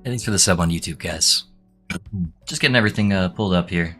Hey, thanks for the sub on YouTube, guys. Just getting everything pulled up here.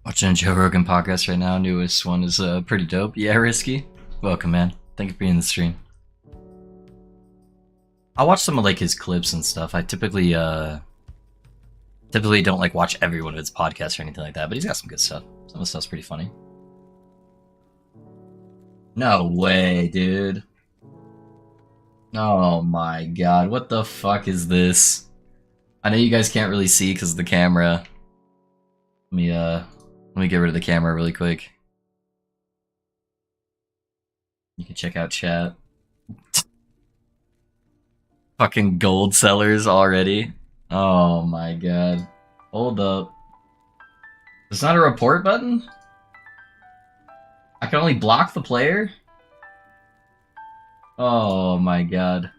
Watching a Joe Rogan podcast right now. Newest one is pretty dope. Yeah, Risky. Welcome, man. Thank you for being in the stream. I'll watch some of like his clips and stuff. I typically don't like watch every one of his podcasts or anything like that, but he's got some good stuff. Some of the stuff's pretty funny. No way, dude. Oh my god, what the fuck is this? I know you guys can't really see because of the camera. Let me get rid of the camera really quick. You can check out chat. Fucking gold sellers already. Oh my god. Hold up. There's not a report button? I can only block the player? Oh my god.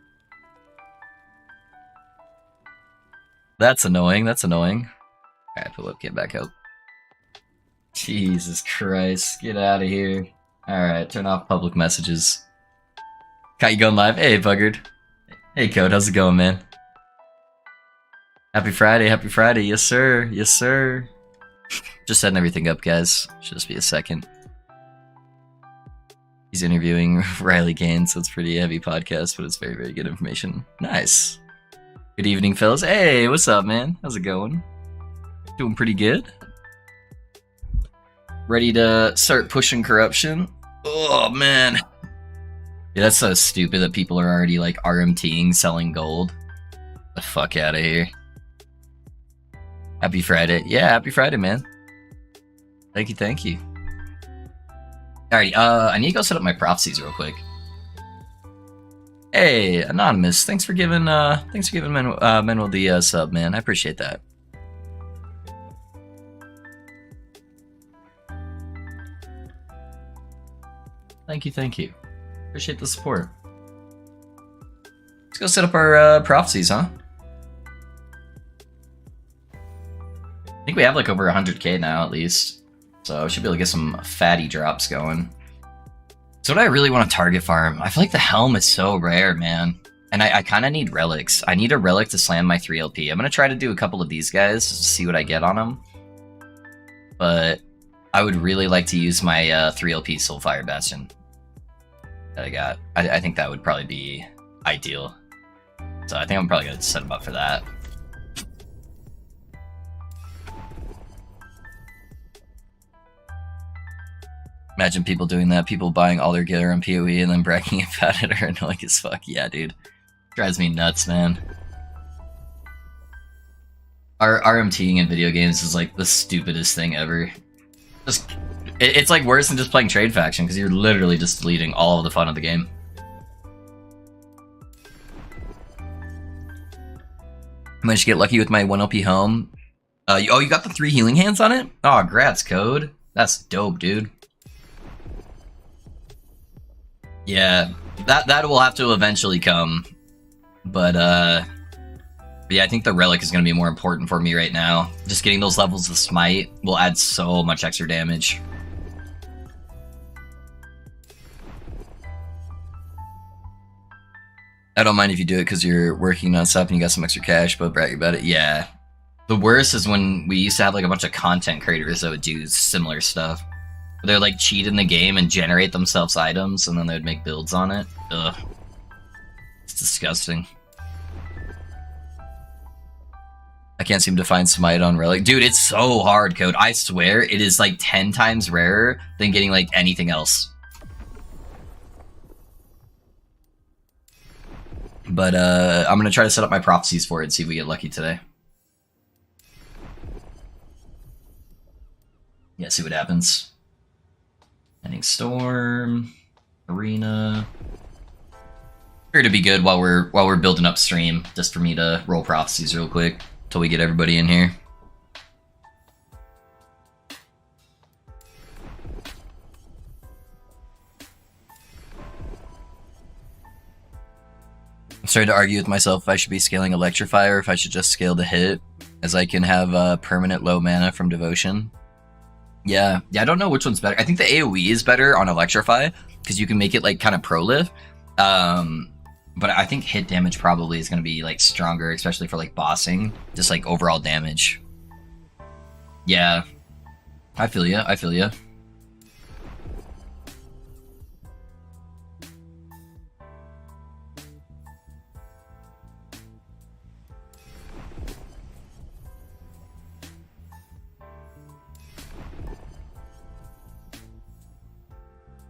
That's annoying, that's annoying. Alright, put webcam back up. Jesus Christ, get out of here. Alright, turn off public messages. Got you going live? Hey, Buggard. Hey, Code, how's it going, man? Happy Friday, yes sir, yes sir. Just setting everything up, guys. Should just be a second. He's interviewing Riley Gaines, so it's a pretty heavy podcast, but it's very, very good information. Nice. Good evening, fellas. Hey, what's up, man? How's it going? Doing pretty good. Ready to start pushing corruption? Oh, man. Yeah, that's so stupid that people are already, like, RMTing, selling gold. Get the fuck out of here. Happy Friday. Yeah, happy Friday, man. Thank you, thank you. Alright, I need to go set up my prophecies real quick. Hey, Anonymous, thanks for giving Manuel the sub, man. I appreciate that. Thank you, thank you. Appreciate the support. Let's go set up our prophecies, huh? I think we have like over 100k now at least. So we should be able to get some fatty drops going. So what I really want to target farm, I feel like the helm is so rare, man. And I kind of need relics. I need a relic to slam my 3LP. I'm going to try to do a couple of these guys to see what I get on them. But I would really like to use my 3LP Soulfire Bastion that I got. I think that would probably be ideal. So I think I'm probably going to set them up for that. Imagine people doing that, people buying all their gear on PoE and then bragging about it are annoying as fuck. Yeah, dude. Drives me nuts, man. Our RMTing in video games is like the stupidest thing ever. It's like worse than just playing Trade Faction, because you're literally just deleting all of the fun of the game. Managed to get lucky with my 1LP home. Oh, you got the 3 healing hands on it? Oh, grats, Code. That's dope, dude. Yeah, That will have to eventually come. But yeah, I think the relic is going to be more important for me right now. Just getting those levels of smite will add so much extra damage. I don't mind if you do it because you're working nonstop and you got some extra cash, but brag about it. Yeah. The worst is when we used to have like a bunch of content creators that would do similar stuff. They'd like cheat in the game and generate themselves items, and then they'd make builds on it. Ugh. It's disgusting. I can't seem to find Smite on Relic. Dude, it's so hard, Code. I swear, it is like 10 times rarer than getting like anything else. But I'm gonna try to set up my prophecies for it and see if we get lucky today. Yeah, see what happens. Ending Storm, Arena. Here to be good while we're building up stream, just for me to roll prophecies real quick till we get everybody in here. I'm starting to argue with myself if I should be scaling Electrify or if I should just scale the hit, as I can have permanent low mana from Devotion. Yeah, I don't know which one's better. I think the AoE is better on Electrify, because you can make it like kind of pro-live. But I think hit damage probably is going to be like stronger, especially for like bossing, just like overall damage. Yeah, I feel ya. I feel ya.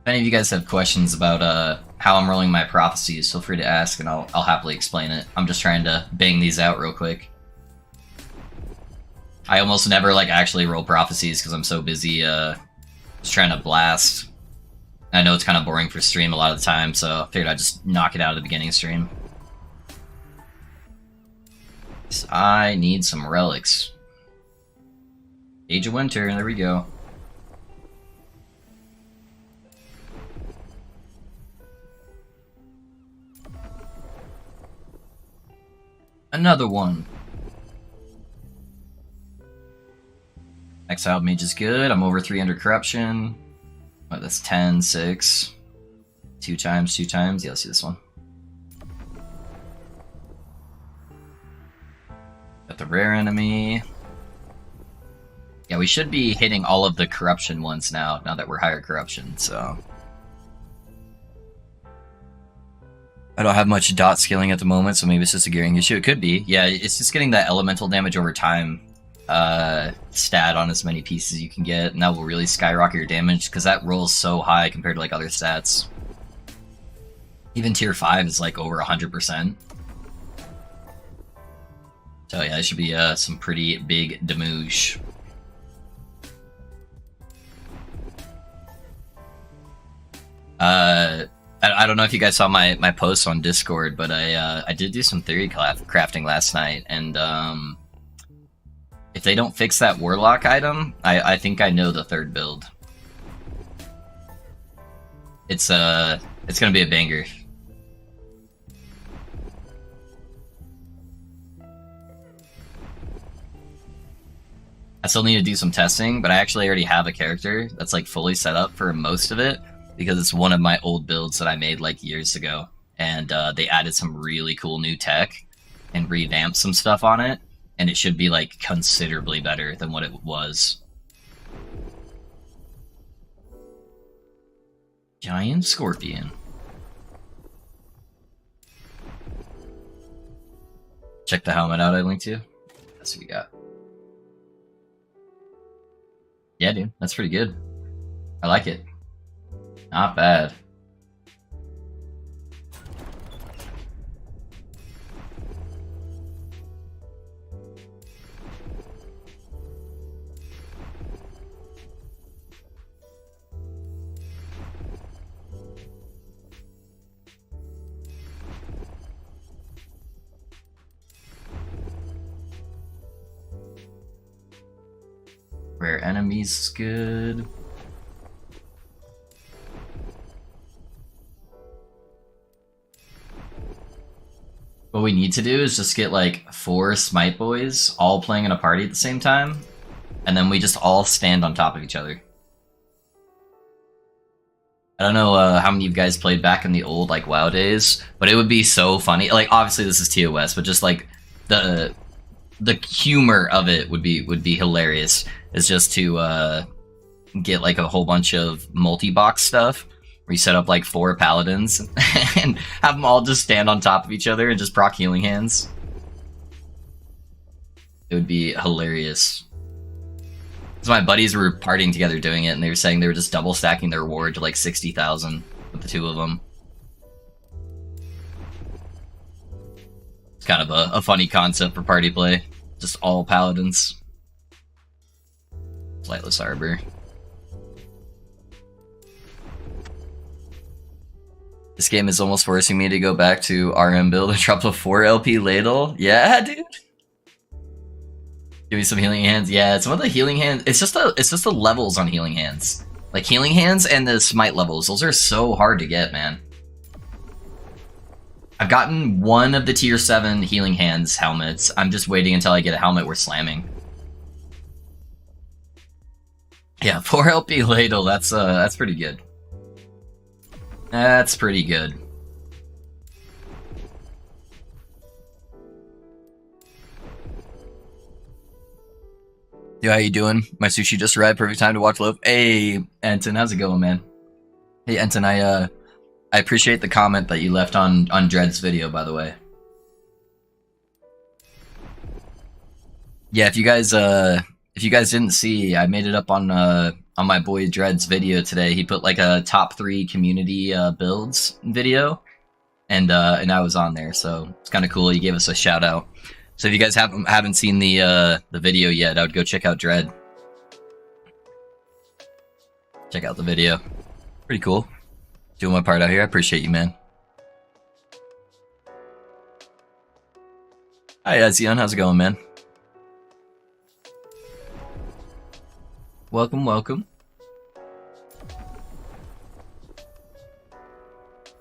If any of you guys have questions about how I'm rolling my prophecies, feel free to ask and I'll happily explain it. I'm just trying to bang these out real quick. I almost never like actually roll prophecies because I'm so busy just trying to blast. I know it's kind of boring for stream a lot of the time, so I figured I'd just knock it out at the beginning of stream. So I need some relics. Age of Winter, there we go. Another one. Exiled Mage is good. I'm over 300 corruption. Oh, that's 10, 6. 2 times, 2 times. Yeah, let's see this one. Got the rare enemy. Yeah, we should be hitting all of the corruption ones now that we're higher corruption, so. I don't have much dot scaling at the moment, so maybe it's just a gearing issue. It could be. Yeah, it's just getting that elemental damage over time stat on as many pieces as you can get, and that will really skyrocket your damage, because that rolls so high compared to like other stats. Even tier 5 is like over 100%. So yeah, it should be some pretty big damage. I don't know if you guys saw my posts on Discord, but I did do some theory crafting last night, and if they don't fix that Warlock item, I think I know the third build. It's gonna be a banger. I still need to do some testing, but I actually already have a character that's like fully set up for most of it, because it's one of my old builds that I made like years ago, and they added some really cool new tech and revamped some stuff on it, and it should be like considerably better than what it was. Giant Scorpion. Check the helmet out I linked to. That's what we got. Yeah, dude, that's pretty good. I like it. Not bad. Rare enemies is good. What we need to do is just get like 4 Smite boys all playing in a party at the same time, and then we just all stand on top of each other. I don't know how many of you guys played back in the old like WoW days, but it would be so funny. Like obviously this is TOS, but just like the humor of it would be hilarious. It's just to get like a whole bunch of multi-box stuff where you set up like 4 paladins and have them all just stand on top of each other and just proc healing hands. It would be hilarious. So my buddies were partying together doing it, and they were saying they were just double stacking their reward to like 60,000 with the 2 of them. It's kind of a funny concept for party play. Just all paladins. Flightless Arbor. This game is almost forcing me to go back to RM build and drop a 4 LP ladle. Yeah, dude. Give me some healing hands. Yeah, some of the healing hands. It's just the levels on healing hands. Like healing hands and the smite levels. Those are so hard to get, man. I've gotten 1 of the tier 7 healing hands helmets. I'm just waiting until I get a helmet worth slamming. Yeah, 4 LP ladle. That's pretty good. That's pretty good. Yo, how you doing? My sushi just arrived. Perfect time to watch Loaf. Hey, Enton, how's it going, man? Hey, Enton, I appreciate the comment that you left on Dread's video, by the way. Yeah, if you guys didn't see, I made it up on my boy Dread's video today. He put like a top 3 community builds video, and I was on there, so it's kind of cool. He gave us a shout out. So if you guys haven't seen the video yet, I would go check out Dread. Check out the video. Pretty cool. Doing my part out here. I appreciate you, man. Hi, Zion. How's it going, man? Welcome, welcome.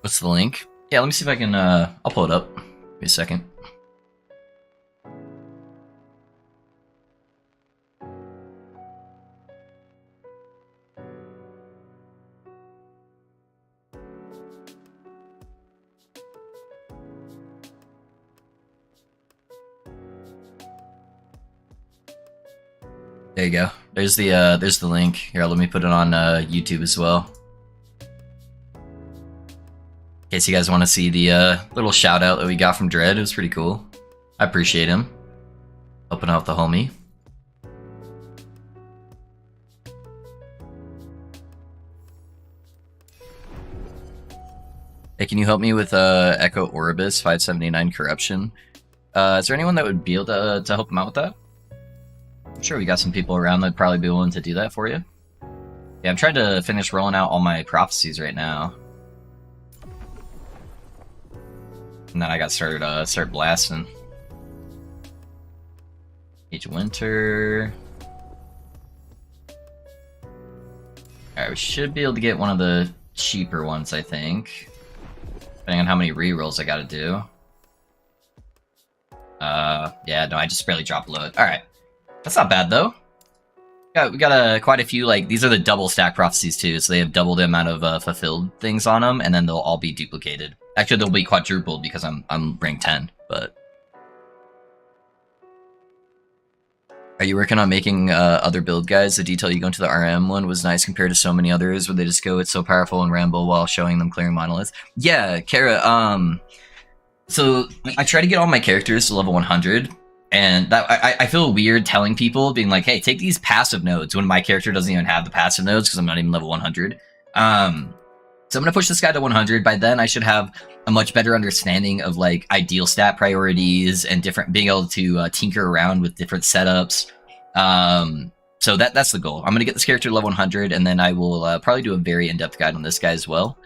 What's the link? Yeah, let me see if I can, I'll pull it up. Give me a second. There you go. There's the link. Here, let me put it on YouTube as well. In case you guys want to see the little shout out that we got from Dread, it was pretty cool. I appreciate him helping out the homie. Hey, can you help me with Echo Orbis 579 corruption? Is there anyone that would be able to help him out with that? I'm sure we got some people around that'd probably be willing to do that for you. Yeah, I'm trying to finish rolling out all my prophecies right now. And then I got start blasting. Age of Winter. Alright, we should be able to get one of the cheaper ones, I think. Depending on how many rerolls I gotta do. Yeah, no, I just barely dropped load. Alright. That's not bad, though. We got quite a few, like, these are the double stack prophecies, too, so they have double the amount of fulfilled things on them, and then they'll all be duplicated. Actually, they'll be quadrupled because I'm rank 10, but... Are you working on making other build guides? The detail you go into the RM one was nice compared to so many others where they just go, it's so powerful and ramble while showing them clearing monoliths. Yeah, Kara, so I try to get all my characters to level 100, and that I feel weird telling people, being like, hey, take these passive nodes when my character doesn't even have the passive nodes because I'm not even level 100. So I'm going to push this guy to 100. By then, I should have a much better understanding of like ideal stat priorities and being able to tinker around with different setups. So that's the goal. I'm going to get this character to level 100, and then I will probably do a very in-depth guide on this guy as well.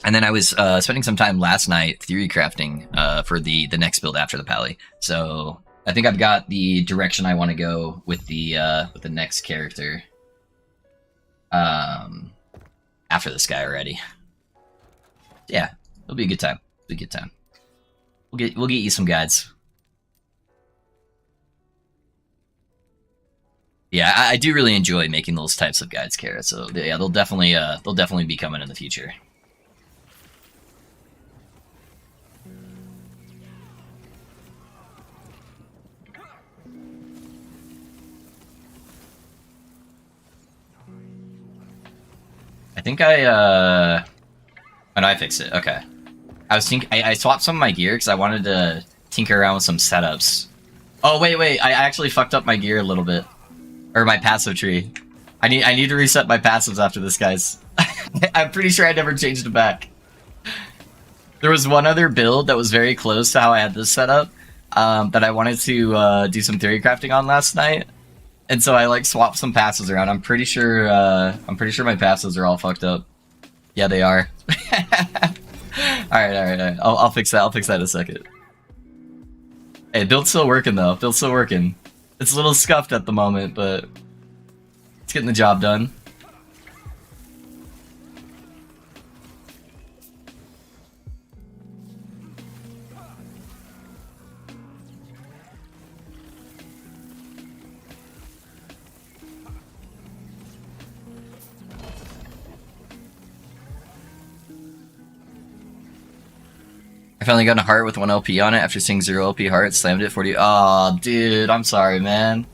And then I was spending some time last night theorycrafting for the next build after the pally. So I think I've got the direction I want to go with the next character. After this guy already. Yeah, it'll be a good time. It'll be a good time. We'll get you some guides. Yeah, I do really enjoy making those types of guides, Kara. So yeah, they'll definitely be coming in the future. I think oh no, I fixed it. Okay. I swapped some of my gear because I wanted to tinker around with some setups. Oh wait, I actually fucked up my gear a little bit. Or my passive tree. I need to reset my passives after this, guys. I'm pretty sure I never changed it back. There was one other build that was very close to how I had this set up, that I wanted to do some theory crafting on last night. And so I like swapped some passives around. I'm pretty sure my passives are all fucked up. Yeah, they are. Alright. I'll fix that. I'll fix that in a second. Hey, build's still working though. Build's still working. It's a little scuffed at the moment, but it's getting the job done. I finally got a heart with 1 LP on it after seeing 0 LP heart, slammed it 40. Aw, dude, I'm sorry, man.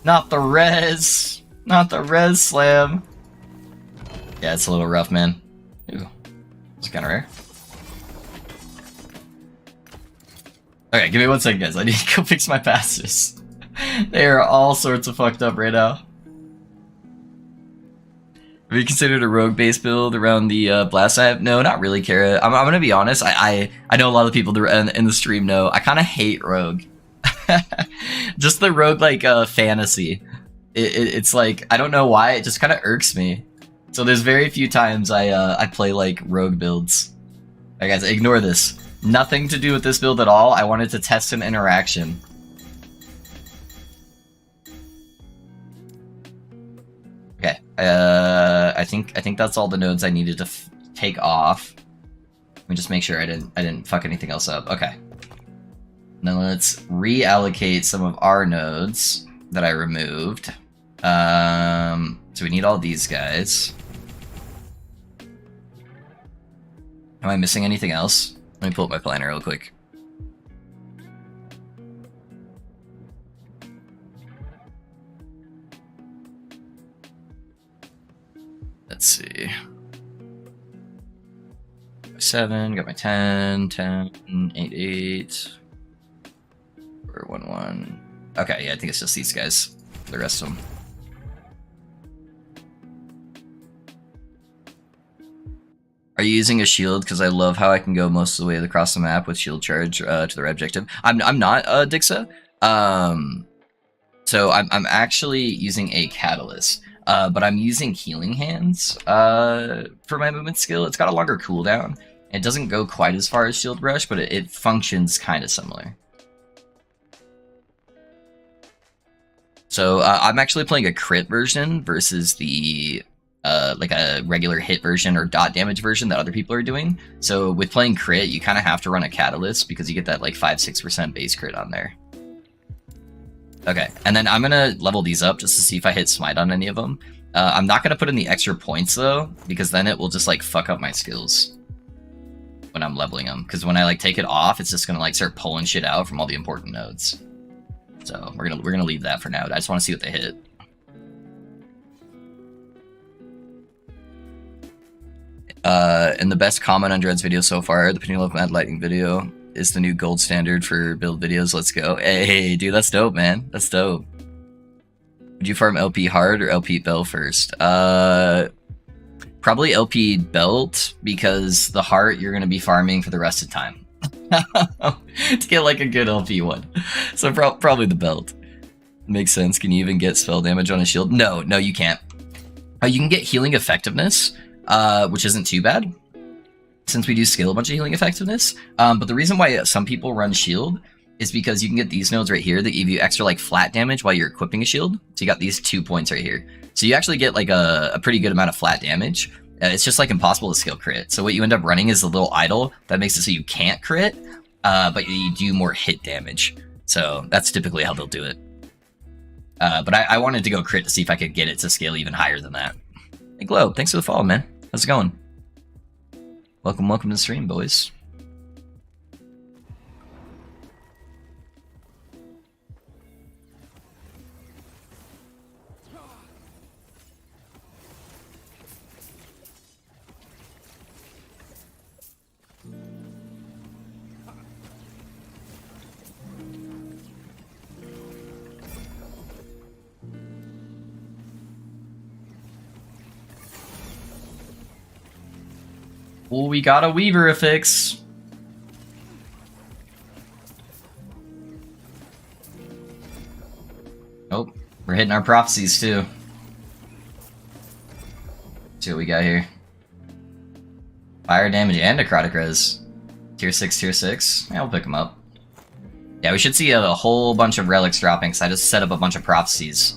Not the res! Not the res slam! Yeah, it's a little rough, man. Ooh. It's kinda rare. Okay, give me 1 second, guys. I need to go fix my passes. They are all sorts of fucked up right now. Have you considered a rogue base build around the blast type? No, not really, Kara. I'm gonna be honest. I know a lot of people in the stream know. I kind of hate rogue. Just the rogue like fantasy. It's like I don't know why. It just kind of irks me. So there's very few times I play like rogue builds. Alright, guys, ignore this. Nothing to do with this build at all. I wanted to test an interaction. Okay, I think that's all the nodes I needed to take off. Let me just make sure I didn't fuck anything else up. Okay. Now let's reallocate some of our nodes that I removed. So we need all these guys. Am I missing anything else? Let me pull up my planner real quick. Let's see. 7, got my 10, 10, 8, 8. Or 1, 1. Okay, yeah, I think it's just these guys. The rest of them. Are you using a shield? Because I love how I can go most of the way across the map with shield charge to the right objective. I'm not Dixa. So I'm actually using a catalyst. But I'm using Healing Hands for my movement skill. It's got a longer cooldown. It doesn't go quite as far as Shield Rush, but it functions kind of similar. So I'm actually playing a crit version versus the like a regular hit version or dot damage version that other people are doing. So with playing crit, you kind of have to run a catalyst because you get that like 5-6% base crit on there. Okay, and then I'm gonna level these up just to see if I hit smite on any of them. I'm not gonna put in the extra points though, because then it will just like fuck up my skills when I'm leveling them. Because when I like take it off, it's just gonna like start pulling shit out from all the important nodes. So we're gonna leave that for now. I just want to see what they hit. And the best comment on Dread's video so far, the Penelope Mad Lightning video, is the new gold standard for build videos. Let's go. Hey, dude, that's dope, man. That's dope. Would you farm LP hard or LP belt first? Probably LP belt, because the heart you're going to be farming for the rest of the time. To get like a good LP one. So probably the belt. Makes sense. Can you even get spell damage on a shield? No, you can't. You can get healing effectiveness, which isn't too bad, since we do scale a bunch of healing effectiveness. But the reason why some people run shield is because you can get these nodes right here that give you extra like flat damage while you're equipping a shield. So you got these 2 points right here. So you actually get like a pretty good amount of flat damage. It's just like impossible to scale crit. So what you end up running is a little idle that makes it so you can't crit. but you do more hit damage. So that's typically how they'll do it. But I wanted to go crit to see if I could get it to scale even higher than that. Hey Globe, thanks for the follow, man. How's it going? Welcome to the stream, boys. Oh, we got a Weaver affix. Oh, we're hitting our prophecies too. See what we got here. Fire damage and necrotic res. Tier 6, tier 6. Yeah, we'll pick them up. Yeah, we should see a whole bunch of relics dropping, because I just set up a bunch of prophecies.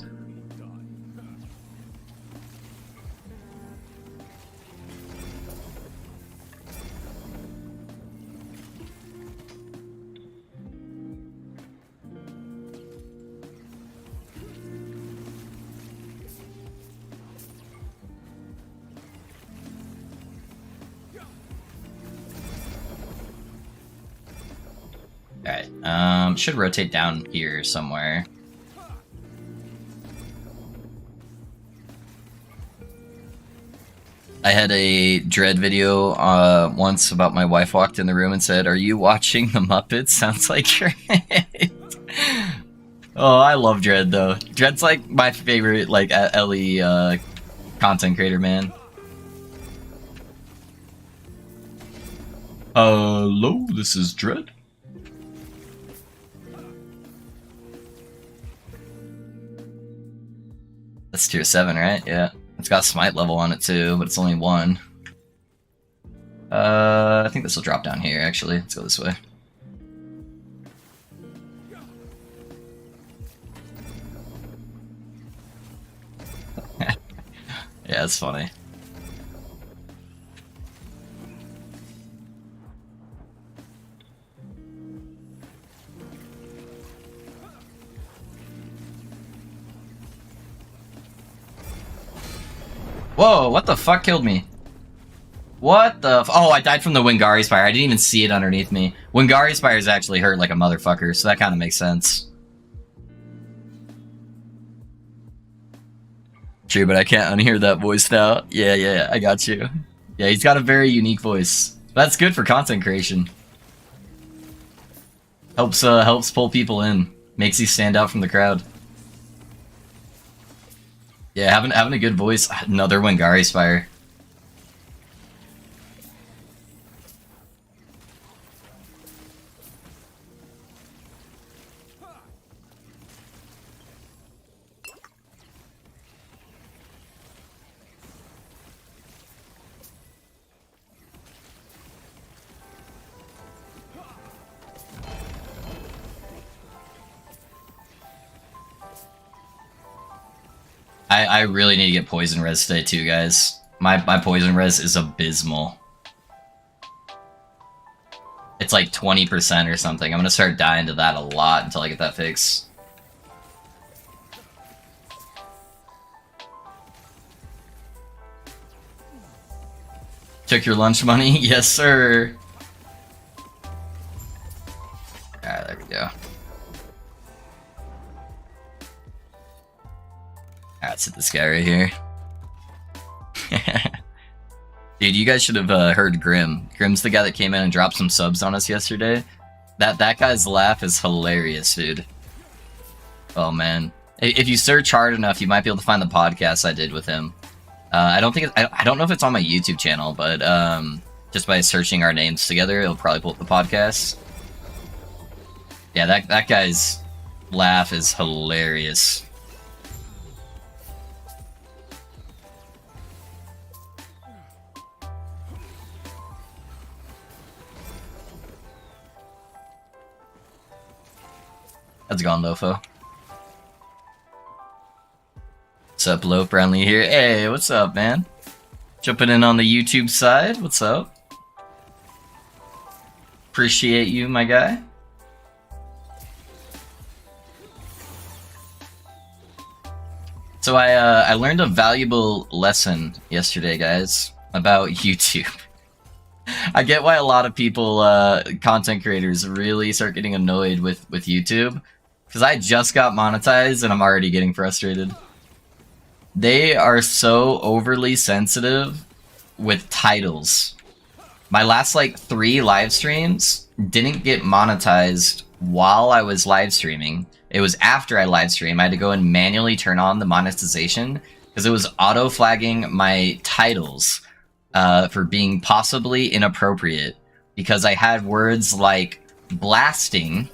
Alright, should rotate down here somewhere. I had a Dread video once about my wife walked in the room and said, "Are you watching the Muppets? Sounds like Dread." Oh, I love Dread though. Dread's like my favorite like LE content creator, man. Hello, this is Dread. That's tier 7, right? Yeah. It's got smite level on it too, but it's only 1. I think this will drop down here, actually. Let's go this way. Yeah, that's funny. Whoa, what the fuck killed me? What the oh, I died from the Wingari Spire. I didn't even see it underneath me. Wingari Spires actually hurt like a motherfucker, so that kind of makes sense. True, but I can't unhear that voice now. Yeah, I got you. Yeah, he's got a very unique voice. That's good for content creation. Helps pull people in. Makes you stand out from the crowd. Yeah, having a good voice. Another Wingari Spire. I really need to get poison res today too, guys. My poison res is abysmal. It's like 20% or something. I'm gonna start dying to that a lot until I get that fixed. Took your lunch money? Yes, sir. Alright, there we go. Let's hit this guy right here. Dude, you guys should have heard Grim. Grim's the guy that came in and dropped some subs on us yesterday. That guy's laugh is hilarious, dude. Oh man, if you search hard enough, you might be able to find the podcast I did with him. I don't know if it's on my YouTube channel, but just by searching our names together, it'll probably pull up the podcast. Yeah, that guy's laugh is hilarious. How's it going, Lofo? What's up, Loaf Brownlee here? Hey, what's up, man? Jumping in on the YouTube side. What's up? Appreciate you, my guy. So I learned a valuable lesson yesterday, guys, about YouTube. I get why a lot of people, content creators, really start getting annoyed with YouTube. Because I just got monetized and I'm already getting frustrated. They are so overly sensitive with titles. My last, like, 3 live streams didn't get monetized while I was live streaming. It was after I live streamed. I had to go and manually turn on the monetization because it was auto-flagging my titles for being possibly inappropriate because I had words like blasting,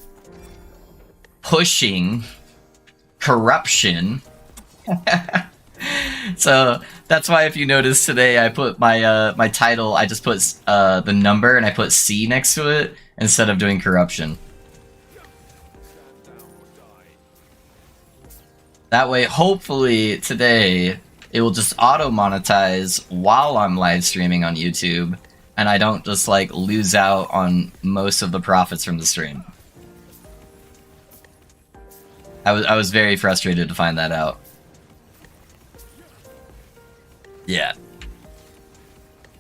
pushing, corruption. So that's why if you notice today I put my my title, I just put the number and I put C next to it instead of doing corruption. That way, hopefully, today, it will just auto-monetize while I'm live streaming on YouTube, and I don't just, like, lose out on most of the profits from the stream. I was very frustrated to find that out. Yeah.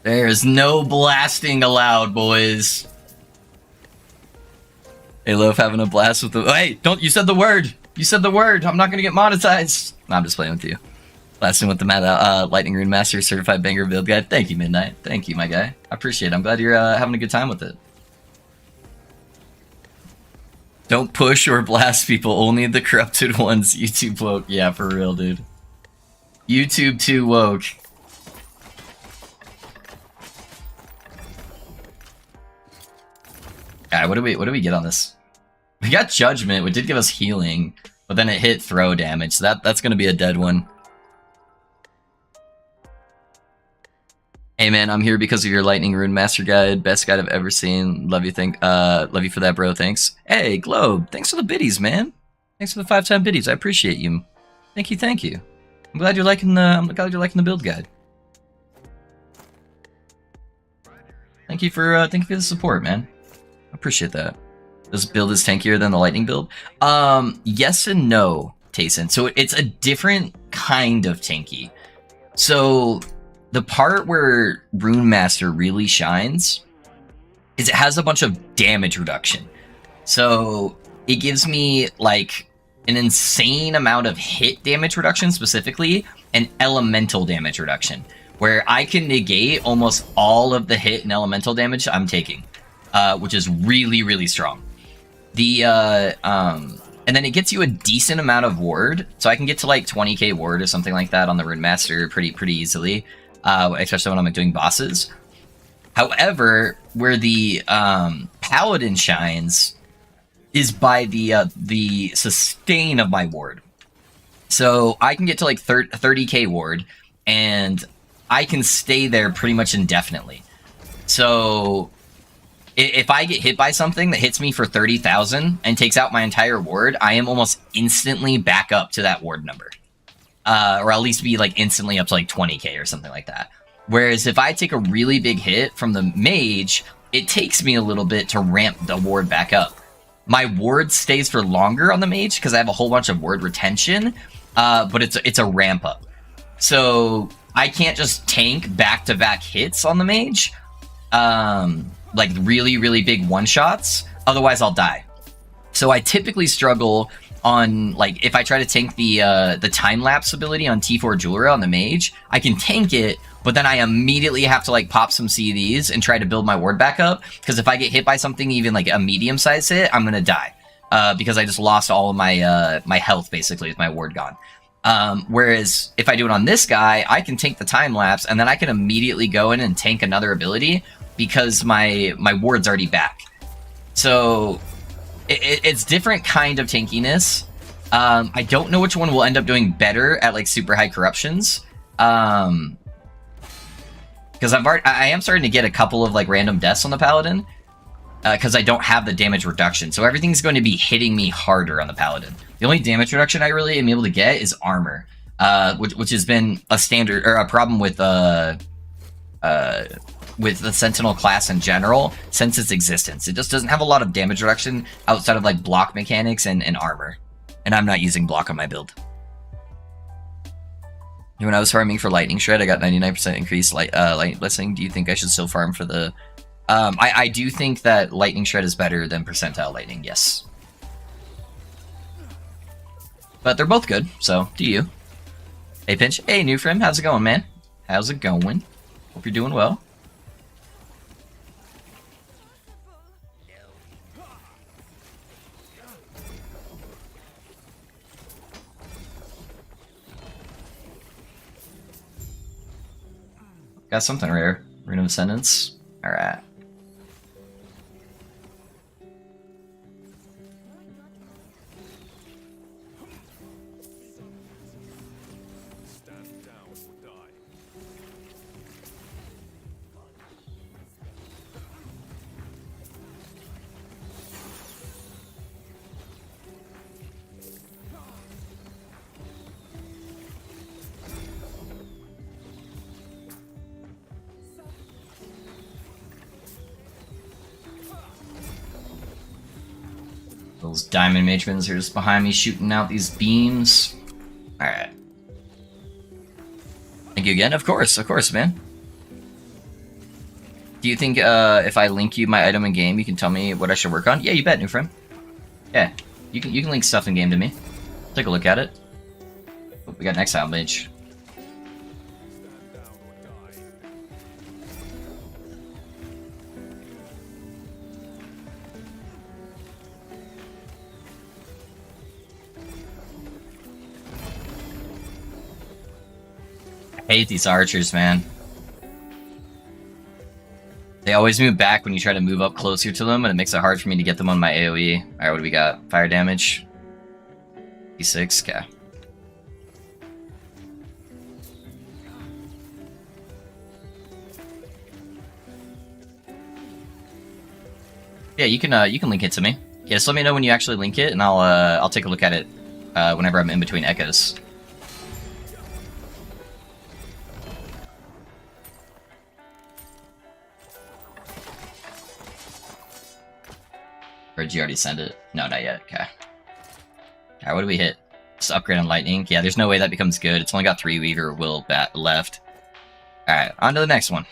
There is no blasting allowed, boys. Hey, Loaf, having a blast with the... Hey, don't... You said the word! You said the word! I'm not gonna get monetized! No, I'm just playing with you. Blasting with the Lightning Rune Master Certified Banger Build Guide. Thank you, Midnight. Thank you, my guy. I appreciate it. I'm glad you're having a good time with it. Don't push or blast people. Only the corrupted ones. YouTube woke. Yeah, for real, dude. YouTube too woke. Alright, what do we get on this? We got Judgment, which did give us healing, but then it hit throw damage, so that's gonna be a dead one. Hey man, I'm here because of your Lightning Rune Master Guide, best guide I've ever seen. Love you love you for that, bro, thanks. Hey, Globe, thanks for the biddies, man. Thanks for the 5-time biddies, I appreciate you. Thank you, thank you. I'm glad you're liking the build guide. Thank you for the support, man. I appreciate that. This build is tankier than the Lightning build? Yes and no, Tayson. So it's a different kind of tanky. So the part where Rune Master really shines is it has a bunch of damage reduction. So it gives me like an insane amount of hit damage reduction, specifically, and elemental damage reduction, where I can negate almost all of the hit and elemental damage I'm taking, which is really, really strong. And then it gets you a decent amount of ward, so I can get to like 20k ward or something like that on the Rune Master pretty easily, especially when I'm doing bosses. However, where the Paladin shines is by the sustain of my ward. So I can get to like 30k ward, and I can stay there pretty much indefinitely. So if I get hit by something that hits me for 30,000 and takes out my entire ward, I am almost instantly back up to that ward number. Or at least be like instantly up to like 20k or something like that. Whereas if I take a really big hit from the mage, it takes me a little bit to ramp the ward back up. My ward stays for longer on the mage because I have a whole bunch of ward retention, but it's a ramp up. So I can't just tank back-to-back hits on the mage. Like really big one-shots, otherwise I'll die. So I typically struggle on, like, if I try to tank the time-lapse ability on T4 Jewelry on the mage, I can tank it, but then I immediately have to, like, pop some CDs and try to build my ward back up, because if I get hit by something, even, like, a medium-sized hit, I'm gonna die. Because I just lost all of my my health, basically, with my ward gone. Whereas, if I do it on this guy, I can tank the time-lapse, and then I can immediately go in and tank another ability, because my ward's already back. So it's different kind of tankiness. I don't know which one will end up doing better at like super high corruptions. Because I am starting to get a couple of like random deaths on the Paladin. Because I don't have the damage reduction. So everything's going to be hitting me harder on the Paladin. The only damage reduction I really am able to get is armor. Which has been a standard, or a problem with with the Sentinel class in general since its existence. It just doesn't have a lot of damage reduction outside of like block mechanics and armor. And I'm not using block on my build. When I was farming for Lightning Shred, I got 99% increase light blessing. Do you think I should still farm for the... I do think that Lightning Shred is better than Percentile Lightning, yes. But they're both good, so do you. Hey Pinch, hey new friend, how's it going, man? How's it going? Hope you're doing well. Got something rare. Rune of Ascendance. Alright. Those diamond matrons are just behind me shooting out these beams. Alright. Thank you again. Of course, man. Do you think if I link you my item in game, you can tell me what I should work on? Yeah, you bet, new friend. Yeah, you can link stuff in game to me. Take a look at it. Oh, we got an exile mage. I hate these archers, man. They always move back when you try to move up closer to them, and it makes it hard for me to get them on my AoE. Alright, what do we got? Fire damage. D6, okay. Yeah, you can link it to me. Yeah, just let me know when you actually link it, and I'll take a look at it whenever I'm in between echoes. Or did you already send it? No, not yet. Okay. Alright, what do we hit? Just upgrade on Lightning. Yeah, there's no way that becomes good. It's only got 3 Weaver Will left. Alright, on to the next one.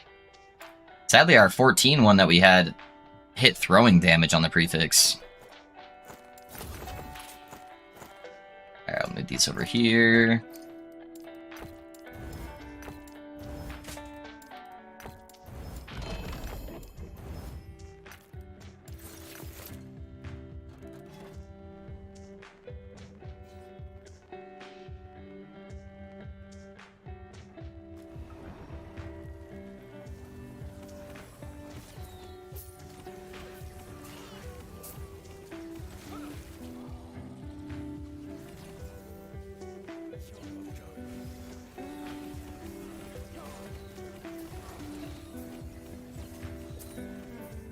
Sadly, our 14 one that we had hit throwing damage on the prefix. Alright, I'll move these over here.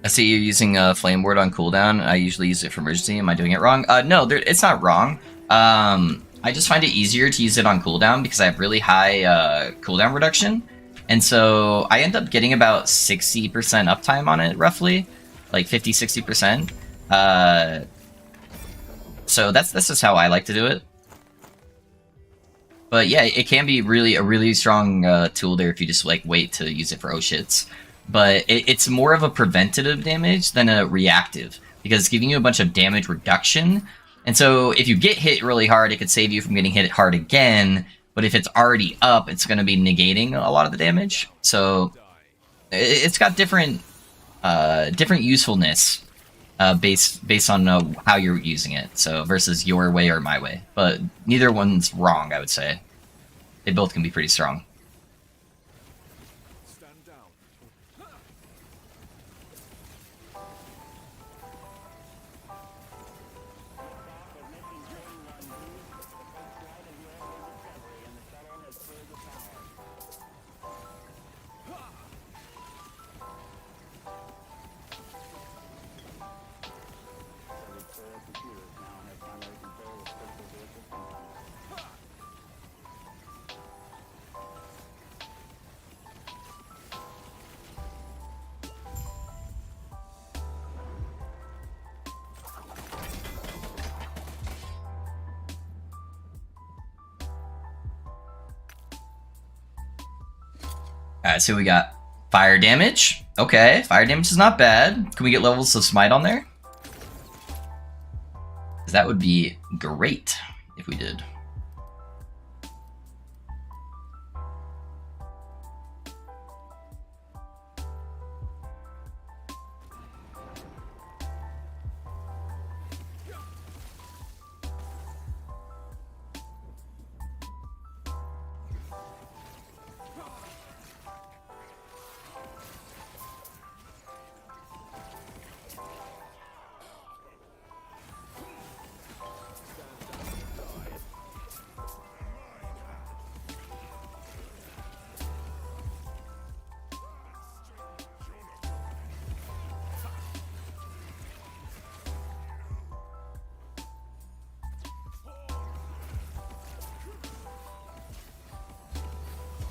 I see you're using a Flame Ward on cooldown. I usually use it for emergency. Am I doing it wrong? No, it's not wrong. I just find it easier to use it on cooldown because I have really high cooldown reduction. And so I end up getting about 60% uptime on it, roughly. Like 50-60%. So that's just how I like to do it. But yeah, it can be a really strong tool there if you just like wait to use it for oh shits. But it's more of a preventative damage than a reactive, because it's giving you a bunch of damage reduction. And so if you get hit really hard, it could save you from getting hit hard again. But if it's already up, it's going to be negating a lot of the damage. So it's got different usefulness based on how you're using it. So versus your way or my way. But neither one's wrong, I would say. They both can be pretty strong. Alright, so we got fire damage. Okay, fire damage is not bad. Can we get levels of smite on there? That would be great if we did.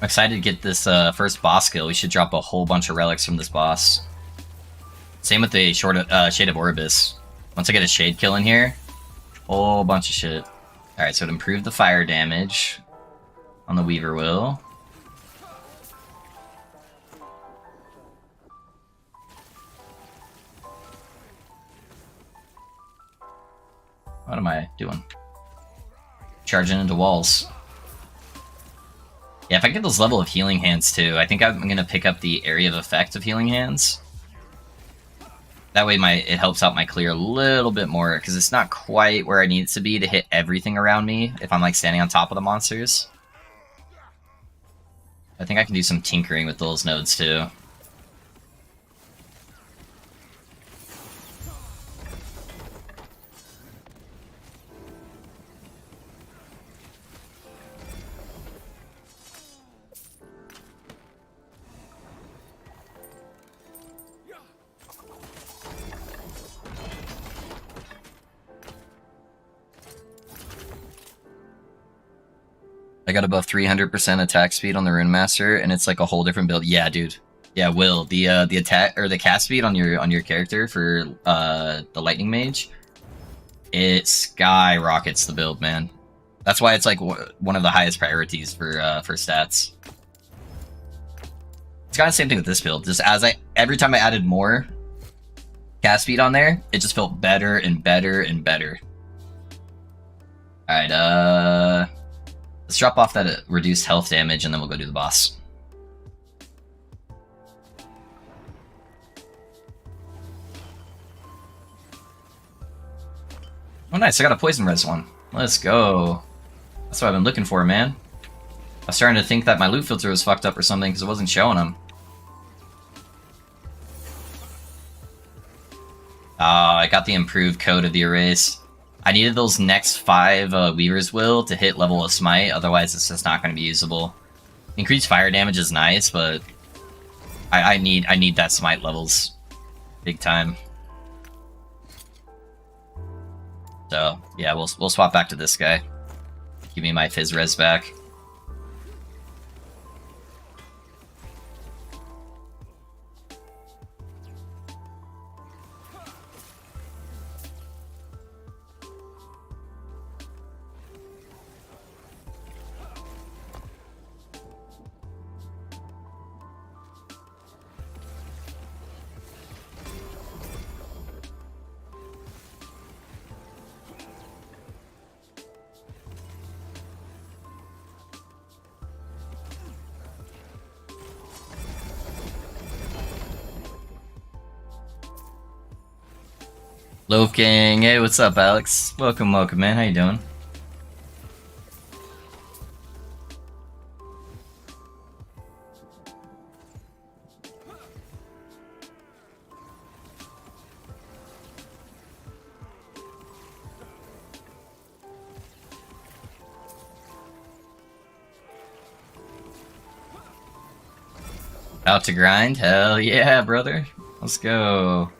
I'm excited to get this first boss kill. We should drop a whole bunch of relics from this boss. Same with the Shade of Orbis. Once I get a Shade kill in here, whole bunch of shit. Alright, so it improved the fire damage on the Weaver Will. What am I doing? Charging into walls. Yeah, if I get those level of healing hands too, I think I'm gonna pick up the area of effect of healing hands. That way it helps out my clear a little bit more, because it's not quite where I need it to be to hit everything around me if I'm like standing on top of the monsters. I think I can do some tinkering with those nodes too. I got above 300% attack speed on the Rune Master, and it's like a whole different build. Yeah, dude. Yeah, Will, the attack or the cast speed on your character for the Lightning Mage, it skyrockets the build, man. That's why it's like one of the highest priorities for stats. It's kind of the same thing with this build. Just every time I added more cast speed on there, it just felt better and better and better. All right, let's drop off that reduced health damage, and then we'll go do the boss. Oh, nice. I got a poison res one. Let's go. That's what I've been looking for, man. I was starting to think that my loot filter was fucked up or something because it wasn't showing them. Oh, I got the improved code of the erase. I needed those next 5 Weaver's Will to hit level of Smite, otherwise it's just not going to be usable. Increased fire damage is nice, but I need that Smite levels big time. So yeah, we'll swap back to this guy. Give me my Fizz res back. Loaf Gang, hey, what's up, Alex? Welcome, man. How you doing? Out to grind? Hell yeah, brother. Let's go.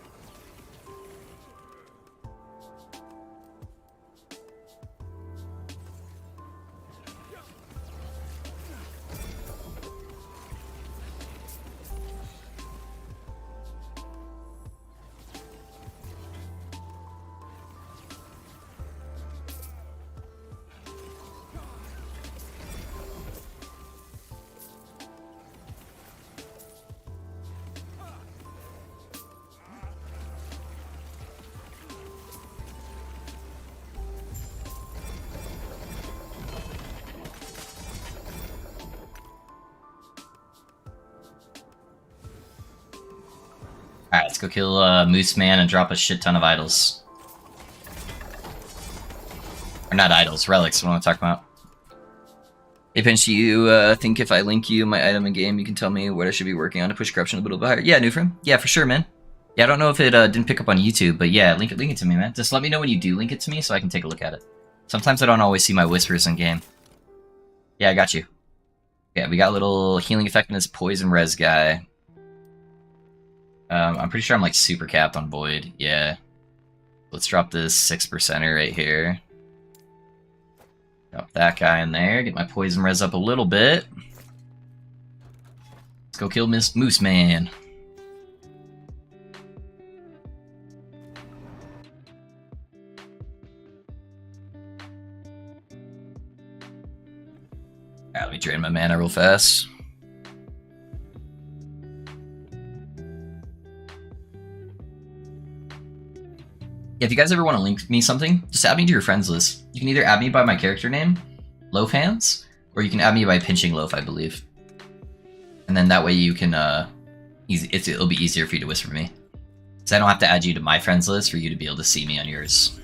Alright, let's go kill Moose Man and drop a shit ton of idols. Or not idols, relics, what I'm talking about. Hey Pinch, you think if I link you my item in game, you can tell me what I should be working on to push corruption a little bit higher? Yeah, Newfrim. Yeah, for sure, man. Yeah, I don't know if it didn't pick up on YouTube, but yeah, link it to me, man. Just let me know when you do link it to me so I can take a look at it. Sometimes I don't always see my whispers in game. Yeah, I got you. Yeah, we got a little healing effectiveness poison res guy. I'm pretty sure I'm like super capped on Void. Yeah. Let's drop this 6%er right here. Drop that guy in there. Get my poison res up a little bit. Let's go kill Miss Moose Man. Let me drain my mana real fast. Yeah, if you guys ever want to link me something, just add me to your friends list. You can either add me by my character name, Loaf Hands, or you can add me by pinching Loaf, I believe. And then that way you can, it'll be easier for you to whisper me. So I don't have to add you to my friends list for you to be able to see me on yours.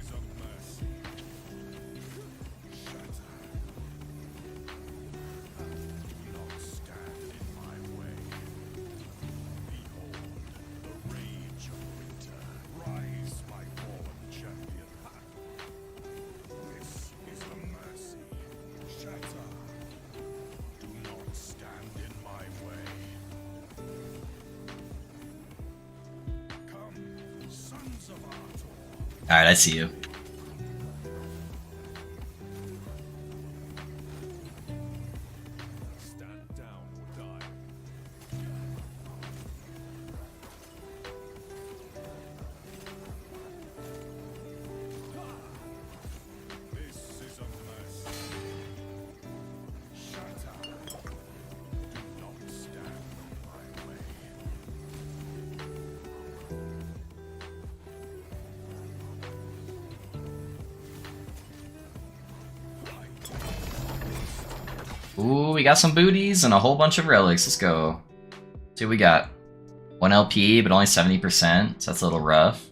Alright, I see you. Ooh, we got some booties and a whole bunch of relics. Let's go. See what we got. 1 LP, but only 70%, so that's a little rough.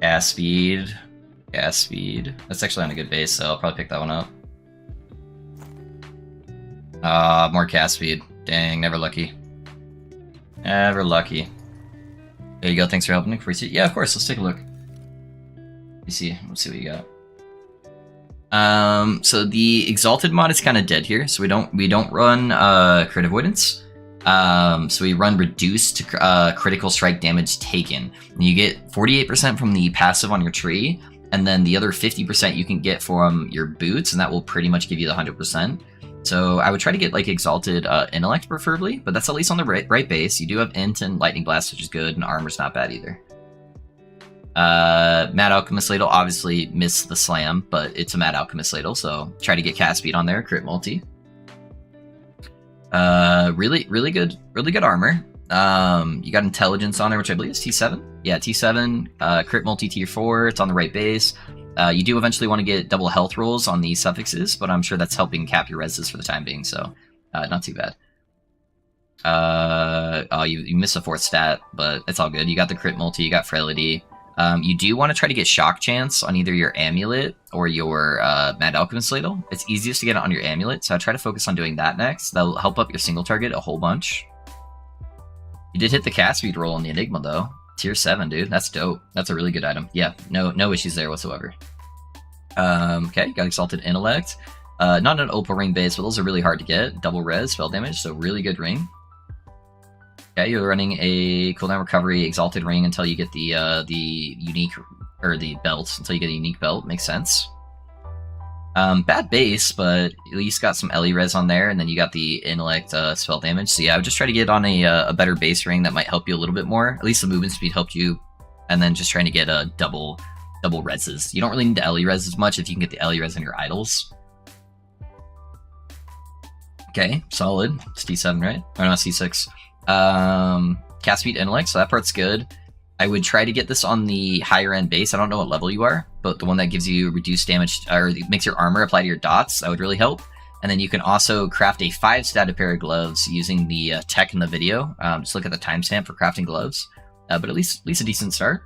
Gas speed. Gas speed. That's actually on a good base, so I'll probably pick that one up. More gas speed. Dang, never lucky. Never lucky. There you go, thanks for helping, Nick. Yeah, of course, let's take a look. Let's see what you got. So the Exalted mod is kind of dead here, so we don't run crit avoidance. So we run reduced to critical strike damage taken. And you get 48% from the passive on your tree, and then the other 50% you can get from your boots, and that will pretty much give you the 100%. So I would try to get like Exalted Intellect preferably, but that's at least on the right base. You do have Int and Lightning Blast, which is good, and Armor's not bad either. Mad Alchemist Ladle obviously missed the slam, but it's a Mad Alchemist Ladle, so try to get cast speed on there, crit multi. Really good armor. You got intelligence on there, which I believe is T7. Yeah, T7, crit multi tier 4, it's on the right base. You do eventually want to get double health rolls on the suffixes, but I'm sure that's helping cap your reses for the time being, so not too bad. Oh, you missed a 4th stat, but it's all good. You got the crit multi, you got frailty. You do want to try to get shock chance on either your amulet or your Mad Alchemist Ladle. It's easiest to get it on your amulet, so I try to focus on doing that next. That'll help up your single target a whole bunch. You did hit the cast speed roll on the Enigma though. Tier 7, dude. That's dope. That's a really good item. Yeah, no issues there whatsoever. Okay, got Exalted Intellect. Not an Opal Ring base, but those are really hard to get. Double res, spell damage, so really good ring. Okay, you're running a cooldown recovery Exalted Ring until you get the unique, or the belt, until you get a unique belt. Makes sense. Bad base, but at least got some Ellie res on there, and then you got the Intellect spell damage. So yeah, I would just try to get on a better base ring that might help you a little bit more. At least the movement speed helped you, and then just trying to get a double reses. You don't really need the Ellie res as much if you can get the Ellie res on your idols. Okay, solid. It's D7, right? Or not C6. Cast speed Intellect, so that part's good. I would try to get this on the higher end base. I don't know what level you are, but the one that gives you reduced damage, or makes your armor apply to your dots, that would really help. And then you can also craft a 5-stat pair of gloves using the tech in the video. Just look at the timestamp for crafting gloves. But at least a decent start.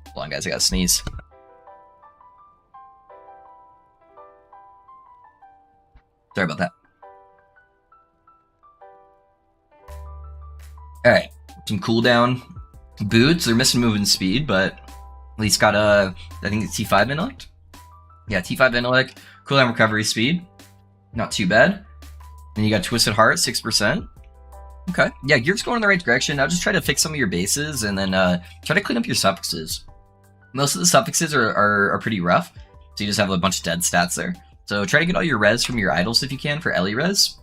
Hold on, guys, I gotta sneeze. Sorry about that. Alright, some cooldown boots. They're missing movement speed, but at least got a, I think it's T5 intellect? Yeah, T5 intellect, cooldown recovery speed. Not too bad. Then you got Twisted Heart, 6%. Okay, yeah, you're just going in the right direction. Now just try to fix some of your bases and then try to clean up your suffixes. Most of the suffixes are pretty rough, so you just have a bunch of dead stats there. So try to get all your res from your idols if you can for Ellie res.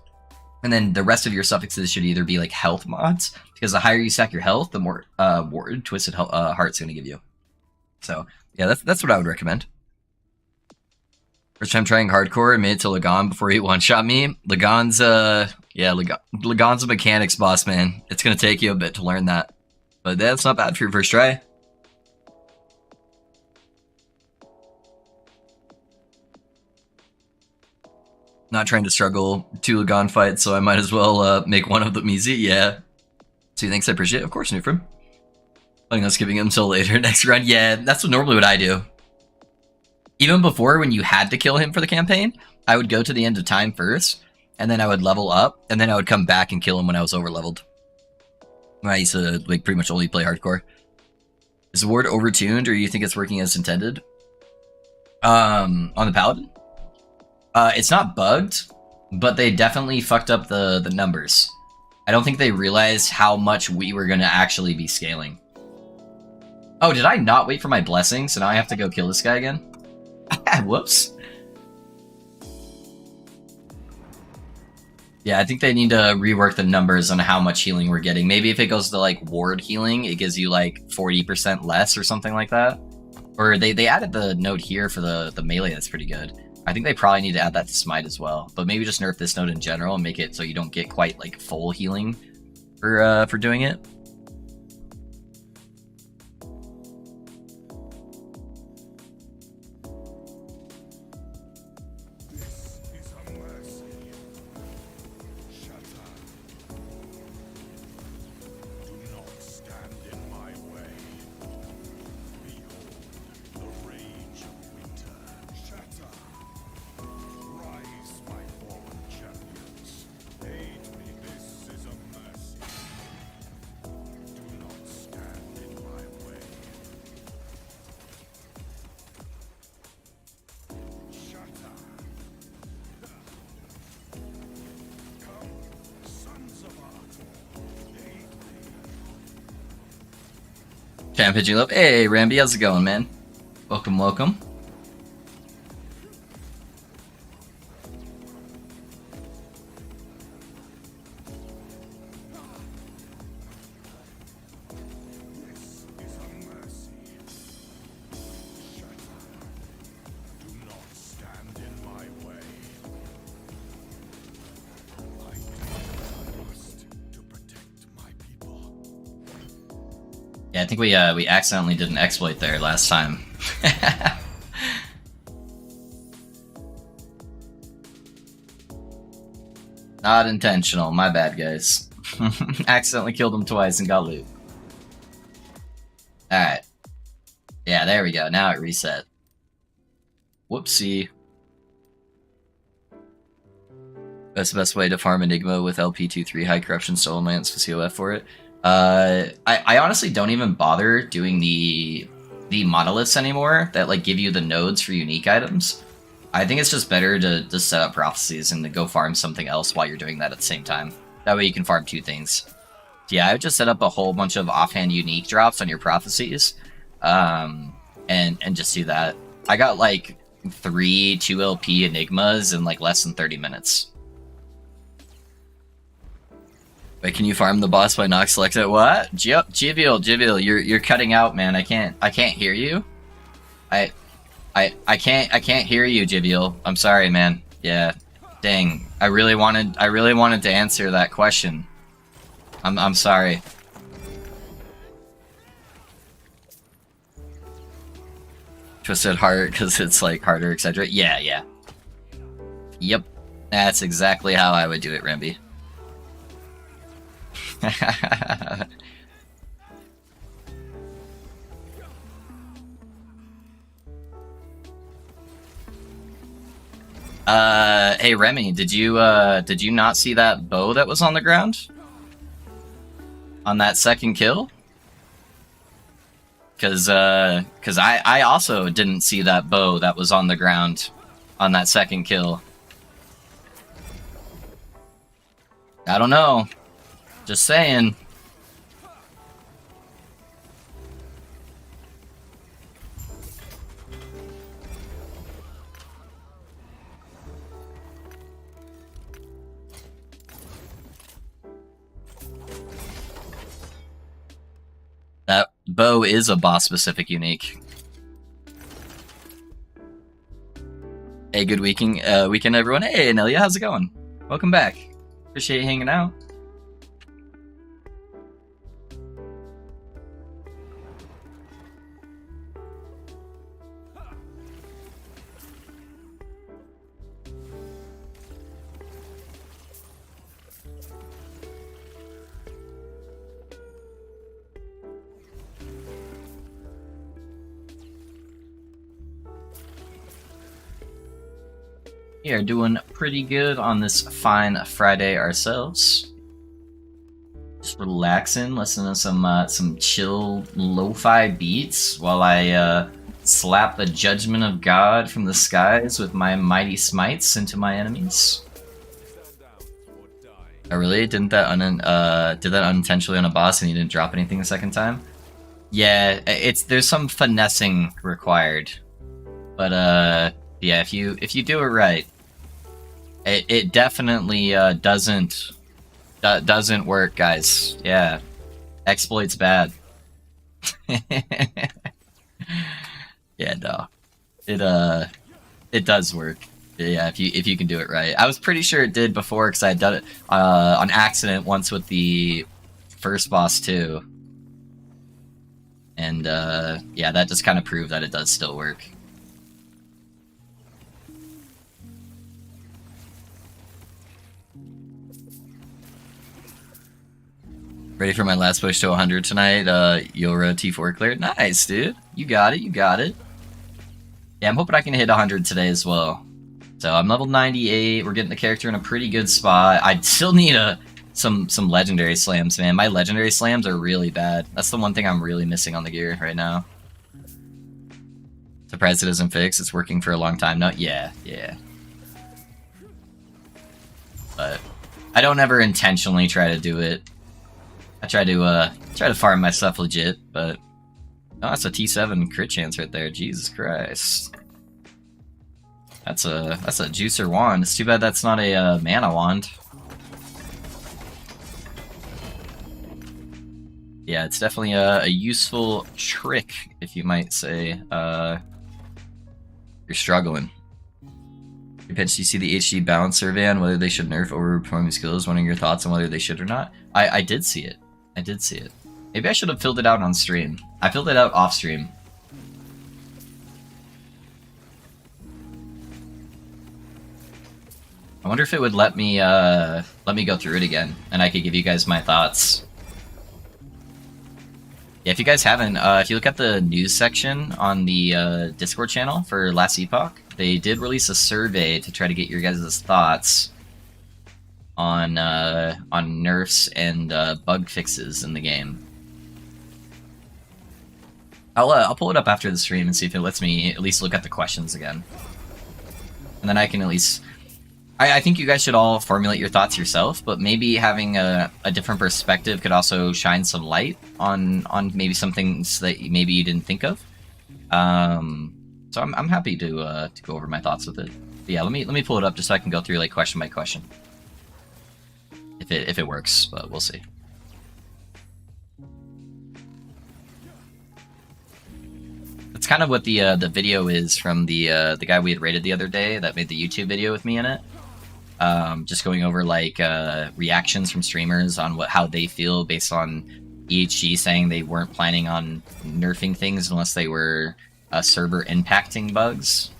And then the rest of your suffixes should either be like health mods, because the higher you stack your health, the more Twisted Heart's going to give you. So yeah, that's what I would recommend. First time trying hardcore and made it to Lagan before he one-shot me. Lagan's Lagan's a mechanics boss, man. It's going to take you a bit to learn that. But that's not bad for your first try. Not trying to struggle 2 Lagan fights, so I might as well make one of them easy. Yeah. So thanks, I appreciate it. Of course, Newfrim. Planning on skipping him until later next run. Yeah, that's normally what I do. Even before, when you had to kill him for the campaign, I would go to the end of time first, and then I would level up, and then I would come back and kill him when I was over-leveled. I used to like pretty much only play hardcore. Is the ward overtuned, or you think it's working as intended? On the Paladin? It's not bugged, but they definitely fucked up the numbers. I don't think they realized how much we were going to actually be scaling. Oh, did I not wait for my blessing? So now I have to go kill this guy again? Whoops. Yeah, I think they need to rework the numbers on how much healing we're getting. Maybe if it goes to like ward healing, it gives you like 40% less or something like that. Or they added the note here for the melee, that's pretty good. I think they probably need to add that to Smite as well. But maybe just nerf this node in general and make it so you don't get quite like full healing for doing it. Pigeon Love. Hey, Ramby, how's it going, man? Welcome, welcome. Yeah, I think we accidentally did an exploit there last time. Not intentional, my bad, guys. Accidentally killed him twice and got loot. Alright. Yeah, there we go. Now it reset. Whoopsie. That's the best way to farm Enigma with LP23 high corruption stolen lands for COF for it. I honestly don't even bother doing the monoliths anymore that like give you the nodes for unique items. I think it's just better to just set up prophecies and to go farm something else while you're doing that at the same time. That way you can farm 2 things. So yeah, I would just set up a whole bunch of offhand unique drops on your prophecies, and just do that. I got like 3 2LP enigmas in like less than 30 minutes. Wait, can you farm the boss by not select it? What? Jivial, you're cutting out, man. I can't hear you. I can't hear you, Jivial. I'm sorry, man. Yeah. Dang. I really wanted to answer that question. I'm sorry. Twisted Heart because it's like harder, etc. Yeah. Yep. That's exactly how I would do it, Ramby. Hey Remy, did you not see that bow that was on the ground? On that second kill? Cause I also didn't see that bow that was on the ground on that second kill. I don't know. Just saying. That bow is a boss-specific unique. Hey, good weekend, everyone. Hey, Nelia, how's it going? Welcome back. Appreciate you hanging out. We are doing pretty good on this fine Friday ourselves. Just relaxing, listening to some chill lo-fi beats while I slap the judgment of God from the skies with my mighty smites into my enemies. Oh really? Did that unintentionally on a boss and you didn't drop anything the second time? Yeah, there's some finessing required, but yeah, if you do it right. It definitely doesn't work, guys. Yeah, exploit's bad. Yeah, no, it does work. Yeah, if you can do it right. I was pretty sure it did before because I had done it on accident once with the first boss too, and yeah, that just kind of proved that it does still work. Ready for my last push to 100 tonight, Yora T4 cleared. Nice, dude. You got it, you got it. Yeah, I'm hoping I can hit 100 today as well. So I'm level 98, we're getting the character in a pretty good spot. I still need some legendary slams, man. My legendary slams are really bad. That's the one thing I'm really missing on the gear right now. Surprised it isn't fixed, it's working for a long time now. Yeah. But I don't ever intentionally try to do it. I try to farm my stuff legit, but oh, that's a T7 crit chance right there. Jesus Christ, that's a juicer wand. It's too bad that's not a mana wand. Yeah, it's definitely a useful trick, if you might say. You're struggling. Pitch, you see the HD balance survey on whether they should nerf overperforming skills. Wondering your thoughts on whether they should or not. I did see it. I did see it. Maybe I should have filled it out on stream. I filled it out off stream. I wonder if it would let me go through it again, and I could give you guys my thoughts. Yeah, if you guys haven't, if you look at the news section on the Discord channel for Last Epoch, they did release a survey to try to get your guys' thoughts on nerfs and bug fixes in the game. I'll pull it up after the stream and see if it lets me at least look at the questions again, and then I can at least. I think you guys should all formulate your thoughts yourself, but maybe having a different perspective could also shine some light on maybe some things that maybe you didn't think of. So I'm happy to go over my thoughts with it. But yeah, let me pull it up just so I can go through like question by question. If it works, but we'll see. That's kind of what the video is from the guy we had rated the other day that made the YouTube video with me in it. Just going over like reactions from streamers on how they feel based on EHG saying they weren't planning on nerfing things unless they were server impacting bugs.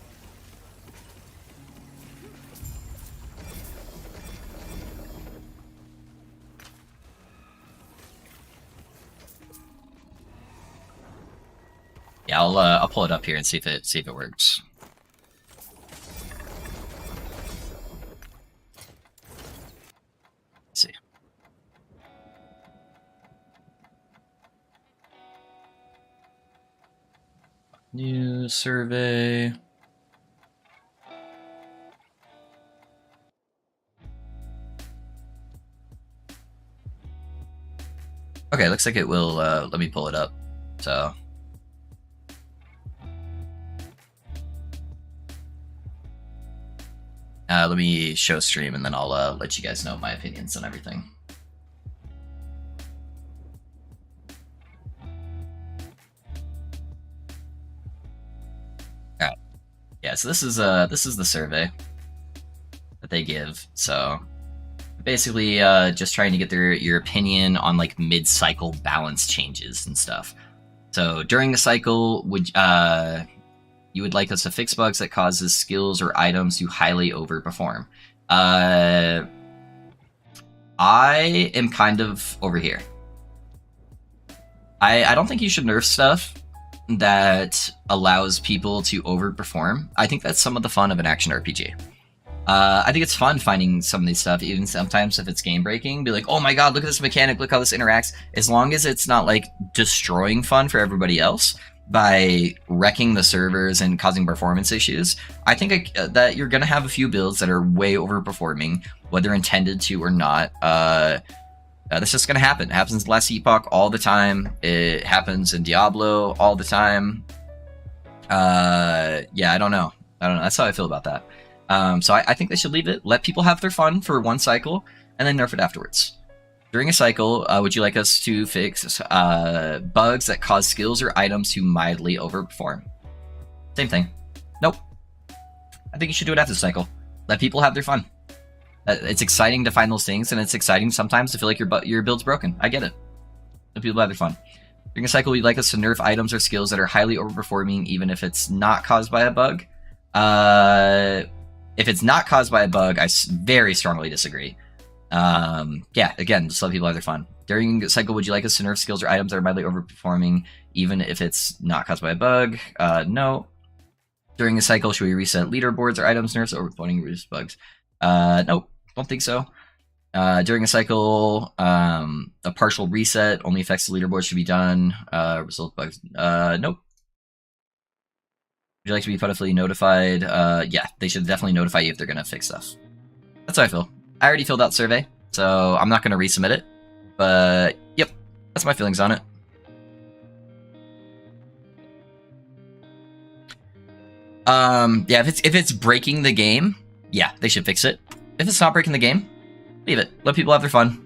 Yeah, I'll pull it up here and see if it works. Let's see. New survey. Okay, looks like it will let me pull it up. So let me show stream and then I'll let you guys know my opinions on everything. All right. Yeah, so this is the survey that they give. So basically just trying to get your opinion on like mid-cycle balance changes and stuff. So during the cycle, you would like us to fix bugs that causes skills or items to highly overperform. I am kind of over here. I don't think you should nerf stuff that allows people to overperform. I think that's some of the fun of an action RPG. I think it's fun finding some of these stuff, even sometimes if it's game breaking. Be like, oh my god, look at this mechanic, look how this interacts. As long as it's not like destroying fun for everybody else by wrecking the servers and causing performance issues, I think that you're gonna have a few builds that are way overperforming, whether intended to or not. That's just gonna happen. It happens in Last Epoch all the time. It happens in Diablo all the time. Yeah, I don't know. That's how I feel about that. So I think they should leave it. Let people have their fun for one cycle, and then nerf it afterwards. During a cycle, would you like us to fix bugs that cause skills or items to mildly overperform? Same thing. Nope. I think you should do it after the cycle. Let people have their fun. It's exciting to find those things, and it's exciting sometimes to feel like your build's broken. I get it. Let people have their fun. During a cycle, you'd like us to nerf items or skills that are highly overperforming, even if it's not caused by a bug. If it's not caused by a bug, I very strongly disagree. Yeah, again, just let people have their fun. During a cycle, would you like us to nerf skills or items that are mildly overperforming, even if it's not caused by a bug? No. During a cycle, should we reset leaderboards or items nerfs overperforming reduce bugs? Nope, don't think so. During a cycle, a partial reset only affects the leaderboard should be done. Result bugs. Nope. Would you like to be plentifully notified? Yeah, they should definitely notify you if they're going to fix stuff. That's how I feel. I already filled out the survey, so I'm not going to resubmit it. But, yep, that's my feelings on it. Yeah, if it's breaking the game, yeah, they should fix it. If it's not breaking the game, leave it. Let people have their fun.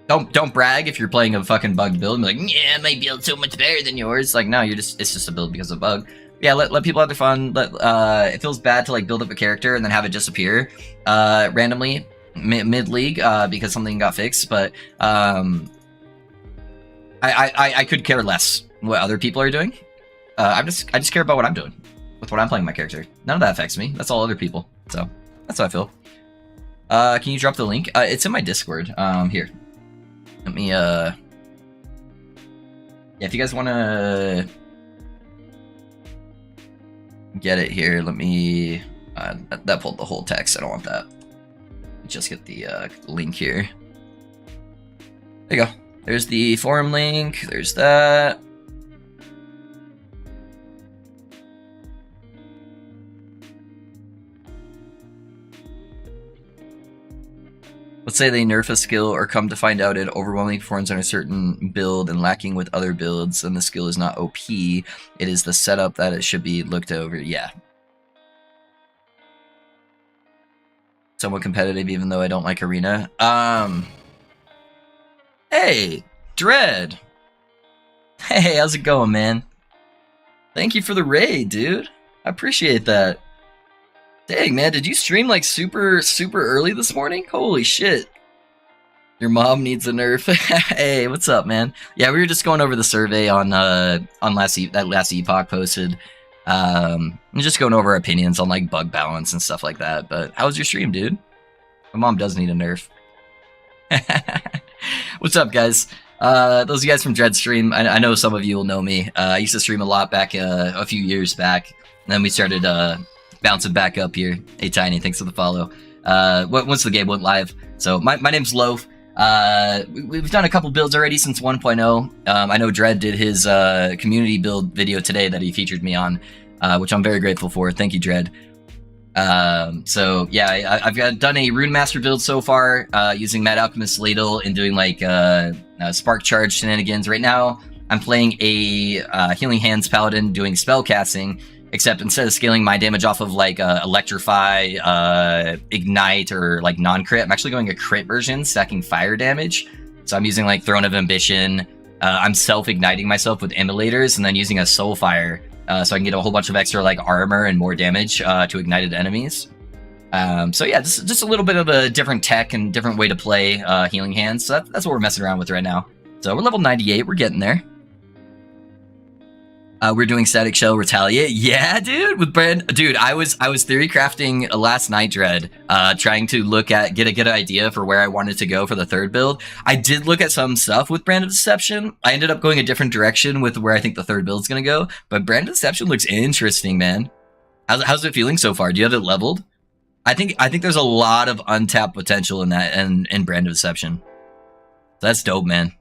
Don't brag if you're playing a fucking bugged build and be like, yeah, my build's so much better than yours. Like, no, it's just a build because of a bug. Yeah, let people have their fun. It feels bad to like build up a character and then have it disappear randomly mid-league because something got fixed, but I could care less what other people are doing. I just care about what I'm doing with what I'm playing my character. None of that affects me. That's all other people. So that's how I feel. Can you drop the link? It's in my Discord. Here. Let me yeah, if you guys want to get it here, let me that pulled the whole text. I don't want that. Just get the link here. There you go. There's the forum link. There's that. Let's say they nerf a skill or come to find out it overwhelmingly performs on a certain build and lacking with other builds, and the skill is not OP. It is the setup that it should be looked over. Yeah. Somewhat competitive, even though I don't like Arena. Hey, Dread. Hey, how's it going, man? Thank you for the raid, dude. I appreciate that. Dang, man, did you stream like super early this morning? Holy shit. Your mom needs a nerf. Hey, what's up, man? Yeah, we were just going over the survey on that last Epoch posted. And just going over our opinions on like bug balance and stuff like that. But how was your stream, dude? My mom does need a nerf. What's up, guys? Those of you guys from Dreadstream, I know some of you will know me. I used to stream a lot back a few years back, and then we started bouncing back up here. Hey Tiny, thanks for the follow. Once the game went live. So my name's Loaf. We've done a couple builds already since 1.0. I know Dread did his community build video today that he featured me on, which I'm very grateful for. Thank you, Dread. So yeah, I've done a Rune Master build so far, using Mad Alchemist Ladle and doing like Spark Charge shenanigans. Right now, I'm playing a Healing Hands Paladin doing spell casting, except instead of scaling my damage off of like Electrify, Ignite, or like non-crit, I'm actually going a crit version, stacking fire damage. So I'm using like Throne of Ambition. I'm self-igniting myself with Immolators and then using a Soulfire. So I can get a whole bunch of extra like armor and more damage to ignited enemies. So yeah, just a little bit of a different tech and different way to play Healing Hands. So that's what we're messing around with right now. So we're level 98. We're getting there. We're doing Static Shell Retaliate. Yeah, dude. With Brand, dude, I was theory crafting last night, Dread, trying to get a good idea for where I wanted to go for the third build. I did look at some stuff with Brand of Deception. I ended up going a different direction with where I think the third build's gonna go. But Brand of Deception looks interesting, man. How's it feeling so far? Do you have it leveled? I think there's a lot of untapped potential in that in Brand of Deception. That's dope, man.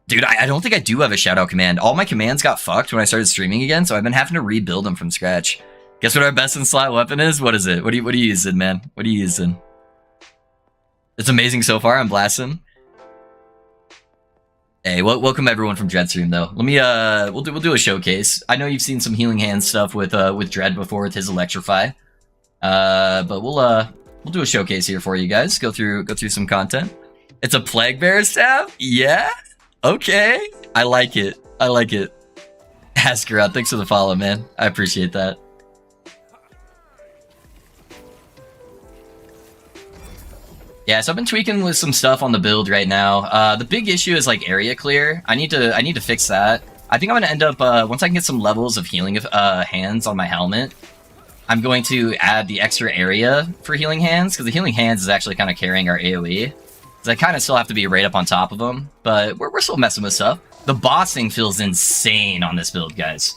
Dude, I don't think I do have a shoutout command. All my commands got fucked when I started streaming again, so I've been having to rebuild them from scratch. Guess what our best in slot weapon is? What is it? What are you using, man? What are you using? It's amazing so far. I'm blasting. Hey, welcome everyone from Dreadstream though. Let me we'll do a showcase. I know you've seen some Healing Hands stuff with Dread before with his Electrify. But we'll do a showcase here for you guys. Go through some content. It's a Plague Bearer staff? Yeah. Okay, I like it. I like it. Askarot, thanks for the follow, man. I appreciate that. Yeah, so I've been tweaking with some stuff on the build right now. The big issue is like area clear. I need to fix that. I think I'm gonna end up once I can get some levels of healing hands on my helmet. I'm going to add the extra area for Healing Hands because the Healing Hands is actually kind of carrying our AOE. I kind of still have to be right up on top of them, but we're still messing with stuff. The bossing feels insane on this build, guys.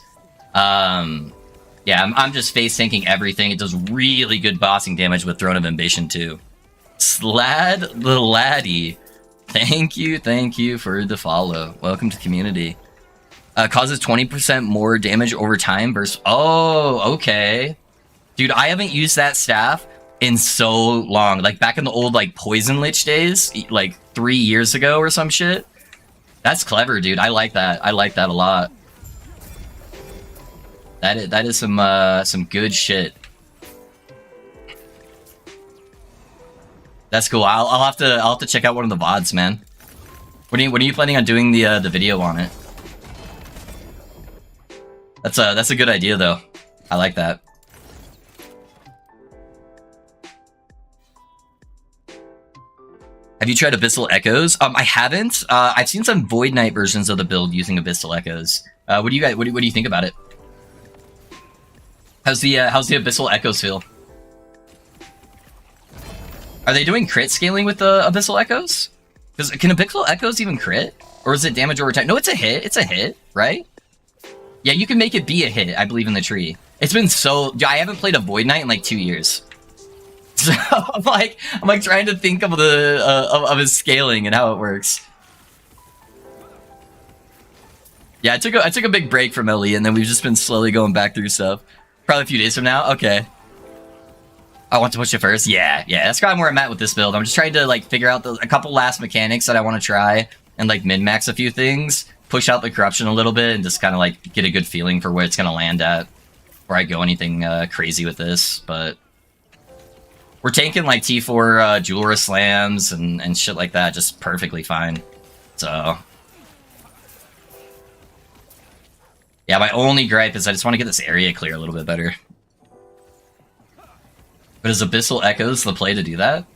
Yeah, I'm just face tanking everything. It does really good bossing damage with Throne of Ambition too. Slad the laddie, thank you for the follow. Welcome to the community. Causes 20% more damage over time versus. Oh, okay, dude. I haven't used that staff in so long, like back in the old like Poison Lich days, like 3 years ago or some shit. That's clever, dude. I like that. I like that a lot. That is some good shit. That's cool. I'll have to check out one of the VODs, man. When are you planning on doing the video on it? That's a good idea though. I like that. Have you tried Abyssal Echoes? I haven't. I've seen some Void Knight versions of the build using Abyssal Echoes. What do you think about it? How's the Abyssal Echoes feel? Are they doing crit scaling with the Abyssal Echoes? Can Abyssal Echoes even crit? Or is it damage over time? No, it's a hit. It's a hit, right? Yeah, you can make it be a hit, I believe, in the tree. It's been so... I haven't played a Void Knight in like 2 years. So I'm like trying to think of the of his scaling and how it works. Yeah, I took a big break from LE, and then we've just been slowly going back through stuff. Probably a few days from now. Okay. I want to push it first. Yeah. That's kind of where I'm at with this build. I'm just trying to like figure out a couple last mechanics that I want to try and like min max a few things, push out the corruption a little bit, and just kind of like get a good feeling for where it's gonna land at before I go anything crazy with this, but. We're tanking like T4 Jewelra slams and shit like that just perfectly fine. So... yeah, my only gripe is I just want to get this area clear a little bit better. But is Abyssal Echoes the play to do that?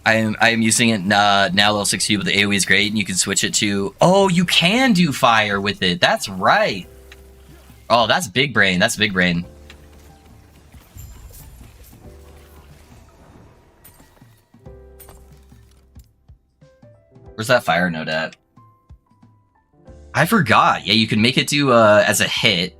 I am using it now level 6 but the AoE is great and you can switch it to... oh, you can do fire with it! That's right! Oh, that's big brain. That's big brain. Where's that fire node at? I forgot. Yeah, you can make it do as a hit.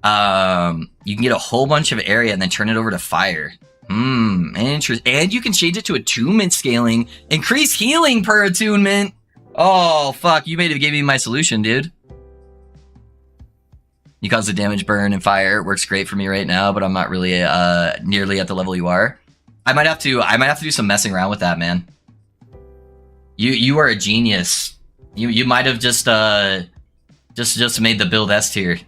You can get a whole bunch of area and then turn it over to fire. Interesting. And you can change it to attunement scaling. Increase healing per attunement. Oh, fuck. You made it gave me my solution, dude. You cause the damage burn and fire. It works great for me right now, but I'm not really nearly at the level you are. I might have to do some messing around with that, man. You are a genius. You might have just made the build S tier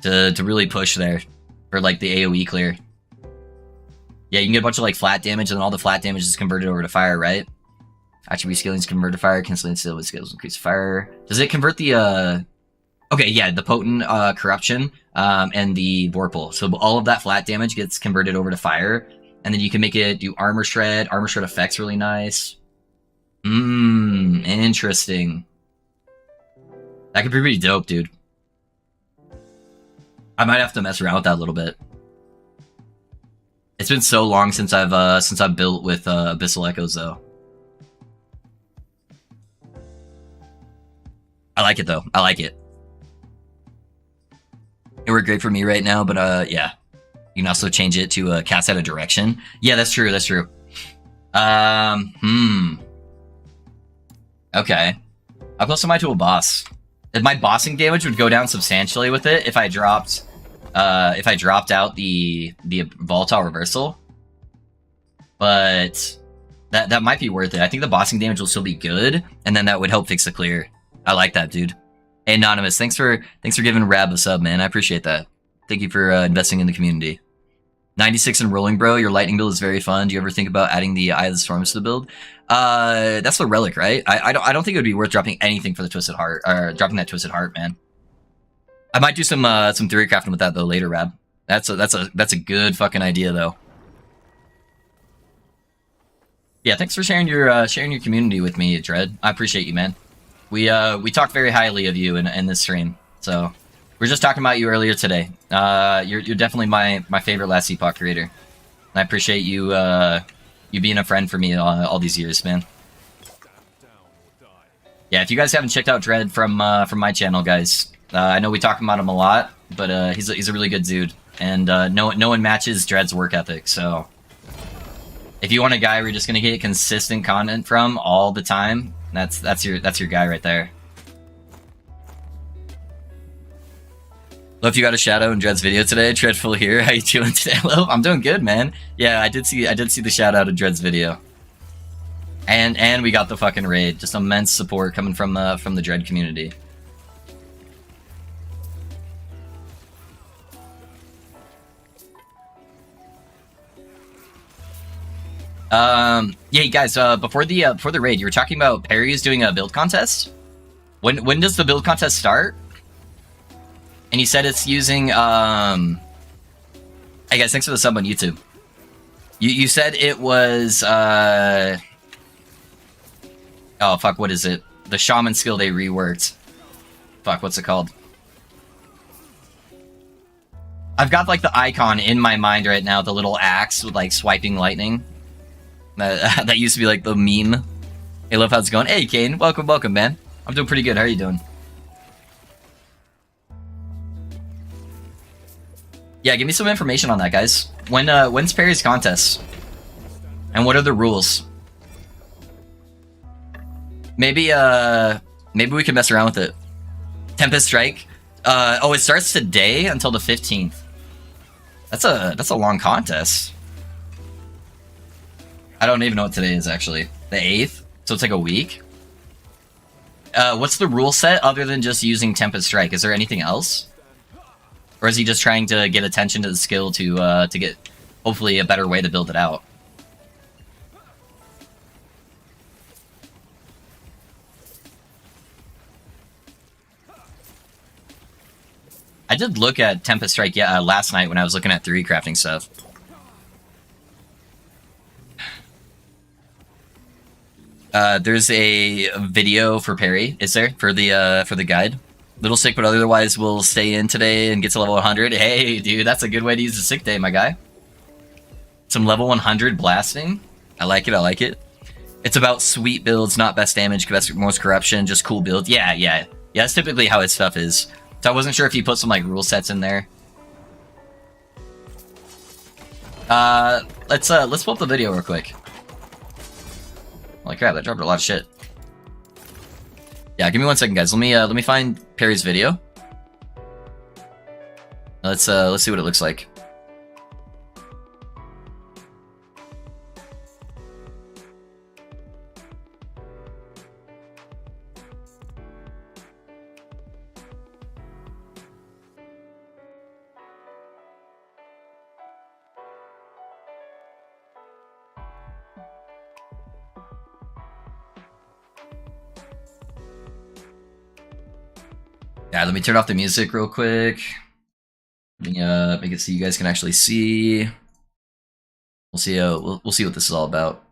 to really push there for like the AoE clear. Yeah, you can get a bunch of like flat damage, and then all the flat damage is converted over to fire, right? Attribute scaling is converted to fire. Canceling skill with skills increase fire. Does it convert the Okay, yeah, the potent corruption and the vorpal. So all of that flat damage gets converted over to fire, and then you can make it do armor shred. Armor shred effect's really nice. Interesting. That could be pretty dope, dude. I might have to mess around with that a little bit. It's been so long since I've built with Abyssal Echoes though. I like it though. I like it. It worked great for me right now, but yeah. You can also change it to cast out of direction. Yeah, that's true. That's true. Okay. How close am I to a boss? My bossing damage would go down substantially with it if I dropped out the volatile reversal. But that might be worth it. I think the bossing damage will still be good, and then that would help fix the clear. I like that, dude. Hey, Anonymous, thanks for giving Rab a sub, man. I appreciate that. Thank you for investing in the community. 96 and rolling, bro. Your lightning build is very fun. Do you ever think about adding the Eye of the Storms to the build? That's the relic, right? I don't think it would be worth dropping anything for the Twisted Heart, or dropping that Twisted Heart, man. I might do some theory crafting with that though later, Rab. That's a good fucking idea though. Yeah, thanks for sharing your community with me, Dread. I appreciate you, man. We talked very highly of you in this stream, so we were just talking about you earlier today. You're definitely my favorite Last Epoch creator. And I appreciate you you being a friend for me all these years, man. Yeah, if you guys haven't checked out Dread from my channel, guys, I know we talk about him a lot, but he's a really good dude, and no one matches Dread's work ethic. So if you want a guy where you're just gonna get consistent content from all the time, that's your guy right there. Love you got a shadow in Dread's video today. Dreadful here. How you doing today, Love? I'm doing good, man. Yeah, I did see the shout out in Dread's video. And we got the fucking raid. Just immense support coming from the Dread community. Yeah, guys, before the raid, you were talking about Perry's doing a build contest. When does the build contest start? And you said it's using, hey guys, thanks for the sub on YouTube. You said it was, oh fuck, what is it? The shaman skill they reworked. Fuck, what's it called? I've got like the icon in my mind right now, the little axe with like swiping lightning. That used to be like the meme. Hey, love, how's it going? Hey, Kane, welcome, man. I'm doing pretty good. How are you doing? Yeah, give me some information on that, guys. When's Perry's contest? And what are the rules? Maybe we can mess around with it. Tempest Strike. Oh, it starts today until the 15th. That's a long contest. I don't even know what today is, actually. The 8th? So it's like a week? What's the rule set other than just using Tempest Strike? Is there anything else? Or is he just trying to get attention to the skill to get, hopefully, a better way to build it out? I did look at Tempest Strike last night when I was looking at Theorycrafting stuff. There's a video for Perry, is there? For the guide? Little sick, but otherwise we'll stay in today and get to level 100. Hey, dude, that's a good way to use a sick day, my guy. Some level 100 blasting. I like it, I like it. It's about sweet builds, not best damage, most corruption, just cool builds. Yeah, that's typically how his stuff is. So I wasn't sure if he put some like rule sets in there. Let's pull up the video real quick. Holy crap, that dropped a lot of shit. Yeah, give me 1 second, guys. Let me find Perry's video. Let's see what it looks like. Yeah, let me turn off the music real quick. Let me make it so you guys can actually see. We'll see. We'll see what this is all about.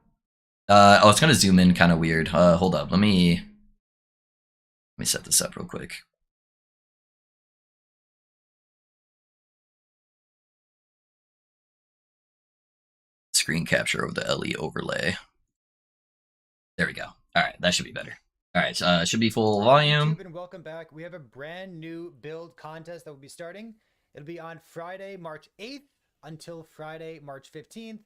Oh, it's gonna zoom in kind of weird. Hold up. Let me set this up real quick. Screen capture over the LE overlay. There we go. All right, that should be better. All right, it should be full volume. YouTube, and welcome back. We have a brand new build contest that will be starting. It'll be on Friday, March 8th until Friday, March 15th.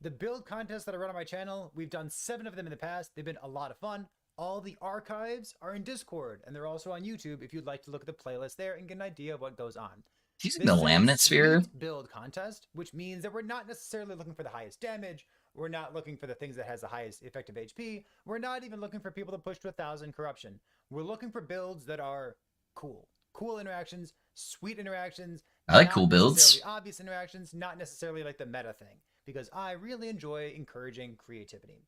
The build contests that I run on my channel, we've done 7 of them in the past. They've been a lot of fun. All the archives are in Discord, and they're also on YouTube if you'd like to look at the playlist there and get an idea of what goes on. Using the laminate sphere build contest, which means that we're not necessarily looking for the highest damage. We're not looking for the things that has the highest effective HP. We're not even looking for people to push to 1,000 corruption. We're looking for builds that are cool. Cool interactions, sweet interactions. I like cool builds. Obvious interactions, not necessarily like the meta thing, because I really enjoy encouraging creativity.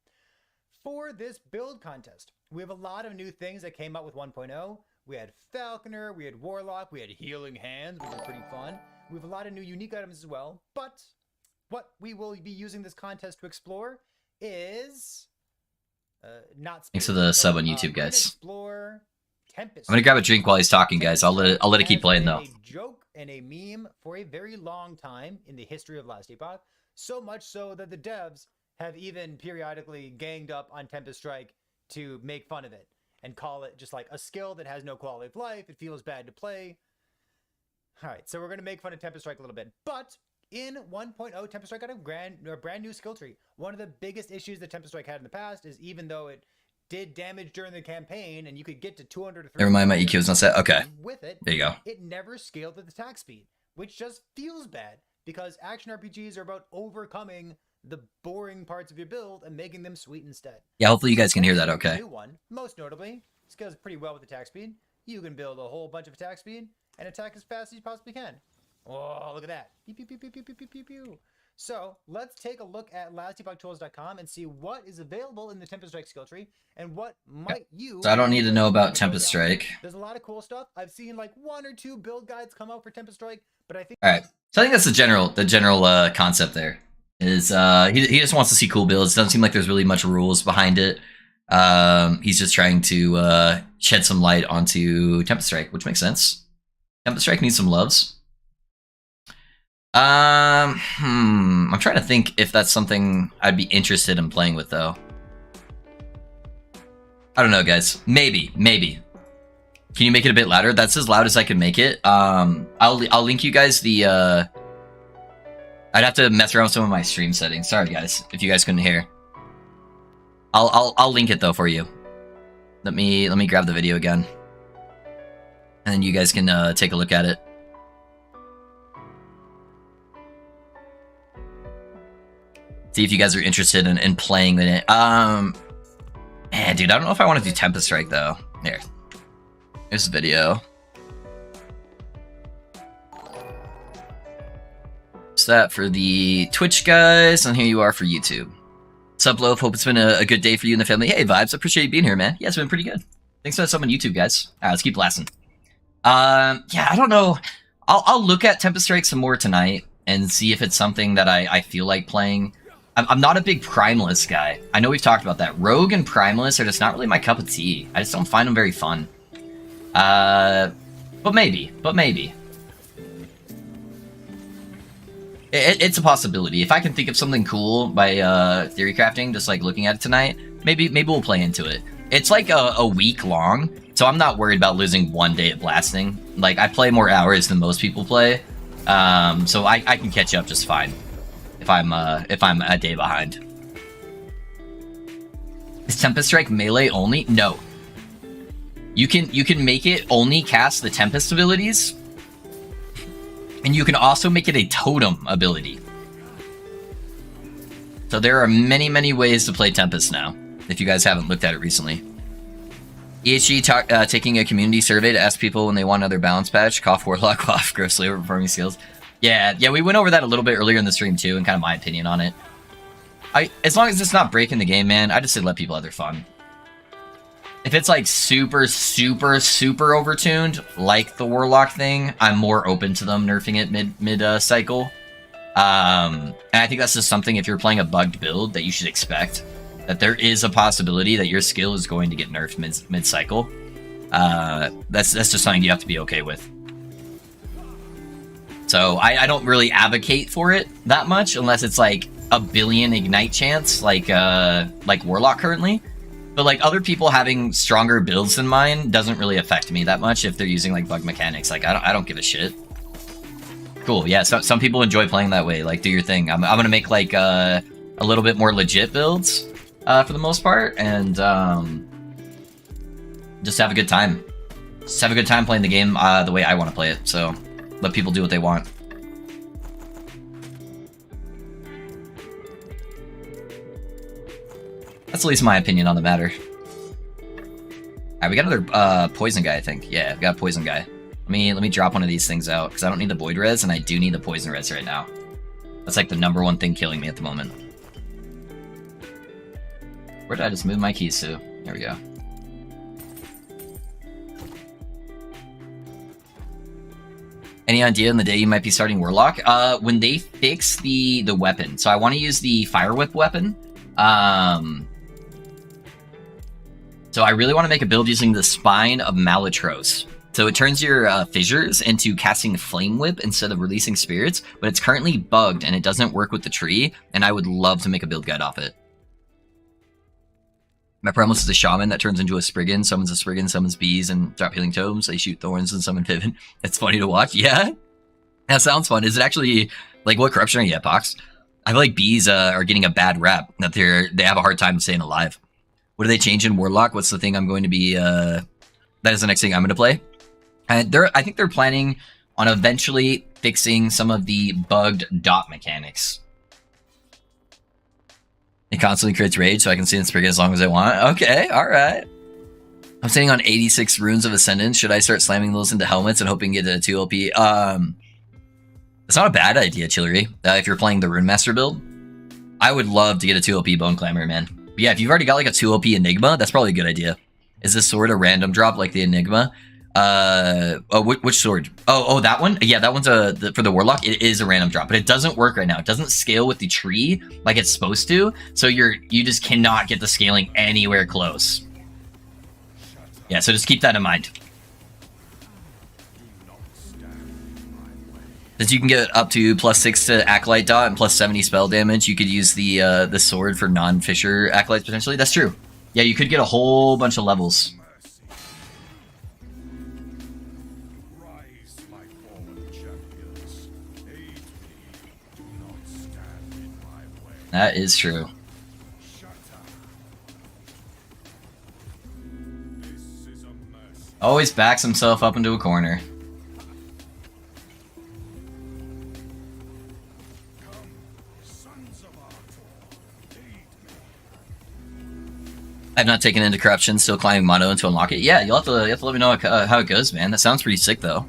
For this build contest, we have a lot of new things that came out with 1.0. We had Falconer, we had Warlock, we had Healing Hands, which is pretty fun. We have a lot of new unique items as well, but what we will be using this contest to explore is not. Thanks for the sub on YouTube, guys. Explore Tempest. I'm gonna grab a drink while he's talking, guys. I'll let it keep playing though. A joke and a meme for a very long time in the history of Last Epoch. So much so that the devs have even periodically ganged up on Tempest Strike to make fun of it and call it just like a skill that has no quality of life. It feels bad to play. All right, so we're gonna make fun of Tempest Strike a little bit, but in 1.0, Tempest Strike got a brand new skill tree. One of the biggest issues that Tempest Strike had in the past is even though it did damage during the campaign and you could get to 200 to 300. Never mind, my EQ is not set. Okay. With it, there you go. It never scaled at attack speed, which just feels bad because action RPGs are about overcoming the boring parts of your build and making them sweet instead. Yeah, hopefully you guys can hear that okay. New one, most notably, scales pretty well with attack speed. You can build a whole bunch of attack speed and attack as fast as you possibly can. Oh, look at that. Pew, pew, pew, pew, pew, pew, pew, pew. So let's take a look at lastepochtools.com and see what is available in the Tempest Strike skill tree and what might you... So I don't need to know about Tempest Strike. There's a lot of cool stuff. I've seen like 1 or 2 build guides come out for Tempest Strike, but I think... All right. So I think that's the general concept there. Is he just wants to see cool builds. Doesn't seem like there's really much rules behind it. He's just trying to shed some light onto Tempest Strike, which makes sense. Tempest Strike needs some loves. I'm trying to think if that's something I'd be interested in playing with, though. I don't know, guys. Maybe. Can you make it a bit louder? That's as loud as I can make it. I'll link you guys the. I'd have to mess around with some of my stream settings. Sorry, guys, if you guys couldn't hear. I'll link it though for you. Let me grab the video again, and you guys can take a look at it. See if you guys are interested in playing in it. Man, dude, I don't know if I want to do Tempest Strike though. Here, here's the video. It's that for the Twitch guys, and here you are for YouTube. Sup, Loaf? Hope it's been a good day for you and the family. Hey, Vibes, I appreciate you being here, man. Yeah, it's been pretty good. Thanks for that sub on YouTube, guys. All right, let's keep blasting. Yeah, I don't know. I'll look at Tempest Strike some more tonight and see if it's something that I feel like playing. I'm not a big Primalist guy. I know we've talked about that. Rogue and Primalist are just not really my cup of tea. I just don't find them very fun. But maybe. It's a possibility. If I can think of something cool by Theorycrafting, just like looking at it tonight, maybe we'll play into it. It's like a week long, so I'm not worried about losing 1 day at blasting. Like, I play more hours than most people play, so I can catch up just fine if I'm a day behind. Is Tempest Strike melee only? No. You can make it only cast the Tempest abilities, and you can also make it a totem ability. So there are many ways to play Tempest now, if you guys haven't looked at it recently. EHG taking a community survey to ask people when they want another balance patch. Cough, Warlock, cough, grossly overperforming skills. Yeah, we went over that a little bit earlier in the stream too, and kind of my opinion on it. As long as it's not breaking the game, man, I just say let people have their fun. If it's like super overtuned, like the Warlock thing, I'm more open to them nerfing it mid cycle. And I think that's just something, if you're playing a bugged build, that you should expect. That there is a possibility that your skill is going to get nerfed mid cycle. That's just something you have to be okay with. So I don't really advocate for it that much, unless it's like a billion ignite chance, like Warlock currently. But like other people having stronger builds than mine doesn't really affect me that much if they're using like bug mechanics. Like I don't give a shit. Cool, yeah. So some people enjoy playing that way. Like, do your thing. I'm gonna make like a little bit more legit builds for the most part, and just have a good time. Just have a good time playing the game the way I want to play it. So let people do what they want. That's at least my opinion on the matter. Alright, we got another poison guy, I think. Yeah, we got a poison guy. Let me drop one of these things out, because I don't need the void res, and I do need the poison res right now. That's like the #1 thing killing me at the moment. Where did I just move my keys to? There we go. Any idea in the day you might be starting Warlock? When they fix the weapon. So I want to use the Fire Whip weapon. So I really want to make a build using the Spine of Malatros. So it turns your fissures into casting Flame Whip instead of releasing spirits, but it's currently bugged and it doesn't work with the tree, and I would love to make a build guide off it. My Primalist is a shaman that turns into a Spriggan, summons a Spriggan, summons bees, and drop healing totems. They shoot thorns and summon pivot. It's funny to watch. Yeah? That sounds fun. Is it actually, like, what corruption are you at, Pox? I feel like bees are getting a bad rap, that they have a hard time staying alive. What do they change in Warlock? What's the thing I'm going to be, that is the next thing I'm going to play? And I think they're planning on eventually fixing some of the bugged dot mechanics. It constantly creates rage, so I can see in Spriggan as long as I want. Okay, alright. I'm sitting on 86 runes of Ascendance. Should I start slamming those into helmets and hoping to get a 2 LP? It's not a bad idea, Chillery. If you're playing the Rune Master build, I would love to get a 2 LP Bone Clamor, man. But yeah, if you've already got like a 2 LP Enigma, that's probably a good idea. Is this sword a random drop like the Enigma? Which sword? Oh, that one? Yeah, that one's for the Warlock. It is a random drop, but it doesn't work right now. It doesn't scale with the tree like it's supposed to, so you just cannot get the scaling anywhere close. Yeah, so just keep that in mind. Since you can get up to +6 to Acolyte dot and +70 spell damage, you could use the sword for non-Fisher Acolytes potentially. That's true. Yeah, you could get a whole bunch of levels. That is true. Always backs himself up into a corner. I've not taken into corruption, still climbing mono to unlock it. Yeah, you'll have to let me know how it goes, man. That sounds pretty sick, though.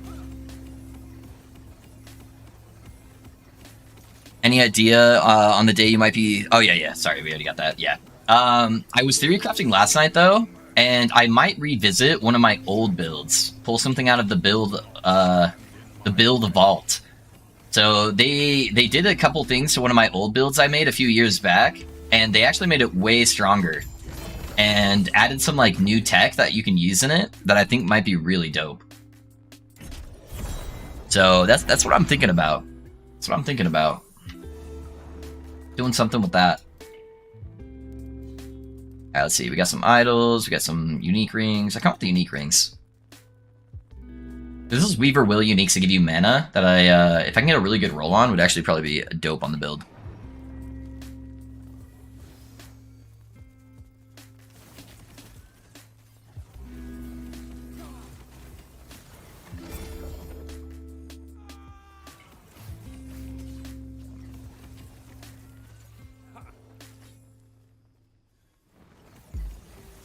Any idea on the day you might be... Oh, yeah. Sorry, we already got that. Yeah. I was Theorycrafting last night, though, and I might revisit one of my old builds. Pull something out of the build vault. So they did a couple things to one of my old builds I made a few years back, and they actually made it way stronger. And added some, like, new tech that you can use in it that I think might be really dope. So that's what I'm thinking about. That's what I'm thinking about. Doing something with that. Alright, let's see. We got some idols. We got some unique rings. I come with the unique rings. This is Weaver Will uniques to give you mana that if I can get a really good roll on, would actually probably be dope on the build.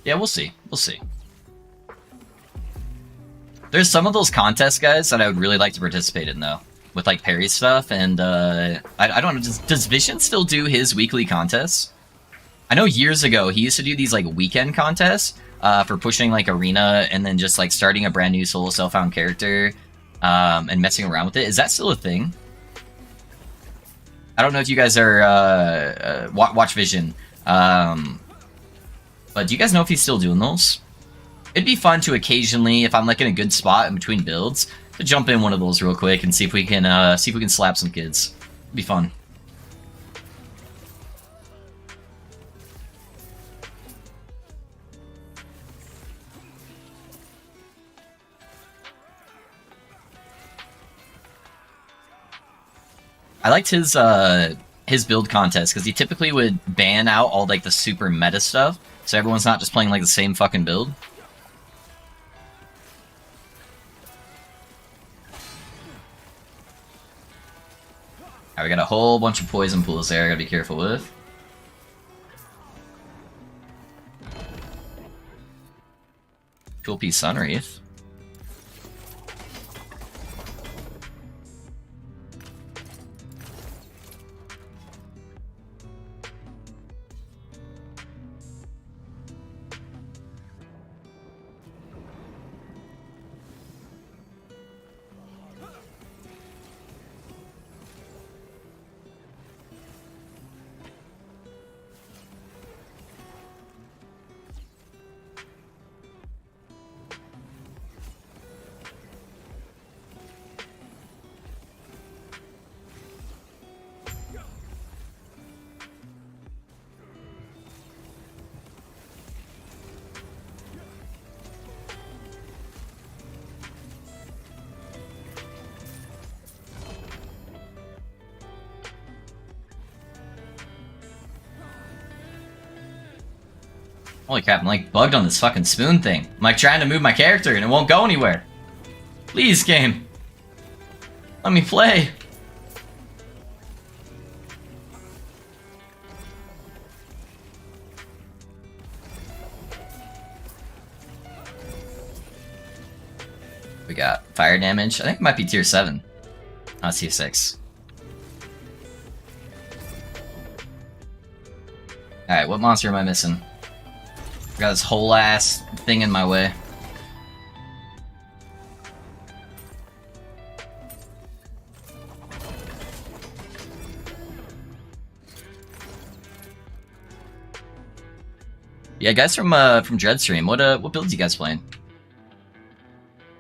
Yeah, we'll see. We'll see. There's some of those contests, guys, that I would really like to participate in, though. With, like, parry stuff, and, I don't know, does Vision still do his weekly contests? I know years ago, he used to do these, like, weekend contests, for pushing, like, Arena, and then just, like, starting a brand new solo self-found character, and messing around with it. Is that still a thing? I don't know if you guys are, watch Vision, but do you guys know if he's still doing those? It'd be fun to occasionally, if I'm like in a good spot in between builds, to jump in one of those real quick and see if we can slap some kids. It'd be fun. I liked his build contest because he typically would ban out all like the super meta stuff, so everyone's not just playing like the same fucking build. Alright, we got a whole bunch of poison pools there I gotta be careful with. Cool piece Sunwreath. Holy crap, I'm like bugged on this fucking spoon thing. I'm like trying to move my character and it won't go anywhere. Please, game. Let me play. We got fire damage. I think it might be tier 7. Not tier 6. Alright, what monster am I missing? Got this whole ass thing in my way. Yeah, guys from Dreadstream, what builds you guys playing?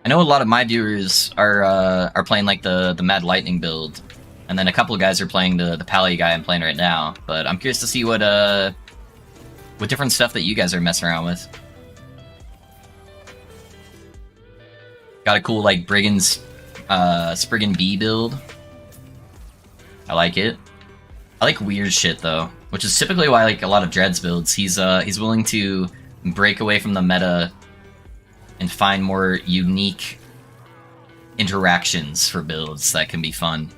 I know a lot of my viewers are playing like the Mad Lightning build, and then a couple of guys are playing the Pally guy I'm playing right now. But I'm curious to see what different stuff that you guys are messing around with. Got a cool like Brigand's Spriggan B build. I like it. I like weird shit though, which is typically why I like a lot of Dread's builds. He's willing to break away from the meta and find more unique interactions for builds that can be fun.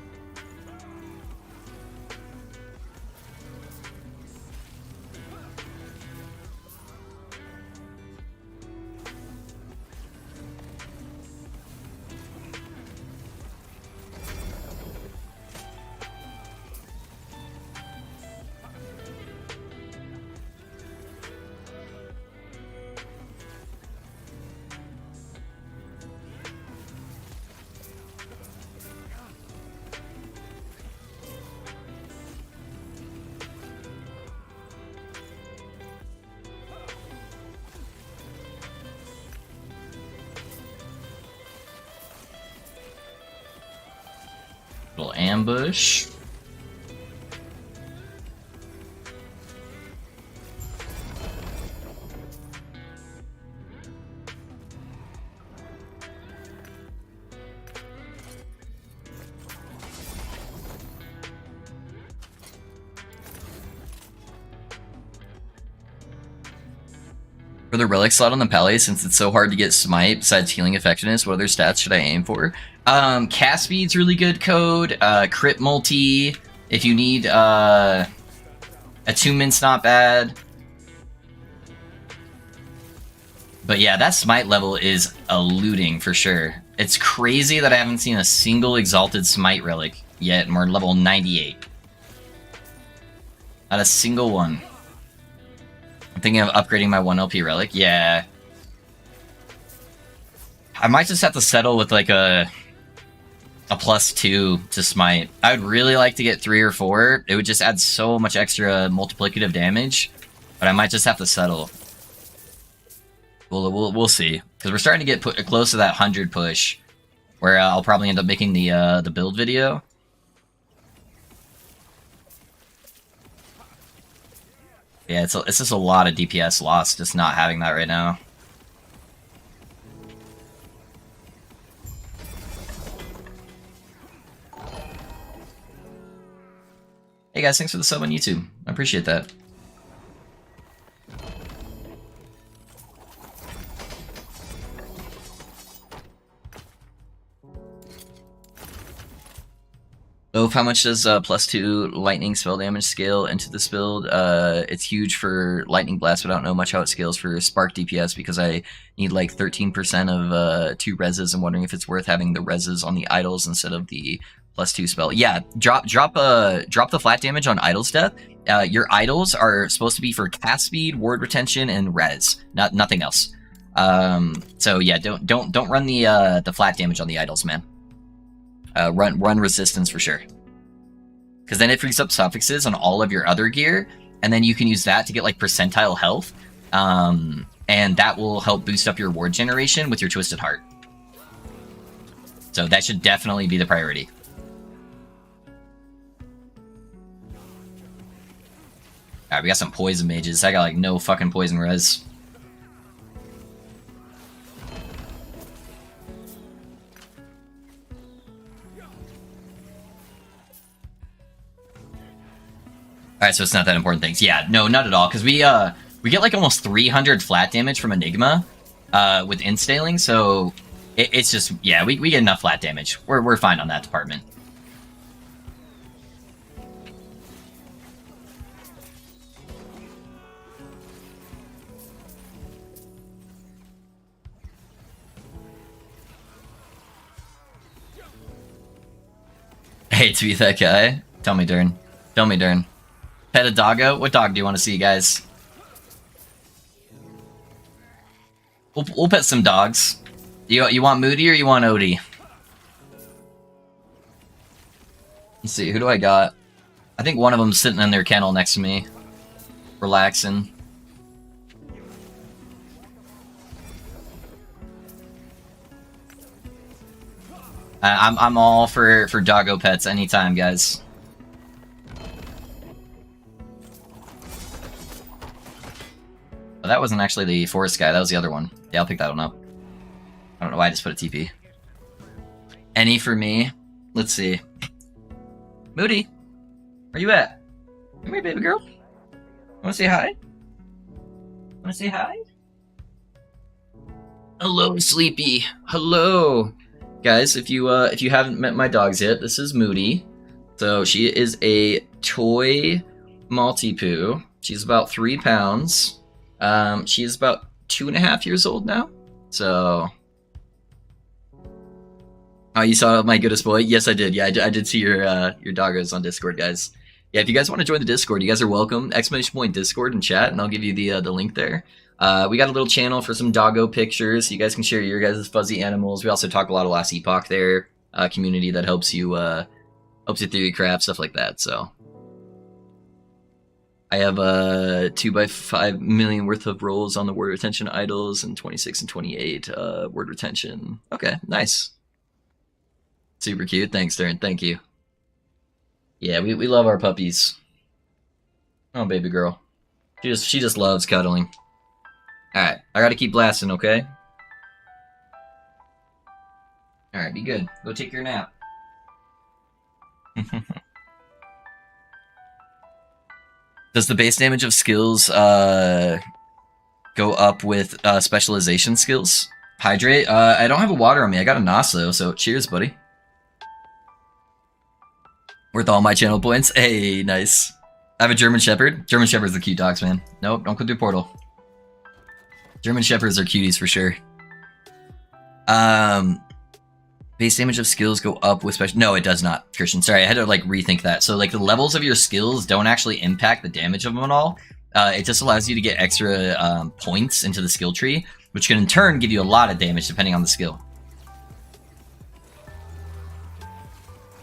Little ambush. For the relic slot on the Pally, since it's so hard to get smite, besides healing effectiveness, what other stats should I aim for? Cast speed's really good code, crit multi, if you need, attunement's not bad. But yeah, that smite level is a looting for sure. It's crazy that I haven't seen a single exalted smite relic yet, and we're level 98. Not a single one. I'm thinking of upgrading my 1 LP relic. Yeah. I might just have to settle with like a +2 to smite. I would really like to get 3 or 4. It would just add so much extra multiplicative damage. But I might just have to settle. We'll see. Because we're starting to get close to that 100 push. Where I'll probably end up making the build video. Yeah, it's just a lot of DPS lost just not having that right now. Hey guys, thanks for the sub on YouTube. I appreciate that. Loaf, how much does +2 lightning spell damage scale into this build? It's huge for lightning blast, but I don't know much how it scales for spark DPS because I need like 13% of 2 reses. I'm wondering if it's worth having the reses on the idols instead of the +2 spell. Yeah, drop the flat damage on idol's death. Your idols are supposed to be for cast speed, ward retention, and res, nothing else. So yeah, don't run the flat damage on the idols, man. Run resistance for sure. Because then it frees up suffixes on all of your other gear, and then you can use that to get like percentile health, and that will help boost up your ward generation with your Twisted Heart. So that should definitely be the priority. Alright, we got some poison mages. I got like no fucking poison res. Alright, so it's not that important things. Yeah, no, not at all. Because we get like almost 300 flat damage from Enigma with instaling, so it's just, yeah, we get enough flat damage. We're fine on that department. I hate to be that guy. Tell me, Dern. Tell me, Dern. Pet a doggo? What dog do you want to see, guys? We'll pet some dogs. You want Moody or you want Odie? Let's see, who do I got? I think one of them's sitting in their kennel next to me. Relaxing. I'm all for doggo pets anytime, guys. Oh, that wasn't actually the forest guy, that was the other one. Yeah, I'll pick that one up. I don't know why I just put a TP. Any for me? Let's see. Moody, where you at? Come here, baby girl. Wanna say hi? Wanna say hi? Hello, Sleepy. Hello. Guys, if you haven't met my dogs yet, this is Moody. So she is a toy Maltipoo. She's about 3 pounds. She is about 2.5 years old now. So, oh, you saw my goodest boy? Yes, I did. Yeah, I did see your doggos on Discord, guys. Yeah, if you guys want to join the Discord, you guys are welcome. ! Discord and chat, and I'll give you the link there. We got a little channel for some doggo pictures. You guys can share your guys' fuzzy animals. We also talk a lot of Last Epoch there. Community that helps you theorycraft, stuff like that. So I have 2x5 million worth of rolls on the word retention idols and 26 and 28 word retention. Okay, nice. Super cute. Thanks, Darren. Thank you. Yeah, we love our puppies. Oh, baby girl. She just loves cuddling. Alright, I gotta keep blasting, okay? Alright, be good. Go take your nap. Does the base damage of skills go up with specialization skills. Hydrate. I don't have a water on me. I got a NOS though, so cheers, buddy. Worth all my channel points. Hey, nice. I have a German Shepherd. German Shepherds are cute dogs, man. Nope, don't go through portal. German Shepherds are cuties for sure. Base damage of skills go up with special. No, it does not, Christian. Sorry, I had to like rethink that. So like the levels of your skills don't actually impact the damage of them at all. It just allows you to get extra points into the skill tree, which can in turn give you a lot of damage depending on the skill.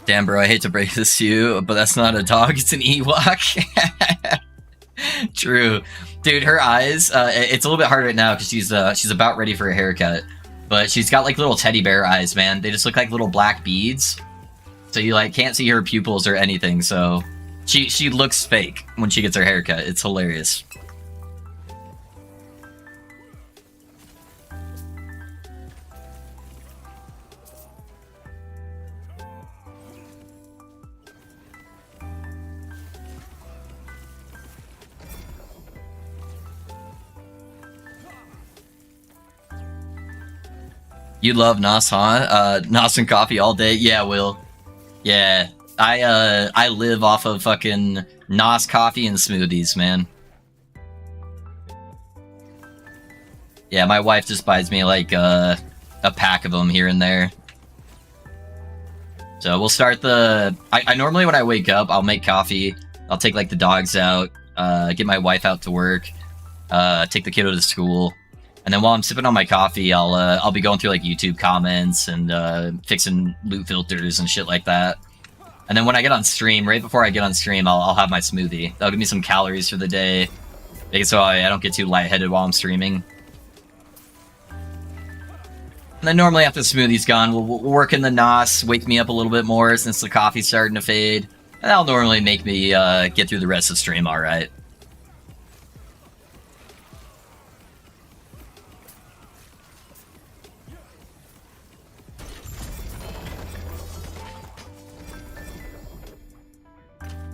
Damn, bro, I hate to break this to you, but that's not a dog, it's an Ewok. True. Dude, her eyes, it's a little bit hard right now because she's about ready for a haircut. But she's got like little teddy bear eyes, man. They just look like little black beads. So you like can't see her pupils or anything, so she looks fake when she gets her haircut. It's hilarious. You love NOS, huh? NOS and coffee all day? Yeah, Will. Yeah. I live off of fucking NOS coffee and smoothies, man. Yeah, my wife just buys me like a pack of them here and there. So we'll start the... I normally when I wake up, I'll make coffee. I'll take like the dogs out, get my wife out to work, take the kiddo to school. And then while I'm sipping on my coffee, I'll be going through like YouTube comments and fixing loot filters and shit like that. And then when I get on stream, right before I get on stream, I'll have my smoothie. That'll give me some calories for the day, make it so I don't get too lightheaded while I'm streaming. And then normally after the smoothie's gone, we'll work in the NOS, wake me up a little bit more since the coffee's starting to fade. And that'll normally make me get through the rest of the stream alright.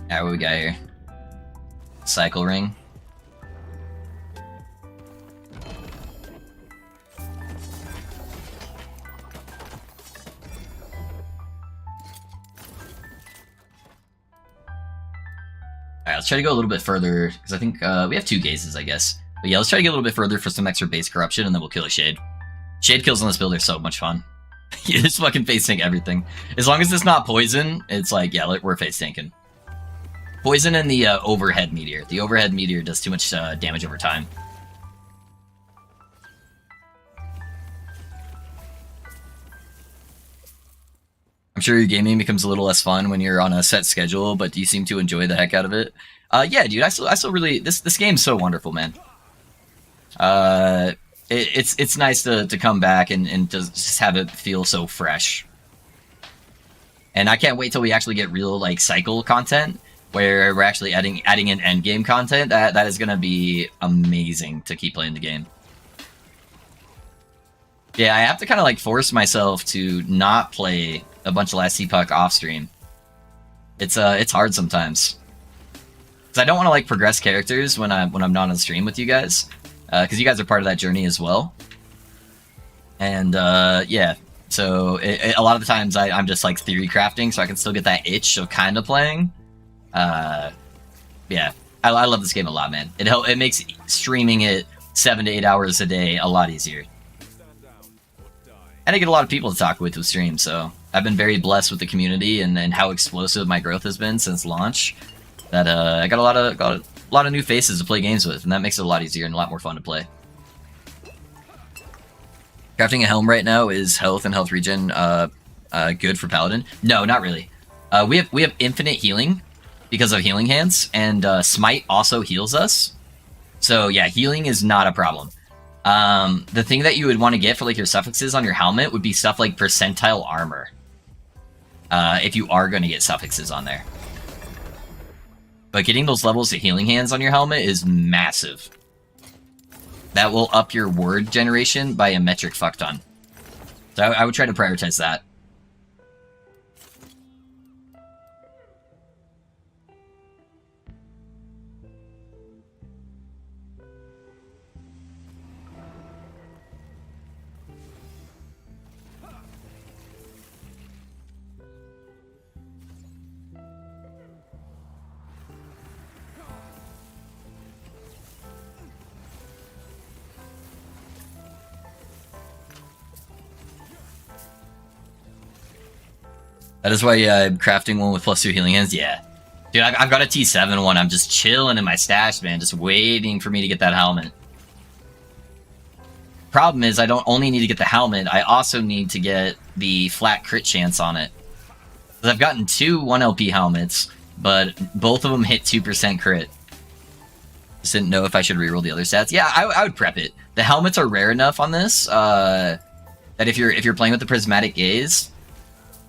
Alright, what we got here? Cycle ring. Alright, let's try to go a little bit further, because I think we have 2 gazes, I guess. But yeah, let's try to get a little bit further for some extra base corruption, and then we'll kill a Shade. Shade kills on this build are so much fun. You just fucking face tank everything. As long as it's not poison, it's like, yeah, we're face tanking. Poison and the overhead meteor. The overhead meteor does too much damage over time. I'm sure your gaming becomes a little less fun when you're on a set schedule, but do you seem to enjoy the heck out of it? Yeah, dude, I still really this game's so wonderful, man. It's nice to come back and just have it feel so fresh. And I can't wait till we actually get real like cycle content where we're actually adding in endgame content. That is gonna be amazing to keep playing the game. Yeah, I have to kind of like force myself to not play a bunch of Last Epoch off stream. It's hard sometimes because I don't want to like progress characters when I'm not on stream with you guys, because you guys are part of that journey as well. And yeah, so a lot of the times I'm just like theory crafting, so I can still get that itch of kind of playing. Yeah, I love this game a lot, man. It makes streaming it 7 to 8 hours a day a lot easier. And I get a lot of people to talk with stream, so I've been very blessed with the community and how explosive my growth has been since launch. That I got a lot of new faces to play games with, and that makes it a lot easier and a lot more fun to play. Crafting a helm right now is health and health regen good for Paladin? No, not really. We have infinite healing because of healing hands, and smite also heals us. So yeah, healing is not a problem. The thing that you would want to get for like your suffixes on your helmet would be stuff like percentile armor. If you are going to get suffixes on there. But getting those levels of healing hands on your helmet is massive. That will up your word generation by a metric fuck ton. So I would try to prioritize that. That is why I'm crafting one with +2 healing hands. Yeah. Dude, I've got a T7 one. I'm just chilling in my stash, man. Just waiting for me to get that helmet. Problem is, I don't only need to get the helmet. I also need to get the flat crit chance on it. I've gotten 2 1LP helmets, but both of them hit 2% crit. Just didn't know if I should reroll the other stats. Yeah, I would prep it. The helmets are rare enough on this that if you're playing with the prismatic gaze,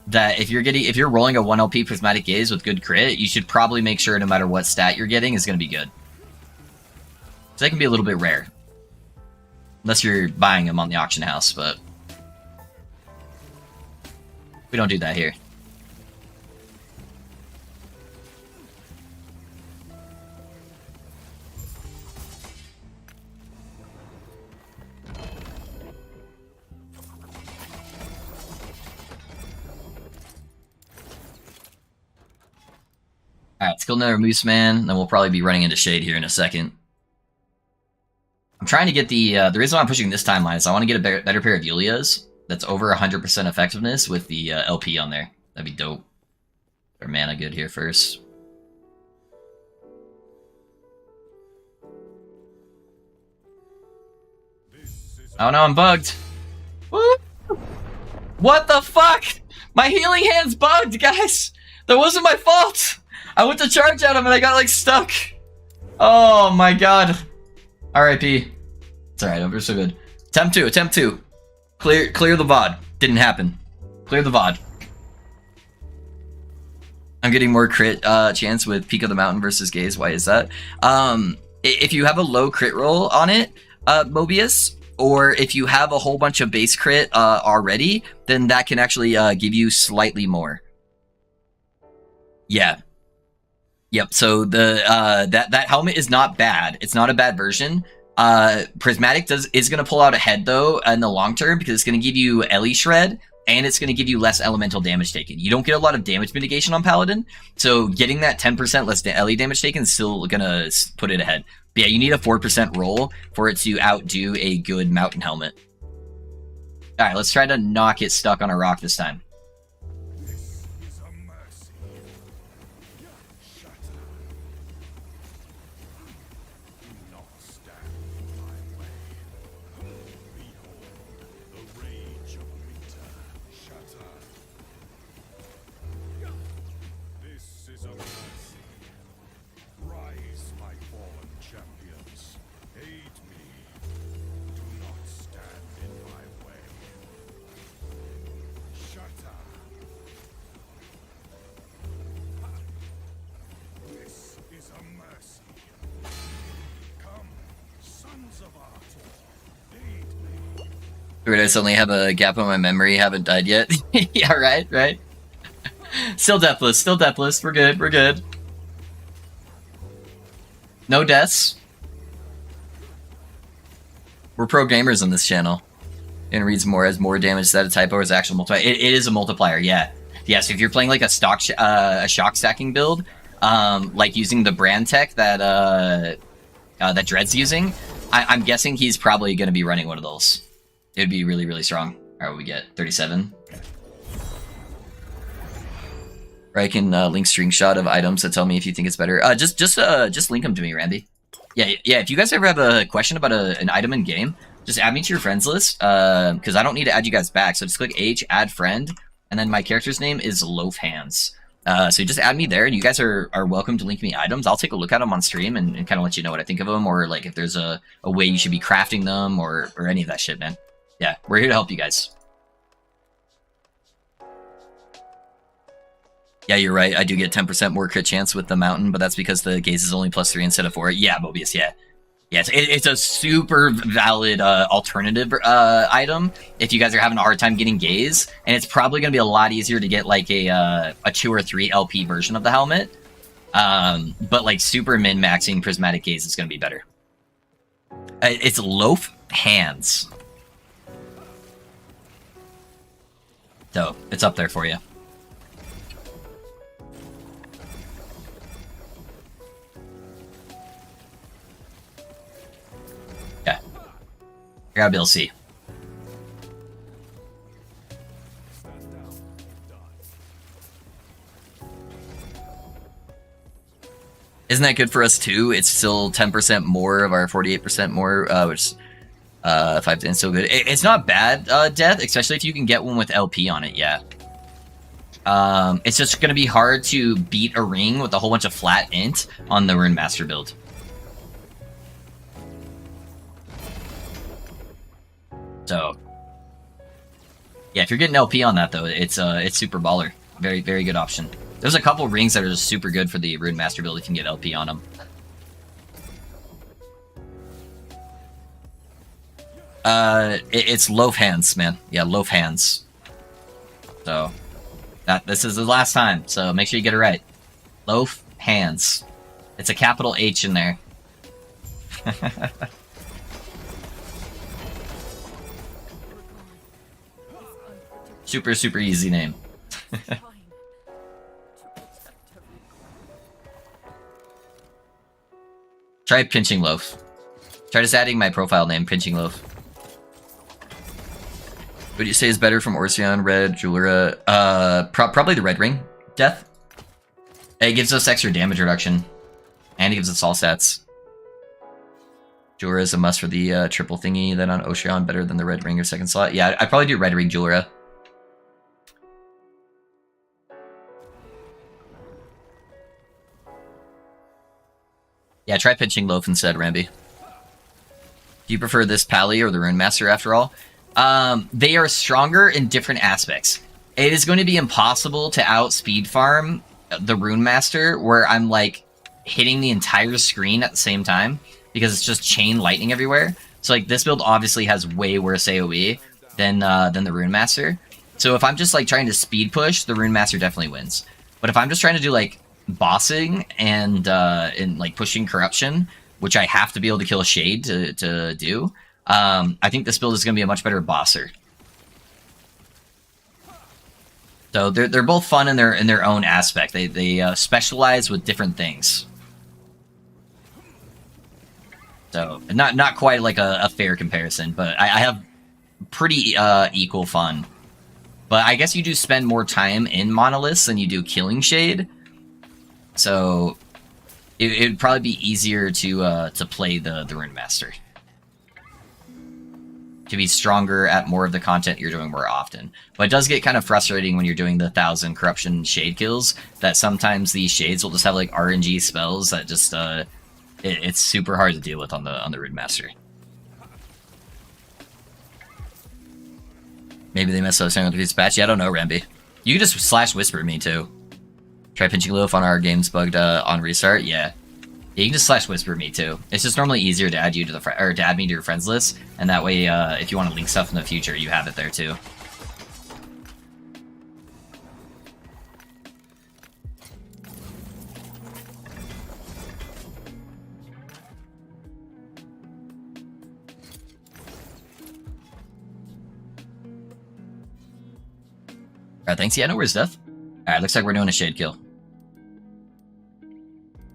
that if you're rolling a 1LP prismatic gaze with good crit, you should probably make sure no matter what stat you're getting is going to be good. So that can be a little bit rare, unless you're buying them on the auction house, but we don't do that here. Alright, let's kill another Moose Man, then we'll probably be running into Shade here in a second. I'm trying to get the reason why I'm pushing this timeline is I want to get a better pair of Yulias that's over 100% effectiveness with the LP on there. That'd be dope. Our mana good here first. Oh no, I'm bugged. Woo! What the fuck? My healing hand's bugged, guys! That wasn't my fault! I went to charge at him and I got like stuck. Oh my god. RIP. It's alright, I'm so good. Attempt 2. Clear the VOD. Didn't happen. Clear the VOD. I'm getting more crit chance with Peak of the Mountain versus Gaze. Why is that? If you have a low crit roll on it, Mobius, or if you have a whole bunch of base crit already, then that can actually give you slightly more. Yeah. Yep, so the that helmet is not bad. It's not a bad version. Prismatic is going to pull out ahead, though, in the long term, because it's going to give you Ellie Shred, and it's going to give you less elemental damage taken. You don't get a lot of damage mitigation on Paladin, so getting that 10% less Ellie damage taken is still going to put it ahead. But yeah, you need a 4% roll for it to outdo a good Mountain Helmet. Alright, let's try to not get stuck on a rock this time. Weird, I suddenly have a gap in my memory, haven't died yet. Yeah, right. Still deathless, we're good. No deaths. We're pro gamers on this channel. And reads more as more damage. Is that a typo or is it actual multiplier? It is a multiplier, yeah. Yeah, so if you're playing like a shock stacking build, like using the brand tech that that Dread's using, I'm guessing he's probably going to be running one of those. It would be really, really strong. Alright, what we get? 37? Or I can link screenshot of items to tell me if you think it's better. Just link them to me, Randy. Yeah, if you guys ever have a question about an item in game, just add me to your friends list, because I don't need to add you guys back. So just click H, add friend, and then my character's name is Loaf Hands. So just add me there, and you guys are welcome to link me items. I'll take a look at them on stream and kind of let you know what I think of them, or like if there's a way you should be crafting them, or any of that shit, man. Yeah, we're here to help you guys. Yeah, you're right. I do get 10% more crit chance with the Mountain, but that's because the Gaze is only +3 instead of 4. Yeah, Mobius, yeah. Yes, it's a super valid alternative item if you guys are having a hard time getting Gaze, and it's probably going to be a lot easier to get like a 2 or 3 LP version of the helmet. But like super min-maxing Prismatic Gaze is going to be better. It's Loaf Hands. So, it's up there for you. Yeah. I gotta be able to see. Isn't that good for us too? It's still 10% more of our 48% more, which 5 and still good. It's not bad, Death, especially if you can get one with LP on it, yeah. It's just gonna be hard to beat a ring with a whole bunch of flat int on the Rune Master build. So, yeah, if you're getting LP on that though, it's super baller. Very, very good option. There's a couple rings that are just super good for the Rune Master build if you can get LP on them. It's loaf hands, man. Yeah, loaf hands. So, this is the last time, so make sure you get it right. Loaf hands. It's a capital H in there. Super, super easy name. Try pinching loaf. Try just adding my profile name, pinching loaf. What do you say is better from Orsion, Red, Julura? Probably the Red Ring. Death. It gives us extra damage reduction. And it gives us all stats. Julura is a must for the triple thingy. Then on Ocean, better than the Red Ring or second slot. Yeah, I'd probably do Red Ring Julura. Yeah, try pinching loaf instead, Ramby. Do you prefer this Pally or the Rune Master after all? They are stronger in different aspects. It is going to be impossible to outspeed farm the Rune Master where I'm like hitting the entire screen at the same time because it's just chain lightning everywhere. So like this build obviously has way worse AoE than the Rune Master. So if I'm just like trying to speed push, the Rune Master definitely wins. But if I'm just trying to do like bossing and like pushing corruption, which I have to be able to kill a shade to do, I think this build is going to be a much better bosser. So they're both fun in their own aspect. They specialize with different things. So not quite like a fair comparison, but I have pretty equal fun. But I guess you do spend more time in Monoliths than you do killing shade. So it'd probably be easier to play the Rune Master. To be stronger at more of the content you're doing more often. But it does get kind of frustrating when you're doing the 1,000 corruption shade kills, that sometimes these shades will just have like RNG spells that just it's super hard to deal with on the Rune Master. Maybe they messed up with the patch. Yeah, I don't know, Ramby. You can just slash whisper me too. Try pinching loaf on our games bugged on restart. Yeah. You can just slash whisper me too. It's just normally easier to add you to the to add me to your friends list, and that way, if you want to link stuff in the future, you have it there too. Alright, thanks. Yeah, no worries, Death. Alright, looks like we're doing a shade kill.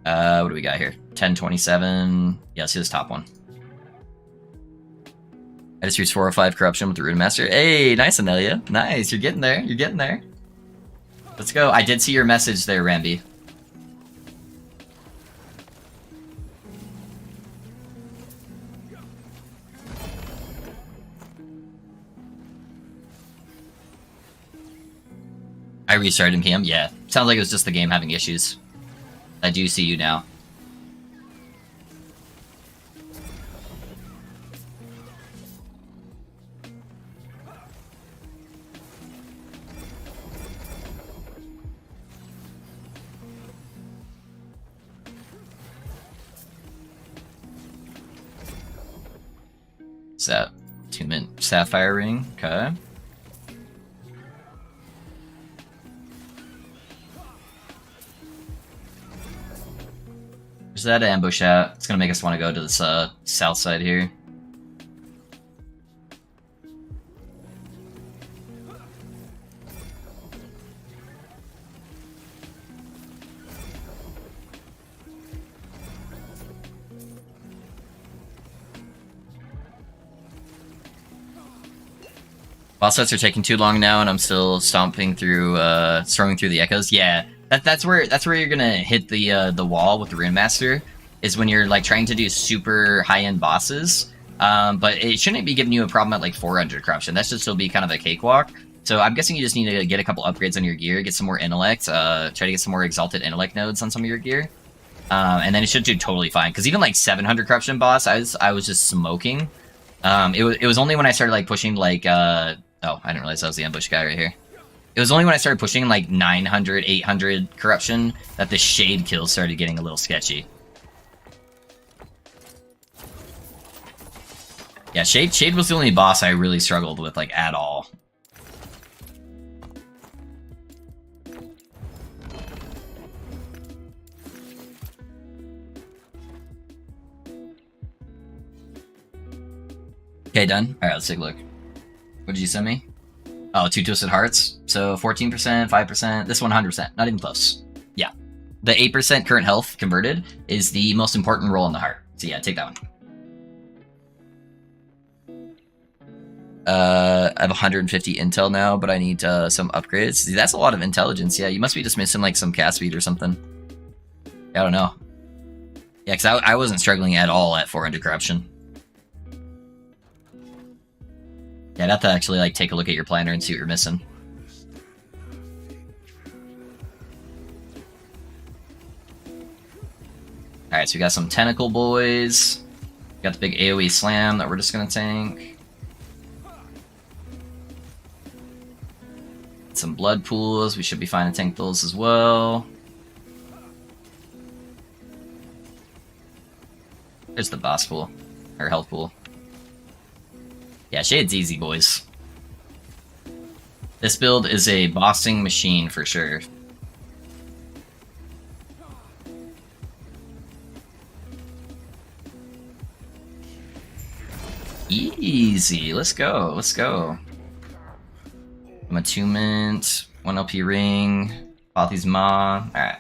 What do we got here? 1027. Yeah, let's see this top one. I just reached 405 corruption with the Rune Master. Hey, nice, Anelia. Nice, you're getting there. You're getting there. Let's go. I did see your message there, Ramby. I restarted in PM. Yeah, sounds like it was just the game having issues. I do see you now. Is that 2-mint sapphire ring? Okay. Where's that ambush at? It's gonna make us want to go to this south side here. Boss fights are taking too long now, and I'm still stomping through, storming through the echoes. Yeah, That's where you're gonna hit the wall with the Rune Master, is when you're like trying to do super high end bosses. But it shouldn't be giving you a problem at like 400 corruption. That should still be kind of a cakewalk. So I'm guessing you just need to get a couple upgrades on your gear, get some more intellect, try to get some more exalted intellect nodes on some of your gear, and then it should do totally fine. Because even like 700 corruption boss, I was just smoking. It was only when I started like pushing like oh, I didn't realize that was the ambush guy right here. It was only when I started pushing like 900, 800 corruption that the shade kills started getting a little sketchy. Yeah, Shade was the only boss I really struggled with, like, at all. Okay, done? Alright, let's take a look. What did you send me? Oh, 2 Twisted Hearts. So 14%, 5%, this 100%. Not even close. Yeah. The 8% current health converted is the most important roll in the heart. So yeah, take that one. I have 150 intel now, but I need some upgrades. See, that's a lot of intelligence. Yeah, you must be just missing like some cast speed or something. I don't know. Yeah, because I wasn't struggling at all at 400 corruption. Yeah, I'd have to actually like take a look at your planner and see what you're missing. Alright, so we got some tentacle boys. We got the big AoE slam that we're just gonna tank. Some blood pools, we should be fine to tank those as well. There's the boss pool, or health pool. Yeah, Shade's easy, boys. This build is a bossing machine for sure. Easy, let's go, let's go. Attunement, 1 LP ring, Pothy's Maw. Alright.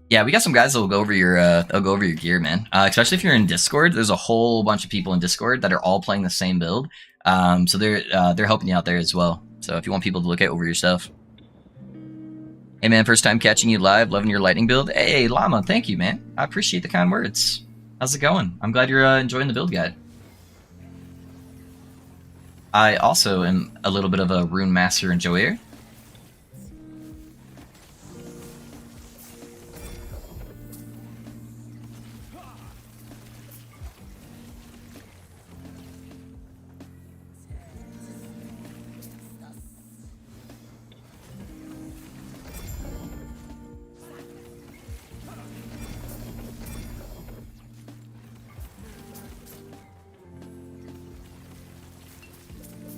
Yeah, we got some guys that will go over your gear, man. Especially if you're in Discord. There's a whole bunch of people in Discord that are all playing the same build. So they're helping you out there as well. So if you want people to look at over your stuff. Hey man, first time catching you live, loving your lightning build. Hey Llama, thank you, man. I appreciate the kind words. How's it going? I'm glad you're enjoying the build guide. I also am a little bit of a Rune Master enjoyer.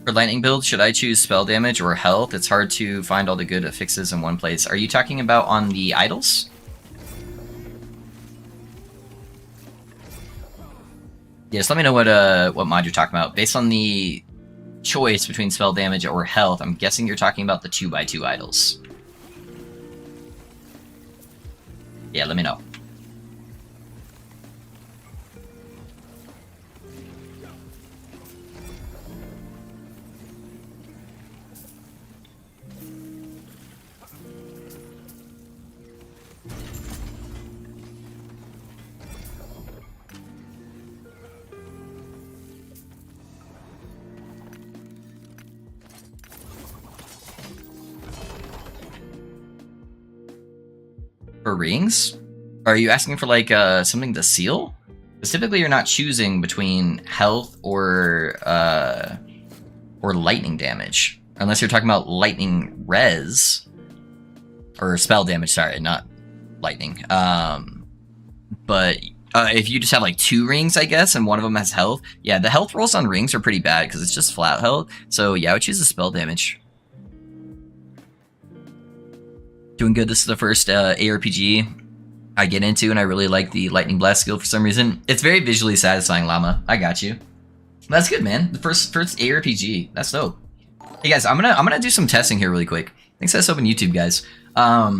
For lightning build, should I choose spell damage or health? It's hard to find all the good fixes in one place. Are you talking about on the idols? Yes, let me know what mod you're talking about. Based on the choice between spell damage or health, I'm guessing you're talking about the 2x2 idols. Yeah, let me know. For rings? Are you asking for like something to seal? Because typically you're not choosing between health or lightning damage. Unless you're talking about lightning res. Or spell damage, sorry, not lightning. But if you just have like 2 rings, I guess, and one of them has health. Yeah, the health rolls on rings are pretty bad because it's just flat health. So yeah, I would choose the spell damage. Doing good. This is the first ARPG I get into, and I really like the Lightning Blast skill for some reason. It's very visually satisfying, Llama. I got you. That's good, man. The first ARPG. That's dope. Hey guys, I'm gonna do some testing here really quick. Thanks for open YouTube, guys. I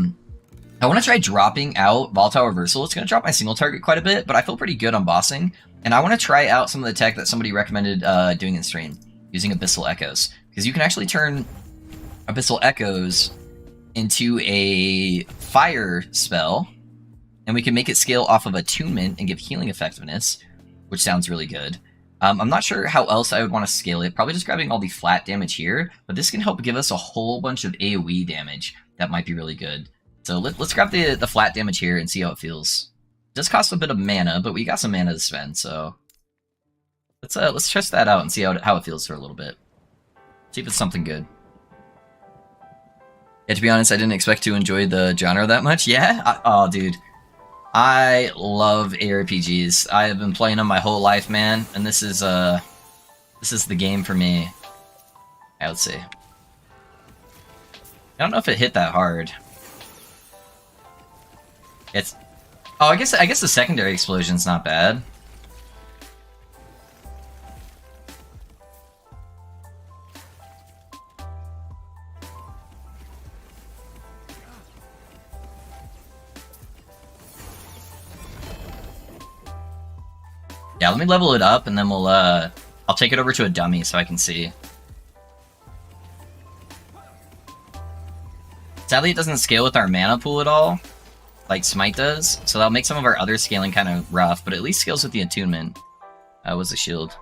want to try dropping out Volatile Reversal. It's gonna drop my single target quite a bit, but I feel pretty good on bossing, and I want to try out some of the tech that somebody recommended doing in stream. using Abyssal Echoes. Because you can actually turn Abyssal Echoes into a fire spell, and we can make it scale off of attunement and give healing effectiveness, which sounds really good. I'm not sure how else I would want to scale it. Probably just grabbing all the flat damage here, but this can help give us a whole bunch of AoE damage. That might be really good. So let's grab the flat damage here and see how it feels. It does cost a bit of mana, but we got some mana to spend, so let's test that out and see how it feels for a little bit. See if it's something good. Yeah, to be honest, I didn't expect to enjoy the genre that much. Yeah? Oh, dude. I love ARPGs. I have been playing them my whole life, man, and this is the game for me. I would say. I don't know if it hit that hard. It's I guess the secondary explosion's not bad. Yeah, let me level it up, and then we'll, I'll take it over to a dummy so I can see. Sadly, it doesn't scale with our mana pool at all, like Smite does, so that'll make some of our other scaling kind of rough, but at least scales with the attunement. Was the shield.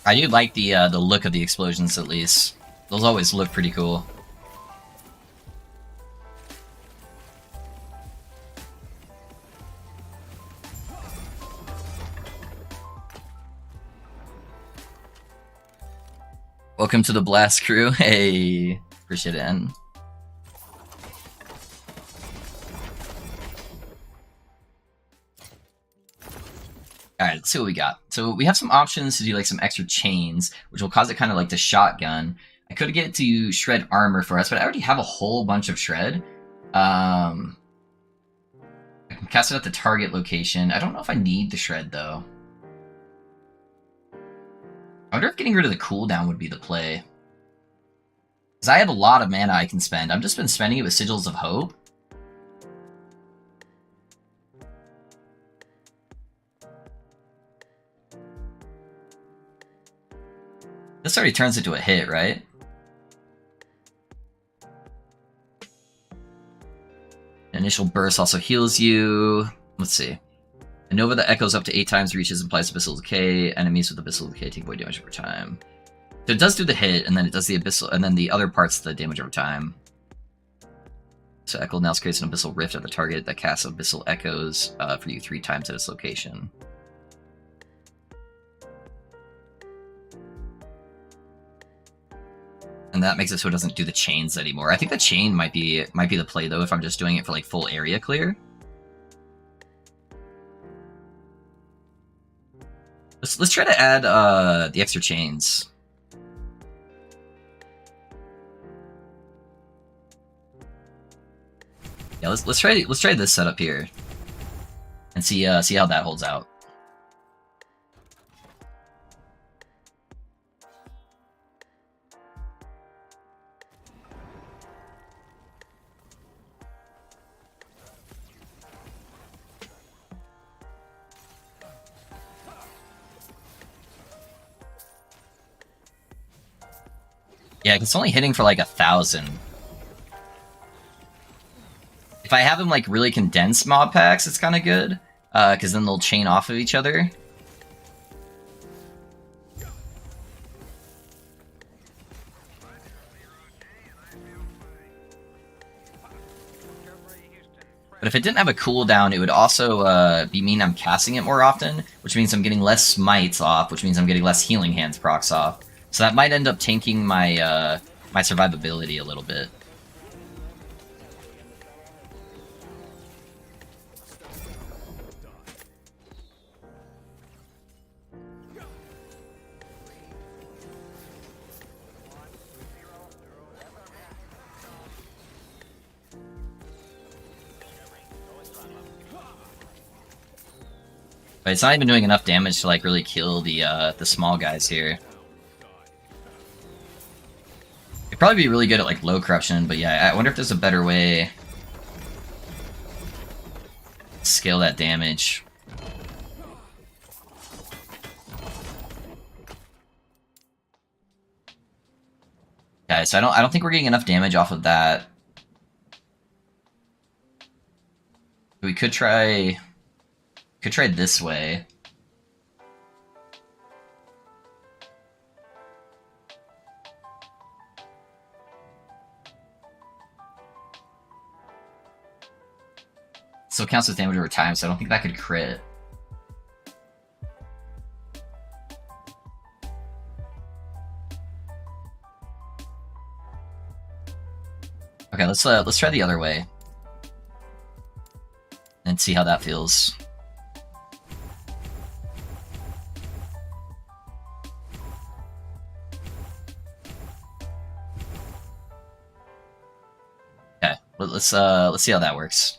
I do like the look of the explosions, at least. Those always look pretty cool. Welcome to the Blast Crew. Hey, appreciate it, N. Alright, let's see what we got. So we have some options to do like some extra chains, which will cause it kind of like to shotgun. I could get it to shred armor for us, but I already have a whole bunch of shred. I can cast it at the target location. I don't know if I need the shred though. I wonder if getting rid of the cooldown would be the play. Because I have a lot of mana I can spend. I've just been spending it with Sigils of Hope. This already turns into a hit, right? Initial burst also heals you. Let's see. A Nova that echoes up to 8 times reaches implies Abyssal Decay. Enemies with Abyssal Decay take void damage over time. So it does do the hit, and then it does the Abyssal, and then the other parts the damage over time. So Echo now creates an Abyssal Rift at the target that casts Abyssal Echoes for you 3 times at its location. And that makes it so it doesn't do the chains anymore. I think the chain might be the play though if I'm just doing it for like full area clear. Let's try to add the extra chains. Yeah, let's try this setup here, and see how that holds out. Yeah, it's only hitting for like 1,000. If I have them like really condensed mob packs, it's kind of good, because then they'll chain off of each other. But if it didn't have a cooldown, it would also mean I'm casting it more often, which means I'm getting less smites off, which means I'm getting less healing hands procs off. So that might end up tanking my my survivability a little bit. But it's not even doing enough damage to like really kill the small guys here. It'd probably be really good at like low corruption, but yeah, I wonder if there's a better way to scale that damage. Okay, so I don't think we're getting enough damage off of that. We could try this way. Still counts as damage over time, so I don't think that could crit. Okay, let's try the other way and see how that feels. Okay, let's see how that works.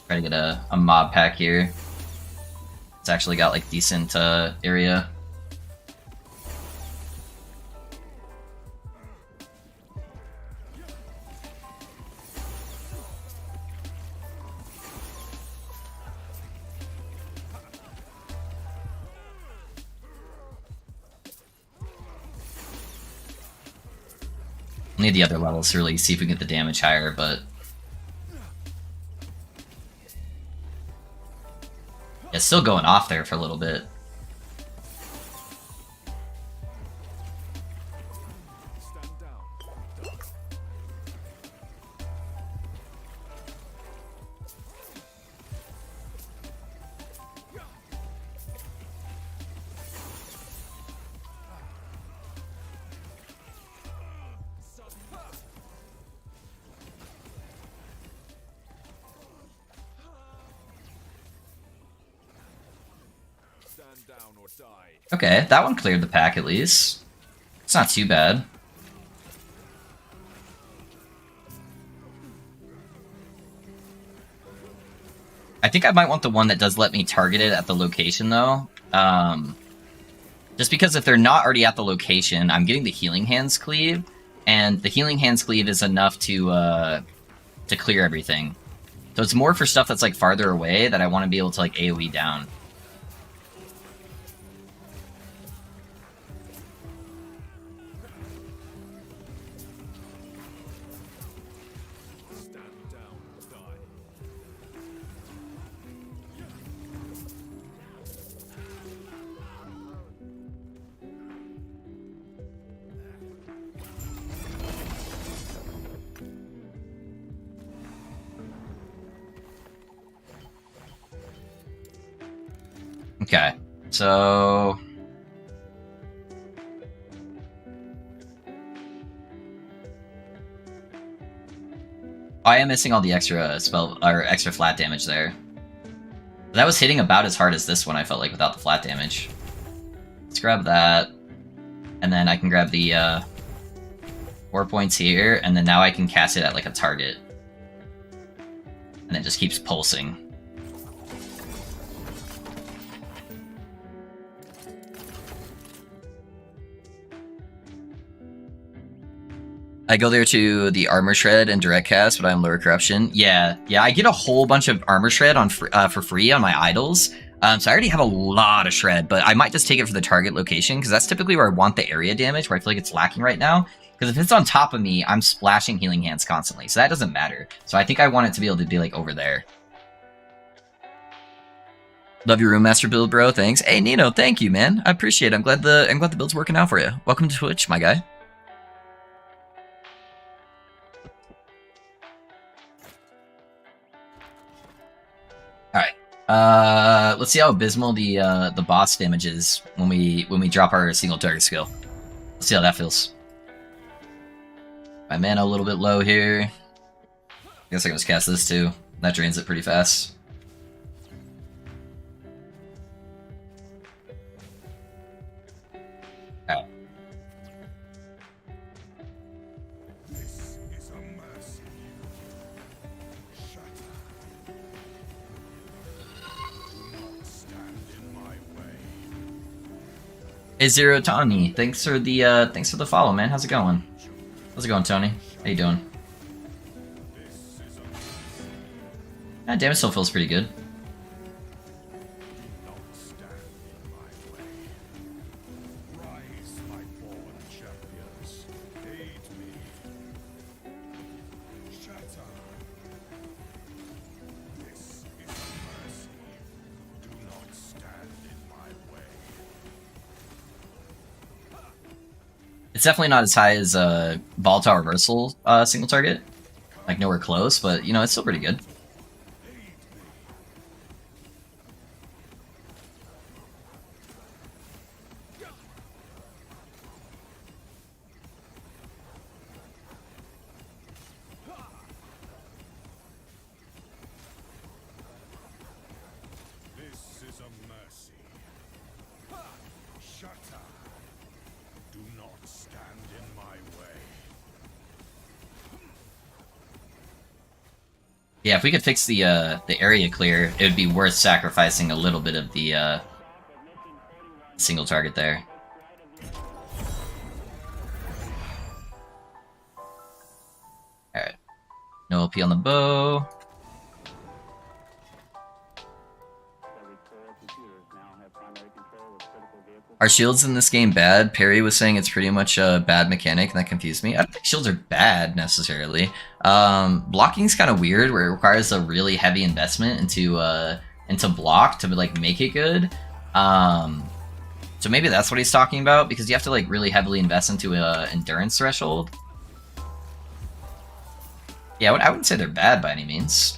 Try to get a mob pack here. It's actually got like decent area. Need the other levels to really see if we can get the damage higher, but it's still going off there for a little bit. Okay, that one cleared the pack at least. It's not too bad. I think I might want the one that does let me target it at the location though. Just because if they're not already at the location, I'm getting the Healing Hands cleave, and the Healing Hands cleave is enough to clear everything. So it's more for stuff that's like farther away that I want to be able to like AoE down. Okay, so I am missing all the extra spell or extra flat damage there. That was hitting about as hard as this one, I felt like, without the flat damage. Let's grab that, and then I can grab the 4 points here, and then now I can cast it at like a target, and it just keeps pulsing. I go there to the armor shred and direct cast, but I'm lower corruption. Yeah, I get a whole bunch of armor shred on for free on my idols. So I already have a lot of shred, but I might just take it for the target location because that's typically where I want the area damage, where I feel like it's lacking right now. Because if it's on top of me, I'm splashing Healing Hands constantly, so that doesn't matter. So I think I want it to be able to be like over there. Love your Room Master build, bro. Thanks. Hey Nino, thank you, man. I appreciate it. I'm glad the build's working out for you. Welcome to Twitch, my guy. Let's see how abysmal the boss damage is when we drop our single target skill. Let's see how that feels. My mana a little bit low here. I guess I can just cast this too. That drains it pretty fast. Alright. Hey Zero Tony, thanks for the follow, man. How's it going? How's it going, Tony? How you doing? Ah, damn, it still feels pretty good. It's definitely not as high as Volatile Reversal single target. Like nowhere close, but you know, it's still pretty good. Yeah, if we could fix the area clear, it would be worth sacrificing a little bit of the single target there. Alright. No LP on the bow. Are shields in this game bad? Perry was saying it's pretty much a bad mechanic, and that confused me. I don't think shields are bad, necessarily. Blocking's kind of weird, where it requires a really heavy investment into block to, like, make it good. So maybe that's what he's talking about, because you have to, like, really heavily invest into endurance threshold. Yeah, I wouldn't say they're bad by any means.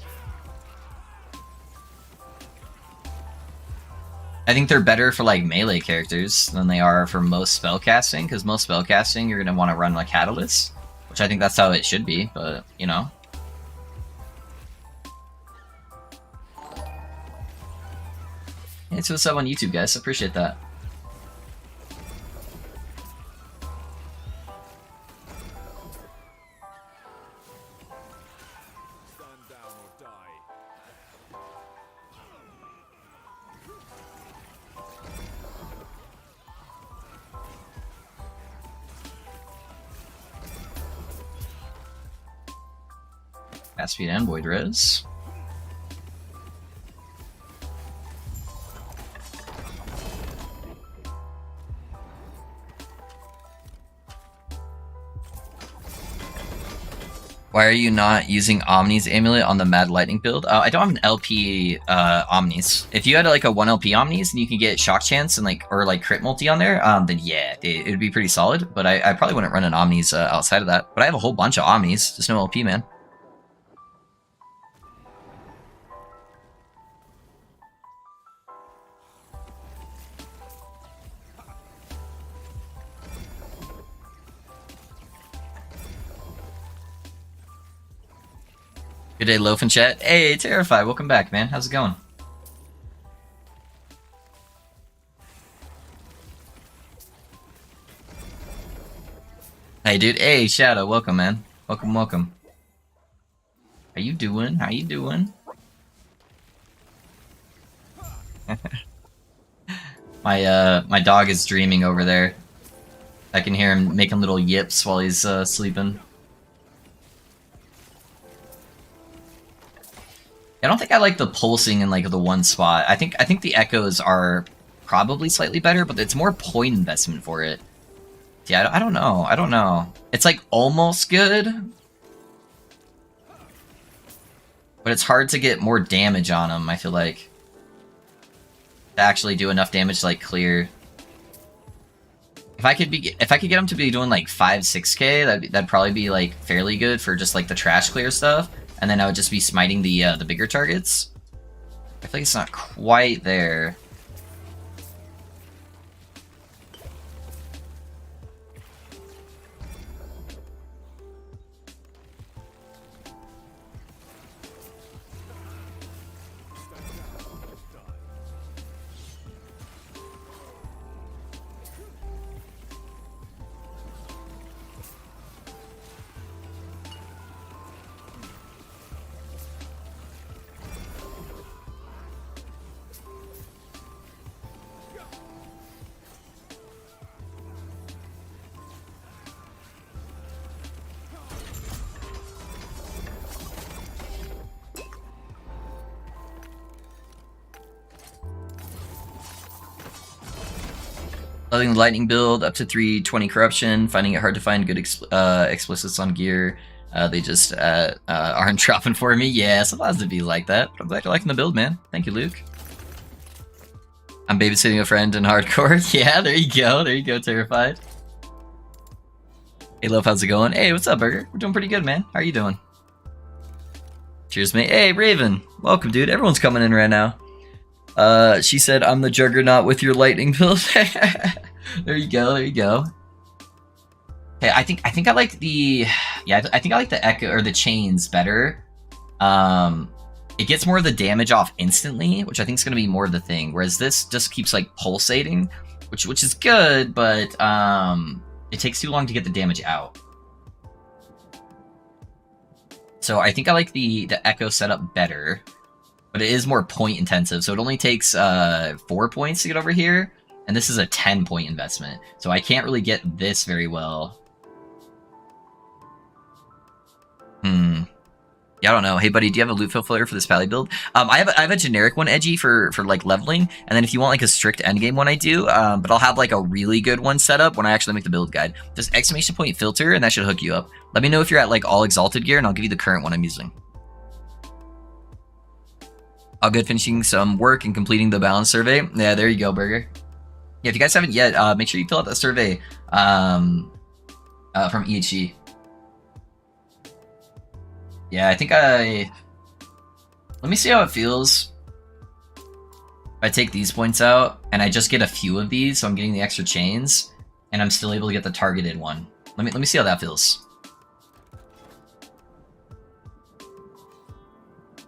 I think they're better for, like, melee characters than they are for most spellcasting, because most spellcasting you're going to want to run, like, Catalyst, which I think that's how it should be, but, you know. Hey, so what's up on YouTube, guys? Appreciate that. Fast speed and void res. Why are you not using Omni's amulet on the Mad Lightning build? I don't have an LP Omnis. If you had like a 1 LP Omnis and you can get Shock Chance and like or like crit multi on there, then yeah, it would be pretty solid. But I probably wouldn't run an Omnis outside of that. But I have a whole bunch of Omnis, just no LP, man. Good day, Loaf and chat. Hey, Terrified, welcome back, man. How's it going? Hey, dude. Hey, Shadow, welcome, man. Welcome, welcome. How you doing? How you doing? My dog is dreaming over there. I can hear him making little yips while he's sleeping. I don't think I like the pulsing in like the one spot. I think the echoes are probably slightly better, but it's more point investment for it. Yeah, I don't know. I don't know. It's like almost good, but it's hard to get more damage on them. I feel like to actually do enough damage to like clear. If I could get them to be doing like 5-6k, that'd probably be like fairly good for just like the trash clear stuff. And then I would just be smiting the bigger targets. I feel like it's not quite there. Loving the lightning build, up to 320 corruption, finding it hard to find good explicits on gear. They just aren't dropping for me. Yeah, sometimes it'd be like that. But I'm glad you're liking the build, man. Thank you, Luke. I'm babysitting a friend in hardcore. Yeah, there you go. There you go, Terrified. Hey, Love, how's it going? Hey, what's up, Burger? We're doing pretty good, man. How are you doing? Cheers, mate. Hey, Raven. Welcome, dude. Everyone's coming in right now. She said, I'm the Juggernaut with your lightning build. There you go. There you go. Okay, I think I like the... Yeah, I think I like the Echo or the Chains better. It gets more of the damage off instantly, which I think is going to be more of the thing. Whereas this just keeps, like, pulsating, which is good, but it takes too long to get the damage out. So I think I like the Echo setup better. But it is more point intensive, so it only takes 4 points to get over here, and this is a 10-point investment. So I can't really get this very well. Yeah, I don't know. Hey, buddy, do you have a loot fulfiller for this pally build? I have a generic one, Edgy, for like leveling, and then if you want like a strict endgame one, I do. But I'll have like a really good one set up when I actually make the build guide. Just exclamation point filter, and that should hook you up. Let me know if you're at like all exalted gear, and I'll give you the current one I'm using. All good, finishing some work and completing the balance survey. Yeah, there you go, Burger. Yeah, if you guys haven't yet, make sure you fill out that survey from EHG. Yeah, I think let me see how it feels. If I take these points out, and I just get a few of these, so I'm getting the extra chains, and I'm still able to get the targeted one. Let me see how that feels.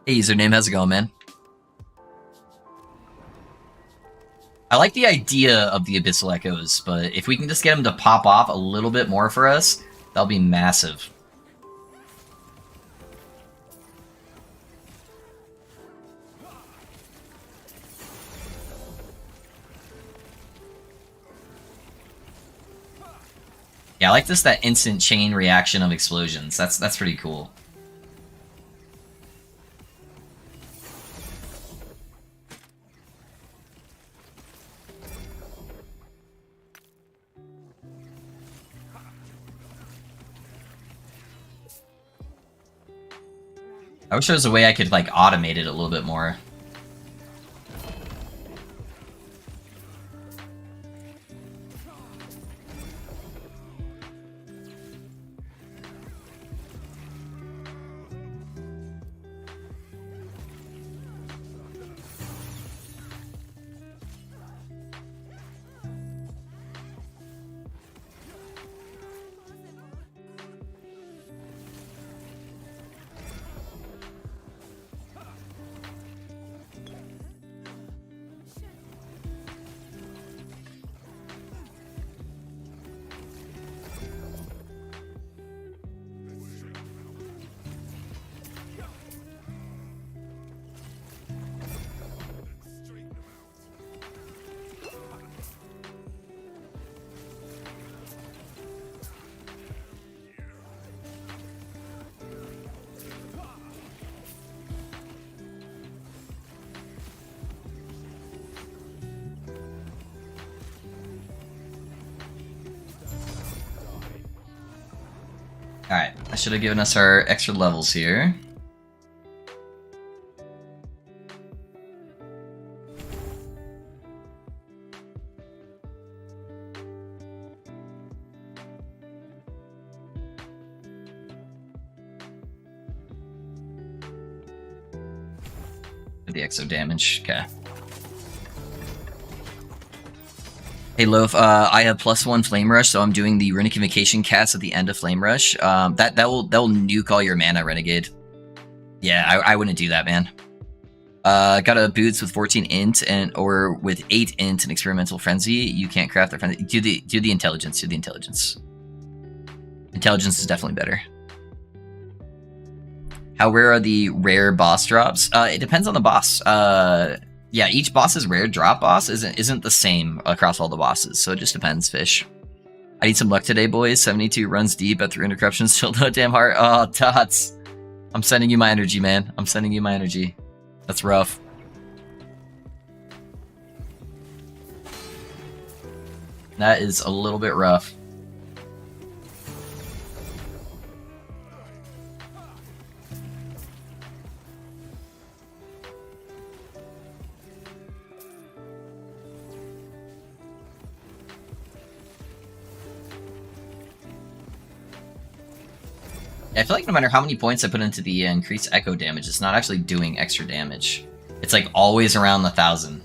Hey, username, how's it going, man? I like the idea of the Abyssal Echoes, but if we can just get them to pop off a little bit more for us, that'll be massive. Yeah, I like that instant chain reaction of explosions. That's pretty cool. I wish there was a way I could, like, automate it a little bit more. Alright, that should have given us our extra levels here. The exo damage, okay. Hey Loaf, I have +1 Flame Rush, so I'm doing the Runic Invocation cast at the end of Flame Rush. That will nuke all your mana, Renegade. Yeah, I wouldn't do that, man. Got a boots with 14 int or with 8 int and Experimental Frenzy. You can't craft the frenzy. Do the intelligence. Do the intelligence. Intelligence is definitely better. How rare are the rare boss drops? It depends on the boss. Yeah, each boss's rare drop boss isn't the same across all the bosses, so it just depends, Fish. I need some luck today, boys. 72 runs deep at 300 corruption, still no damn heart. Oh, Tots. I'm sending you my energy, man. I'm sending you my energy. That's rough. That is a little bit rough. I feel like no matter how many points I put into the increased echo damage, it's not actually doing extra damage. It's like always around 1,000.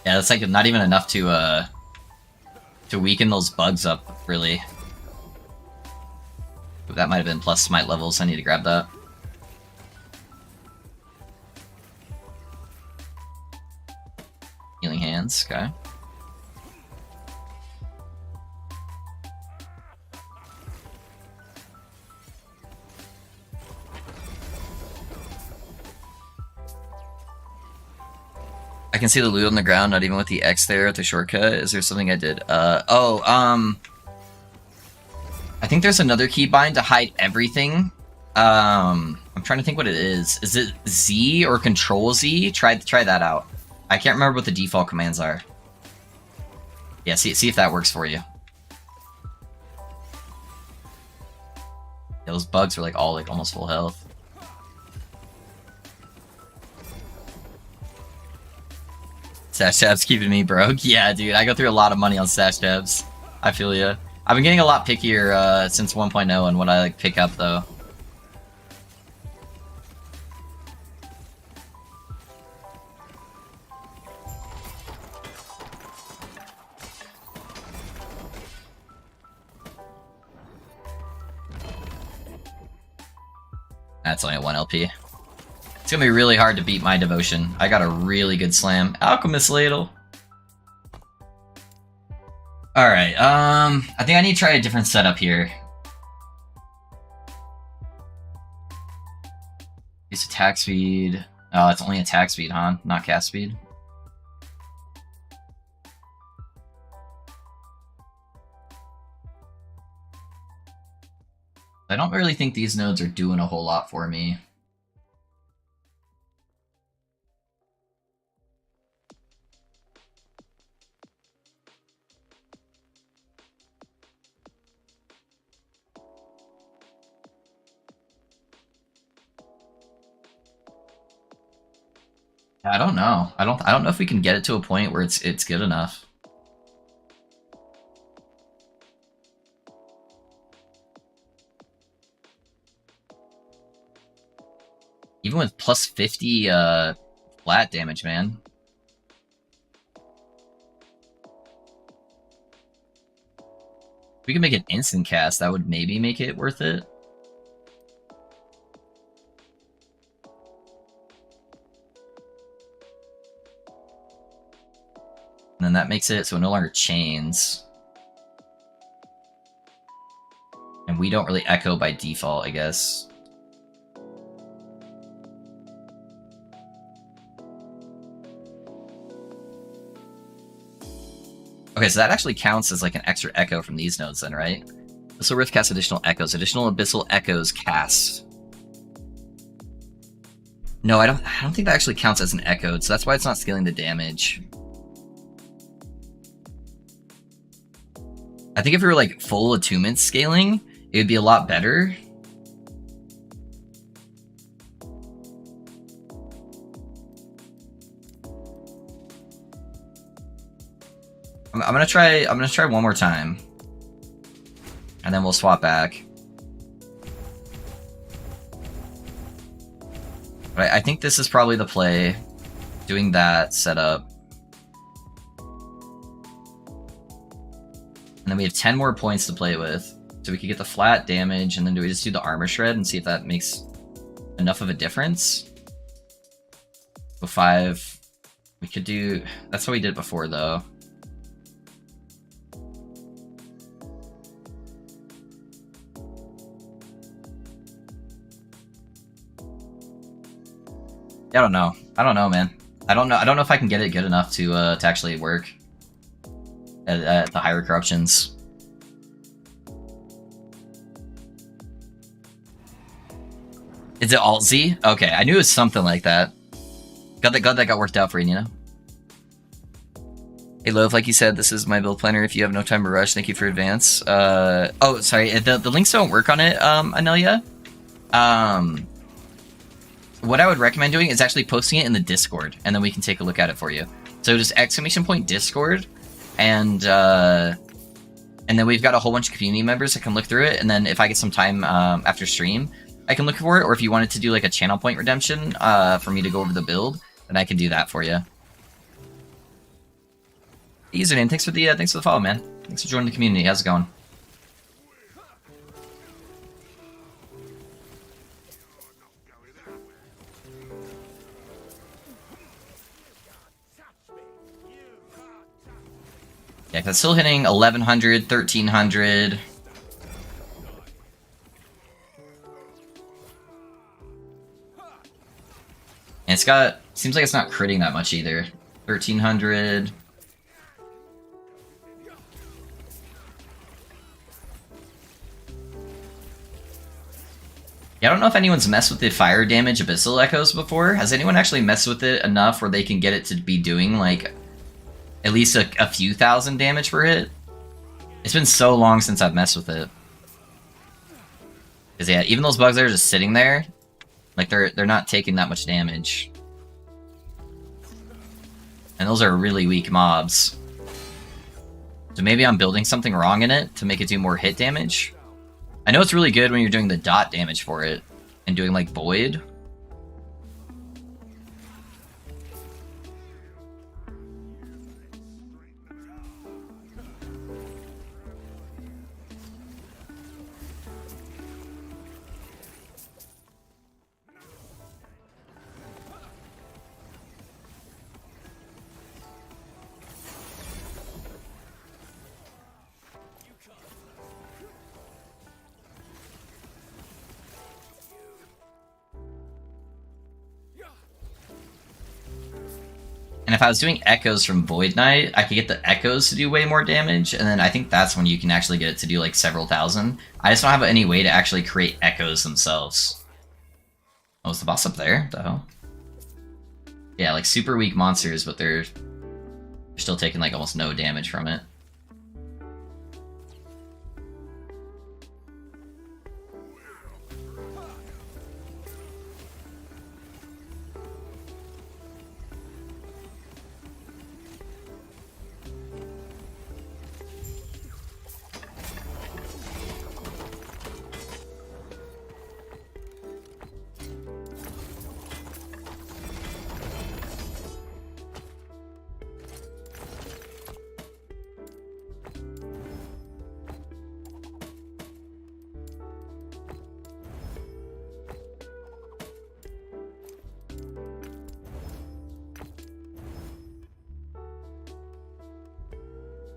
Yeah, that's like not even enough to weaken those bugs up, really. That might have been plus smite levels, I need to grab that. Healing hands, okay. I can see the loot on the ground, not even with the X there at the shortcut. Is there something I did? I think there's another keybind to hide everything. I'm trying to think what it is. Is it Z or Control Z? Try that out. I can't remember what the default commands are. Yeah, see if that works for you. Yeah, those bugs are like all like almost full health. Stash tabs keeping me broke. Yeah, dude, I go through a lot of money on stash tabs. I feel ya. I've been getting a lot pickier since 1.0 and what I like pick up though. That's only a 1 LP. It's gonna be really hard to beat my devotion. I got a really good slam. Alchemist Ladle. Alright, I think I need to try a different setup here. Use attack speed. Oh, it's only attack speed, huh? Not cast speed. I don't really think these nodes are doing a whole lot for me. I don't know. I don't know if we can get it to a point where it's good enough. Even with plus 50 flat damage, man. If we can make an instant cast, that would maybe make it worth it. And then that makes it so it no longer chains. And we don't really echo by default, I guess. Okay, so that actually counts as like an extra echo from these nodes then, right? Abyssal Rift casts additional echoes. Additional Abyssal Echoes cast. No, I don't think that actually counts as an echo, so that's why it's not scaling the damage. I think if we were like full attunement scaling, it would be a lot better. I'm gonna try one more time. And then we'll swap back. But I think this is probably the play. Doing that setup. And then we have 10 more points to play with. So we could get the flat damage, and then do we just do the armor shred and see if that makes enough of a difference? So 5. We could do... That's how we did it before, though. I don't know. I don't know, man. I don't know if I can get it good enough to actually work at the higher corruptions. Is it Alt Z? Okay, I knew it was something like that. Glad that got worked out for you, you know? Hey Love, like you said, this is my build planner. If you have no time to rush, thank you for advance. Oh, sorry, the links don't work on it, Anelia. What I would recommend doing is actually posting it in the Discord, and then we can take a look at it for you. So just !Discord, and then we've got a whole bunch of community members that can look through it, and then if I get some time after stream, I can look for it, or if you wanted to do like a channel point redemption for me to go over the build, then I can do that for you. Username, thanks for the follow, man. Thanks for joining the community. How's it going? Yeah, cause it's still hitting 1100, 1300. And it's got, seems like it's not critting that much either. 1300. Yeah, I don't know if anyone's messed with the fire damage Abyssal Echoes before. Has anyone actually messed with it enough where they can get it to be doing, like, at least a few thousand damage per hit? It's been so long since I've messed with it. Because, yeah, even those bugs that are just sitting there, like, they're not taking that much damage. And those are really weak mobs. So maybe I'm building something wrong in it to make it do more hit damage. I know it's really good when you're doing the dot damage for it and doing like Void. And if I was doing echoes from Void Knight, I could get the echoes to do way more damage, and then I think that's when you can actually get it to do like several thousand. I just don't have any way to actually create echoes themselves. Oh, is the boss up there? What the hell? Yeah, like super weak monsters, but they're still taking like almost no damage from it.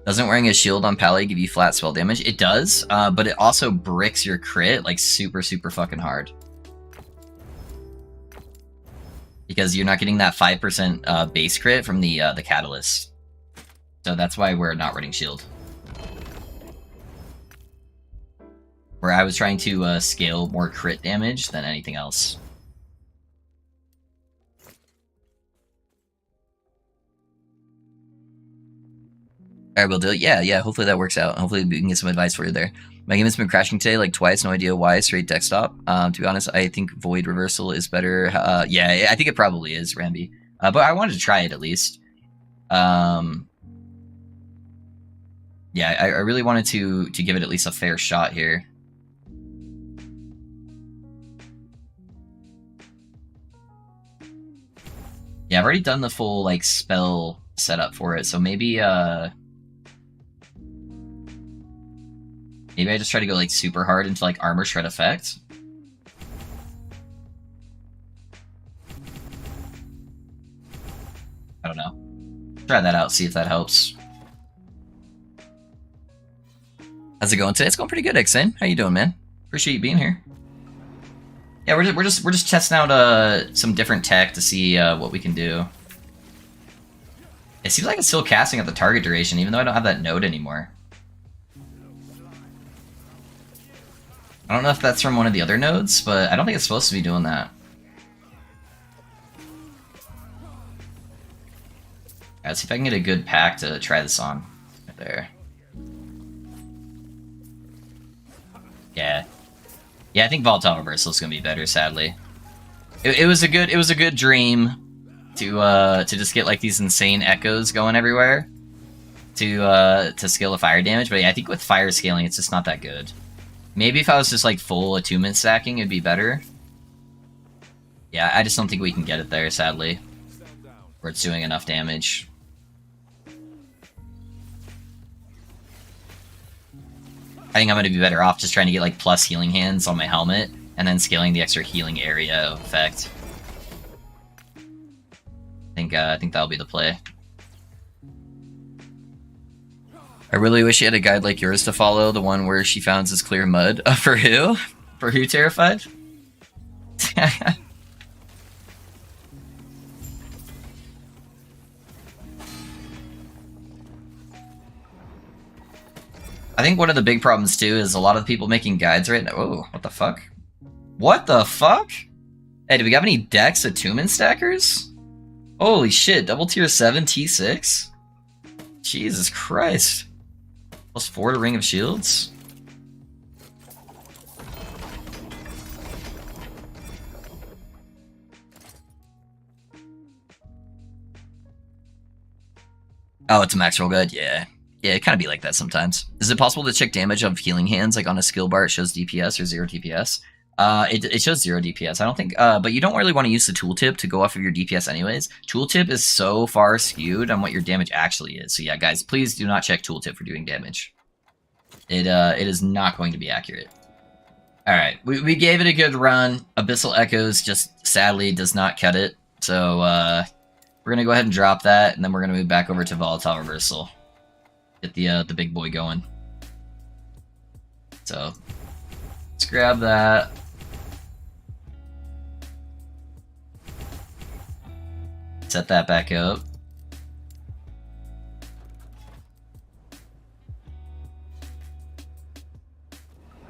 Doesn't wearing a shield on Pally give you flat spell damage? It does, but it also bricks your crit like super fucking hard. Because you're not getting that 5% base crit from the catalyst. So that's why we're not running shield. Where I was trying to scale more crit damage than anything else. Alright, we'll do it. Yeah, hopefully that works out. Hopefully we can get some advice for you there. My game has been crashing today like twice, no idea why, straight desktop. To be honest, I think Void Reversal is better. Yeah, I think it probably is, Ramby. But I wanted to try it at least. Yeah, I really wanted to give it at least a fair shot here. Yeah, I've already done the full, like, spell setup for it, so maybe, maybe I just try to go, like, super hard into, like, Armor Shred effect. I don't know. Try that out, see if that helps. How's it going today? It's going pretty good, Xane. How you doing, man? Appreciate you being here. Yeah, we're just testing out some different tech to see what we can do. It seems like it's still casting at the target duration, even though I don't have that node anymore. I don't know if that's from one of the other nodes, but I don't think it's supposed to be doing that. Let's see if I can get a good pack to try this on. Right there. Yeah. Yeah, I think Volatile Reversal is gonna be better, sadly. It was a good dream to just get like these insane echoes going everywhere to scale the fire damage, but yeah, I think with fire scaling it's just not that good. Maybe if I was just like full attunement stacking it'd be better. Yeah, I just don't think we can get it there, sadly. Where it's doing enough damage. I think I'm going to be better off just trying to get like plus healing hands on my helmet, and then scaling the extra healing area effect. I think that'll be the play. I really wish you had a guide like yours to follow, the one where she founds is clear mud. For who? For who, Terrified? I think one of the big problems too is a lot of people making guides right now. Oh, what the fuck? What the fuck? Hey, do we have any Dex attunement stackers? Holy shit, double tier 7 T6? Jesus Christ. +4 to Ring of Shields? Oh, it's a max roll guide? Yeah. Yeah, it kind of be like that sometimes. Is it possible to check damage of healing hands? Like on a skill bar, it shows DPS or 0 DPS? It shows 0 DPS. I don't think, but you don't really want to use the tooltip to go off of your DPS anyways. Tooltip is so far skewed on what your damage actually is. So yeah, guys, please do not check tooltip for doing damage. It is not going to be accurate. Alright, we gave it a good run. Abyssal Echoes just sadly does not cut it. So, we're gonna go ahead and drop that, and then we're gonna move back over to Volatile Reversal. Get the big boy going. So, let's grab that. Set that back up.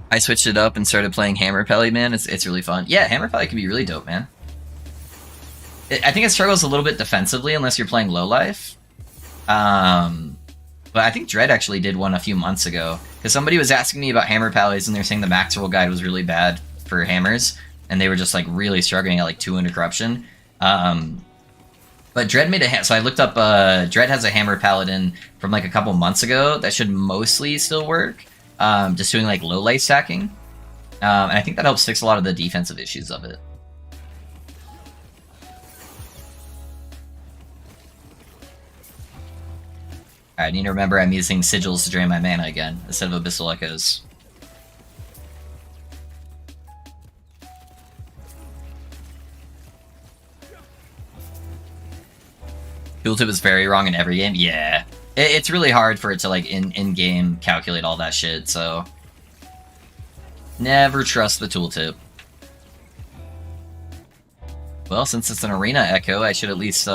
I switched it up and started playing Hammer Pally, man. It's really fun. Yeah, Hammer Pally can be really dope, man. I think it struggles a little bit defensively unless you're playing low life. But I think Dread actually did one a few months ago. Because somebody was asking me about Hammer Pallies and they're saying the max roll guide was really bad for hammers. And they were just like really struggling at like 2 under corruption. But Dread made a so I looked up Dread has a Hammer Paladin from like a couple months ago that should mostly still work. Just doing like low life stacking. And I think that helps fix a lot of the defensive issues of it. I need to remember I'm using Sigils to drain my mana again, instead of Abyssal Echoes. Tooltip is very wrong in every game? Yeah. It's really hard for it to, like, in-game calculate all that shit, so... Never trust the tooltip. Well, since it's an Arena Echo, I should at least,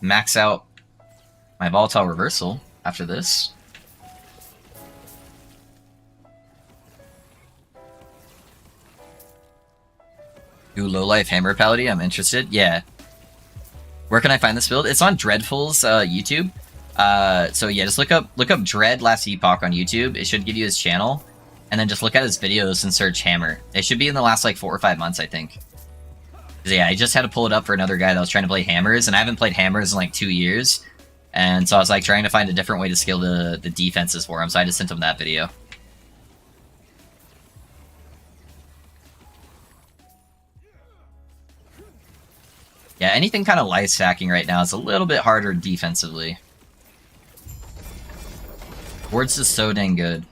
max out my Volatile Reversal after this. Ooh, low life Hammer Paladin, I'm interested. Yeah. Where can I find this build? It's on Dreadful's YouTube. So yeah, just look up Dread Last Epoch on YouTube. It should give you his channel. And then just look at his videos and search Hammer. It should be in the last like 4 or 5 months, I think. 'Cause yeah, I just had to pull it up for another guy that was trying to play hammers, and I haven't played hammers in like 2 years. And so I was like trying to find a different way to scale the defenses for him, so I just sent him that video. Yeah, anything kind of life stacking right now is a little bit harder defensively. Ward's just so dang good.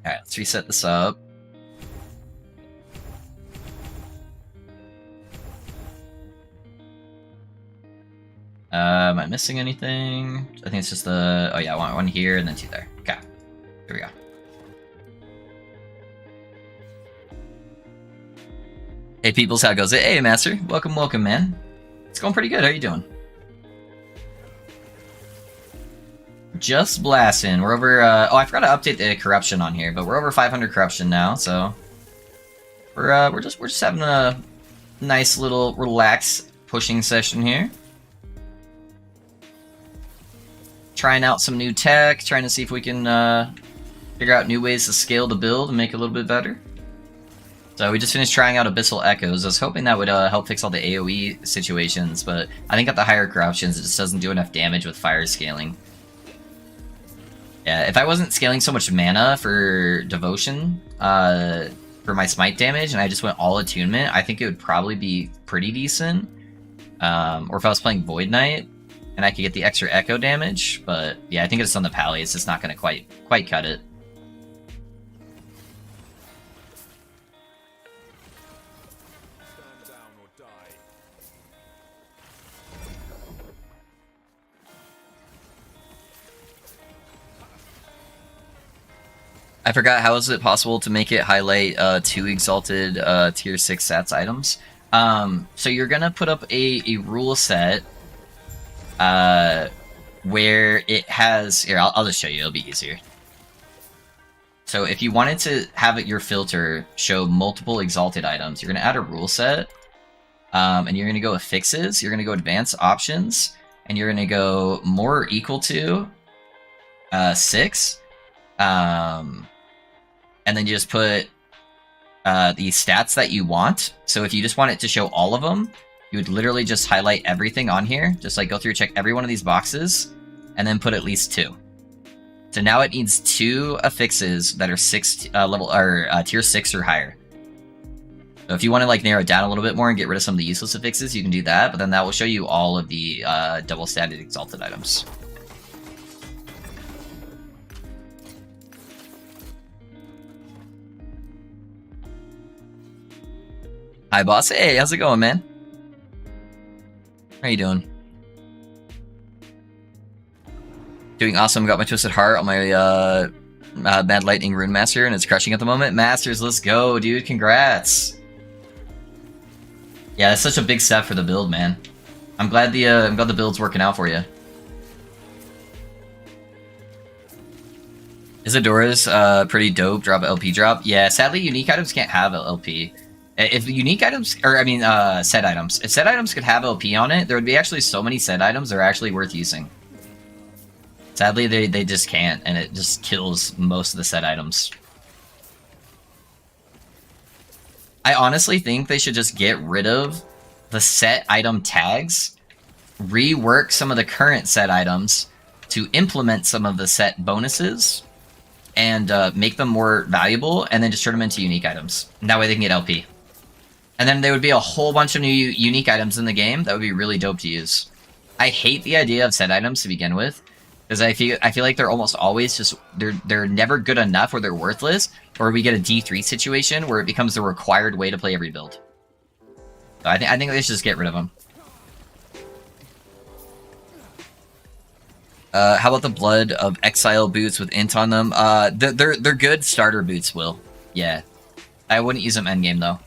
Alright, let's reset this up. Am I missing anything? I think it's just the... Oh yeah, I want one here and then 2 there. Okay. Here we go. Hey, peoples, how goes it? Hey, Master. Welcome, welcome, man. It's going pretty good. How you doing? Just blasting. We're over... oh, I forgot to update the corruption on here, but we're over 500 corruption now, so... We're just having a nice little relaxed pushing session here. Trying out some new tech, trying to see if we can figure out new ways to scale the build and make it a little bit better. So we just finished trying out Abyssal Echoes. I was hoping that would help fix all the AoE situations, but I think at the higher corruptions it just doesn't do enough damage with fire scaling. Yeah, if I wasn't scaling so much mana for Devotion for my smite damage and I just went all attunement, I think it would probably be pretty decent. Or if I was playing Void Knight and I could get the extra echo damage, but yeah, I think it's on the pally, it's just not going to quite cut it. I forgot, how is it possible to make it highlight 2 exalted tier 6 stats items? So you're gonna put up a rule set where it has... Here, I'll just show you, it'll be easier. So if you wanted to have your filter show multiple exalted items, you're gonna add a rule set, and you're gonna go with fixes, you're gonna go advanced options, and you're gonna go more or equal to 6. And then you just put the stats that you want. So if you just want it to show all of them, you would literally just highlight everything on here. Just like go through, check every one of these boxes, and then put at least 2. So now it needs 2 affixes that are 6 level or tier 6 or higher. So if you want to like narrow it down a little bit more and get rid of some of the useless affixes, you can do that. But then that will show you all of the double statted exalted items. Hi, boss. Hey, how's it going, man? How you doing? Doing awesome. Got my Twisted Heart on my Mad Lightning Rune Master, and it's crushing at the moment. Masters, let's go, dude. Congrats. Yeah, that's such a big step for the build, man. I'm glad the build's working out for you. Isadora's pretty dope. Drop LP drop. Yeah, sadly, unique items can't have LP. If unique items, or I mean, set items. If set items could have LP on it, there would be actually so many set items that are actually worth using. Sadly, they just can't, and it just kills most of the set items. I honestly think they should just get rid of the set item tags, rework some of the current set items to implement some of the set bonuses, and make them more valuable, and then just turn them into unique items. And that way they can get LP. And then there would be a whole bunch of new unique items in the game that would be really dope to use. I hate the idea of set items to begin with, because I feel like they're almost always just they're never good enough, or they're worthless, or we get a D3 situation where it becomes the required way to play every build. So I think they should just get rid of them. How about the Blood of Exile boots with int on them? They're good starter boots, Will. Yeah, I wouldn't use them endgame though.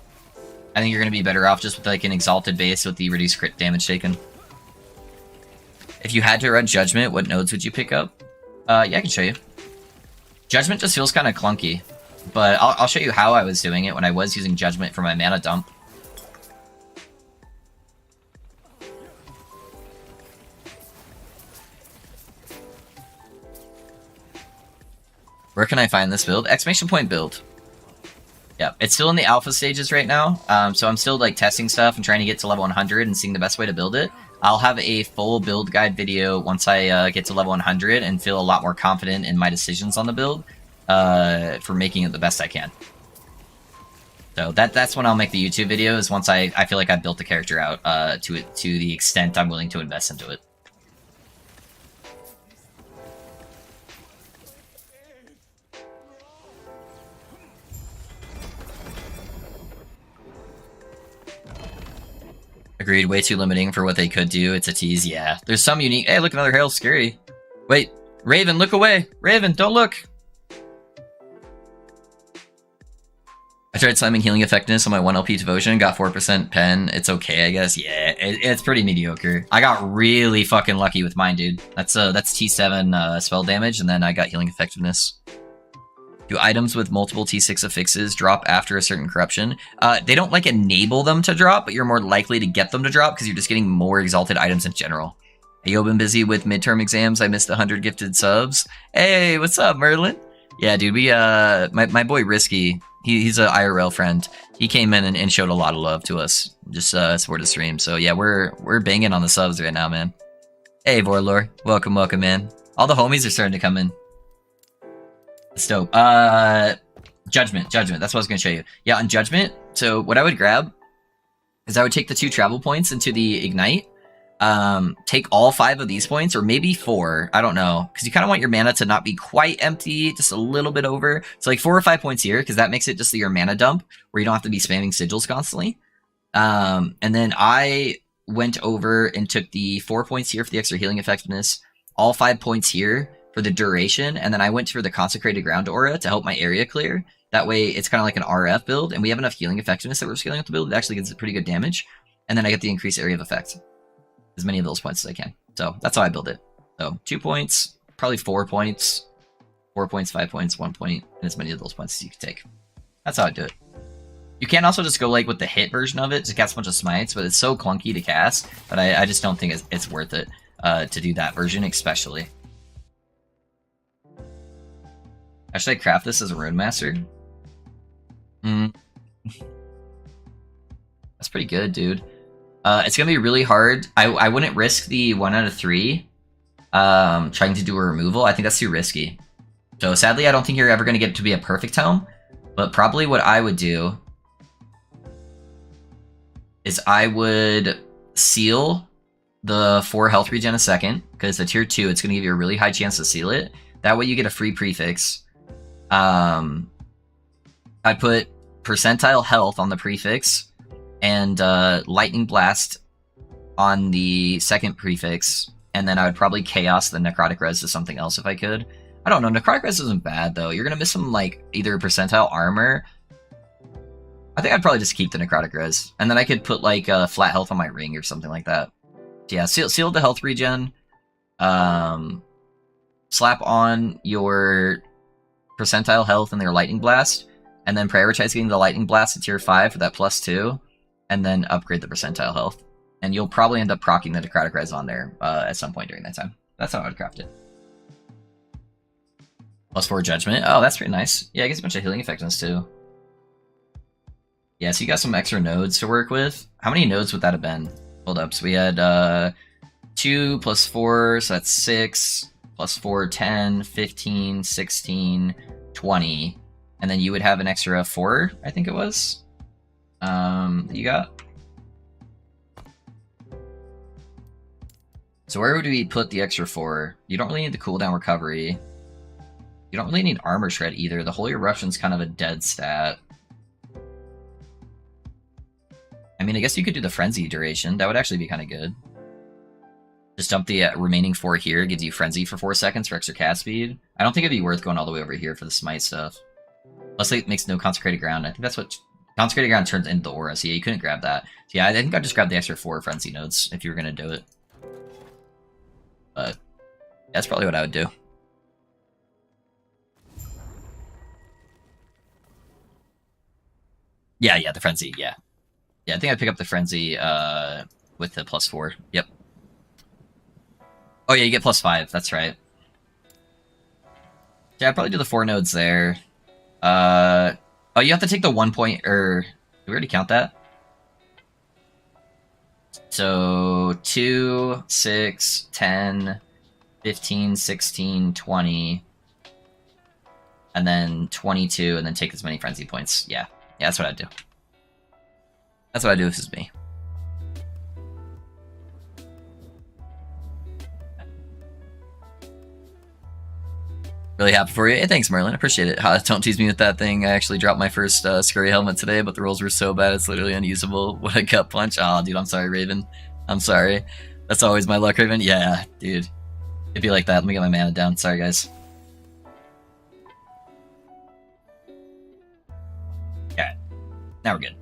I think you're going to be better off just with like an exalted base with the reduced crit damage taken. If you had to run Judgment, what nodes would you pick up? Yeah, I can show you. Judgment just feels kind of clunky, but I'll show you how I was doing it when I was using Judgment for my mana dump. Where can I find this build? Exclamation point build. Yeah, it's still in the alpha stages right now, so I'm still like testing stuff and trying to get to level 100 and seeing the best way to build it. I'll have a full build guide video once I get to level 100 and feel a lot more confident in my decisions on the build for making it the best I can. So that's when I'll make the YouTube video, is once I feel like I've built the character out to the extent I'm willing to invest into it. Agreed, way too limiting for what they could do. It's a tease, yeah. There's some unique... Hey, look, another hail, scary. Wait, Raven, look away. Raven, don't look. I tried slamming healing effectiveness on my 1 LP devotion, got 4% pen. It's okay, I guess. Yeah, it's pretty mediocre. I got really fucking lucky with mine, dude. That's T7 spell damage, and then I got healing effectiveness. Do items with multiple T6 affixes drop after a certain corruption? They don't, like, enable them to drop, but you're more likely to get them to drop because you're just getting more exalted items in general. Hey, yo, been busy with midterm exams. I missed 100 gifted subs. Hey, what's up, Merlin? Yeah, dude, we, my boy Risky, he's an IRL friend. He came in and showed a lot of love to us. Just, support the stream. So, yeah, we're banging on the subs right now, man. Hey, Vorlor. Welcome, welcome, man. All the homies are starting to come in. It's dope. Judgment. That's what I was going to show you. Yeah, on Judgment, so what I would grab is I would take the 2 travel points into the Ignite, take all 5 of these points, or maybe 4, I don't know, because you kind of want your mana to not be quite empty, just a little bit over. So like 4 or 5 points here, because that makes it just your mana dump, where you don't have to be spamming sigils constantly. And then I went over and took the 4 points here for the extra healing effectiveness, all 5 points here for the duration, and then I went for the Consecrated Ground aura to help my area clear. That way, it's kind of like an RF build, and we have enough healing effectiveness that we're scaling up the build. It actually gets pretty good damage, and then I get the increased area of effect. As many of those points as I can. So that's how I build it. So 2 points, probably 4 points, 4 points, 5 points, 1 point, and as many of those points as you can take. That's how I do it. You can also just go like with the hit version of it to cast a bunch of smites, but it's so clunky to cast that I just don't think it's worth it to do that version, especially. Should I craft this as a Rune Master? That's pretty good, dude. It's gonna be really hard. I wouldn't risk the 1 out of 3 trying to do a removal. I think that's too risky. So sadly, I don't think you're ever gonna get it to be a perfect helm, but probably what I would do is I would seal the 4 health regen a second, because it's a tier 2, it's gonna give you a really high chance to seal it. That way you get a free prefix. I'd put percentile health on the prefix, and Lightning Blast on the second prefix, and then I would probably Chaos the Necrotic Res to something else if I could. I don't know, Necrotic Res isn't bad, though. You're gonna miss some, like, either percentile armor. I think I'd probably just keep the Necrotic Res, and then I could put, like, flat health on my ring or something like that. Yeah, seal the health regen, slap on your percentile health and their Lightning Blast, and then prioritize getting the Lightning Blast to tier 5 for that +2, and then upgrade the percentile health. And you'll probably end up proccing the Necrotic Res on there at some point during that time. That's how I would craft it. +4 Judgment. Oh, that's pretty nice. Yeah, it gives a bunch of healing effectiveness too. Yeah, so you got some extra nodes to work with. How many nodes would that have been? Hold up. So we had 2 + 4, so that's 6, +4, 10, 15, 16, 20. And then you would have an extra 4, I think it was. You got. So where would we put the extra 4? You don't really need the cooldown recovery. You don't really need armor shred either. The Holy Eruption's kind of a dead stat. I mean, I guess you could do the Frenzy duration. That would actually be kind of good. Just dump the remaining 4 here. Gives you Frenzy for 4 seconds for extra cast speed. I don't think it'd be worth going all the way over here for the Smite stuff. Unless it makes no Consecrated Ground. I think that's what Consecrated Ground turns into the aura. So yeah, you couldn't grab that. So yeah, I think I'd just grab the extra 4 Frenzy nodes if you were going to do it. But that's probably what I would do. Yeah, the Frenzy, yeah. Yeah, I think I'd pick up the Frenzy with the +4. Yep. Oh yeah, you get +5, that's right. Yeah, I'd probably do the 4 nodes there. Oh, you have to take the 1 point, or... Did we already count that? So, 2, 6, 10, 15, 16, 20, and then 22, and then take as many Frenzy points. Yeah, that's what I'd do. That's what I'd do if this is me. Really happy for you. Hey, thanks, Merlin. I appreciate it. Don't tease me with that thing. I actually dropped my first Scurry helmet today, but the rolls were so bad it's literally unusable. What a gut punch. Oh, dude, I'm sorry, Raven. I'm sorry. That's always my luck, Raven. Yeah, dude. It'd be like that. Let me get my mana down. Sorry, guys. Okay. Now we're good.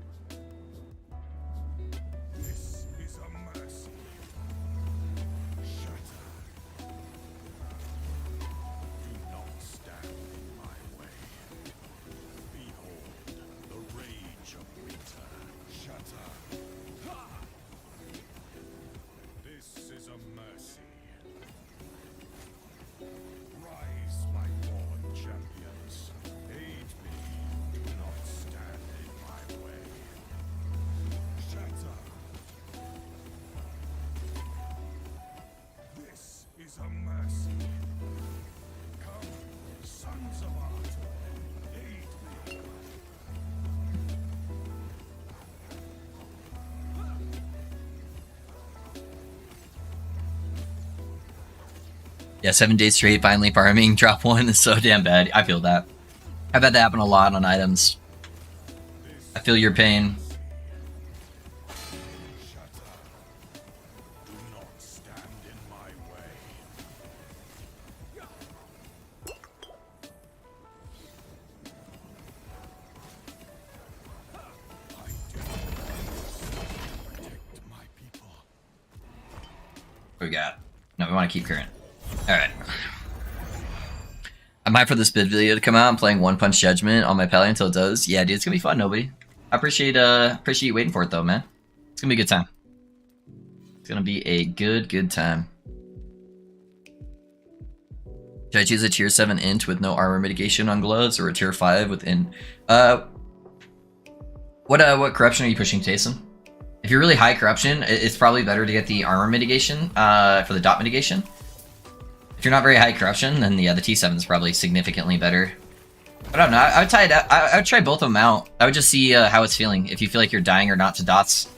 Yeah, 7 days straight, finally farming, drop 1 is so damn bad. I feel that. I've had that happen a lot on items. I feel your pain. What we got? No, we want to keep current. Alright. I'm hyped for this bid video to come out. I'm playing One Punch Judgment on my Pally until it does. Yeah, dude, it's gonna be fun, nobody. I appreciate you waiting for it though, man. It's gonna be a good time. It's gonna be a good time. Should I choose a tier 7 int with no armor mitigation on gloves or a tier 5 with what corruption are you pushing, Taysom? If you're really high corruption, it's probably better to get the armor mitigation for the dot mitigation. If you're not very high corruption, then yeah, the T7 is probably significantly better. I don't know. I would I would try both of them out. I would just see how it's feeling. If you feel like you're dying or not to dots.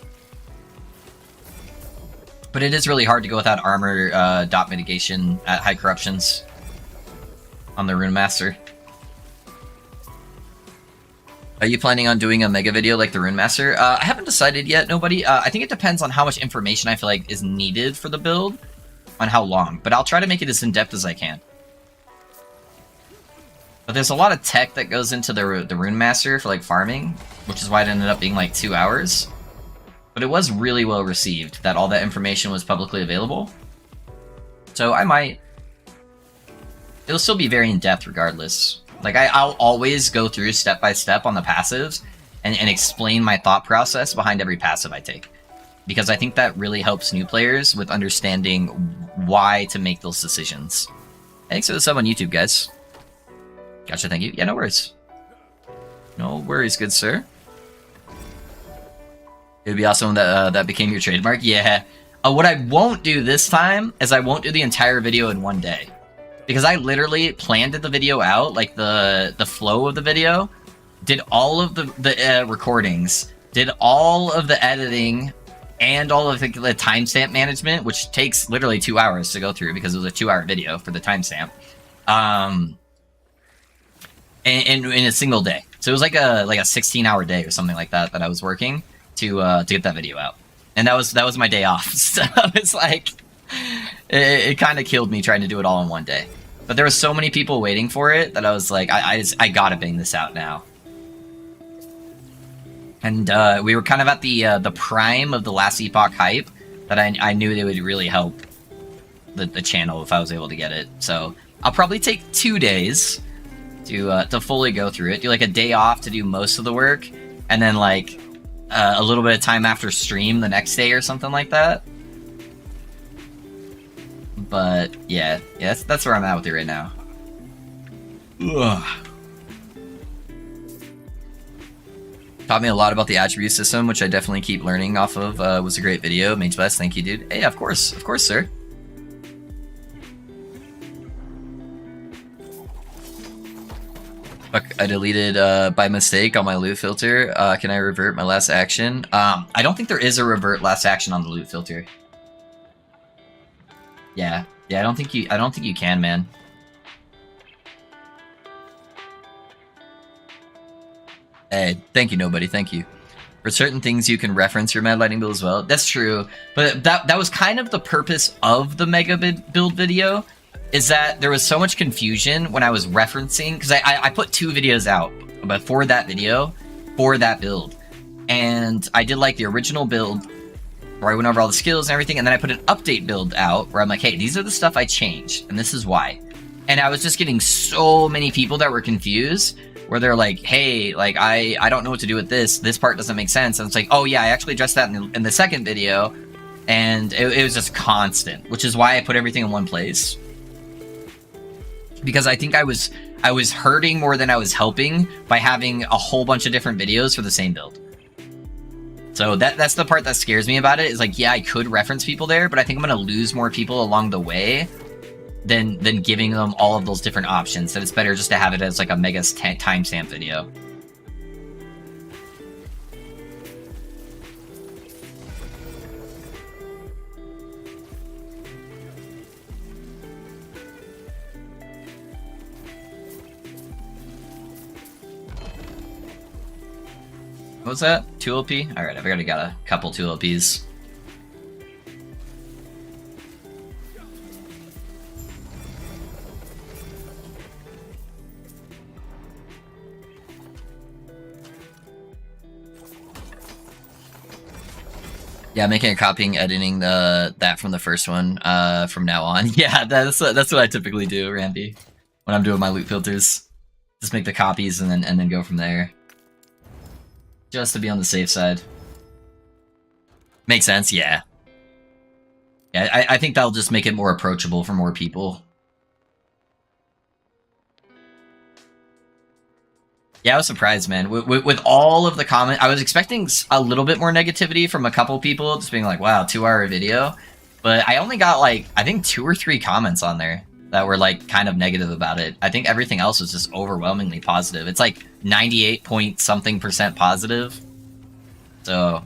But it is really hard to go without armor dot mitigation at high corruptions on the Rune Master. Are you planning on doing a mega video like the Rune Master? I haven't decided yet, nobody. I think it depends on how much information I feel like is needed for the build, on how long. But I'll try to make it as in-depth as I can. But there's a lot of tech that goes into the Rune Master for like farming, which is why it ended up being like 2 hours. But it was really well received that all that information was publicly available. So I might... It'll still be very in-depth regardless. Like, I'll always go through step by step on the passives and explain my thought process behind every passive I take. Because I think that really helps new players with understanding why to make those decisions. Thanks for the sub on YouTube, guys. Gotcha, thank you. Yeah, no worries. No worries, good sir. It would be awesome that that became your trademark. Yeah. What I won't do this time is I won't do the entire video in one day. Because I literally planned the video out, like the flow of the video, did all of the recordings, did all of the editing, and all of the timestamp management, which takes literally 2 hours to go through because it was a 2-hour video for the timestamp, in a single day. So it was like a 16-hour day or something like that I was working to get that video out, and that was my day off. So it's like it kind of killed me trying to do it all in one day. But there were so many people waiting for it that I was like, I gotta bang this out now. And we were kind of at the prime of the last epoch hype that I knew they would really help the channel if I was able to get it. So I'll probably take 2 days to fully go through it. Do like a day off to do most of the work, and then like a little bit of time after stream the next day or something like that. But yeah, that's where I'm at with it right now. Ugh. Taught me a lot about the attribute system, which I definitely keep learning off of. Was a great video. Mage's best. Thank you, dude. Hey, of course, sir. Fuck, I deleted by mistake on my loot filter. Can I revert my last action? I don't think there is a revert last action on the loot filter. Yeah, I don't think you can, man. Hey, thank you, nobody. Thank you. For certain things, you can reference your Mad Lightning build as well. That's true, but that was kind of the purpose of the mega build video, is that there was so much confusion when I was referencing, because I put 2 videos out before that video for that build, and I did like the original build where I went over all the skills and everything, and then I put an update build out where I'm like, hey, these are the stuff I changed, and this is why. And I was just getting so many people that were confused, where they're like, hey, like, I don't know what to do with this part doesn't make sense. And it's like, oh yeah, I actually addressed that in the second video, and it was just constant, which is why I put everything in one place. Because I think I was hurting more than I was helping by having a whole bunch of different videos for the same build. So that's the part that scares me about it, is like, yeah, I could reference people there, but I think I'm gonna lose more people along the way than giving them all of those different options. That it's better just to have it as like a mega timestamp video. What was that? 2 LP? Alright, I've already got a couple 2 LPs. Yeah, making a copying, editing that from the first one from now on. Yeah, that's what I typically do, Randy, when I'm doing my loot filters. Just make the copies and then go from there, just to be on the safe side. Makes sense, yeah. Yeah, I think that'll just make it more approachable for more people. Yeah, I was surprised, man. With all of the comments, I was expecting a little bit more negativity from a couple people, just being like, wow, 2-hour video. But I only got, like, I think 2 or 3 comments on there that were, like, kind of negative about it. I think everything else was just overwhelmingly positive. It's, like, 98-point-something% positive. So,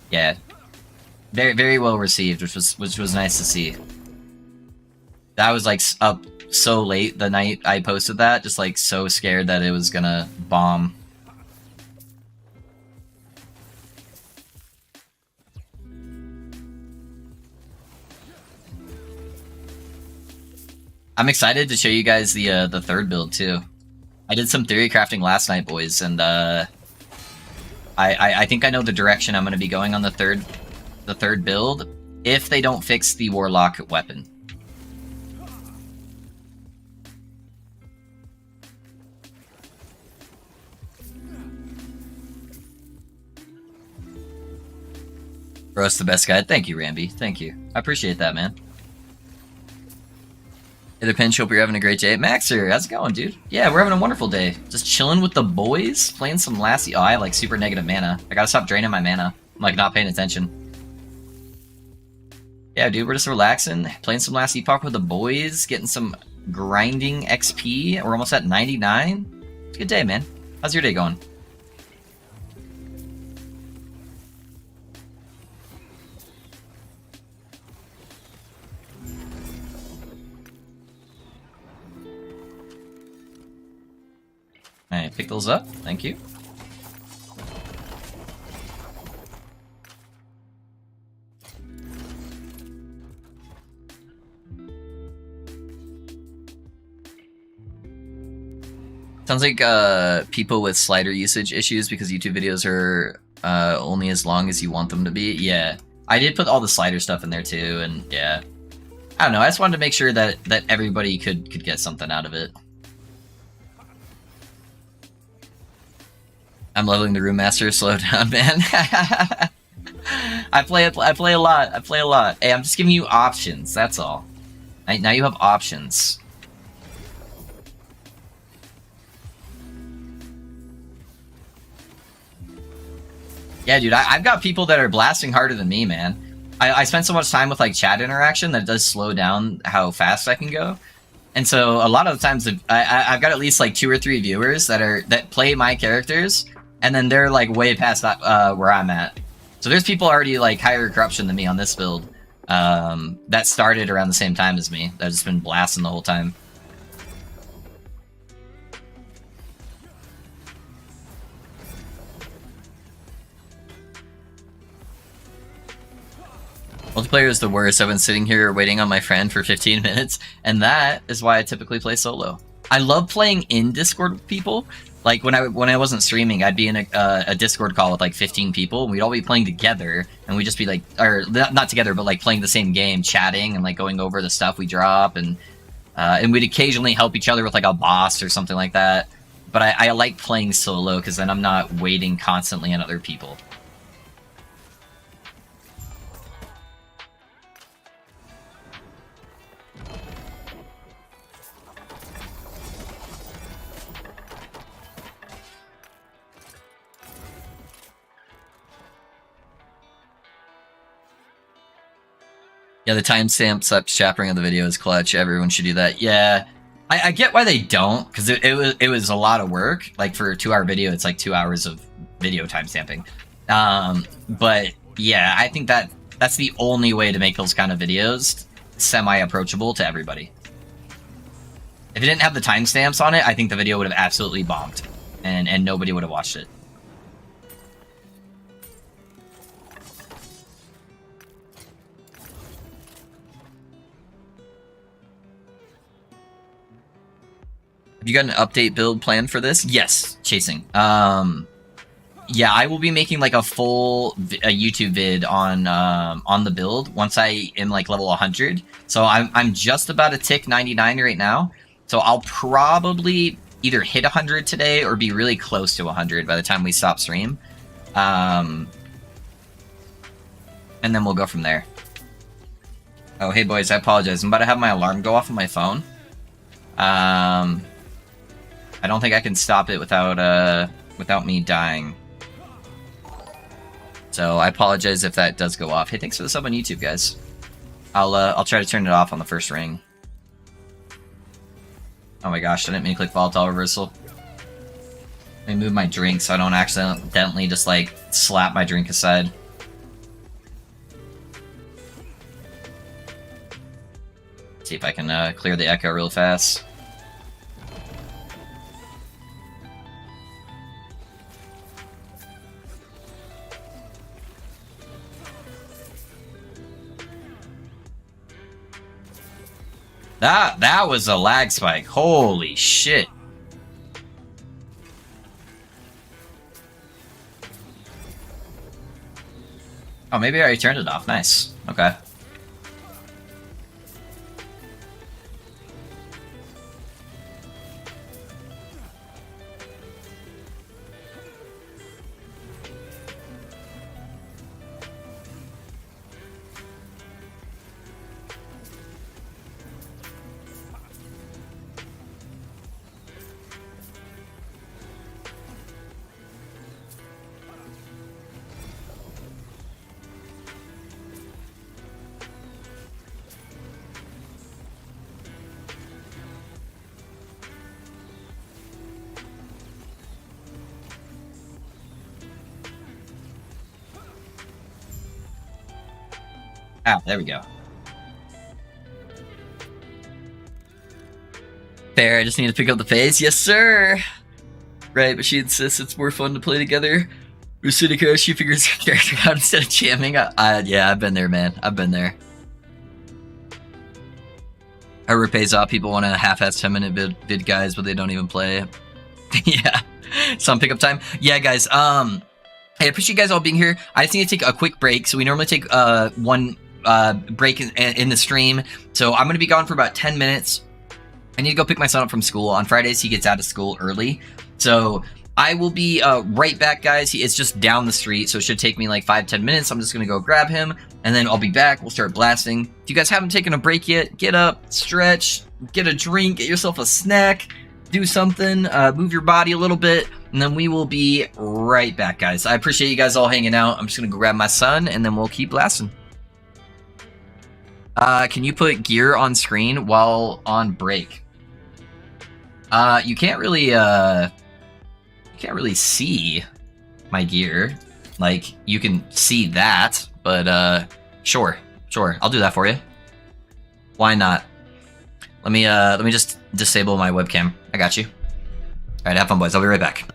yeah. Very, very well received, which was nice to see. That was, like, up so late the night I posted that, just like so scared that it was gonna bomb. I'm excited to show you guys the third build too. I did some theory crafting last night, boys, and I think I know the direction I'm gonna be going on the third build if they don't fix the warlock weapon. Bro's the best guy. Thank you, Ramby. Thank you. I appreciate that, man. Hey there, Pinch. Hope you're having a great day. Maxer, how's it going, dude? Yeah, we're having a wonderful day. Just chilling with the boys, playing some Lassie. Oh, I have, like, super negative mana. I gotta stop draining my mana. I'm, like, not paying attention. Yeah, dude, we're just relaxing, playing some Last Epoch with the boys, getting some grinding XP. We're almost at 99. It's a good day, man. How's your day going? Alright, pick those up. Thank you. Sounds like people with slider usage issues because YouTube videos are only as long as you want them to be. Yeah, I did put all the slider stuff in there too, and yeah. I don't know, I just wanted to make sure that everybody could get something out of it. I'm leveling the Room Master. Slow down, man. I play a lot. Hey, I'm just giving you options. That's all. Now you have options. Yeah, dude. I've got people that are blasting harder than me, man. I spend so much time with like chat interaction that it does slow down how fast I can go. And so a lot of the times I've got at least like 2 or 3 viewers that play my characters. And then they're like way past that, where I'm at. So there's people already like higher corruption than me on this build that started around the same time as me. That have just been blasting the whole time. Multiplayer is the worst. I've been sitting here waiting on my friend for 15 minutes, and that is why I typically play solo. I love playing in Discord with people. Like when I wasn't streaming, I'd be in a Discord call with like 15 people, and we'd all be playing together, and we'd just be like, or not together, but like playing the same game, chatting, and like going over the stuff we drop, and we'd occasionally help each other with like a boss or something like that. But I like playing solo because then I'm not waiting constantly on other people. Yeah, the timestamp chattering of the video is clutch. Everyone should do that. Yeah, I get why they don't, because it was a lot of work. Like for a 2-hour video, it's like 2 hours of video timestamping. But yeah, I think that's the only way to make those kind of videos semi-approachable to everybody. If it didn't have the timestamps on it, I think the video would have absolutely bombed, and nobody would have watched it. Have you got an update build plan for this? Yes, chasing. Yeah, I will be making like a full YouTube vid on the build once I am like level 100. So I'm just about to tick 99 right now. So I'll probably either hit 100 today or be really close to 100 by the time we stop stream. And then we'll go from there. Oh, hey boys, I apologize. I'm about to have my alarm go off on my phone. I don't think I can stop it without me dying. So I apologize if that does go off. Hey, thanks for the sub on YouTube, guys. I'll try to turn it off on the first ring. Oh my gosh, I didn't mean to click volatile reversal. Let me move my drink so I don't accidentally just like slap my drink aside. See if I can clear the echo real fast. That was a lag spike. Holy shit. Oh, maybe I already turned it off. Nice. Okay. Ah, there we go. Fair, I just need to pick up the phase. Yes, sir! Right, but she insists it's more fun to play together. Rusidica, she figures her character out instead of jamming. Yeah, I've been there, man. I've been there. However, it pays off. People want to half-ass 10-minute vid guys, but they don't even play. Yeah. Some pickup time. Yeah, guys, I appreciate you guys all being here. I just need to take a quick break. So we normally take one break in the stream. So I'm going to be gone for about 10 minutes. I need to go pick my son up from school. On Fridays, he gets out of school early. So I will be right back, guys. It's just down the street, so it should take me like 5-10 minutes. I'm just going to go grab him, and then I'll be back. We'll start blasting. If you guys haven't taken a break yet, get up, stretch, get a drink, get yourself a snack, do something, move your body a little bit, and then we will be right back, guys. I appreciate you guys all hanging out. I'm just going to go grab my son, and then we'll keep blasting. Can you put gear on screen while on break? You can't really see my gear. Like, you can see that, but sure, I'll do that for you. Why not? Let me just disable my webcam. I got you. All right, have fun, boys. I'll be right back.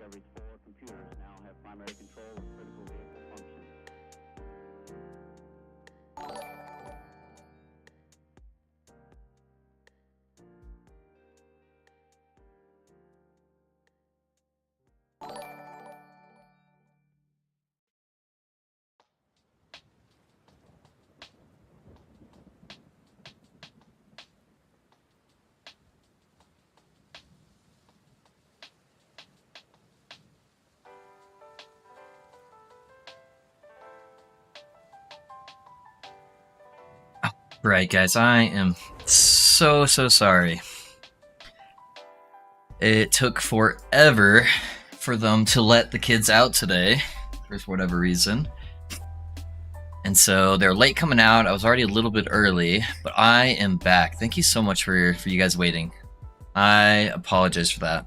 Discovery's 4 computers now have primary control of critical vehicle functions. Right, guys, I am so sorry. It took forever for them to let the kids out today, for whatever reason. And so they're late coming out. I was already a little bit early, but I am back. Thank you so much for you guys waiting. I apologize for that.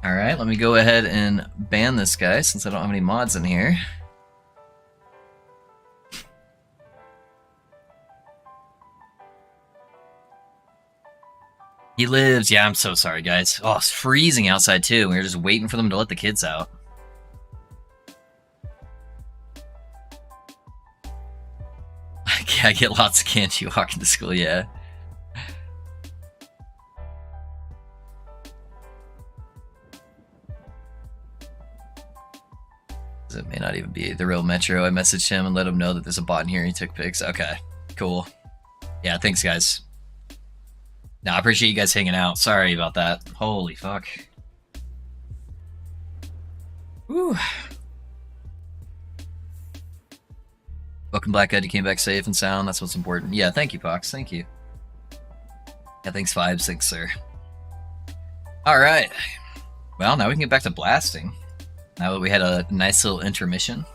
Alright, let me go ahead and ban this guy since I don't have any mods in here. He lives. Yeah, I'm so sorry, guys. Oh, it's freezing outside, too. We were just waiting for them to let the kids out. I get lots of candy walking to school, yeah. It may not even be the real Metro. I messaged him and let him know that there's a bot in here and he took pics. Okay, cool. Yeah, thanks, guys. No, I appreciate you guys hanging out. Sorry about that. Holy fuck. Whew. Welcome back, Ed. You came back safe and sound. That's what's important. Yeah, thank you, Pox. Thank you. Yeah, thanks, 5-6, sir. Alright. Well, now we can get back to blasting. Now that we had a nice little intermission.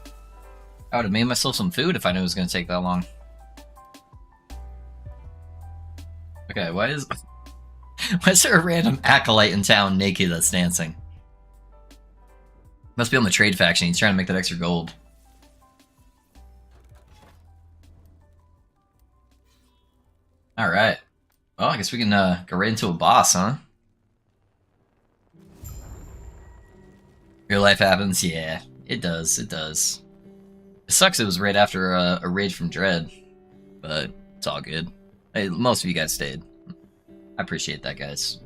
I would have made myself some food if I knew it was going to take that long. Okay, why is there a random acolyte in town naked that's dancing? Must be on the trade faction. He's trying to make that extra gold. Alright. Well, I guess we can go right into a boss, huh? Real life happens? Yeah, it does, it does. It sucks it was right after a raid from Dread, but it's all good. Hey, most of you guys stayed. I appreciate that, guys.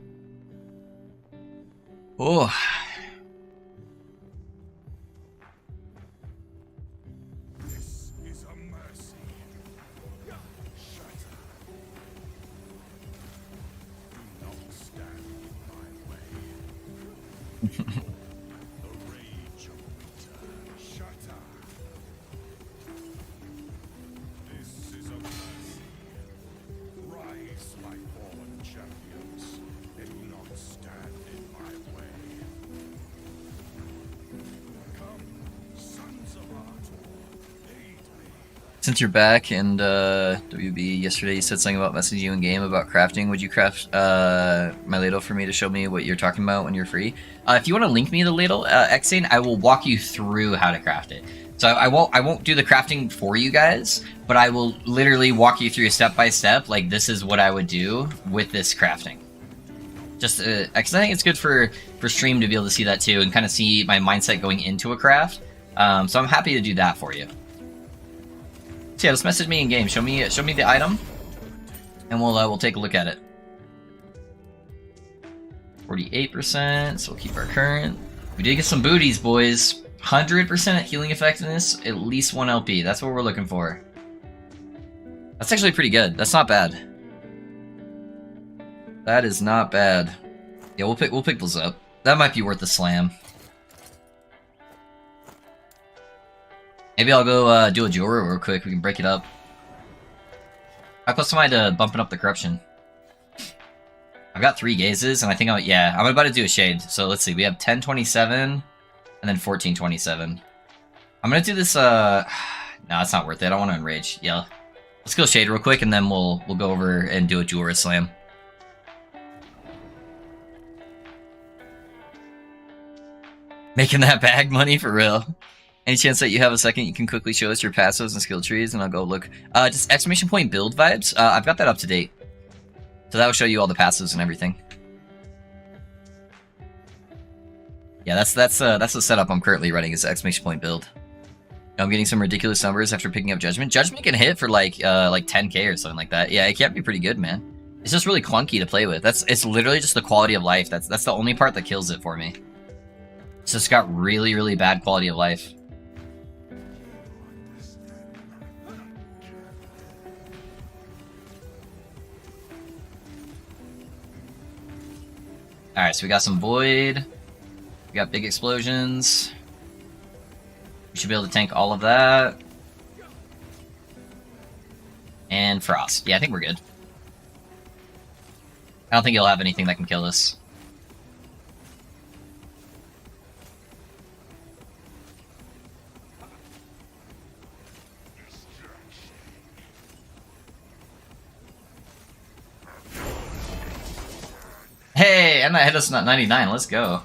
Oh. This is a mercy. Shatter. Do not stand in my way. The rage of winter. Shatter. This is a mercy. Rise, my fallen champions, and do not stand in my way. Come, sons of Artor, aid me. Since you're back and WB yesterday you said something about messaging you in game about crafting. Would you craft my ladle for me to show me what you're talking about when you're free? If you want to link me the ladle, Xane, I will walk you through how to craft it. So I won't do the crafting for you guys, but I will literally walk you through step by step. Like, this is what I would do with this crafting. Just because I think it's good for stream to be able to see that too and kind of see my mindset going into a craft. So I'm happy to do that for you. So yeah, just message me in game. Show me the item, and we'll take a look at it. 48%. So we'll keep our current. We did get some booties, boys. 100% healing effectiveness, at least 1 LP. That's what we're looking for. That's actually pretty good. That's not bad. That is not bad. Yeah, we'll pick those up. That might be worth the slam. Maybe I'll go do a Jora real quick. We can break it up. I put somebody to bumping up the corruption. I've got 3 gazes, and I think I'm about to do a shade. So let's see. We have 1027 and then 1427. I'm gonna do this. No, it's not worth it. I don't want to enrage. Yeah, let's go shade real quick, and then we'll go over and do a Jora slam. Making that bag money for real. Any chance that you have a second, you can quickly show us your passives and skill trees, and I'll go look. Just exclamation point build vibes. I've got that up to date, so that will show you all the passives and everything. Yeah, that's the setup I'm currently running is exclamation point build. I'm getting some ridiculous numbers after picking up Judgment. Judgment can hit for like 10k or something like that. Yeah, it can be pretty good, man. It's just really clunky to play with. It's literally just the quality of life. That's the only part that kills it for me. It's just got really, really bad quality of life. Alright, so we got some Void. We got big explosions. We should be able to tank all of that. And Frost. Yeah, I think we're good. I don't think he'll have anything that can kill us. Hey, and that hit us at 99. Let's go.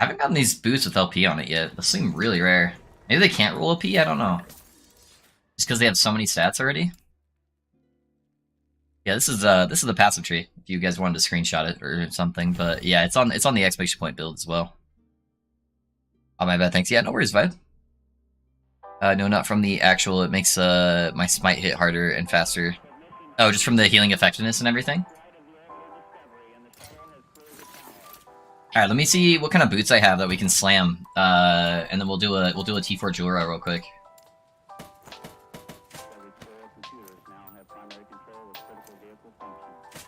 I haven't gotten these boots with LP on it yet. Those seem really rare. Maybe they can't roll LP? I don't know. Just because they have so many stats already? Yeah, this is the passive tree. If you guys wanted to screenshot it or something, but yeah, it's on the exclamation point build as well. Oh my bad, thanks. Yeah, no worries, Vibe. No, not from the actual. It makes my smite hit harder and faster. Oh, just from the healing effectiveness and everything. All right, let me see what kind of boots I have that we can slam, and then we'll do a T4 Jura real quick. Computers now have primary control of critical vehicle functions.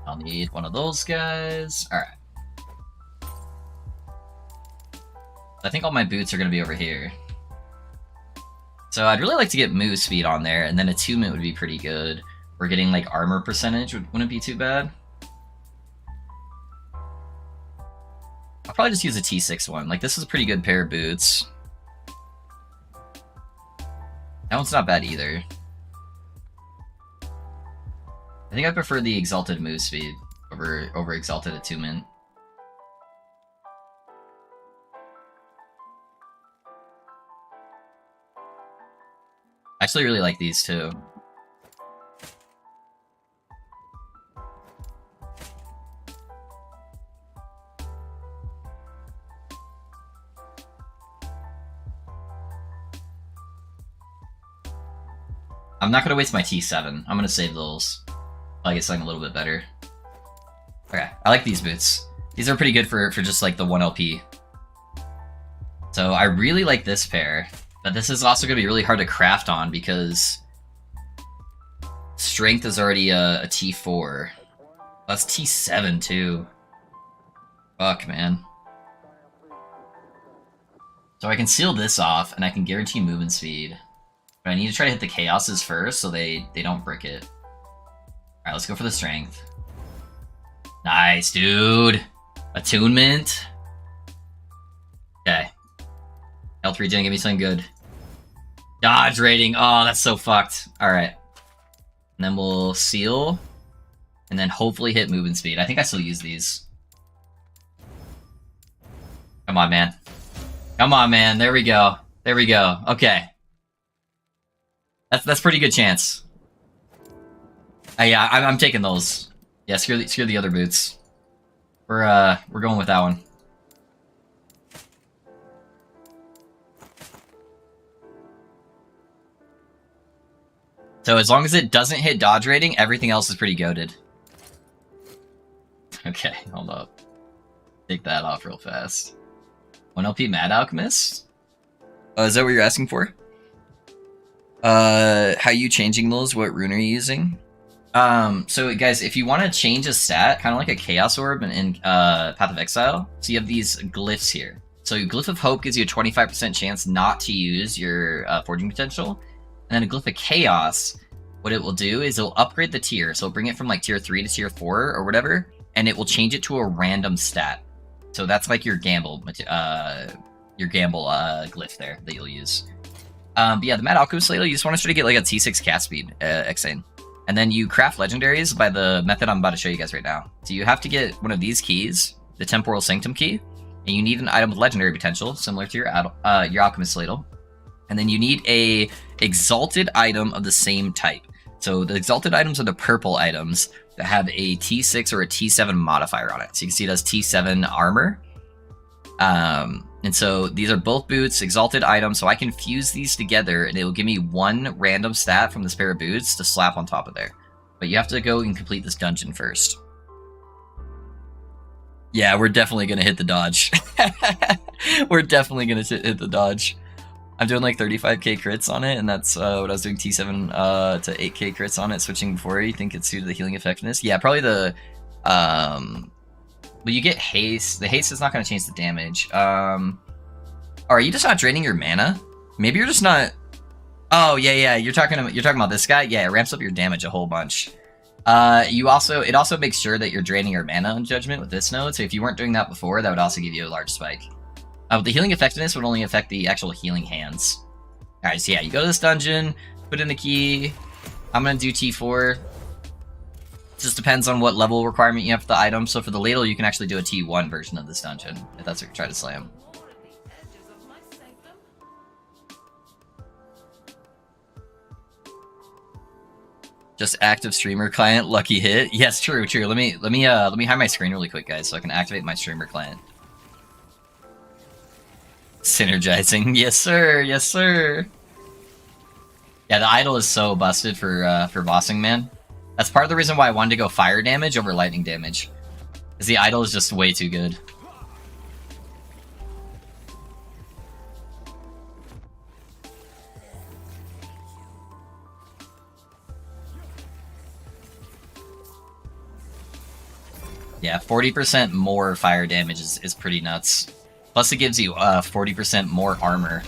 I'll need one of those guys. All right. I think all my boots are going to be over here. So I'd really like to get move speed on there, and then attunement would be pretty good. We're getting like armor percentage wouldn't be too bad. I'll probably just use a T6 one. Like, this is a pretty good pair of boots. That one's not bad either. I think I prefer the exalted move speed over exalted attunement. I actually really like these too. I'm not gonna waste my T7. I'm gonna save those. I'll get something a little bit better. Okay, I like these boots. These are pretty good for just like the 1 LP. So I really like this pair. But this is also going to be really hard to craft on because strength is already a T4. That's T7 too. Fuck, man. So I can seal this off and I can guarantee movement speed. But I need to try to hit the chaoses first so they don't brick it. Alright, let's go for the strength. Nice, dude. Attunement. Okay. Health regen, give me something good. Dodge rating. Oh, that's so fucked. Alright. And then we'll seal. And then hopefully hit movement speed. I think I still use these. Come on, man. Come on, man. There we go. There we go. Okay. That's pretty good chance. Yeah, I'm taking those. Yeah, screw the other boots. We're going with that one. So as long as it doesn't hit dodge rating, everything else is pretty goated. Okay, hold up. Take that off real fast. 1 LP Mad Alchemist? Is that what you're asking for? How you changing those? What rune are you using? So guys, if you want to change a stat, kind of like a Chaos Orb in Path of Exile, so you have these glyphs here. So Glyph of Hope gives you a 25% chance not to use your Forging Potential. And then a Glyph of Chaos, what it will do is it'll upgrade the tier. So it'll bring it from like tier 3 to tier 4 or whatever, and it will change it to a random stat. So that's like your gamble glyph there that you'll use. But yeah, the Mad Alchemist Ladle, you just want to try to get like a T6 cast speed, Xane. And then you craft legendaries by the method I'm about to show you guys right now. So you have to get one of these keys, the Temporal Sanctum key, and you need an item with legendary potential, similar to your Alchemist Ladle. And then you need a exalted item of the same type. So the exalted items are the purple items that have a T6 or a T7 modifier on it. So you can see it has T7 armor. And so these are both boots, exalted items, so I can fuse these together and it will give me one random stat from this pair of boots to slap on top of there. But you have to go and complete this dungeon first. Yeah, we're definitely going to hit the dodge. We're definitely going to hit the dodge. I'm doing like 35k crits on it, and that's what I was doing T7 to 8k crits on it, switching before. You think it's due to the healing effectiveness? Yeah, probably the... But you get haste. The haste is not going to change the damage. Are you just not draining your mana? Maybe you're just not... Oh, yeah, you're talking about this guy? Yeah, it ramps up your damage a whole bunch. It also makes sure that you're draining your mana on Judgment with this node, so if you weren't doing that before, that would also give you a large spike. The healing effectiveness would only affect the actual healing hands. Alright, so yeah, you go to this dungeon, put in the key. I'm gonna do T4. Just depends on what level requirement you have for the item. So for the ladle, you can actually do a T1 version of this dungeon, if that's what you're trying to slam. Just active streamer client, lucky hit. Yes, true. Let me hide my screen really quick, guys, so I can activate my streamer client. Synergizing, yes sir, yes sir. Yeah, the idol is so busted for bossing, man. That's part of the reason why I wanted to go fire damage over lightning damage, because the idol is just way too good. Yeah, 40% more fire damage is pretty nuts. Plus it gives you 40% more armor.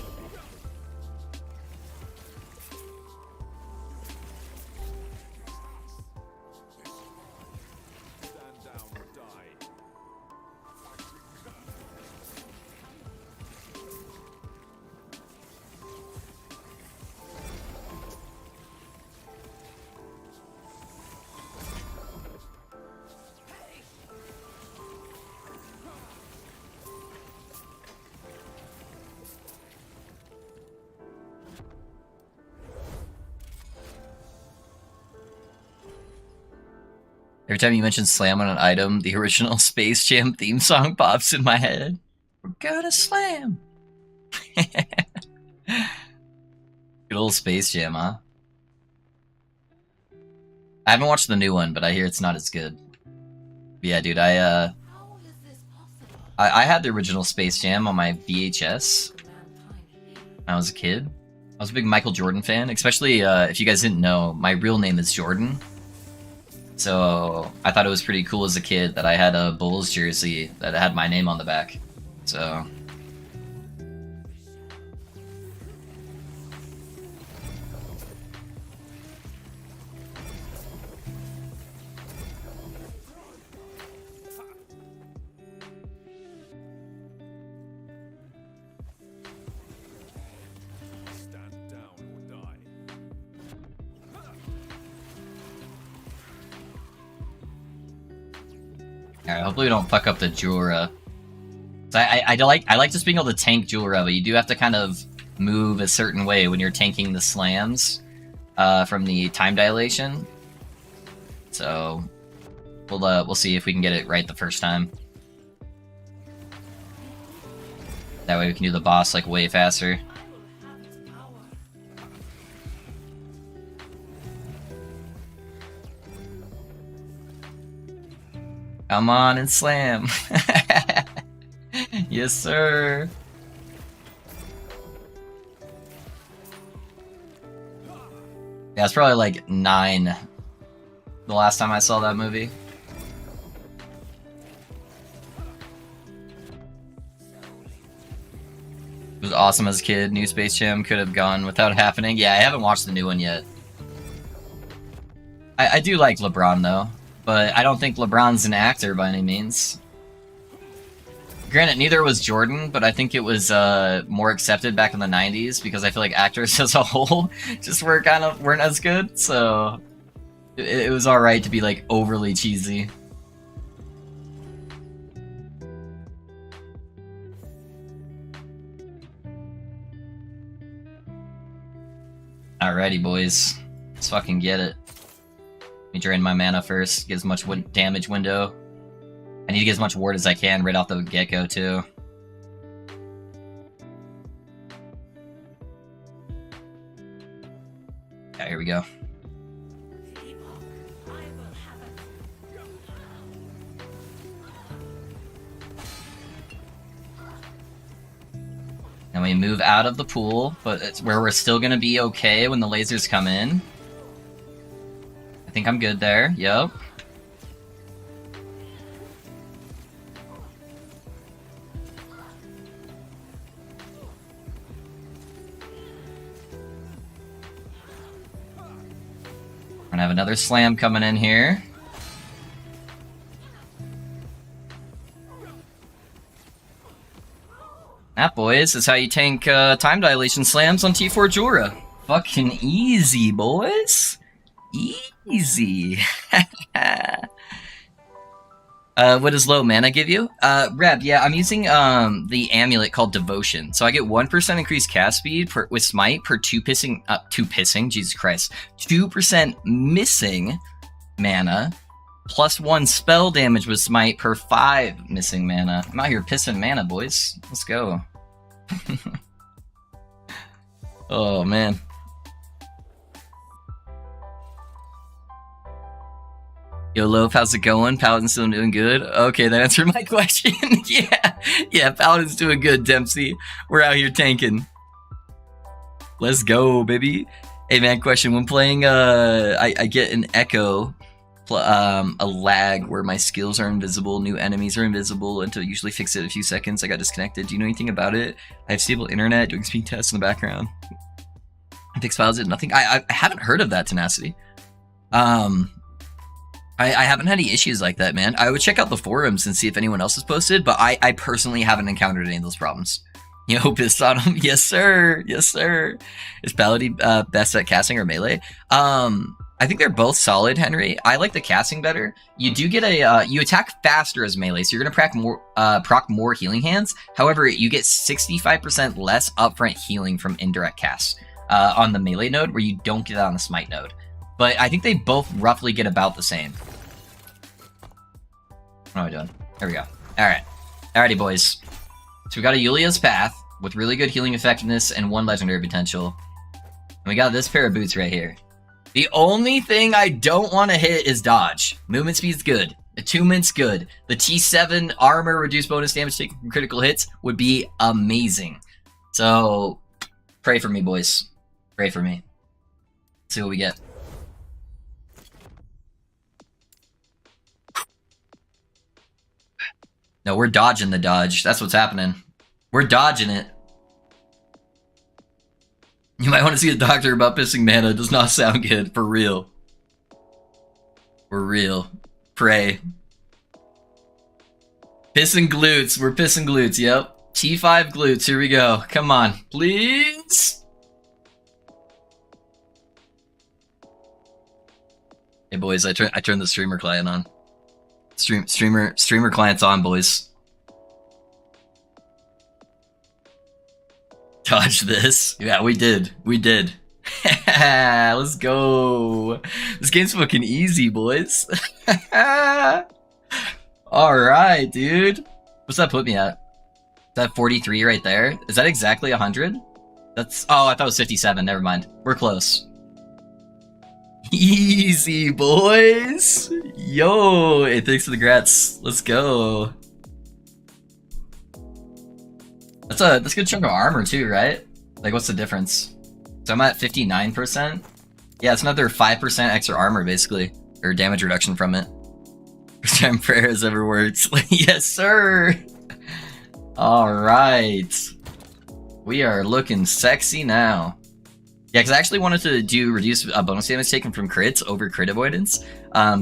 Every time you mention slam on an item, the original Space Jam theme song pops in my head. We're gonna slam! Good old Space Jam, huh? I haven't watched the new one, but I hear it's not as good. But yeah, dude, I had the original Space Jam on my VHS when I was a kid. I was a big Michael Jordan fan, especially if you guys didn't know, my real name is Jordan. So I thought it was pretty cool as a kid that I had a Bulls jersey that had my name on the back. So... Alright, hopefully we don't fuck up the Jura. So I like just being able to tank Jura, but you do have to kind of move a certain way when you're tanking the slams from the time dilation. So we'll see if we can get it right the first time. That way we can do the boss like way faster. Come on and slam. Yes, sir. Yeah, it's probably like 9 the last time I saw that movie. It was awesome as a kid. New Space Jam could have gone without happening. Yeah, I haven't watched the new one yet. I do like LeBron though. But I don't think LeBron's an actor by any means. Granted, neither was Jordan, but I think it was more accepted back in the 90s because I feel like actors as a whole just weren't as good, so it was alright to be like overly cheesy. Alrighty, boys. Let's fucking get it. Let me drain my mana first. Get as much damage window. I need to get as much ward as I can right off the get-go, too. Okay, here we go. And we move out of the pool, but it's where we're still gonna be okay when the lasers come in. I think I'm good there, yep. We're gonna have another slam coming in here. That, boys, is how you tank time dilation slams on T4 Jorah. Fucking easy, boys. Easy. What does low mana give you? Reb, yeah, I'm using the amulet called Devotion. So I get 1% increased cast speed with Smite per 2 pissing, Jesus Christ. 2% missing mana, plus 1 spell damage with Smite per 5 missing mana. I'm out here pissing mana, boys. Let's go. Oh, man. Yo, Loaf, how's it going? Paladin's still doing good? Okay, that answered my question. Yeah, Paladin's doing good, Dempsey. We're out here tanking. Let's go, baby. Hey, man, question. When playing, I get an echo, a lag where my skills are invisible, new enemies are invisible until usually fix it in a few seconds. I got disconnected. Do you know anything about it? I have stable internet, doing speed tests in the background. Fix files did nothing. I haven't heard of that, Tenacity. I haven't had any issues like that, man. I would check out the forums and see if anyone else has posted, but I personally haven't encountered any of those problems. Yo, pissed on him. Yes, sir. Yes, sir. Is Paladin best at casting or melee? I think they're both solid, Henry. I like the casting better. You do get a, you attack faster as melee, so you're gonna proc more healing hands. However, you get 65% less upfront healing from indirect casts on the melee node, where you don't get that on the smite node. But I think they both roughly get about the same. What am I doing? There we go. Alright. Alrighty, boys. So we got a Yulia's Path with really good healing effectiveness and 1 legendary potential. And we got this pair of boots right here. The only thing I don't want to hit is dodge. Movement speed's good. Attunement's good. The T7 armor reduced bonus damage taken from critical hits would be amazing. So, pray for me, boys. Pray for me. Let's see what we get. No, we're dodging the dodge. That's what's happening. We're dodging it. You might want to see a doctor about pissing mana. It does not sound good. For real. For real. Pray. Pissing glutes. We're pissing glutes. Yep. T5 glutes. Here we go. Come on. Please. Hey, boys. I turned the streamer client on. Streamer client's on, boys. Dodge this. Yeah, we did. We did. Let's go. This game's fucking easy, boys. Alright, dude. What's that put me at? Is that 43 right there? Is that exactly 100? That's... Oh, I thought it was 57. Never mind. We're close. Easy, boys. Yo, hey, thanks for the grats. Let's go. That's a good chunk of armor too, right? Like, what's the difference? So I'm at 59%. Yeah, it's another 5% extra armor, basically, or damage reduction from it. First time prayer has ever worked. Yes, sir. All right, we are looking sexy now. Yeah, because I actually wanted to do reduce bonus damage taken from crits over crit avoidance,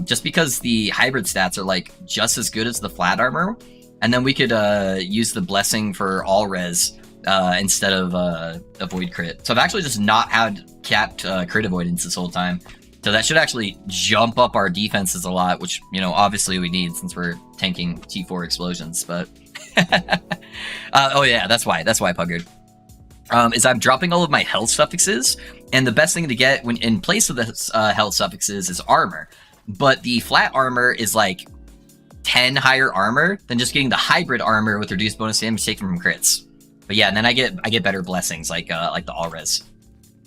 just because the hybrid stats are like just as good as the flat armor, and then we could use the blessing for all res instead of avoid crit. So I've actually just not had capped crit avoidance this whole time, so that should actually jump up our defenses a lot, which, you know, obviously we need since we're tanking T4 explosions. But oh yeah, that's why Puggered. Is I'm dropping all of my health suffixes And the best thing to get when in place of the health suffixes is armor. But the flat armor is like 10 higher armor than just getting the hybrid armor with reduced bonus damage taken from crits. But yeah, and then I get better blessings like the all res.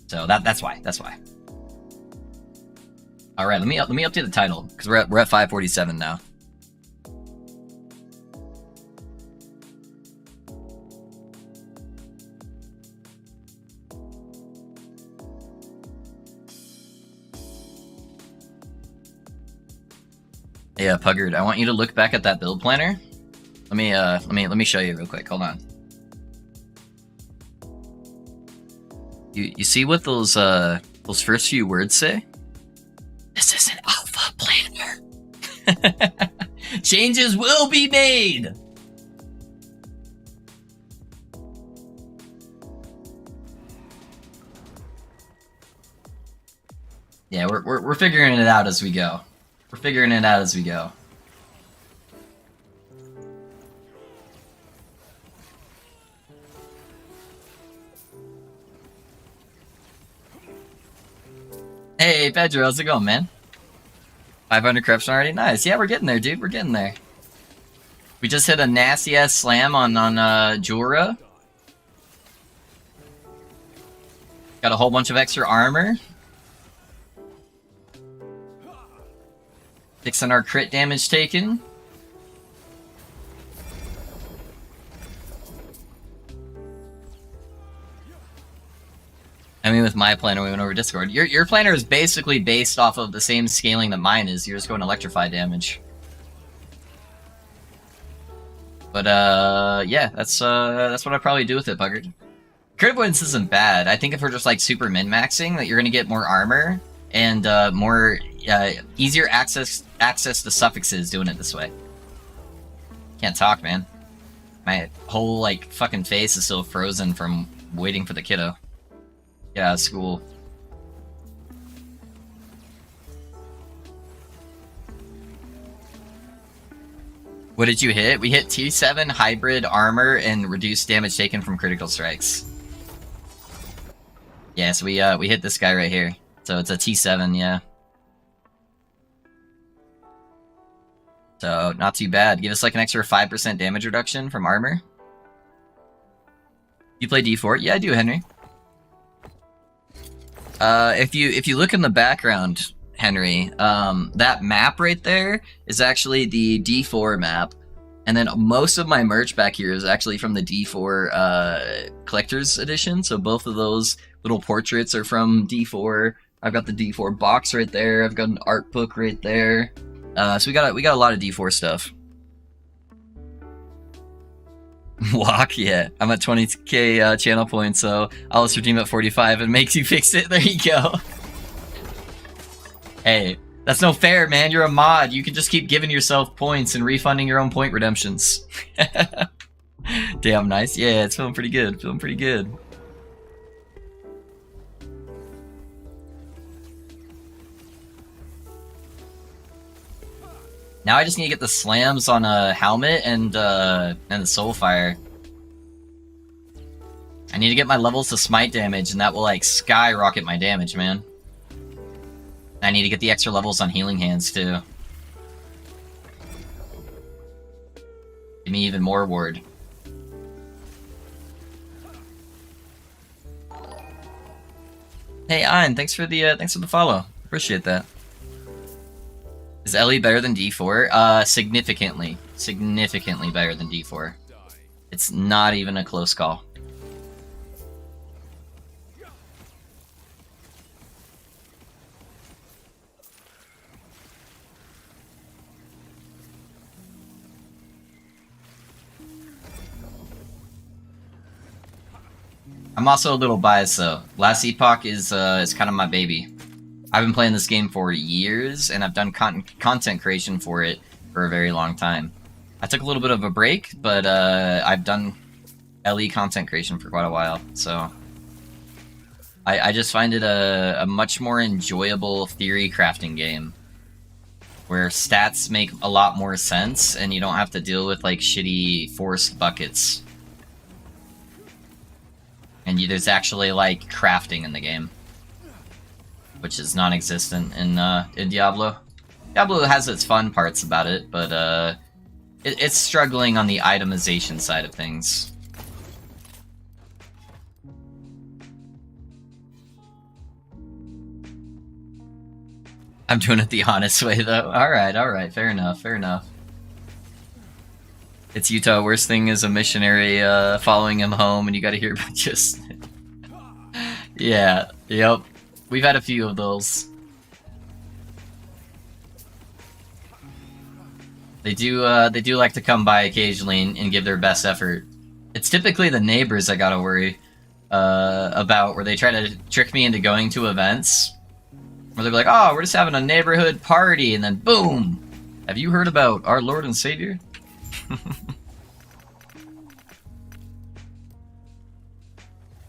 So that's why. All right, let me update the title because we're at 547 now. Yeah, Puggard, I want you to look back at that build planner. Let me show you real quick. Hold on. You see what those first few words say? This is an alpha planner. Changes will be made. Yeah, we're figuring it out as we go. We're figuring it out as we go. Hey, Pedro, how's it going, man? 500 corruption already? Nice. Yeah, we're getting there, dude. We're getting there. We just hit a nasty-ass slam on Jura. Got a whole bunch of extra armor. Fixing our crit damage taken. I mean, with my planner, we went over Discord. Your planner is basically based off of the same scaling that mine is. You're just going electrify damage. But yeah, that's what I'd probably do with it, Puggard. Crit avoidance isn't bad. I think if we're just like super min-maxing, that you're gonna get more armor and more easier access to suffixes doing it this way. Can't talk, man. My whole like fucking face is still frozen from waiting for the kiddo. Yeah, school. What did you hit? We hit T7 hybrid armor and reduced damage taken from critical strikes. Yeah, so we hit this guy right here. So it's a T7, yeah. So not too bad. Give us like an extra 5% damage reduction from armor. You play D4? Yeah, I do, Henry. If you look in the background, Henry, that map right there is actually the D4 map, and then most of my merch back here is actually from the D4 collector's edition. So both of those little portraits are from D4. I've got the D4 box right there. I've got an art book right there. So we got a lot of D4 stuff. Walk, yeah. I'm at 20k channel points, so I'll stream at 45 and makes you fix it. There you go. Hey, that's no fair, man. You're a mod. You can just keep giving yourself points and refunding your own point redemptions. Damn nice. Yeah, it's feeling pretty good. Feeling pretty good. Now I just need to get the slams on a helmet and the soulfire. I need to get my levels to smite damage, and that will like skyrocket my damage, man. I need to get the extra levels on healing hands too. Give me even more ward. Hey, Ein, thanks for the follow. Appreciate that. Is Ellie better than D4? Significantly better than D4. It's not even a close call. I'm also a little biased though. Last Epoch is kind of my baby. I've been playing this game for years, and I've done content creation for it for a very long time. I took a little bit of a break, but I've done LE content creation for quite a while, so I just find it a much more enjoyable theory crafting game, where stats make a lot more sense, and you don't have to deal with like shitty forced buckets. And there's actually like crafting in the game. which is non-existent in Diablo. Diablo has its fun parts about it, but it's struggling on the itemization side of things. I'm doing it the honest way, though. Alright, fair enough, fair enough. It's Utah. Worst thing is a missionary following him home, and you gotta hear about just... Yeah, yep. We've had a few of those. They do like to come by occasionally and give their best effort. It's typically the neighbors I gotta worry about, where they try to trick me into going to events. Where they're like, oh, we're just having a neighborhood party, and then boom! Have you heard about our Lord and Savior?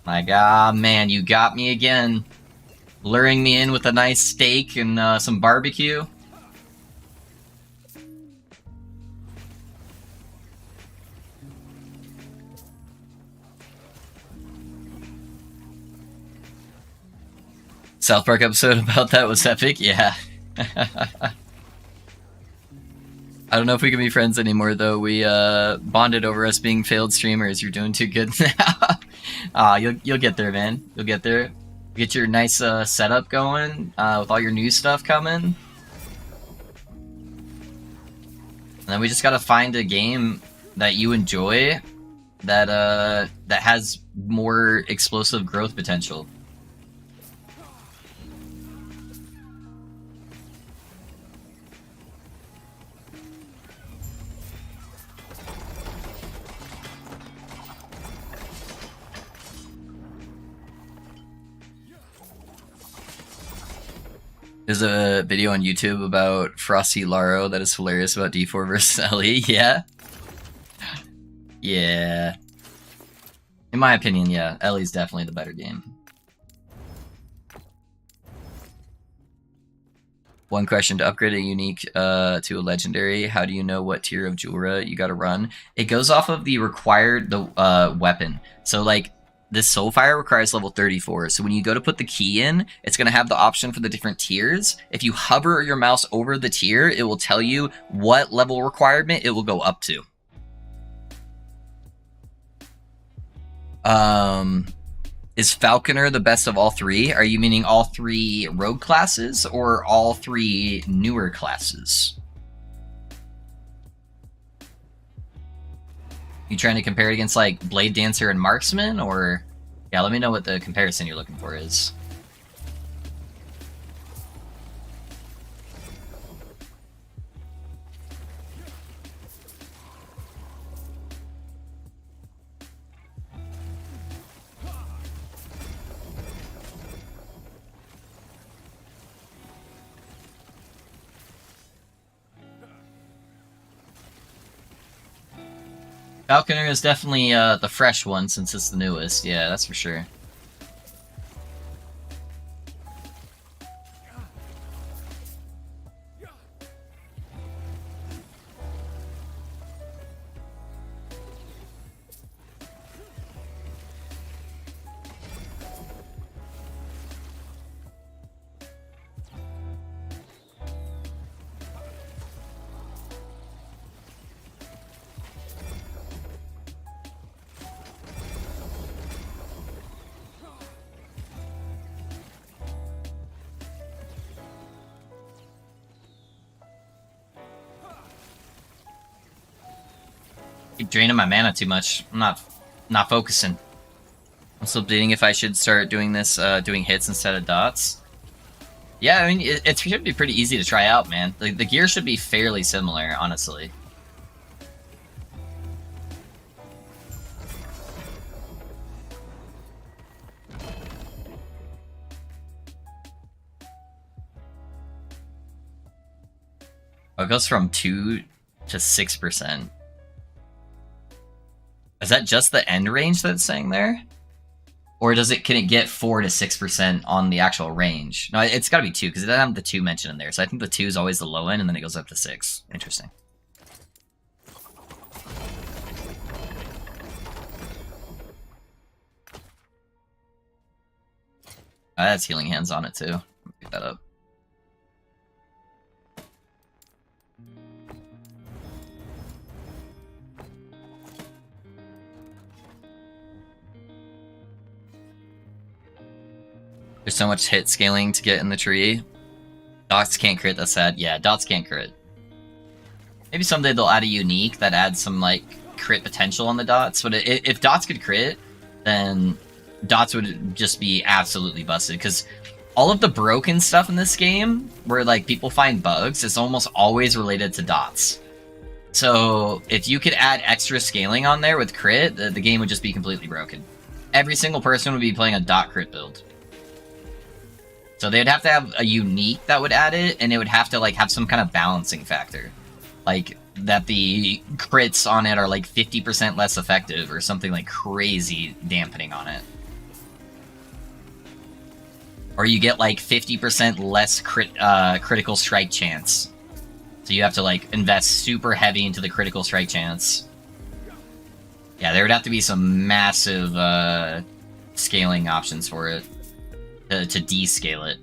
My god, man, you got me again. Luring me in with a nice steak and some barbecue. South Park episode about that was epic, yeah. I don't know if we can be friends anymore, though. We bonded over us being failed streamers. You're doing too good now. You'll get there, man. You'll get there. Get your nice setup going with all your new stuff coming. And then we just gotta find a game that you enjoy that has more explosive growth potential. There's a video on YouTube about Frosty Laro that is hilarious about D4 versus Ellie. Yeah. Yeah. In my opinion, yeah. Ellie's definitely the better game. One question: to upgrade a unique to a legendary, how do you know what tier of Jewelra you gotta run? It goes off of the required weapon. So like, this Soulfire requires level 34, so when you go to put the key in, it's going to have the option for the different tiers. If you hover your mouse over the tier, it will tell you what level requirement it will go up to. Is Falconer the best of all three? Are you meaning all three rogue classes, or all three newer classes? You trying to compare it against, like, Blade Dancer and Marksman, or... Yeah, let me know what the comparison you're looking for is. Falconer is definitely the fresh one, since it's the newest. Yeah, that's for sure. Keep draining my mana too much. I'm not focusing. I'm still debating if I should start doing this, doing hits instead of dots. Yeah, I mean, it should be pretty easy to try out, man. The gear should be fairly similar, honestly. Oh, it goes from 2 to 6%. Is that just the end range that's saying there? Or can it get 4 to 6% on the actual range? No, it's gotta be 2, because it doesn't have the 2 mentioned in there. So I think the 2 is always the low end, and then it goes up to 6. Interesting. That's healing hands on it too. Pick that up. There's so much hit scaling to get in the tree. Dots can't crit, that's sad. Yeah, dots can't crit. Maybe someday they'll add a unique that adds some, like, crit potential on the dots, but if dots could crit, then dots would just be absolutely busted, because all of the broken stuff in this game, where, like, people find bugs, is almost always related to dots. So, if you could add extra scaling on there with crit, the game would just be completely broken. Every single person would be playing a dot crit build. So they'd have to have a unique that would add it, and it would have to, like, have some kind of balancing factor. Like, that the crits on it are, like, 50% less effective, or something, like, crazy dampening on it. Or you get, like, 50% less critical strike chance. So you have to, like, invest super heavy into the critical strike chance. Yeah, there would have to be some massive scaling options for it. To descale it.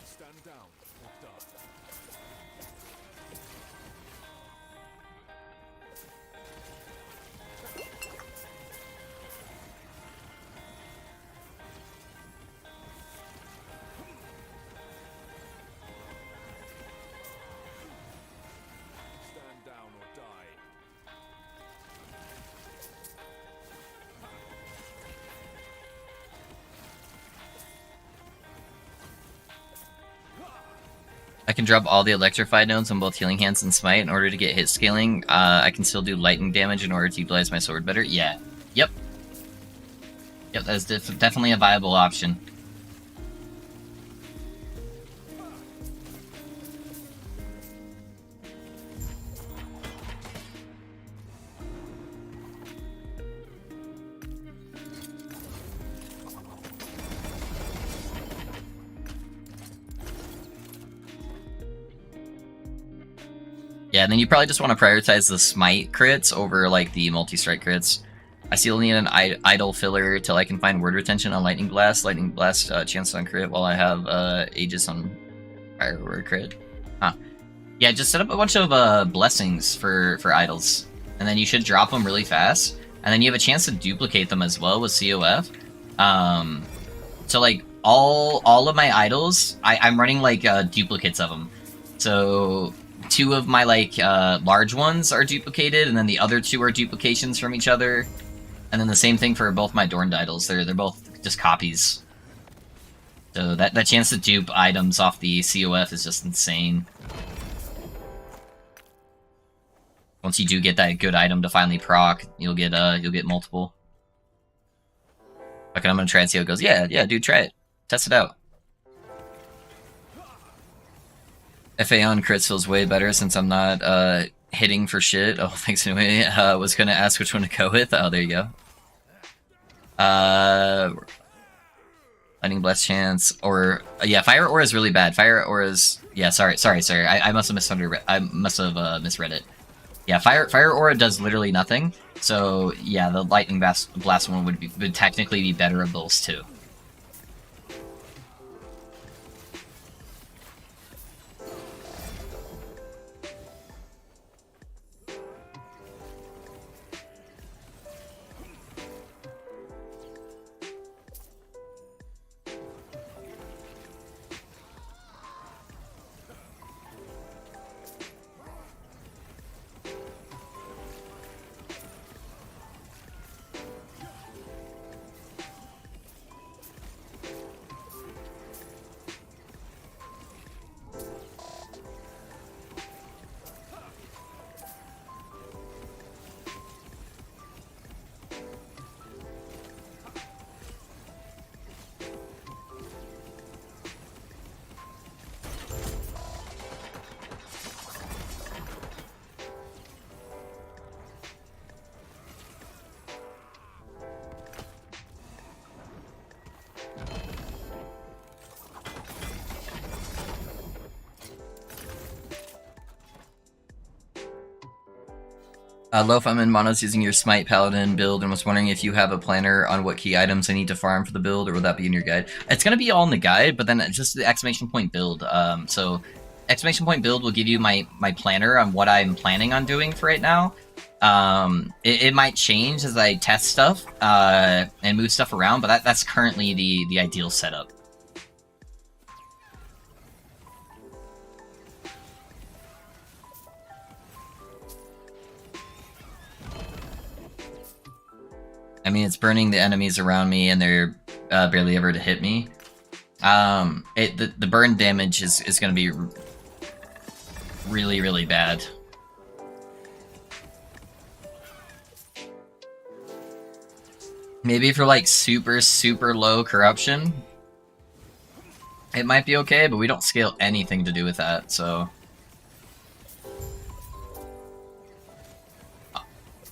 Stand down or die. Stand down or die. Stand down or die. I can drop all the electrified nodes on both Healing Hands and Smite in order to get hit scaling. I can still do lightning damage in order to utilize my sword better. Yeah. Yep. Yep, that's definitely a viable option. Yeah, and then you probably just want to prioritize the smite crits over, like, the multi-strike crits. I still need an idle filler till I can find word retention on Lightning Blast. Lightning Blast chance on crit while I have Aegis on Fire Word crit. Huh. Yeah, just set up a bunch of blessings for idols. And then you should drop them really fast. And then you have a chance to duplicate them as well with COF. So, like, all of my idols, I'm running, like, duplicates of them. So 2 of my, like, large ones are duplicated, and then the other 2 are duplications from each other. And then the same thing for both my Dorned idols. They're both just copies. So that chance to dupe items off the COF is just insane. Once you do get that good item to finally proc, you'll get multiple. Okay, I'm gonna try and see how it goes. Yeah, dude, try it. Test it out. FA on crits feels way better since I'm not hitting for shit. Oh, thanks anyway. Was gonna ask which one to go with. Oh, there you go. Lightning Blast chance, or yeah, Fire Aura is really bad. Fire Aura is, yeah. Sorry. I must have misread it. Yeah, Fire Aura does literally nothing. So yeah, the Lightning Blast one would technically be better of those two. Loaf, I'm in monos using your Smite Paladin build and was wondering if you have a planner on what key items I need to farm for the build, or will that be in your guide? It's going to be all in the guide, but then just the exclamation point build. So exclamation point build will give you my planner on what I'm planning on doing for right now. It might change as I test stuff and move stuff around, but that's currently the ideal setup. I mean, it's burning the enemies around me, and they're barely ever to hit me. The burn damage is going to be really, really bad. Maybe for like super, super low corruption, it might be okay, but we don't scale anything to do with that, so...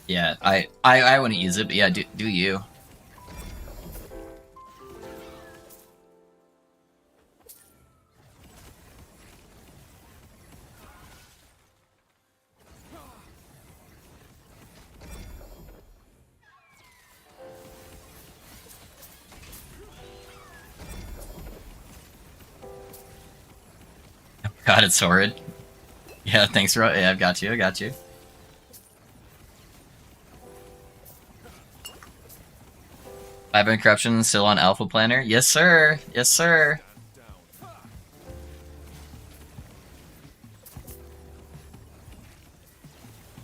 Yeah, I wouldn't use it, but yeah, do you. God, it's horrid. Yeah, thanks, bro. Yeah, I've got you, I got you. Vibrant Corruption still on Alpha Planner? Yes, sir. Yes, sir.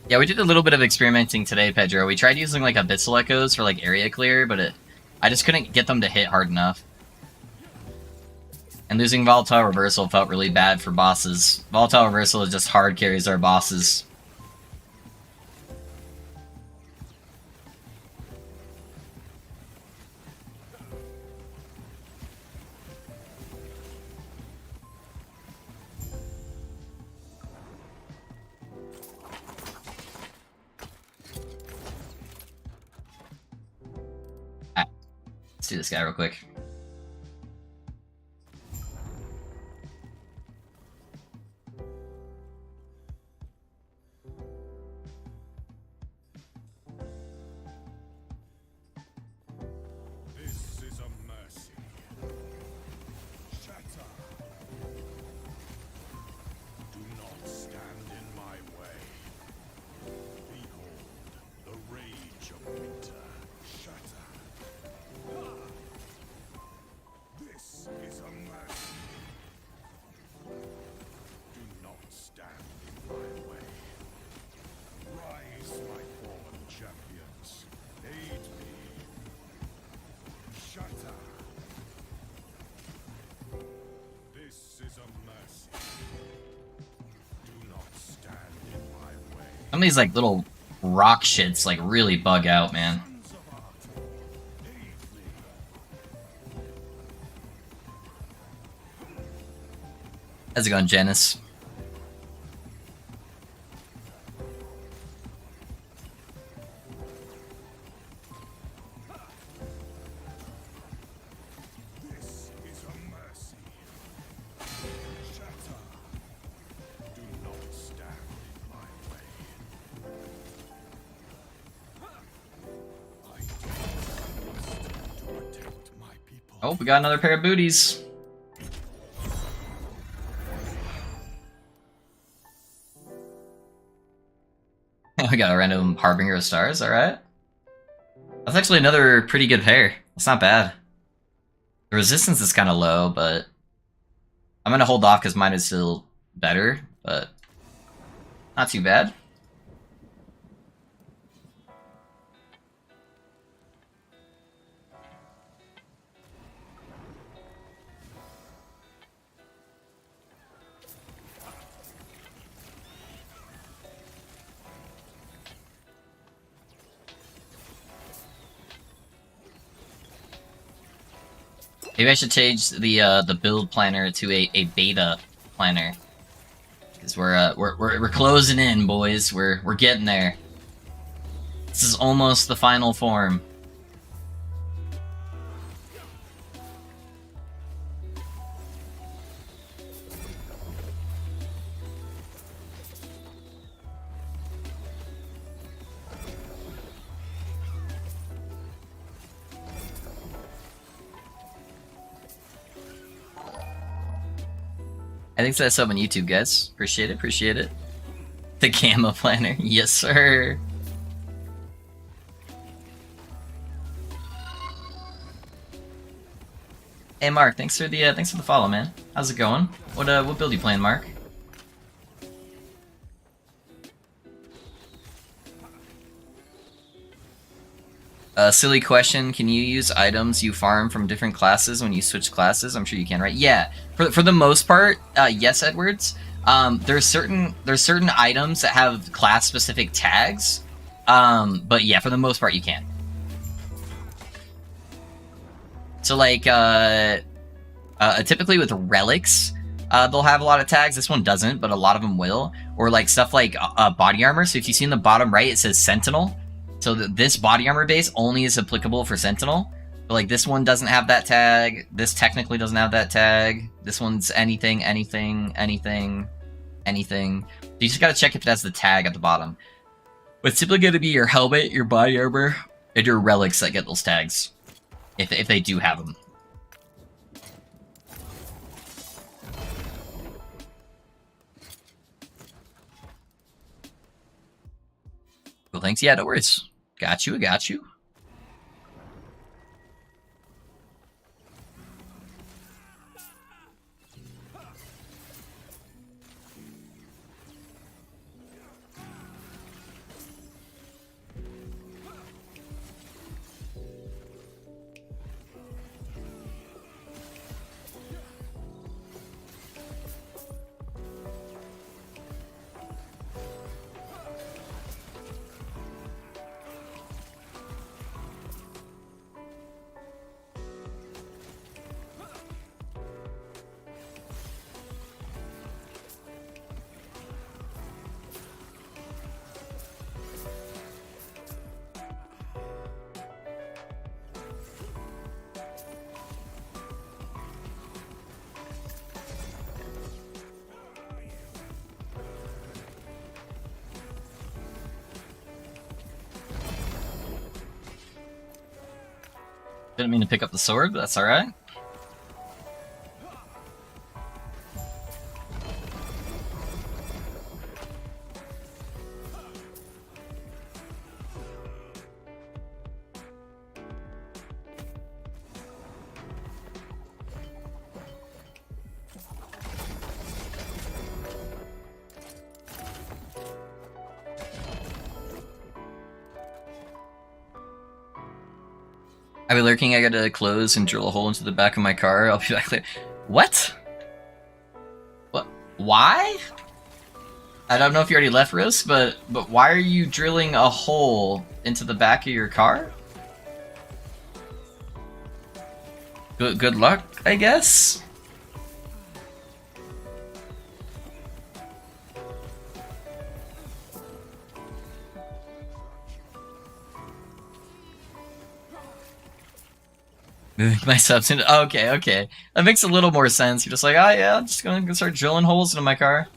Yeah, we did a little bit of experimenting today, Pedro. We tried using like Abyssal Echoes for like area clear, but I just couldn't get them to hit hard enough. And losing Volatile Reversal felt really bad for bosses. Volatile Reversal is just hard carries our bosses. Let's do this guy real quick. This is a mercy. Shatter. Do not stand in my way. Behold the rage of winter. Shatter. This is a mercy. Do not stand in my way. Rise, my fallen champions. Aid me. Shatter. This is a mercy. Do not stand in my way. Some of these like little rock shits like really bug out, man. Sons of Arthur, aid me. How's it going, Janice? This is a mercy. Shatter. Do not stand in my way. I must to protect my people. Oh, we got another pair of booties. We got a random Harbinger of Stars, alright. That's actually another pretty good pair. That's not bad. The resistance is kind of low, but I'm gonna hold off because mine is still better, but not too bad. Maybe I should change the build planner to a beta planner, because we're closing in, boys. We're getting there. This is almost the final form. I think that's up on YouTube, guys. Appreciate it, appreciate it. The Gamma Planner. Yes, sir. Hey, Mark. Thanks for the follow, man. How's it going? What build you playing, Mark? Silly question. Can you use items you farm from different classes when you switch classes? I'm sure you can, right? Yeah. For the most part, yes, Edwards. There's certain items that have class specific tags. But yeah, for the most part, you can. So like, typically with relics, they'll have a lot of tags. This one doesn't, but a lot of them will. Or like stuff like body armor. So if you see in the bottom right, it says Sentinel. So this body armor base only is applicable for Sentinel. But like this one doesn't have that tag. This technically doesn't have that tag. This one's anything, anything, anything, anything. So you just gotta check if it has the tag at the bottom. But it's typically gonna be your helmet, your body armor, and your relics that get those tags. If they do have them. Cool, thanks. Yeah, no worries. Got you, I got you. Didn't mean to pick up the sword, but that's alright. I'll be lurking, I gotta close and drill a hole into the back of my car. I'll be back later. What? What? Why? I don't know if you already left, Risk, but why are you drilling a hole into the back of your car? Good luck, I guess? Moving my subs into... Okay, okay. That makes a little more sense. You're just like, oh yeah, I'm just gonna start drilling holes into my car.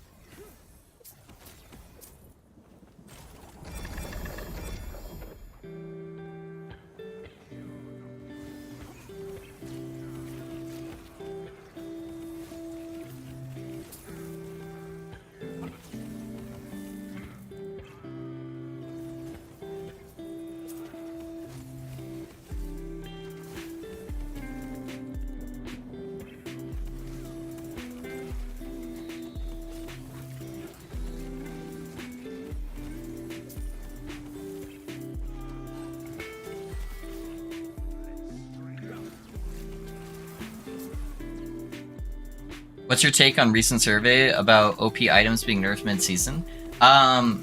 What's your take on recent survey about OP items being nerfed mid-season? I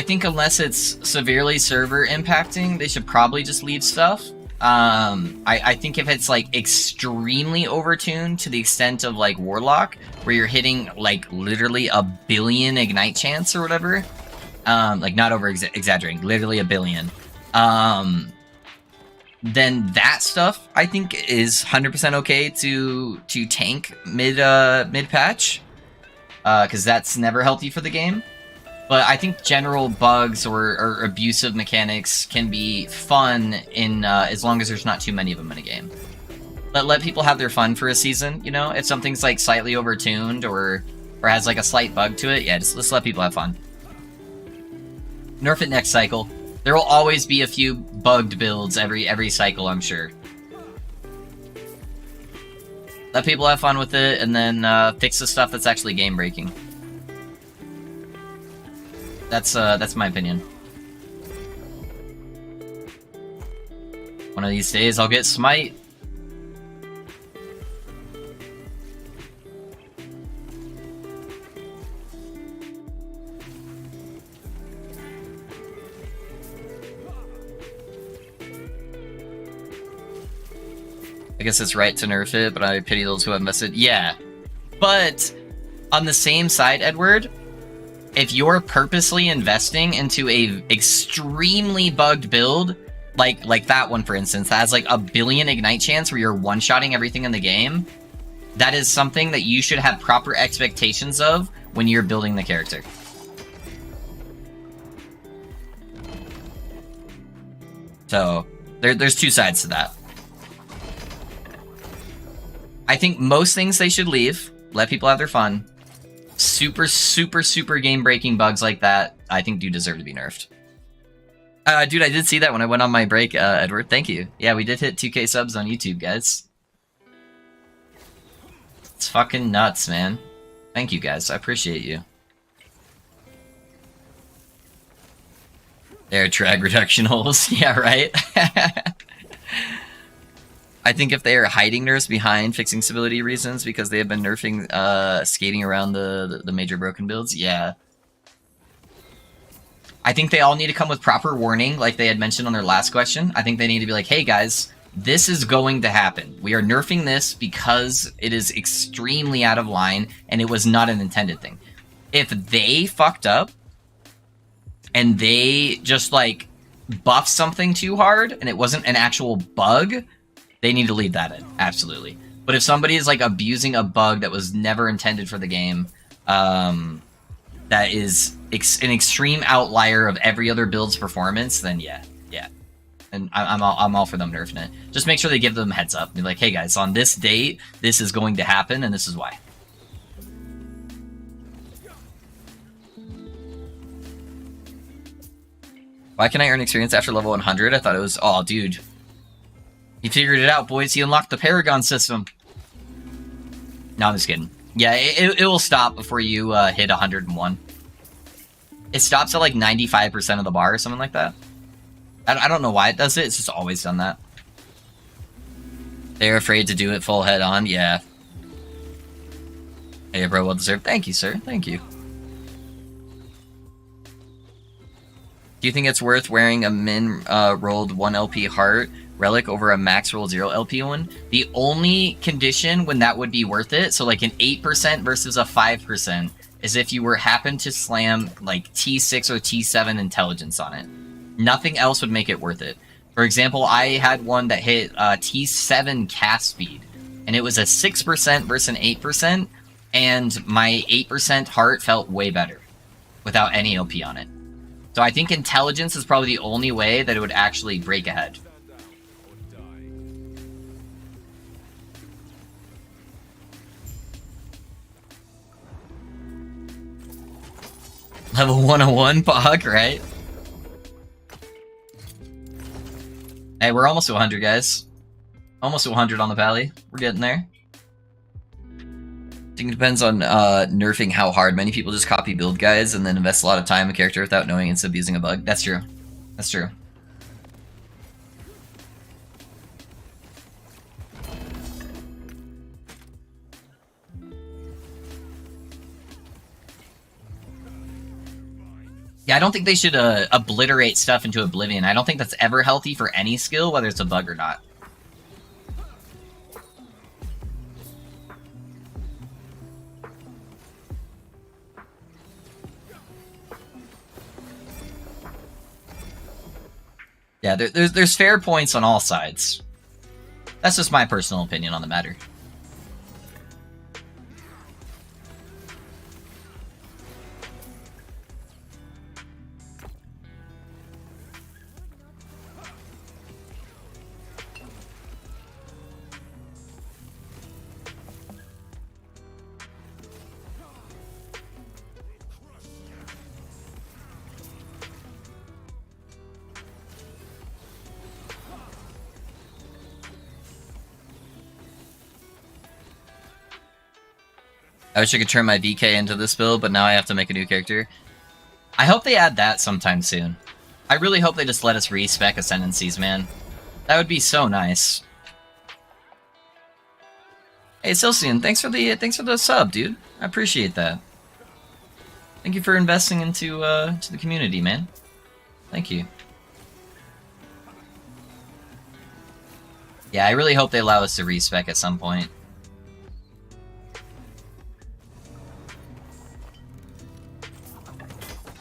think unless it's severely server impacting, they should probably just leave stuff. I think if it's like extremely overtuned to the extent of like Warlock, where you're hitting like literally a billion ignite chance or whatever, like not over exaggerating, literally a billion, then that stuff I think is 100% okay to tank mid patch, because that's never healthy for the game. But I think general bugs or abusive mechanics can be fun in as long as there's not too many of them in a game. let people have their fun for a season, you know? If something's like slightly overtuned or has like a slight bug to it, yeah, just let people have fun. Nerf it next cycle. There will always be a few bugged builds every cycle, I'm sure. Let people have fun with it, and then fix the stuff that's actually game breaking. That's my opinion. One of these days, I'll get Smite. I guess it's right to nerf it, but I pity those who have invested. Yeah. But on the same side, Edward, if you're purposely investing into a extremely bugged build, like that one, for instance, that has like a billion ignite chance where you're one-shotting everything in the game, that is something that you should have proper expectations of when you're building the character. So, there's two sides to that. I think most things they should leave. Let people have their fun. Super, super, super game-breaking bugs like that, I think do deserve to be nerfed. Dude, I did see that when I went on my break, Edward. Thank you. Yeah, we did hit 2K subs on YouTube, guys. It's fucking nuts, man. Thank you, guys. I appreciate you. They're drag reduction holes. Yeah, right? I think if they are hiding nerfs behind fixing stability reasons because they have been nerfing skating around the major broken builds, yeah. I think they all need to come with proper warning, like they had mentioned on their last question. I think they need to be like, hey guys, this is going to happen. We are nerfing this because it is extremely out of line and it was not an intended thing. If they fucked up and they just like buffed something too hard and it wasn't an actual bug, they need to leave that in, absolutely. But if somebody is like abusing a bug that was never intended for the game, that is an extreme outlier of every other build's performance, then yeah. And I'm all for them nerfing it. Just make sure they give them a heads up. Be like, hey guys, on this date, this is going to happen, and this is why. Why can I earn experience after level 100? I thought it was... Oh, dude. He figured it out, boys. He unlocked the Paragon system. No, I'm just kidding. Yeah, it will stop before you hit 101. It stops at like 95% of the bar or something like that. I don't know why it does it. It's just always done that. They're afraid to do it full head on. Yeah. Hey, bro, well deserved. Thank you, sir. Thank you. Do you think it's worth wearing a min rolled 1 LP heart relic over a max roll 0 LP one? The only condition when that would be worth it, so like an 8% versus a 5%, is if you happen to slam like T6 or T7 intelligence on it. Nothing else would make it worth it. For example, I had one that hit T7 cast speed, and it was a 6% versus an 8%, and my 8% heart felt way better without any LP on it. So I think intelligence is probably the only way that it would actually break ahead. Level 101, Pog, right? Hey, we're almost to 100, guys. Almost to 100 on the pally. We're getting there. I think it depends on nerfing how hard. Many people just copy build guides and then invest a lot of time in a character without knowing it's abusing a bug. That's true. That's true. Yeah, I don't think they should obliterate stuff into oblivion. I don't think that's ever healthy for any skill, whether it's a bug or not. Yeah, there's fair points on all sides. That's just my personal opinion on the matter. wish I could turn my VK into this build, but now I have to make a new character. I hope they add that sometime soon. I really hope they just let us respec Ascendancies, man. That would be so nice. Hey, Silcian, thanks for the sub, dude. I appreciate that. Thank you for investing into to the community, man. Thank you. Yeah, I really hope they allow us to respec at some point.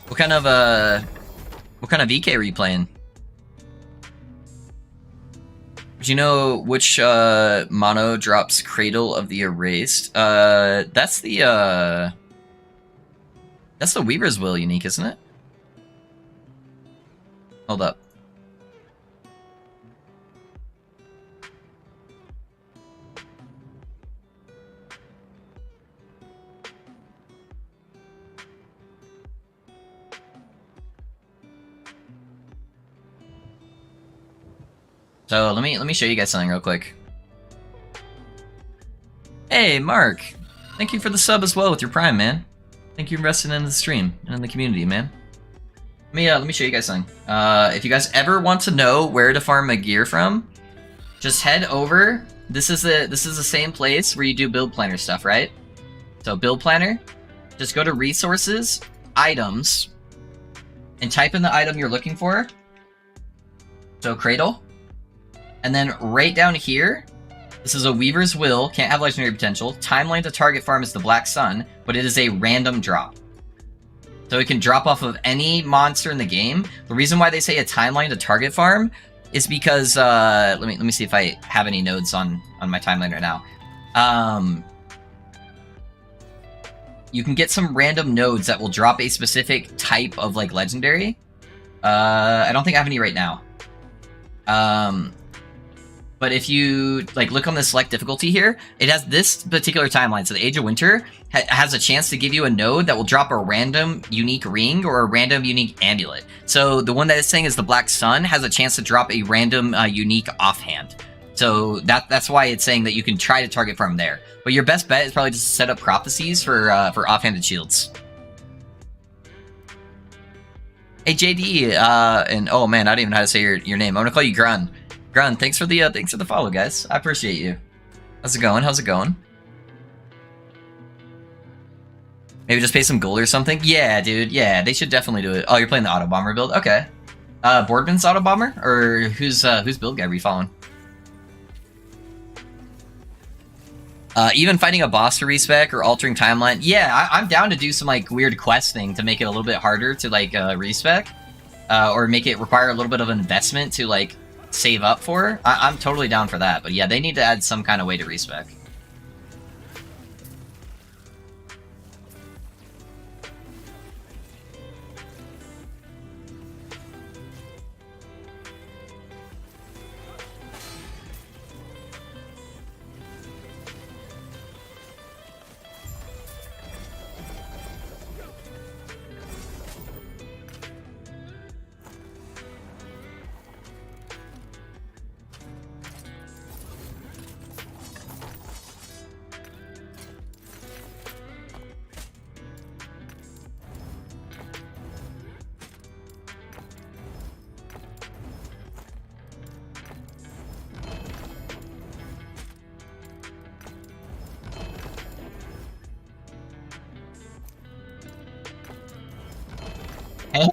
What kind of EK are you playing? Do you know which mono drops Cradle of the Erased? That's the Weaver's Will unique, isn't it? Hold up. So let me show you guys something real quick. Hey, Mark, thank you for the sub as well with your Prime, man. Thank you for investing in the stream and in the community, man. Let me show you guys something. If you guys ever want to know where to farm a gear from, just head over. This is the same place where you do build planner stuff, right? So build planner, just go to resources, items, and type in the item you're looking for. So Cradle. And then right down here, this is a Weaver's Will, can't have legendary potential. Timeline to target farm is the Black Sun, but it is a random drop. So it can drop off of any monster in the game. The reason why they say a timeline to target farm is because, let me see if I have any nodes on my timeline right now. You can get some random nodes that will drop a specific type of, like, legendary. I don't think I have any right now. But if you, like, look on the select difficulty here, it has this particular timeline. So the Age of Winter has a chance to give you a node that will drop a random unique ring or a random unique amulet. So the one that is saying is the Black Sun has a chance to drop a random unique offhand. So that's why it's saying that you can try to target from there. But your best bet is probably just to set up prophecies for offhanded shields. Hey JD, and oh man, I don't even know how to say your name. I'm gonna call you Grun. Grun, thanks for the follow, guys. I appreciate you. How's it going? How's it going? Maybe just pay some gold or something? Yeah, dude. Yeah, they should definitely do it. Oh, you're playing the Auto Bomber build? Okay. Boardman's Auto Bomber? Or whose build guy are you following? Even fighting a boss to respec or altering timeline. Yeah, I'm down to do some like weird quest thing to make it a little bit harder to like respec. Or make it require a little bit of investment to like save up for. I'm totally down for that. But yeah, they need to add some kind of way to respec.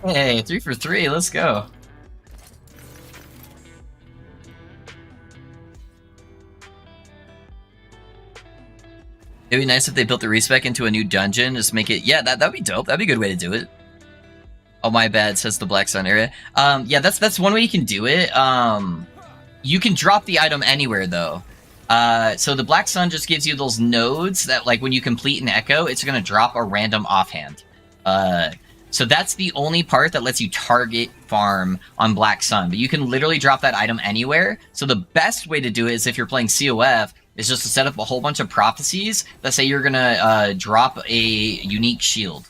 Hey, 3 for 3, let's go. It'd be nice if they built the respec into a new dungeon, just make it, yeah, that'd be dope. That'd be a good way to do it. Oh, my bad, says the Black Sun area. Yeah, that's one way you can do it. You can drop the item anywhere, though. So the Black Sun just gives you those nodes that, like, when you complete an echo, it's gonna drop a random offhand. So that's the only part that lets you target farm on Black Sun, but you can literally drop that item anywhere. So the best way to do it is if you're playing COF, is just to set up a whole bunch of prophecies that say you're gonna drop a unique shield.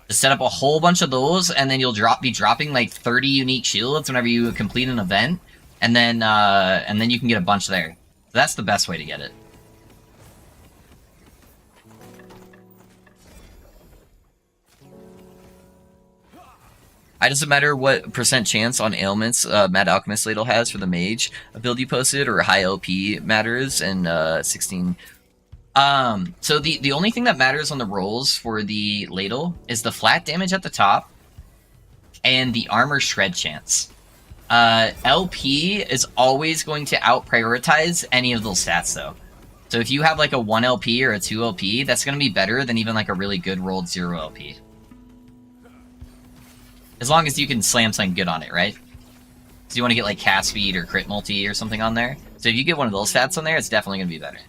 Just set up a whole bunch of those, and then you'll be dropping like 30 unique shields whenever you complete an event, and then you can get a bunch there. So that's the best way to get it. It doesn't matter what percent chance on ailments Mad Alchemist Ladle has for the mage build you posted, or high LP matters, and 16. So the only thing that matters on the rolls for the Ladle is the flat damage at the top and the armor shred chance. LP is always going to out-prioritize any of those stats, though. So if you have like a 1 LP or a 2 LP, that's going to be better than even like a really good rolled 0 LP. As long as you can slam something good on it, right? So you want to get like cast speed or crit multi or something on there. So if you get one of those stats on there, it's definitely going to be better.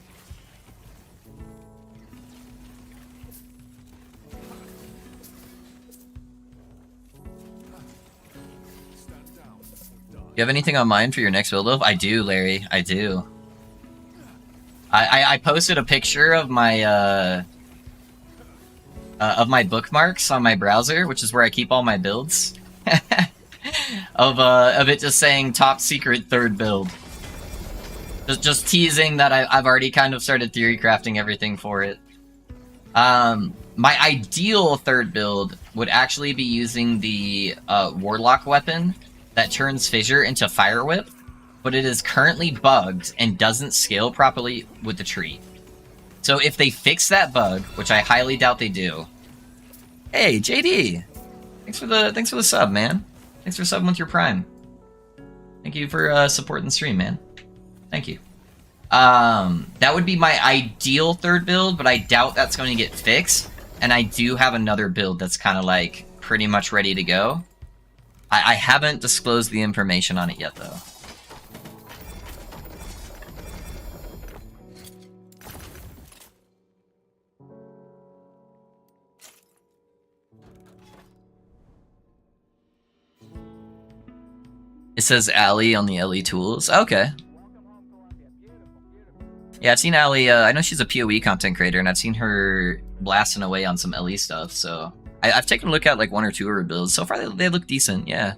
You have anything on mind for your next build up? I do, Larry. I do. I posted a picture of my bookmarks on my browser, which is where I keep all my builds. of it just saying top secret third build. Just teasing that I've already kind of started theory crafting everything for it. My ideal third build would actually be using the warlock weapon that turns fissure into fire whip, but it is currently bugged and doesn't scale properly with the tree. So if they fix that bug, which I highly doubt they do. Hey, JD! Thanks for the sub, man. Thanks for subbing with your Prime. Thank you for supporting the stream, man. Thank you. That would be my ideal third build, but I doubt that's going to get fixed. And I do have another build that's kind of like pretty much ready to go. I haven't disclosed the information on it yet, though. It says Allie on the LE tools. Okay. Yeah, I've seen Allie. I know she's a PoE content creator, and I've seen her blasting away on some LE stuff, so I've taken a look at like 1 or 2 of her builds. So far, they look decent, yeah.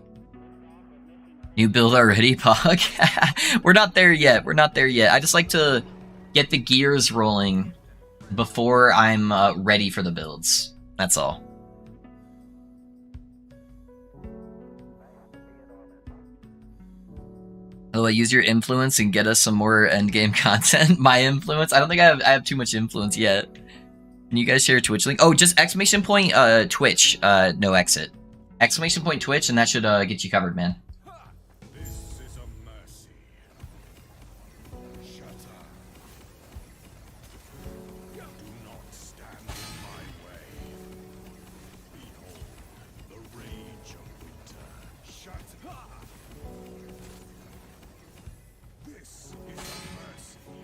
New build already, Pog? We're not there yet. We're not there yet. I just like to get the gears rolling before I'm ready for the builds. That's all. Oh, use your influence and get us some more endgame content. My influence? I don't think I have too much influence yet. Can you guys share a Twitch link? Oh, just exclamation point Twitch, no exit. Exclamation point Twitch, and that should get you covered, man. This is a mercy. Shut up. Do not stand in my way. Behold, the rage of winter. Shut up. This is a mercy.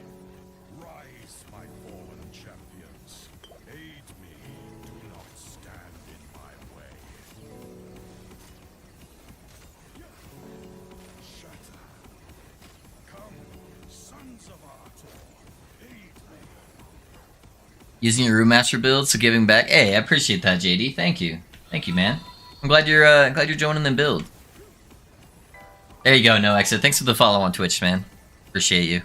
Rise, my fallen champions. Aid me. Do not stand in my way. Shut up. Come, sons of Artor. Aid me. Using your Room Master build, so giving back. Hey, I appreciate that, JD. Thank you. Thank you, man. I'm glad you're joining the build. There you go, no exit. Thanks for the follow on Twitch, man. Appreciate you.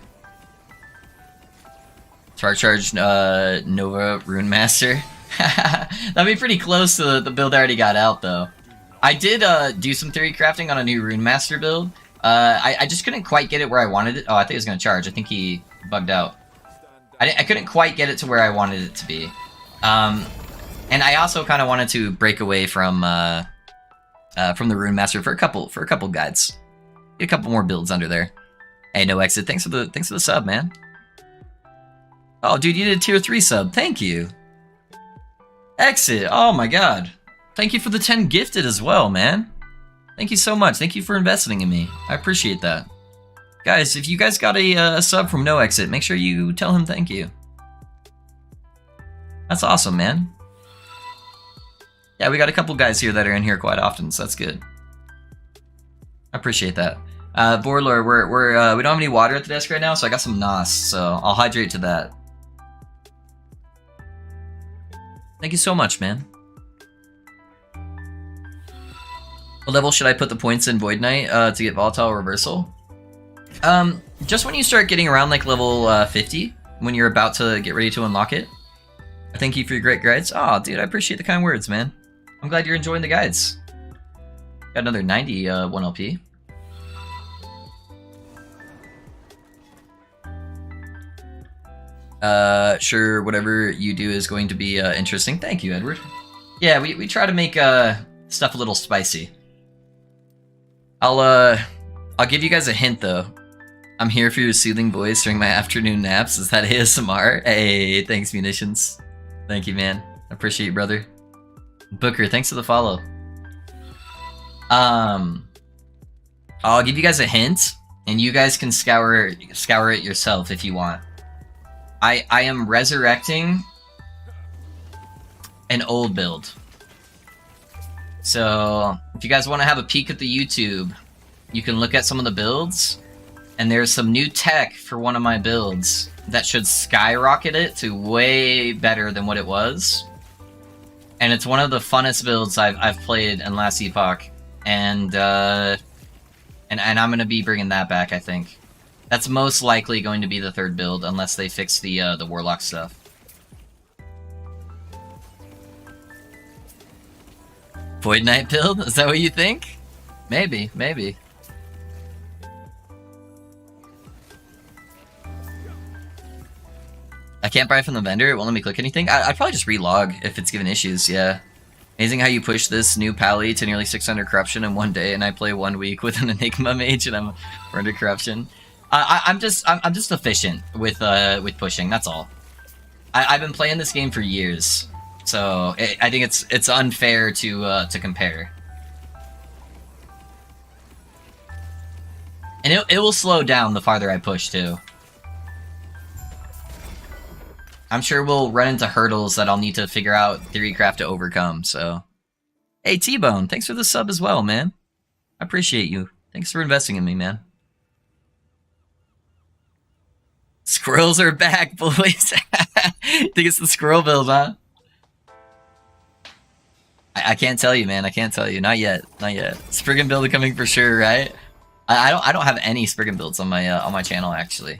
Spark Charge Nova Rune Master. That'd be pretty close to the build I already got out, though. I did do some theory crafting on a new Rune Master build. I just couldn't quite get it where I wanted it. Oh, I think it was going to charge. I think he bugged out. I couldn't quite get it to where I wanted it to be. And I also kind of wanted to break away from the Rune Master for a couple guides. Get a couple more builds under there. Hey, no exit. Thanks for the sub, man. Oh, dude, you did a tier 3 sub. Thank you. Exit. Oh my god. Thank you for the 10 gifted as well, man. Thank you so much. Thank you for investing in me. I appreciate that. Guys, if you guys got a sub from No Exit, make sure you tell him thank you. That's awesome, man. Yeah, we got a couple guys here that are in here quite often, so that's good. I appreciate that. Borlor, we don't have any water at the desk right now, so I got some NOS, so I'll hydrate to that. Thank you so much, man. What level should I put the points in Void Knight to get Volatile Reversal? Just when you start getting around like level 50, when you're about to get ready to unlock it. Thank you for your great guides. Oh, dude, I appreciate the kind words, man. I'm glad you're enjoying the guides. Got another 91 LP. Sure, whatever you do is going to be interesting. Thank you, Edward. Yeah, we try to make stuff a little spicy. I'll give you guys a hint though. I'm here for your soothing voice during my afternoon naps. Is that ASMR? Hey, thanks, Munitions. Thank you, man. I appreciate you, brother. Booker, thanks for the follow. I'll give you guys a hint, and you guys can scour it yourself if you want. I am resurrecting an old build. So, if you guys want to have a peek at the YouTube, you can look at some of the builds, and there's some new tech for one of my builds that should skyrocket it to way better than what it was. And it's one of the funnest builds I've played in Last Epoch, and I'm gonna be bringing that back, I think. That's most likely going to be the third build, unless they fix the Warlock stuff. Void Knight build? Is that what you think? Maybe, maybe. I can't buy from the vendor, it won't let me click anything? I'd probably just relog if it's given issues, yeah. Amazing how you push this new pally to nearly 600 corruption in one day, and I play 1 week with an Enigma mage and I'm under corruption. I'm just efficient with pushing, that's all. I've been playing this game for years, so I think it's unfair to compare. And it will slow down the farther I push too. I'm sure we'll run into hurdles that I'll need to figure out Theorycraft to overcome, so... Hey, T-Bone, thanks for the sub as well, man. I appreciate you. Thanks for investing in me, man. Squirrels are back, boys! Think it's the squirrel build, huh? I can't tell you, man. I can't tell you. Not yet. Not yet. Spriggan build coming for sure, right? I don't have any Spriggan builds on my channel, actually.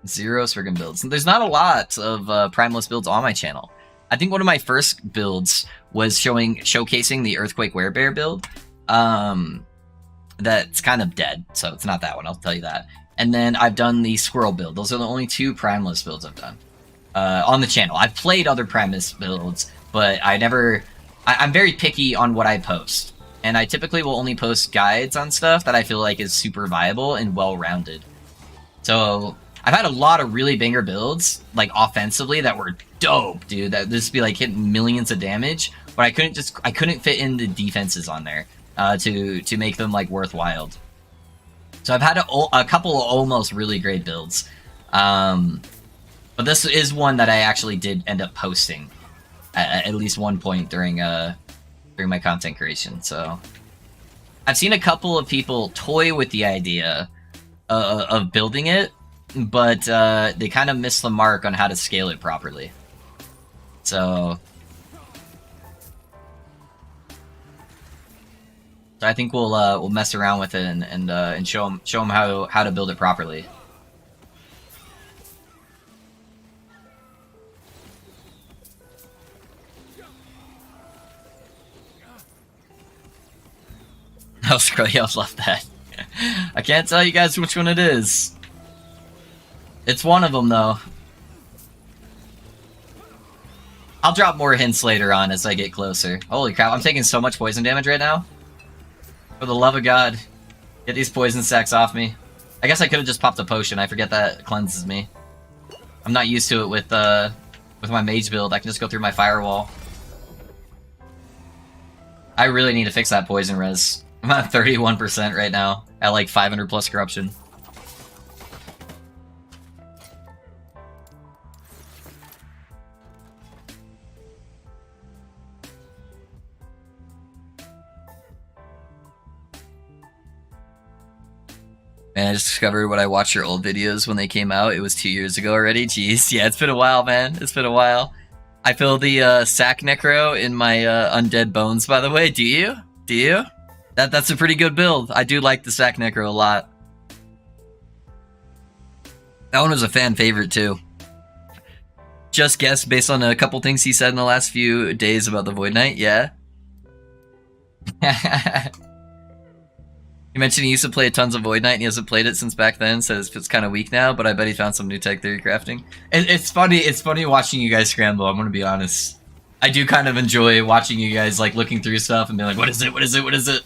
0 Spriggan builds. There's not a lot of Primalist builds on my channel. I think one of my first builds was showcasing the Earthquake Werebear build. That's kind of dead, so it's not that one, I'll tell you that. And then I've done the Squirrel build. Those are the only 2 Primalist builds I've done on the channel. I've played other Primalist builds, but I'm very picky on what I post. And I typically will only post guides on stuff that I feel like is super viable and well-rounded. So... I've had a lot of really banger builds, like offensively, that were dope, dude. That just be like hitting millions of damage, but I couldn't fit in the defenses on there to make them like worthwhile. So I've had a couple of almost really great builds, but this is one that I actually did end up posting at least one point during my content creation. So I've seen a couple of people toy with the idea of building it, but they kind of missed the mark on how to scale it properly. So I think we'll mess around with it and show them how to build it properly. Oh, screw you! I love that. I can't tell you guys which one it is. It's one of them, though. I'll drop more hints later on as I get closer. Holy crap, I'm taking so much poison damage right now. For the love of God, get these poison sacks off me. I guess I could have just popped a potion. I forget that cleanses me. I'm not used to it with my mage build. I can just go through my firewall. I really need to fix that poison res. I'm at 31% right now, at like 500 plus corruption. Man, I just discovered when I watched your old videos when they came out. It was 2 years ago already. Jeez, yeah, it's been a while, man. It's been a while. I feel the sack necro in my undead bones, by the way. Do you? Do you? That's a pretty good build. I do like the sack necro a lot. That one was a fan favorite too. Just guess based on a couple things he said in the last few days about the Void Knight. Yeah. He mentioned he used to play tons of Void Knight and he hasn't played it since back then, says it's kind of weak now, but I bet he found some new tech theory crafting. It's funny watching you guys scramble, I'm gonna be honest. I do kind of enjoy watching you guys like looking through stuff and being like, what is it, what is it, what is it?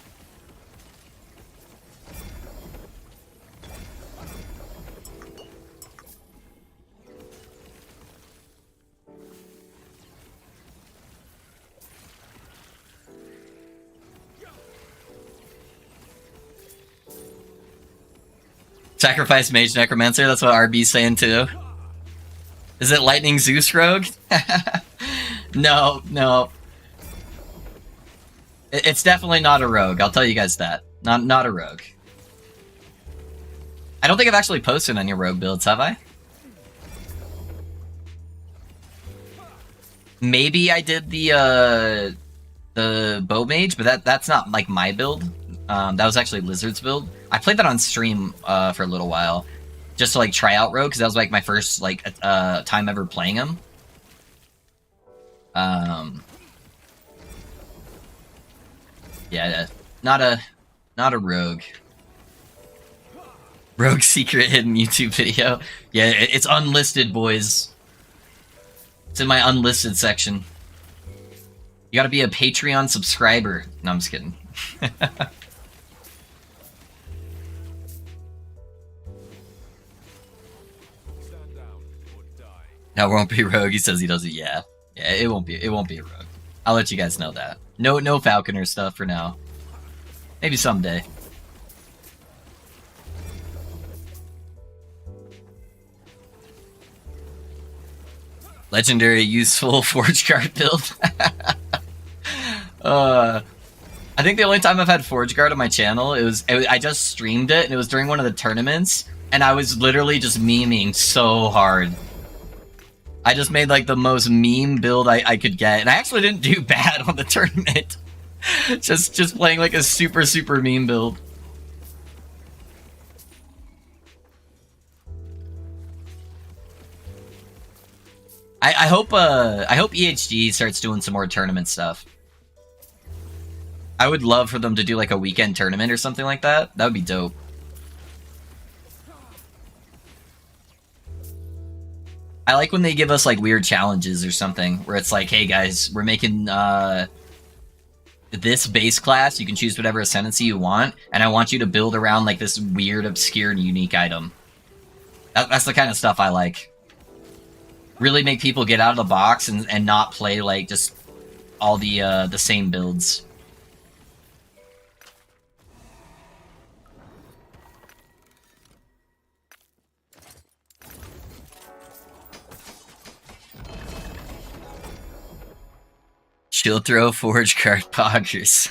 Sacrifice Mage Necromancer, that's what RB's saying too. Is it Lightning Zeus Rogue? No. It's definitely not a rogue, I'll tell you guys that. Not a rogue. I don't think I've actually posted any rogue builds, have I? Maybe I did the bow mage, but that's not like my build. That was actually Lizard's build. I played that on stream for a little while, just to like try out Rogue, because that was like my first like time ever playing him. Yeah, not a Rogue. Rogue secret hidden YouTube video. Yeah, it's unlisted, boys. It's in my unlisted section. You gotta be a Patreon subscriber. No, I'm just kidding. That won't be Rogue. He says he doesn't. Yeah, it won't be a Rogue. I'll let you guys know that. No Falconer stuff for now. Maybe someday. Legendary useful Forge Guard build. I think the only time I've had Forge Guard on my channel, I just streamed it, and it was during one of the tournaments, and I was literally just memeing so hard. I just made like the most meme build I could get, and I actually didn't do bad on the tournament. just playing like a super meme build. I hope EHG starts doing some more tournament stuff. I would love for them to do like a weekend tournament or something like that. That would be dope. I like when they give us like weird challenges or something where it's like, hey guys, we're making this base class. You can choose whatever ascendancy you want, and I want you to build around like this weird, obscure, and unique item. That's the kind of stuff I like. Really make people get out of the box and not play like just all the same builds. Shield throw, Forge Guard, poggers.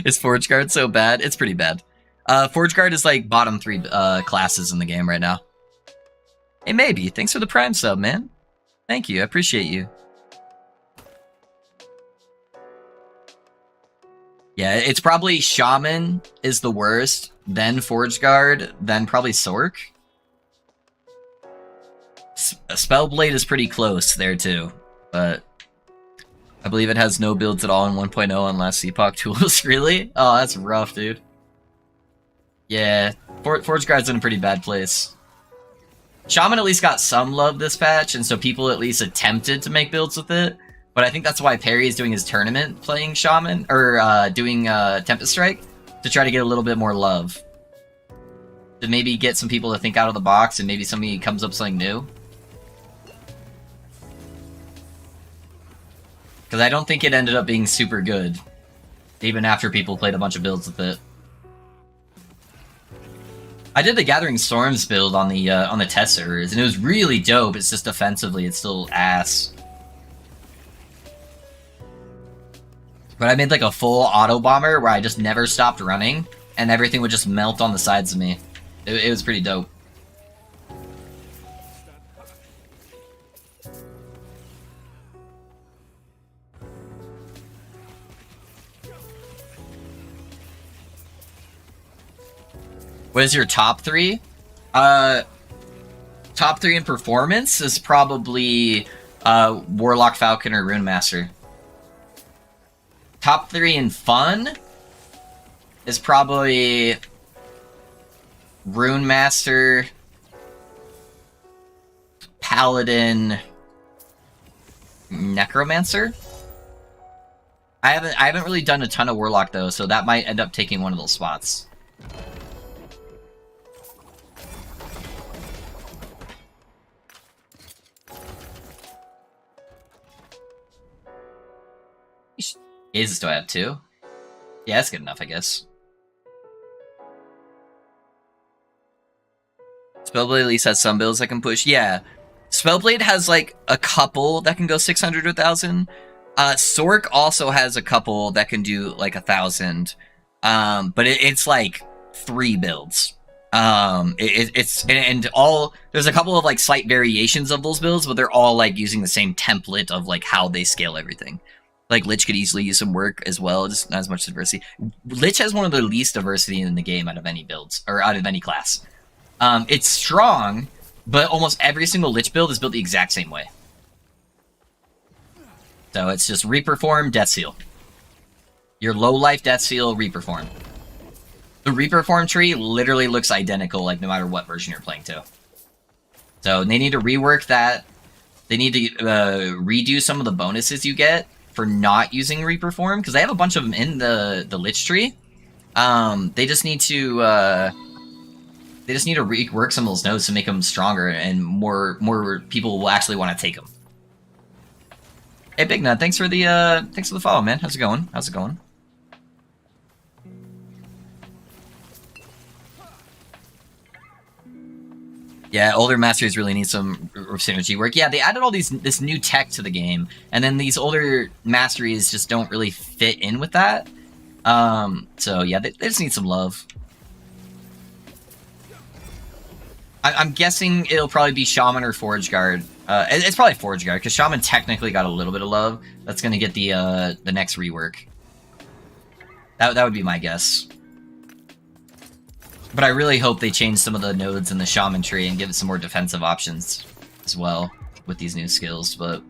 Is Forge Guard so bad? It's pretty bad. Forge Guard is like bottom 3 classes in the game right now. Hey, maybe. Thanks for the Prime sub, man. Thank you. I appreciate you. Yeah, it's probably Shaman is the worst, then Forge Guard, then probably Sork. Spellblade is pretty close there too, but I believe it has no builds at all in 1.0 unless Epoch tools. Really? Oh, that's rough, dude. Yeah, Forge Guard's in a pretty bad place. Shaman at least got some love this patch, and so people at least attempted to make builds with it. But I think that's why Perry is doing his tournament playing Shaman, or doing Tempest Strike, to try to get a little bit more love. To maybe get some people to think out of the box, and maybe somebody comes up with something new. Because I don't think it ended up being super good, even after people played a bunch of builds with it. I did the Gathering Storms build on the test servers, and it was really dope. It's just defensively, it's still ass. But I made like a full auto bomber where I just never stopped running, and everything would just melt on the sides of me. It was pretty dope. What is your top 3? Top 3 in performance is probably Warlock, Falcon, or Rune Master. Top 3 in fun? is probably Rune Master, Paladin, Necromancer. I haven't really done a ton of Warlock though, so that might end up taking one of those spots. Aces do I have 2? Yeah, that's good enough, I guess. Spellblade at least has some builds that can push. Yeah. Spellblade has like a couple that can go 600 or 1,000. Sork also has a couple that can do like 1,000. But it's like 3 builds. And all there's a couple of like slight variations of those builds, but they're all like using the same template of like how they scale everything. Like Lich could easily use some work as well, just not as much diversity. Lich has one of the least diversity in the game out of any builds or out of any class. It's strong, but almost every single Lich build is built the exact same way. So it's just Reaper Form, Death Seal. Your low life Death Seal, Reaper Form. The Reaper Form tree literally looks identical, like no matter what version you're playing to. So they need to rework that. They need to redo some of the bonuses you get for not using Reaper Form, because they have a bunch of them in the Lich tree. They just need to rework some of those nodes to make them stronger, and more people will actually want to take them. Hey, Big Nut, thanks for the follow, man. How's it going? How's it going? Yeah, older masters really need some synergy work. Yeah, they added all this new tech to the game, and then these older masteries just don't really fit in with that. So yeah, they just need some love. I'm guessing it'll probably be Shaman or Forge Guard. It's probably Forge Guard, because Shaman technically got a little bit of love. That's gonna get the next rework. That would be my guess. But I really hope they change some of the nodes in the Shaman tree and give it some more defensive options as well with these new skills, but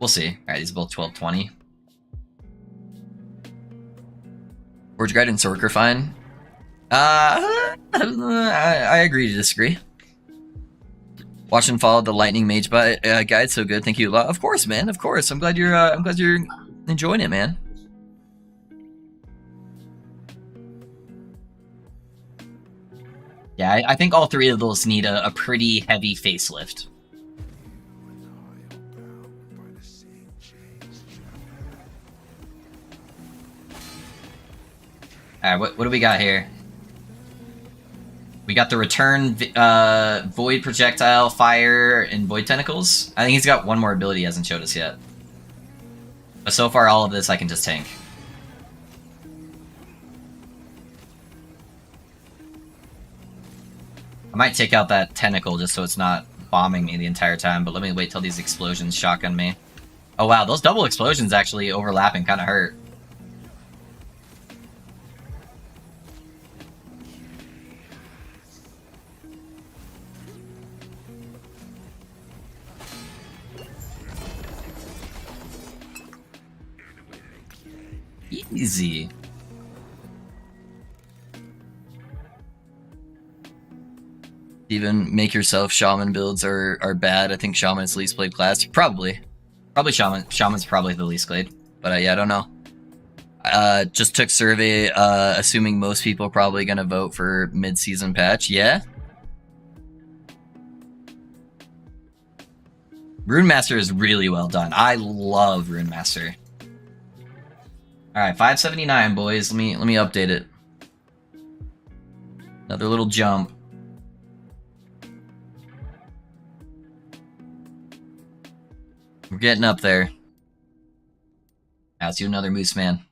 we'll see. Alright, these are both 1220. Forge Guard and Sork are fine. I agree to disagree. Watch and follow the Lightning Mage guide, so good. Thank you a lot. Of course, man. Of course. I'm glad you're enjoying it, man. Yeah, I think all 3 of those need a pretty heavy facelift. Alright, what do we got here? We got the return Void Projectile, Fire, and Void Tentacles. I think he's got one more ability he hasn't showed us yet. But so far, all of this I can just tank. I might take out that tentacle just so it's not bombing me the entire time, but let me wait till these explosions shotgun me. Oh wow, those double explosions actually overlapping kind of hurt. Easy. Even make yourself shaman builds are bad. I think shaman is the least played class. Probably shaman. Shaman's probably the least played. But yeah, I don't know. Just took survey, assuming most people are probably gonna vote for mid-season patch. Yeah. Rune Master is really well done. I love Rune Master. All right, 579, boys. Let me update it. Another little jump. We're getting up there. Now let's do another Moose Man.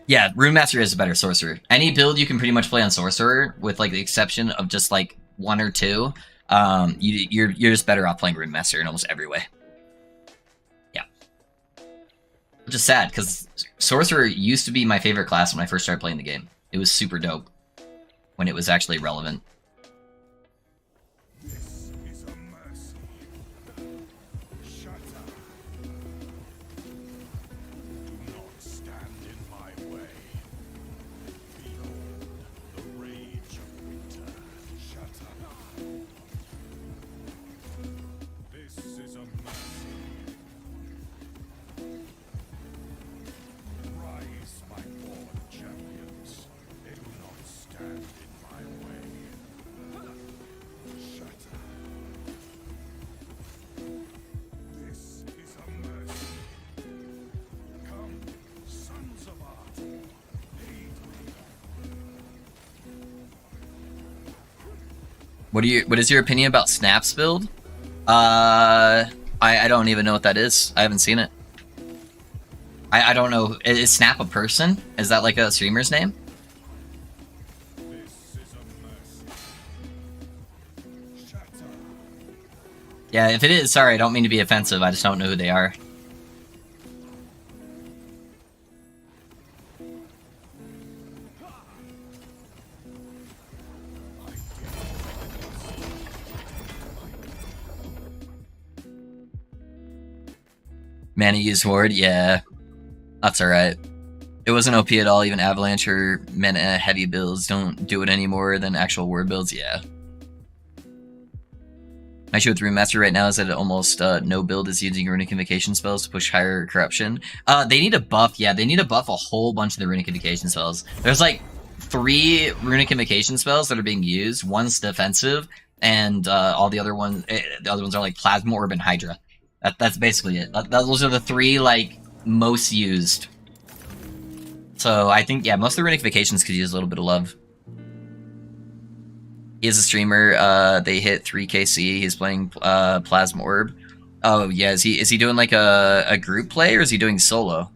Yeah, Rune Master is a better sorcerer. Any build you can pretty much play on sorcerer, with like the exception of just like 1 or 2. You're just better off playing Rune Master in almost every way. Yeah. Which is sad, because sorcerer used to be my favorite class when I first started playing the game. It was super dope when it was actually relevant. Rise, my fallen champions. They do not stand in my way. Shatter. This is a mercy. Come, sons of art. Aid me. What is your opinion about Snap's build? I don't even know what that is. I haven't seen it. I don't know. Is Snap a person? Is that like a streamer's name? This is a mercy. Shatter. Yeah, if it is, sorry, I don't mean to be offensive. I just don't know who they are. Mana use ward, yeah. That's alright. It wasn't OP at all, even Avalanche or mana heavy builds don't do it any more than actual ward builds, yeah. My issue with Rune-Master right now is that almost no build is using Runic Invocation spells to push higher corruption. They need a buff, yeah, they need to buff a whole bunch of the Runic Invocation spells. There's like 3 Runic Invocation spells that are being used, one's defensive, and all the other ones are like Plasma Orb and Hydra. That's basically it. Those are the 3 like most used. So I think, yeah, most of the Runic Vacations could use a little bit of love. He is a streamer. They hit 3KC. He's playing Plasma Orb. Oh yeah, is he doing like a group play or is he doing solo?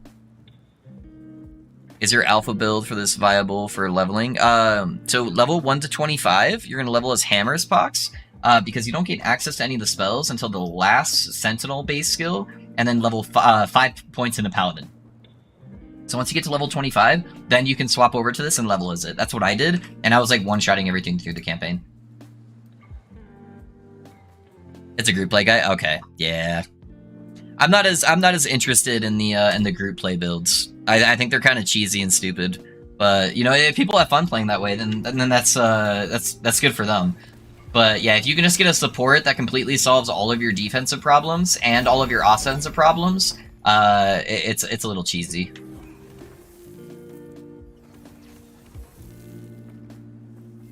Is your alpha build for this viable for leveling? So level 1 to 25, you're gonna level as Hammer's Pox. Because you don't gain access to any of the spells until the last Sentinel base skill, and then level 5 points in a Paladin. So once you get to level 25, then you can swap over to this and level as it. That's what I did, and I was like one-shotting everything through the campaign. It's a group play guy? Okay, yeah. I'm not as interested in the group play builds. I think they're kind of cheesy and stupid. But you know, if people have fun playing that way, then that's good for them. But yeah, if you can just get a support that completely solves all of your defensive problems and all of your offensive problems, it's a little cheesy.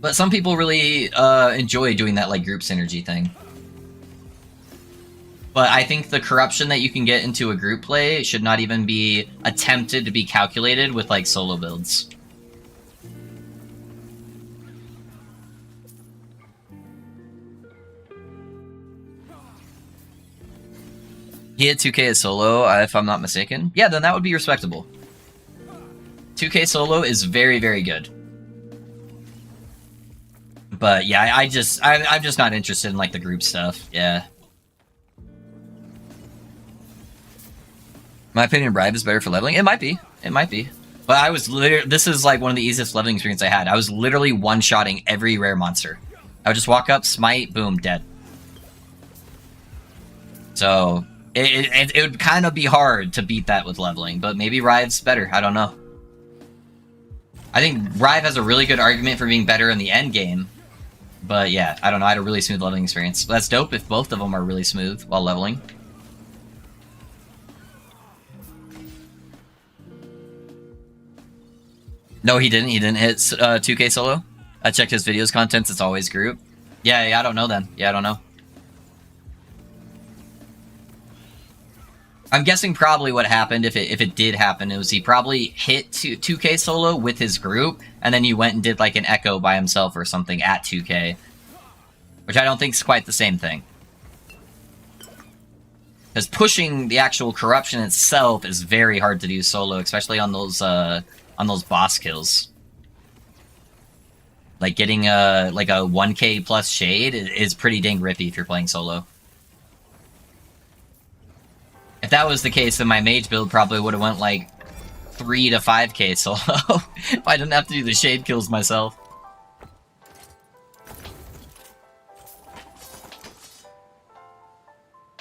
But some people really enjoy doing that like group synergy thing. But I think the corruption that you can get into a group play should not even be attempted to be calculated with like solo builds. He hit 2k as solo, if I'm not mistaken. Yeah, then that would be respectable. 2k solo is very, very good. But yeah, I'm just not interested in like the group stuff. Yeah. My opinion, Bribe is better for leveling. It might be. It might be. But I was literally, this is like one of the easiest leveling experiences I had. I was literally one-shotting every rare monster. I would just walk up, smite, boom, dead. So it would kind of be hard to beat that with leveling, but maybe Rive's better. I don't know. I think Rive has a really good argument for being better in the end game. But yeah, I don't know. I had a really smooth leveling experience. That's dope if both of them are really smooth while leveling. No, he didn't. He didn't hit 2k solo. I checked his videos contents. It's always group. Yeah, I don't know then. Yeah, I don't know. I'm guessing probably what happened, if it did happen, it was he probably hit 2k solo with his group, and then he went and did like an echo by himself or something at 2k. Which I don't think is quite the same thing. Because pushing the actual corruption itself is very hard to do solo, especially on those boss kills. Like getting like a 1k plus shade is pretty dang rippy if you're playing solo. If that was the case, then my mage build probably would have went like 3 to 5k solo if I didn't have to do the shade kills myself.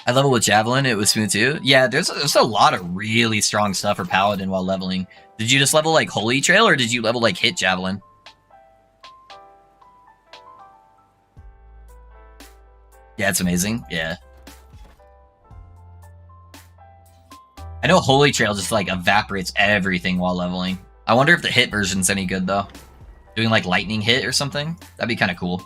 I level with Javelin, it was smooth too. Yeah, there's a lot of really strong stuff for Paladin while leveling. Did you just level like Holy Trail, or did you level like Hit Javelin? Yeah, it's amazing. Yeah. I know Holy Trail just like evaporates everything while leveling. I wonder if the hit version's any good though. Doing like lightning hit or something? That'd be kind of cool.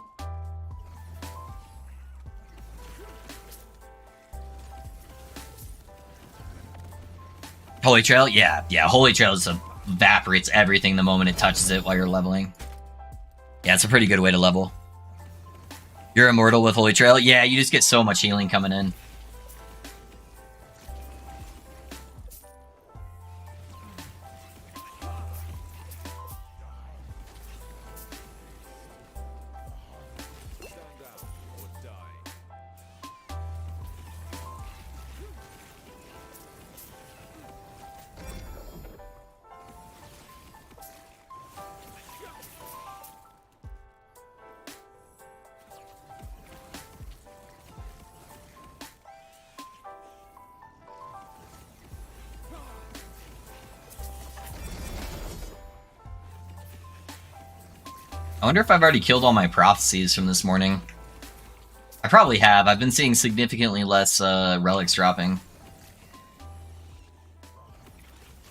Holy Trail? Yeah. Holy Trail just evaporates everything the moment it touches it while you're leveling. Yeah, it's a pretty good way to level. You're immortal with Holy Trail? Yeah, you just get so much healing coming in. I wonder if I've already killed all my prophecies from this morning. I probably have. I've been seeing significantly less relics dropping.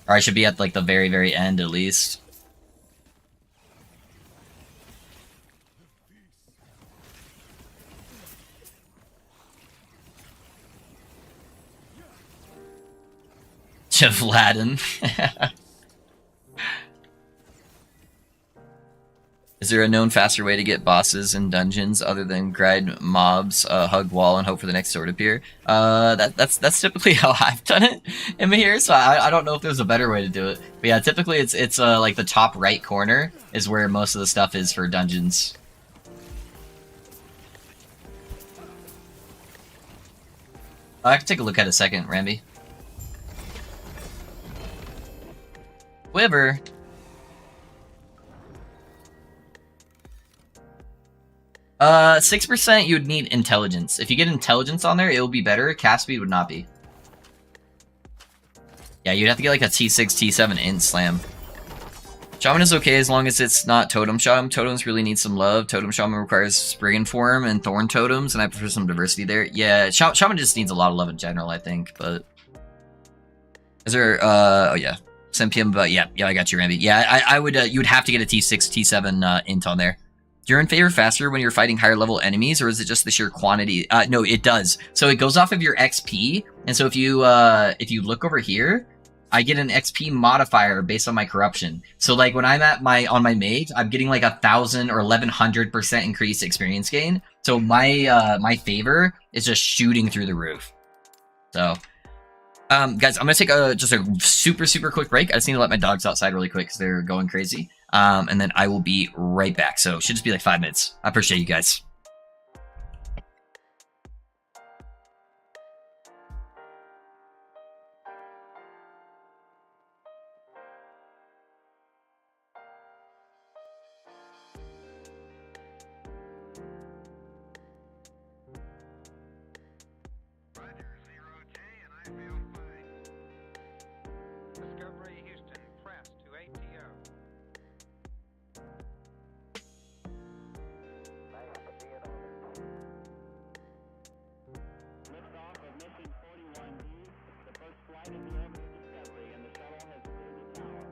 Or I should be at like the very, very end at least. Javladin. Is there a known faster way to get bosses in dungeons other than grind mobs, hug wall, and hope for the next sword appear? That's typically how I've done it in here, so I don't know if there's a better way to do it. But yeah, typically it's like the top right corner is where most of the stuff is for dungeons. I can take a look at it a second, Ramby. Quiver. 6% you would need intelligence. If you get intelligence on there, it will be better. Cast speed would not be. Yeah, you'd have to get like a T6, T7 int slam. Shaman is okay as long as it's not Totem Shaman. Totems really need some love. Totem Shaman requires Spriggan Form and Thorn Totems, and I prefer some diversity there. Yeah, Shaman just needs a lot of love in general, I think, but... Is there, oh yeah. 7 PM, but yeah, I got you, Ramby. Yeah, I would, you would have to get a T6, T7 int on there. You're in favor faster when you're fighting higher level enemies, or is it just the sheer quantity? No, it does. So it goes off of your XP, and so if you look over here, I get an XP modifier based on my corruption. So like when I'm at on my mage, I'm getting like 1,000 or 1,100% increased experience gain. So my favor is just shooting through the roof. So, guys, I'm gonna take just a super quick break. I just need to let my dogs outside really quick because they're going crazy. And then I will be right back. So it should just be like 5 minutes. I appreciate you guys. Discovery Houston, press to ATO. Liftoff of mission 41D, the first flight in the orbit of Discovery, and the shuttle has cleared the tower.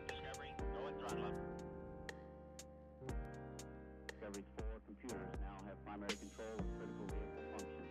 Discovery, go and throttle up. Discovery's 4 computers now have primary control of critical vehicle functions.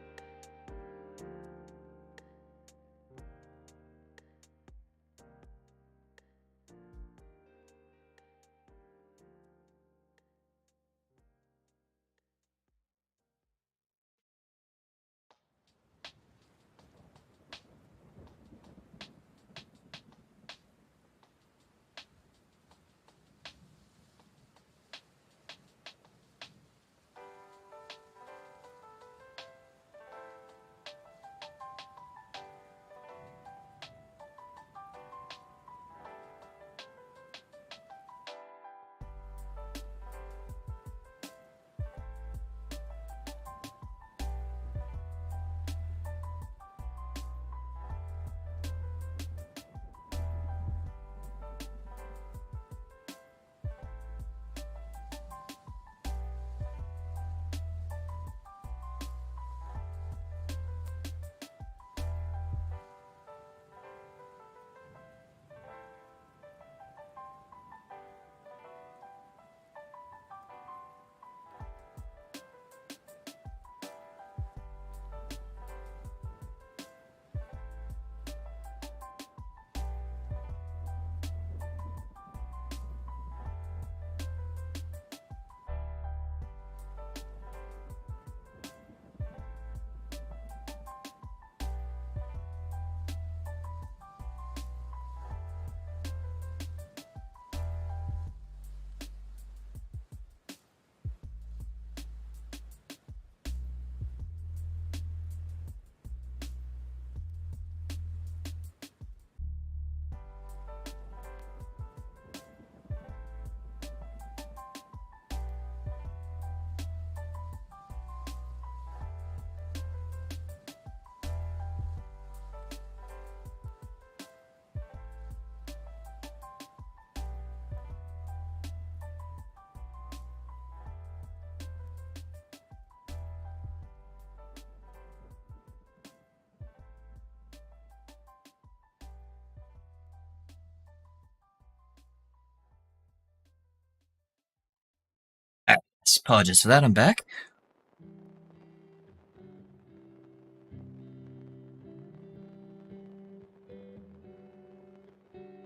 Apologies for that, I'm back.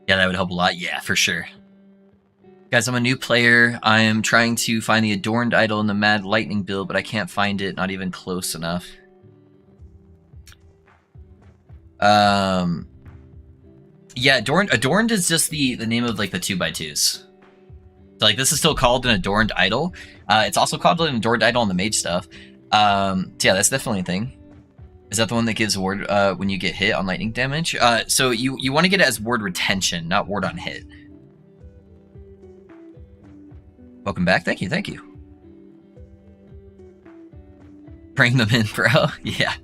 Yeah, that would help a lot. Yeah, for sure. Guys, I'm a new player. I am trying to find the Adorned Idol in the Mad Lightning build, but I can't find it, not even close enough. Yeah, Adorned is just the name of like the 2x2s. So like this is still called an Adorned Idol. It's also called an Adorned Idol on the mage stuff. So yeah, that's definitely a thing. Is that the one that gives ward when you get hit on lightning damage? So you want to get it as ward retention, not ward on hit. Welcome back. Thank you. Thank you. Bring them in, bro. Yeah.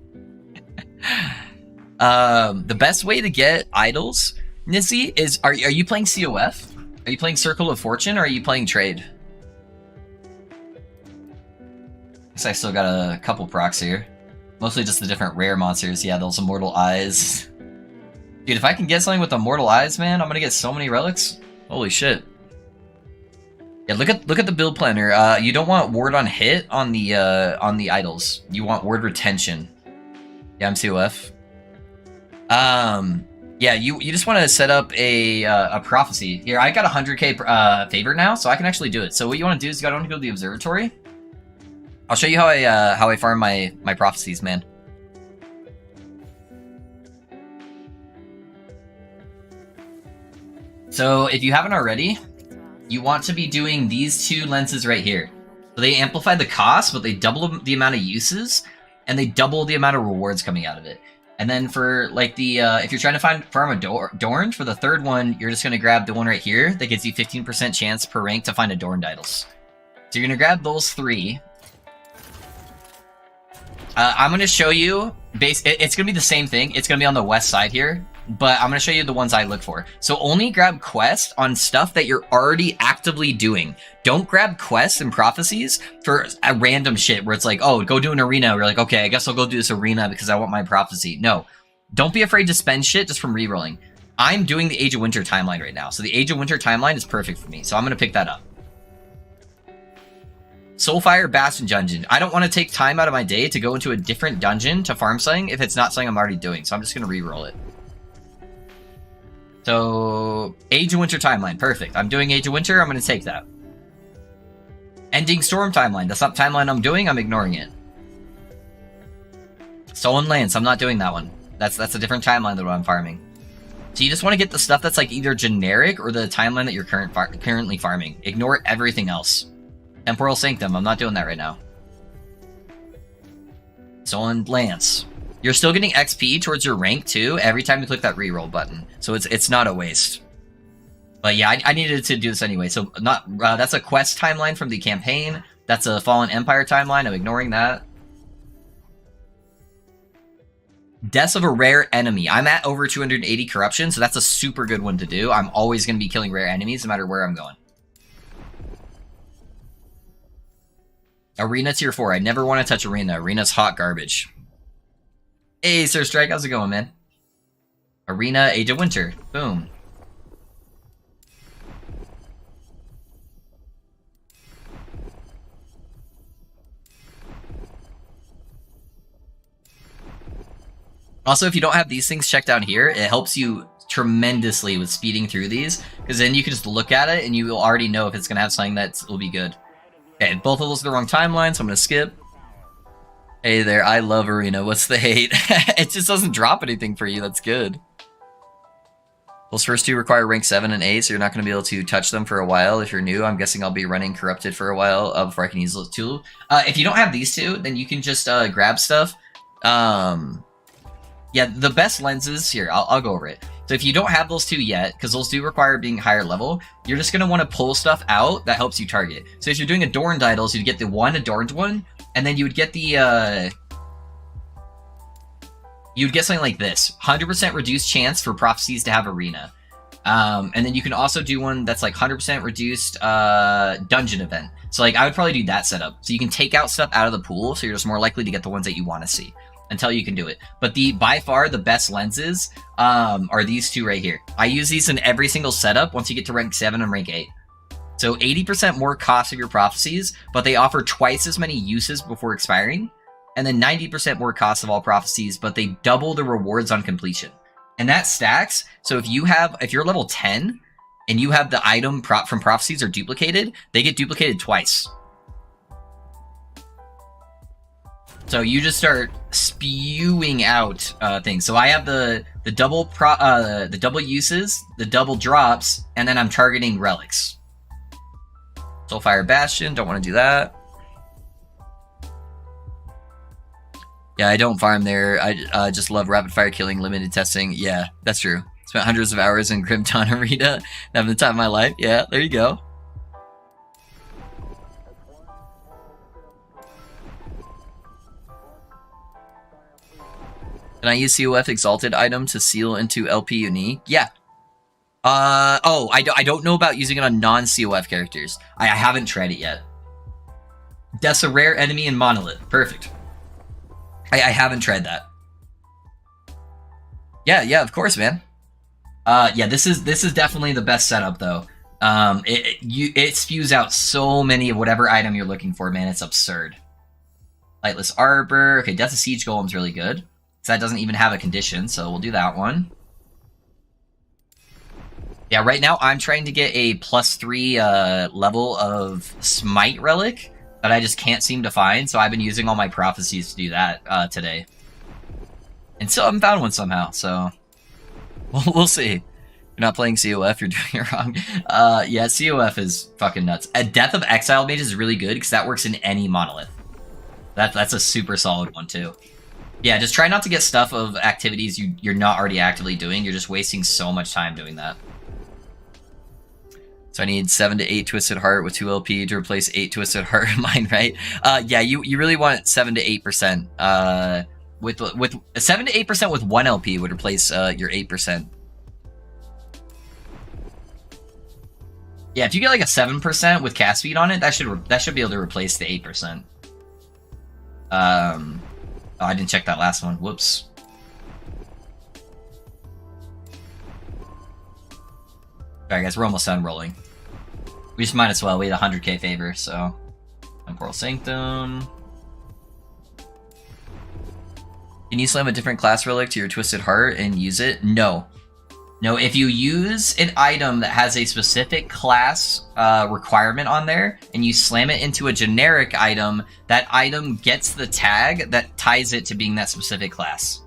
The best way to get idols, Nissy, is are you playing COF? Are you playing Circle of Fortune or are you playing Trade? Guess I still got a couple procs here. Mostly just the different rare monsters. Yeah, those Immortal Eyes. Dude, if I can get something with Immortal Eyes, man, I'm gonna get so many relics. Holy shit. Yeah, look at the build planner. You don't want ward on hit on the idols. You want ward retention. Yeah, I'm COF. Yeah, you just want to set up a prophecy. Here, I got 100k favor now, so I can actually do it. So what you want to do is you want to go to the observatory. I'll show you how I farm my prophecies, man. So if you haven't already, you want to be doing these two lenses right here. So they amplify the cost, but they double the amount of uses, and they double the amount of rewards coming out of it. And then for like the if you're trying to farm Adorned, for the third one, you're just gonna grab the one right here that gives you 15% chance per rank to find Adorned idols. So you're gonna grab those three. I'm gonna show you it's gonna be the same thing. It's gonna be on the west side here, but I'm gonna show you the ones I look for. So only grab quests on stuff that you're already actively doing. Don't grab quests and prophecies for a random shit where it's like, oh, go do an arena. You're like, okay, I guess I'll go do this arena because I want my prophecy. No, don't be afraid to spend shit just from rerolling. I'm doing the Age of Winter timeline right now, so the Age of Winter timeline is perfect for me. So I'm gonna pick that up. Soulfire Bastion Dungeon. I don't want to take time out of my day to go into a different dungeon to farm something if it's not something I'm already doing, so I'm just going to reroll it. So, Age of Winter timeline. Perfect. I'm doing Age of Winter. I'm going to take that. Ending Storm timeline. That's not the timeline I'm doing. I'm ignoring it. Stolen Lance. I'm not doing that one. That's a different timeline than what I'm farming. So you just want to get the stuff that's like either generic or the timeline that you're currently farming. Ignore everything else. Temporal Sanctum, I'm not doing that right now. Stolen Lance. You're still getting XP towards your rank too every time you click that reroll button. So it's not a waste. But yeah, I needed to do this anyway. So that's a quest timeline from the campaign. That's a Fallen Empire timeline. I'm ignoring that. Deaths of a rare enemy. I'm at over 280 corruption, so that's a super good one to do. I'm always going to be killing rare enemies no matter where I'm going. Arena tier 4. I never want to touch Arena. Arena's hot garbage. Hey, Sir Strike. How's it going, man? Arena, Age of Winter. Boom. Also, if you don't have these things checked down here, it helps you tremendously with speeding through these, because then you can just look at it and you will already know if it's going to have something that will be good. Okay, both of those are the wrong timeline, so I'm going to skip. Hey there, I love Arena. What's the hate? It just doesn't drop anything for you. That's good. Those first two require rank 7 and 8, so you're not going to be able to touch them for a while. If you're new, I'm guessing I'll be running Corrupted for a while before I can use those two. If you don't have these two, then you can just grab stuff. Yeah, the best lenses, here, I'll go over it. So if you don't have those two yet, because those do require being higher level, you're just going to want to pull stuff out that helps you target. So if you're doing Adorned Idols, you'd get the one Adorned one, and then you would get the, you would get something like this. 100% reduced chance for prophecies to have Arena. And then you can also do one that's like 100% reduced dungeon event. So like I would probably do that setup. So you can take out stuff out of the pool, so you're just more likely to get the ones that you want to see until you can do it. But by far the best lenses are these two right here. I use these in every single setup once you get to rank 7 and rank 8. So 80% more cost of your prophecies, but they offer twice as many uses before expiring. And then 90% more cost of all prophecies, but they double the rewards on completion. And that stacks. So if you're level 10 and you have the item from prophecies are duplicated, they get duplicated twice. So you just start spewing out things. So I have the double uses, the double drops, and then I'm targeting relics. Soulfire Bastion, don't want to do that. Yeah, I don't farm there. I just love rapid fire killing, limited testing. Yeah, that's true. Spent hundreds of hours in Grim Dawn Arena, having the time of my life. Yeah, there you go. Can I use COF Exalted item to seal into LP Unique? Yeah. I don't know about using it on non-COF characters. I haven't tried it yet. Death's a rare enemy in Monolith. Perfect. I haven't tried that. Yeah, of course, man. Yeah, this is definitely the best setup though. It spews out so many of whatever item you're looking for, man. It's absurd. Lightless Arbor. Okay, Death of Siege Golem's really good. So that doesn't even have a condition, so we'll do that one. Yeah, right now I'm trying to get a +3 level of Smite Relic that I just can't seem to find, so I've been using all my prophecies to do that today. And still haven't found one somehow, so we'll see. If you're not playing COF, you're doing it wrong. Yeah, COF is fucking nuts. A Death of Exile Mage is really good because that works in any Monolith. That's a super solid one too. Yeah, just try not to get stuff of activities you're not already actively doing. You're just wasting so much time doing that. So I need 7 to 8 Twisted Heart with 2 LP to replace 8 Twisted Heart in mine, right? Yeah, you really want 7 to 8%. With 7 to 8% with 1 LP would replace your 8%. Yeah, if you get like a 7% with cast speed on it, that should be able to replace the 8%. Oh, I didn't check that last one. Whoops. Alright guys, we're almost done rolling. We just might as well. We had 100k favor, so... Temporal Sanctum. Can you slam a different class relic to your Twisted Heart and use it? No. No, if you use an item that has a specific class requirement on there, and you slam it into a generic item, that item gets the tag that ties it to being that specific class.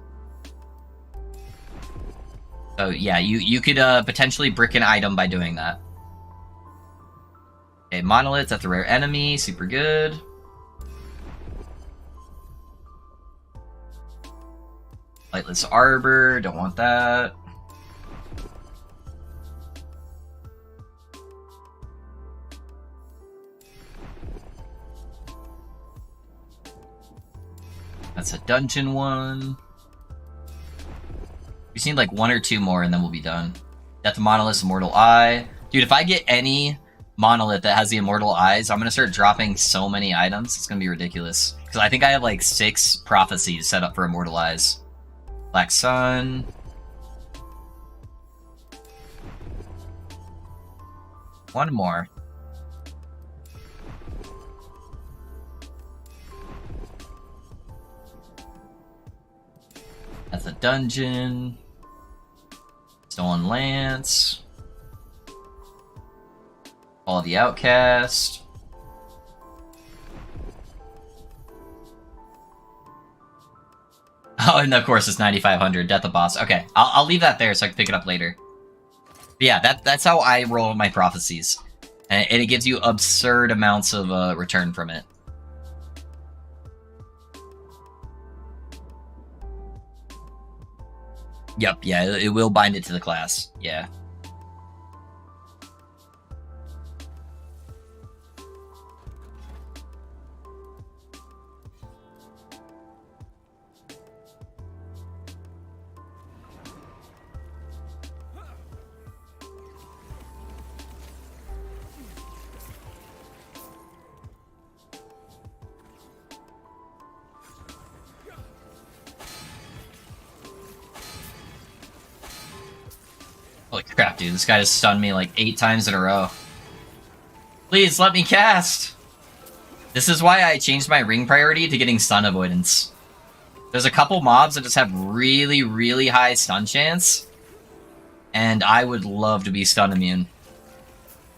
So yeah, you could potentially brick an item by doing that. Okay, Monolith, that's a rare enemy, super good. Lightless Arbor, don't want that. That's a dungeon one. We just need like 1 or 2 more and then we'll be done. Death of Monolith, Immortal Eye. Dude, if I get any Monolith that has the Immortal Eyes, I'm gonna start dropping so many items. It's gonna be ridiculous. Because I think I have like 6 prophecies set up for Immortal Eyes. Black Sun. One more. That's a dungeon. Stolen Lance. All of the Outcast. Oh, and of course it's 9,500. Death of Boss. Okay, I'll leave that there so I can pick it up later. But yeah, that's how I roll my prophecies, and it gives you absurd amounts of return from it. Yep, yeah, it will bind it to the class. Yeah. Holy crap, dude. This guy just stunned me like 8 times in a row. Please let me cast! This is why I changed my ring priority to getting stun avoidance. There's a couple mobs that just have really, really high stun chance. And I would love to be stun immune.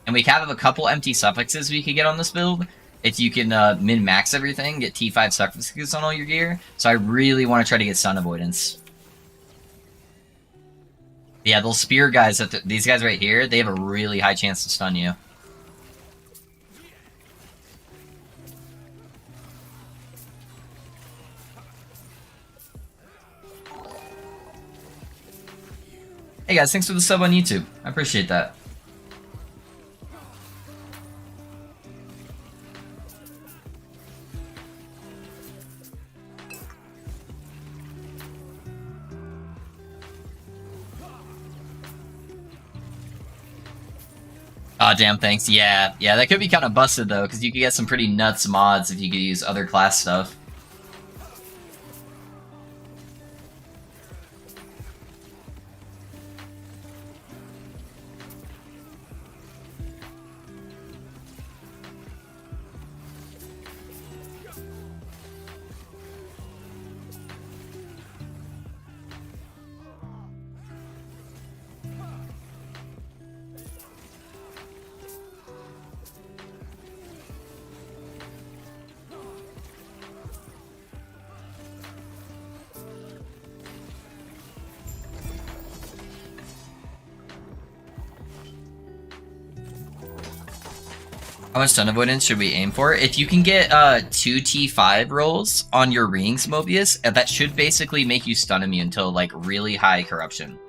And we have a couple empty suffixes we could get on this build. If you can min-max everything, get T5 suffixes on all your gear. So I really want to try to get stun avoidance. Yeah, those spear guys, these guys right here, they have a really high chance to stun you. Hey guys, thanks for the sub on YouTube. I appreciate that. Aw, damn, thanks. Yeah, that could be kind of busted though, because you could get some pretty nuts mods if you could use other class stuff. How much stun avoidance should we aim for? If you can get 2 T5 rolls on your rings, Mobius, that should basically make you stun immune to like really high corruption.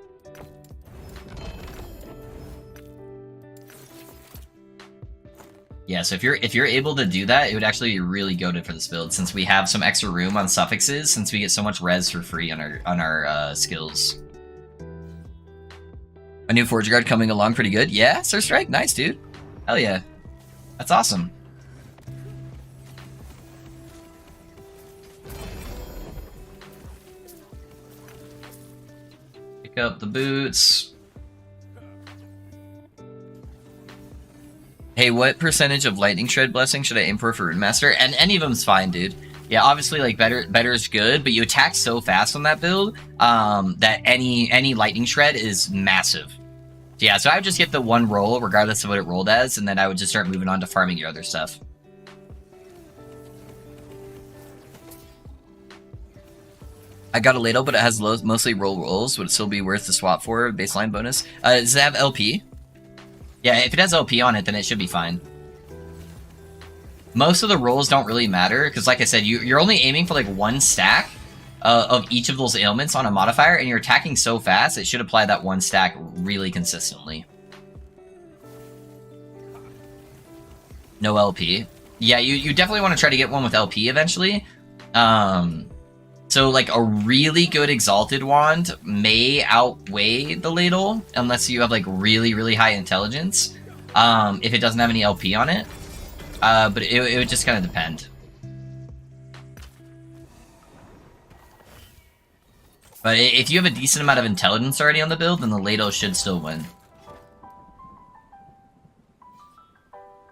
Yeah, so if you're able to do that, it would actually be really goated for this build, since we have some extra room on suffixes, since we get so much res for free on our skills. A new Forge Guard coming along pretty good. Yeah, Sir Strike, nice dude. Hell yeah. That's awesome. Pick up the boots. Hey, what percentage of Lightning Shred Blessing should I aim for Rune Master? And any of them's fine, dude. Yeah, obviously, like, better is good, but you attack so fast on that build that any Lightning Shred is massive. Yeah, so I would just get the one roll, regardless of what it rolled as, and then I would just start moving on to farming your other stuff. I got a ladle, but it has mostly roll rolls. Would it still be worth the swap for baseline bonus? Does it have LP? Yeah, if it has LP on it, then it should be fine. Most of the rolls don't really matter, because like I said, you're only aiming for like one stack of each of those ailments on a modifier, and you're attacking so fast, it should apply that one stack really consistently. No LP. Yeah, you definitely want to try to get one with LP eventually. So like a really good Exalted Wand may outweigh the Ladle, unless you have like really high intelligence, if it doesn't have any LP on it. But it would just kind of depend. But if you have a decent amount of intelligence already on the build, then the Ladle should still win.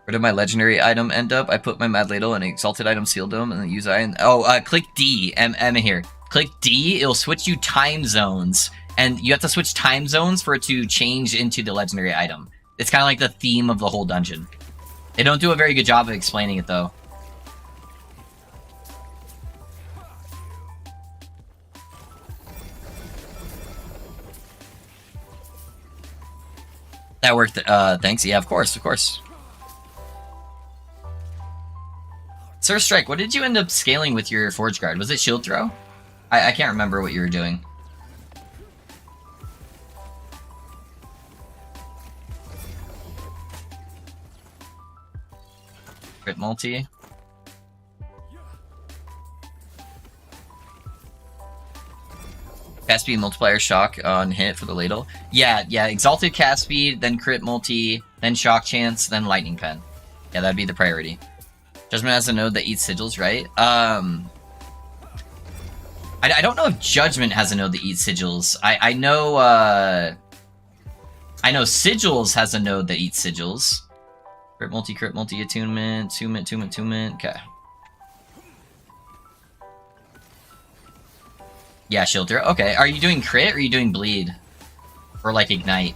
Where did my legendary item end up? I put my Mad Ladle in an Exalted Item Seal Dome and then use iron. Oh, click D. Emma here. Click D, it'll switch you time zones. And you have to switch time zones for it to change into the legendary item. It's kind of like the theme of the whole dungeon. They don't do a very good job of explaining it, though. That worked, thanks. Yeah, of course. Sir Strike, what did you end up scaling with your Forge Guard? Was it shield throw? I can't remember what you were doing. Crit multi. Cast speed multiplier shock on hit for the ladle. Yeah, exalted cast speed, then crit multi, then shock chance, then lightning pen. Yeah, that'd be the priority. Judgment has a node that eats sigils, right? I don't know if Judgment has a node that eats sigils. I know sigils has a node that eats sigils. Crit multi attunement, attunement. Okay. Yeah, shield throw. Okay, are you doing crit or are you doing bleed? Or like ignite?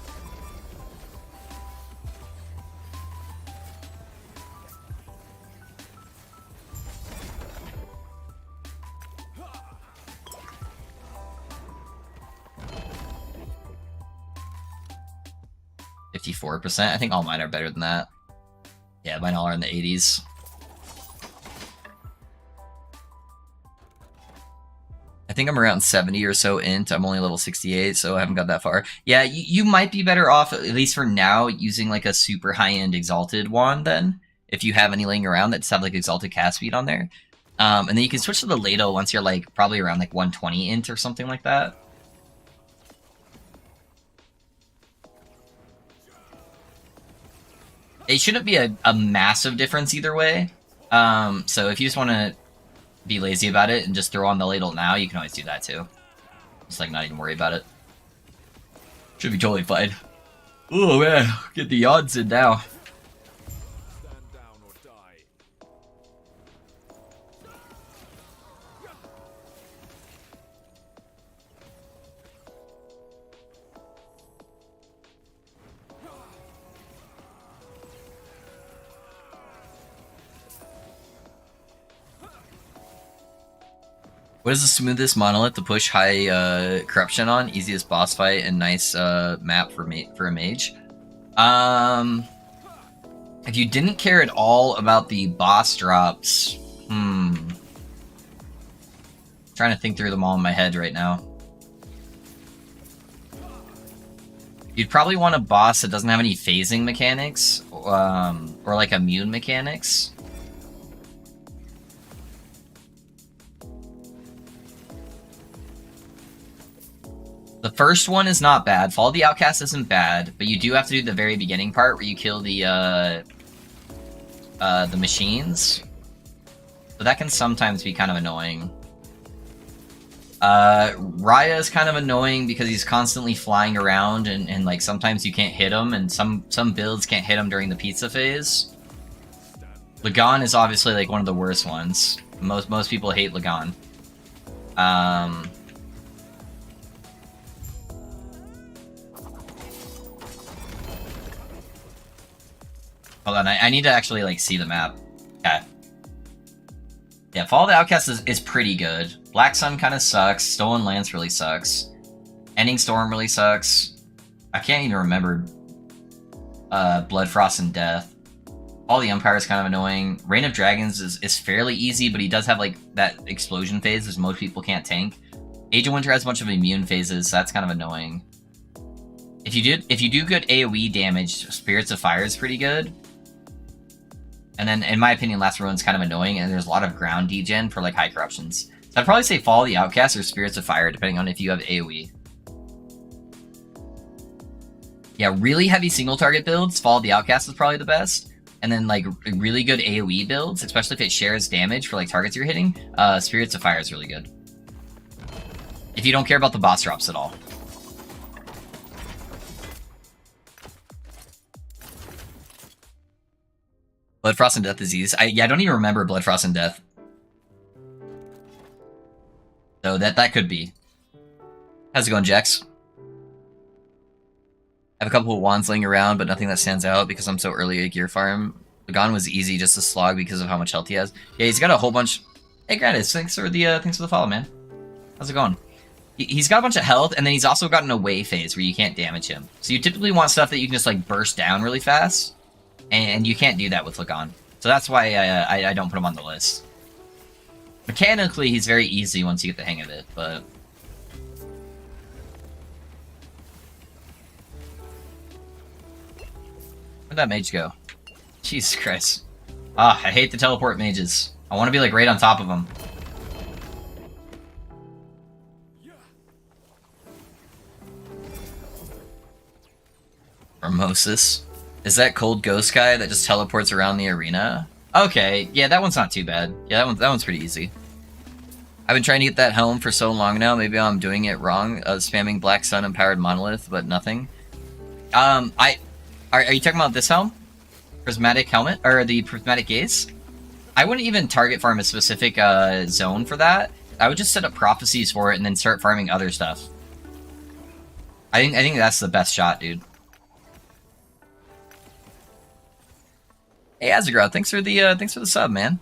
%. I think all mine are better than that. Yeah, mine all are in the 80s. I think I'm around 70 or so int. I'm only level 68, so I haven't got that far. Yeah, you might be better off, at least for now, using like a super high-end exalted wand then, if you have any laying around that just have like exalted cast speed on there. And then you can switch to the Lado once you're like probably around like 120 int or something like that. It shouldn't be a massive difference either way. So if you just want to be lazy about it and just throw on the ladle now, you can always do that too. Just like not even worry about it. Should be totally fine. Oh man, get the odds in now. Stand down or die. What is the smoothest monolith to push high corruption on? Easiest boss fight and nice map for a mage. If you didn't care at all about the boss drops, trying to think through them all in my head right now. You'd probably want a boss that doesn't have any phasing mechanics, or like immune mechanics. The first one is not bad. Fall of the Outcast isn't bad, but you do have to do the very beginning part where you kill the machines. So that can sometimes be kind of annoying. Raya is kind of annoying because he's constantly flying around and like sometimes you can't hit him, and some builds can't hit him during the pizza phase. Lagan is obviously like one of the worst ones. Most people hate Lagan. Hold on, I need to actually like see the map. Yeah. Yeah, Fall of the Outcast is pretty good. Black Sun kind of sucks. Stolen Lance really sucks. Ending Storm really sucks. I can't even remember Blood, Frost, and Death. All the Empire is kind of annoying. Reign of Dragons is fairly easy, but he does have like that explosion phase, which most people can't tank. Age of Winter has a bunch of immune phases, so that's kind of annoying. If you do good AoE damage, Spirits of Fire is pretty good. And then, in my opinion, Last Ruin's kind of annoying, and there's a lot of ground degen for like high corruptions. So I'd probably say Fall of the Outcast or Spirits of Fire, depending on if you have AoE. Yeah, really heavy single target builds, Fall of the Outcast is probably the best. And then like really good AoE builds, especially if it shares damage for like targets you're hitting, Spirits of Fire is really good. If you don't care about the boss drops at all. Blood, Frost, and Death Disease. I don't even remember Blood, Frost, and Death. So that could be. How's it going, Jax? I have a couple of wands laying around, but nothing that stands out because I'm so early at gear farm. Lagan was easy just to slog because of how much health he has. Yeah, he's got a whole bunch. Hey, Gratis, thanks for the follow, man. How's it going? He's got a bunch of health, and then he's also got an away phase where you can't damage him. So you typically want stuff that you can just like burst down really fast. And you can't do that with Lagan. So that's why I don't put him on the list. Mechanically, he's very easy once you get the hang of it, but... Where'd that mage go? Jesus Christ. Ah, I hate the teleport mages. I want to be like right on top of them. Hermosis. Is that cold ghost guy that just teleports around the arena? Okay, yeah, that one's not too bad. Yeah, that one's pretty easy. I've been trying to get that helm for so long now. Maybe I'm doing it wrong. Spamming Black Sun empowered Monolith, but nothing. Are you talking about this helm? prismatic helmet, or the prismatic gaze. I wouldn't even target farm a specific zone for that. I would just set up prophecies for it and then start farming other stuff. I think that's the best shot, dude. Hey Azagro, thanks for the sub, man.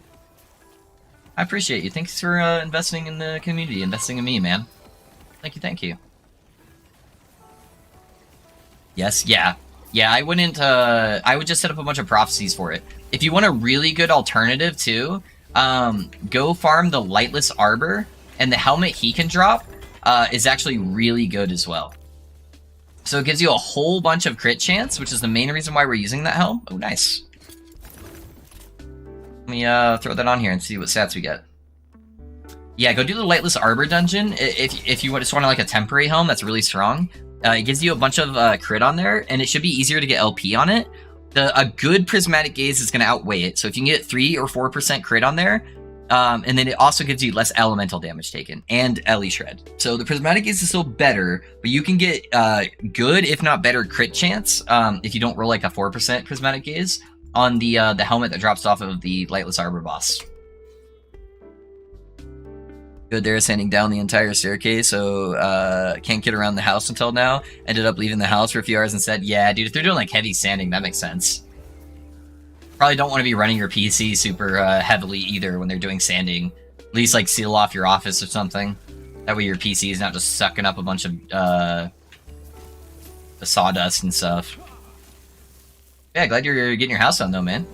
I appreciate you. Thanks for investing in the community, investing in me, man. Thank you. Yes, yeah. I wouldn't, I would just set up a bunch of prophecies for it. If you want a really good alternative, too, go farm the Lightless Arbor, and the helmet he can drop is actually really good as well. So it gives you a whole bunch of crit chance, which is the main reason why we're using that helm. Oh, nice. Let me throw that on here and see what stats we get. Yeah, go do the Lightless Arbor dungeon. If you just want like a temporary helm that's really strong. It gives you a bunch of crit on there, and it should be easier to get LP on it. A good Prismatic Gaze is going to outweigh it. So if you can get 3 or 4% crit on there, and then it also gives you less elemental damage taken and Ellie Shred. So the Prismatic Gaze is still better, but you can get good, if not better, crit chance if you don't roll like a 4% Prismatic Gaze on the helmet that drops off of the Lightless Arbor boss. Good, they're ascending down the entire staircase, so can't get around the house until now. Ended up leaving the house for a few hours and said, yeah, dude, if they're doing like heavy sanding, that makes sense. Probably don't want to be running your PC super heavily either when they're doing sanding. At least like seal off your office or something. That way your PC is not just sucking up a bunch of the sawdust and stuff. Yeah, glad you're getting your house done though, man.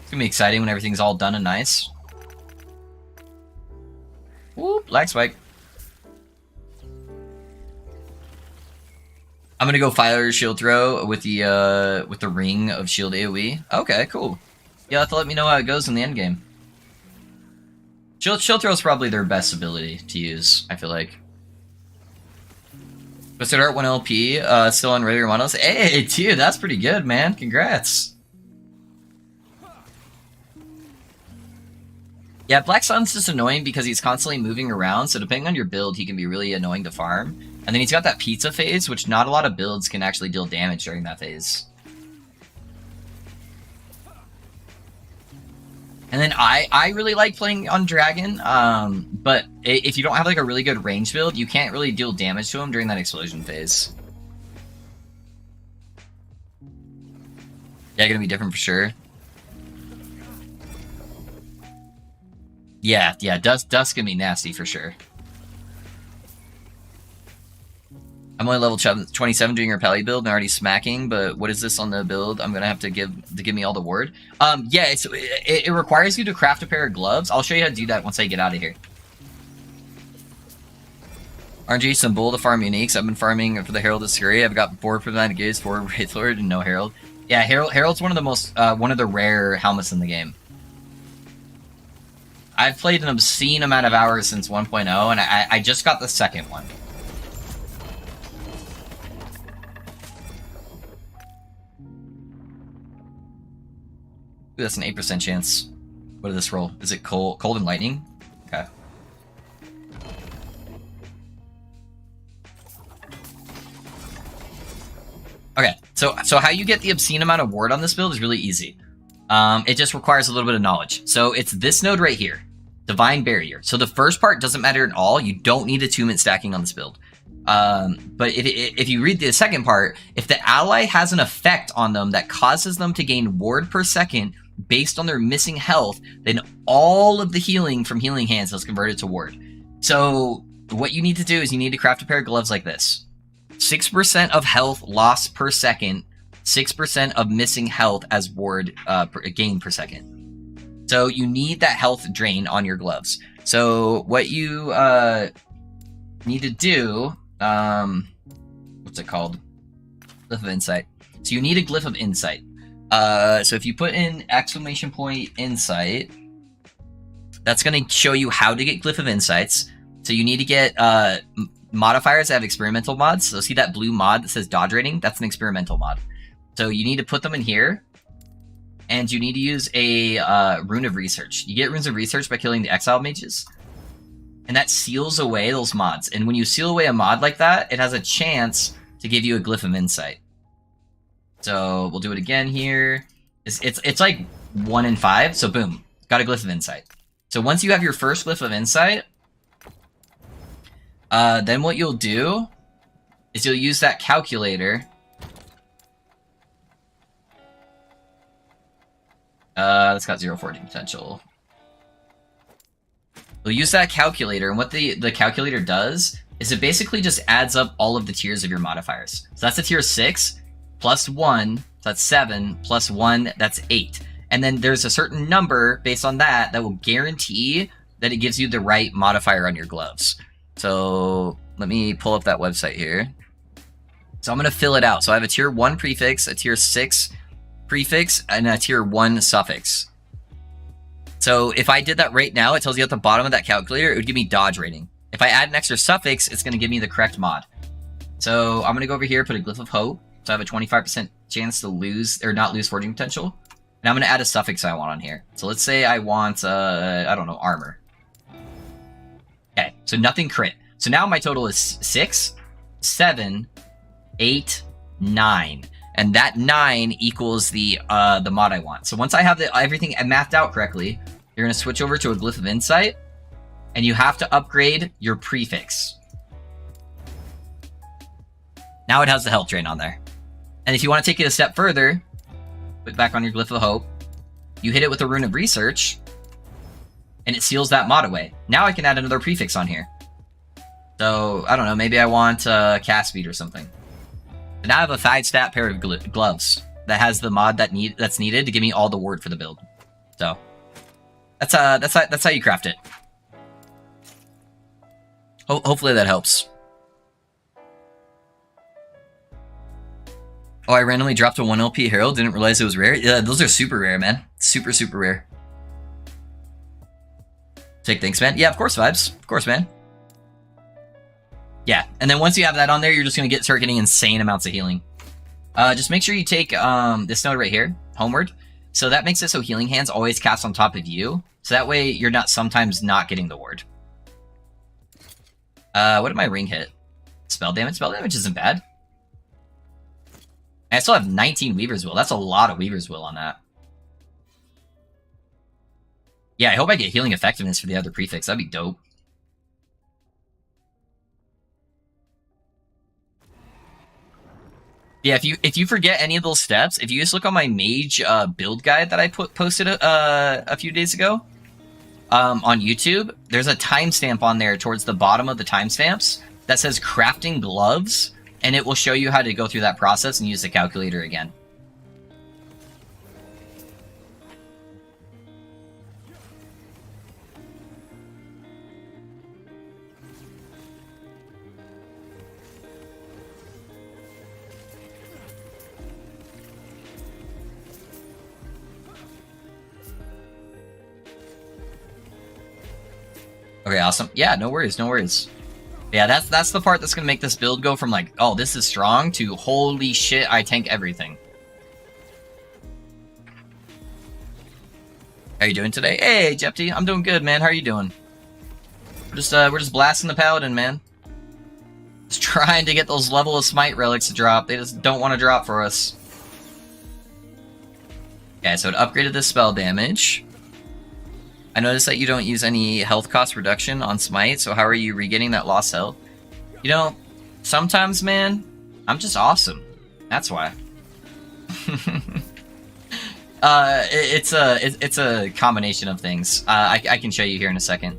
It's gonna be exciting when everything's all done and nice. Ooh, Black Spike. I'm gonna go Fire Shield Throw with the ring of Shield AoE. Okay, cool. You'll have to let me know how it goes in the end game. Shield Throw is probably their best ability to use, I feel like. Twisted Art 1 LP, still on regular models. Hey, dude, that's pretty good, man. Congrats. Yeah, Black Sun's just annoying because he's constantly moving around, so depending on your build, he can be really annoying to farm. And then he's got that pizza phase, which not a lot of builds can actually deal damage during that phase. And then I really like playing on Dragon, but if you don't have like a really good range build, you can't really deal damage to him during that explosion phase. Yeah, gonna be different for sure. Yeah, Dust's gonna be nasty for sure. I'm only level 27 doing your Pally build and already smacking, but what is this on the build? I'm gonna have to give me all the ward. Yeah, it requires you to craft a pair of gloves. I'll show you how to do that once I get out of here. RNG, some bull to farm uniques. I've been farming for the Herald of Scurry. I've got 4 Prismatic Gaze, 4 Wraithlord, and no Herald. Yeah, Herald's one of the most one of the rare helmets in the game. I've played an obscene amount of hours since 1.0, and I just got the second one. Ooh, that's an 8% chance. What did this roll? Is it cold and lightning? Okay. Okay, so how you get the obscene amount of ward on this build is really easy. It just requires a little bit of knowledge. So it's this node right here, Divine Barrier. So the first part doesn't matter at all. You don't need attunement stacking on this build. But if you read the second part, if the ally has an effect on them that causes them to gain ward per second based on their missing health, then all of the healing from Healing Hands is converted to ward. So what you need to do is you need to craft a pair of gloves like this. 6% of health lost per second, 6% of missing health as ward gain per second. So you need that health drain on your gloves. So what you need to do, what's it called? Glyph of Insight. So you need a Glyph of Insight. So if you put in !insight, that's going to show you how to get Glyph of Insights. So you need to get modifiers that have experimental mods. So see that blue mod that says dodge rating? That's an experimental mod. So you need to put them in here. And you need to use a Rune of Research. You get Runes of Research by killing the Exile Mages. And that seals away those mods. And when you seal away a mod like that, it has a chance to give you a Glyph of Insight. So we'll do it again here. It's like 1 in 5. So boom, got a Glyph of Insight. So once you have your first Glyph of Insight, then what you'll do is you'll use that calculator. That's got 0 forging potential. We'll use that calculator, and what the calculator does is it basically just adds up all of the tiers of your modifiers. So that's a tier 6, plus 1, so that's 7, plus 1, that's 8. And then there's a certain number based on that will guarantee that it gives you the right modifier on your gloves. So let me pull up that website here. So I'm going to fill it out. So I have a tier 1 prefix, a tier 6 prefix, and a tier 1 suffix. So if I did that right now, it tells you at the bottom of that calculator, it would give me dodge rating. If I add an extra suffix, it's going to give me the correct mod. So I'm going to go over here, put a Glyph of Hope. So I have a 25% chance to lose, or not lose forging potential. And I'm going to add a suffix I want on here. So let's say I want, I don't know, armor. Okay, so nothing crit. So now my total is 6, 7, 8, 9. And that 9 equals the mod I want. So once I have everything mathed out correctly, you're going to switch over to a Glyph of Insight, and you have to upgrade your prefix. Now it has the health drain on there. And if you want to take it a step further, put back on your Glyph of Hope, you hit it with a Rune of Research, and it seals that mod away. Now I can add another prefix on here. So, I don't know, maybe I want cast speed or something. And now I have a 5-stat pair of gloves that has the mod that's needed to give me all the ward for the build. So, that's how you craft it. Hopefully that helps. Oh, I randomly dropped a 1 LP Herald, didn't realize it was rare. Yeah, those are super rare, man. Super, super rare. Take thanks, man. Yeah, of course, vibes. Of course, man. Yeah, and then once you have that on there, you're just going to start getting insane amounts of healing. Just make sure you take this node right here, Homeward. So that makes it so Healing Hands always cast on top of you. So that way you're sometimes not getting the ward. What did my ring hit? Spell damage? Spell damage isn't bad. And I still have 19 Weaver's Will. That's a lot of Weaver's Will on that. Yeah, I hope I get healing effectiveness for the other prefix. That'd be dope. Yeah, if you forget any of those steps, if you just look on my mage build guide that I posted a few days ago on YouTube, there's a timestamp on there towards the bottom of the timestamps that says crafting gloves, and it will show you how to go through that process and use the calculator again. Okay, awesome. Yeah, no worries, no worries. Yeah, that's the part that's gonna make this build go from like, oh, this is strong, to holy shit, I tank everything. How you doing today? Hey, Jepty, I'm doing good, man. How are you doing? We're just blasting the paladin, man. Just trying to get those level of smite relics to drop. They just don't want to drop for us. Okay, so it upgraded the spell damage. I noticed that you don't use any health cost reduction on Smite, so how are you regaining that lost health? You know, sometimes, man, I'm just awesome. That's why. It's a combination of things. I can show you here in a second.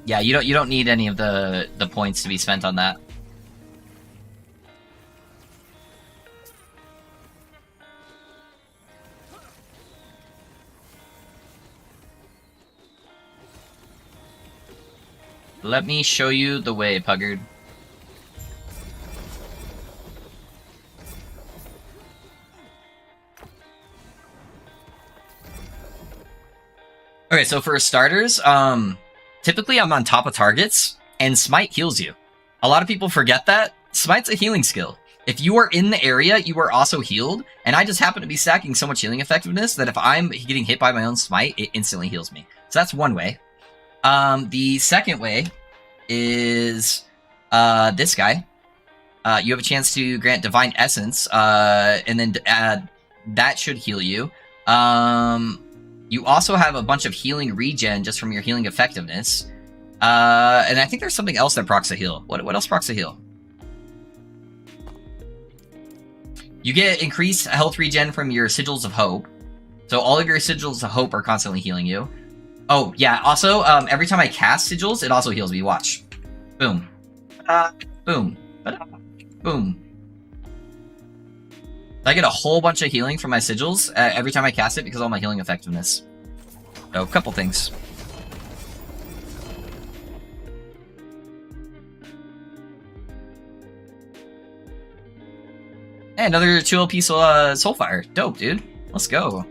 Yeah, you don't need any of the points to be spent on that. Let me show you the way, Puggard. Okay, so for starters, typically I'm on top of targets, and Smite heals you. A lot of people forget that. Smite's a healing skill. If you are in the area, you are also healed, and I just happen to be stacking so much healing effectiveness that if I'm getting hit by my own Smite, it instantly heals me. So that's one way. The second way is this guy. You have a chance to grant Divine Essence, and then that should heal you. You also have a bunch of healing regen just from your healing effectiveness. And I think there's something else that procs a heal. What else procs a heal? You get increased health regen from your Sigils of Hope. So all of your Sigils of Hope are constantly healing you. Oh, yeah. Also, every time I cast Sigils, it also heals me. Watch. Boom. Boom. Boom. I get a whole bunch of healing from my Sigils every time I cast it because of all my healing effectiveness. So, a couple things. Hey, another 2 LP Soulfire. Dope, dude. Let's go.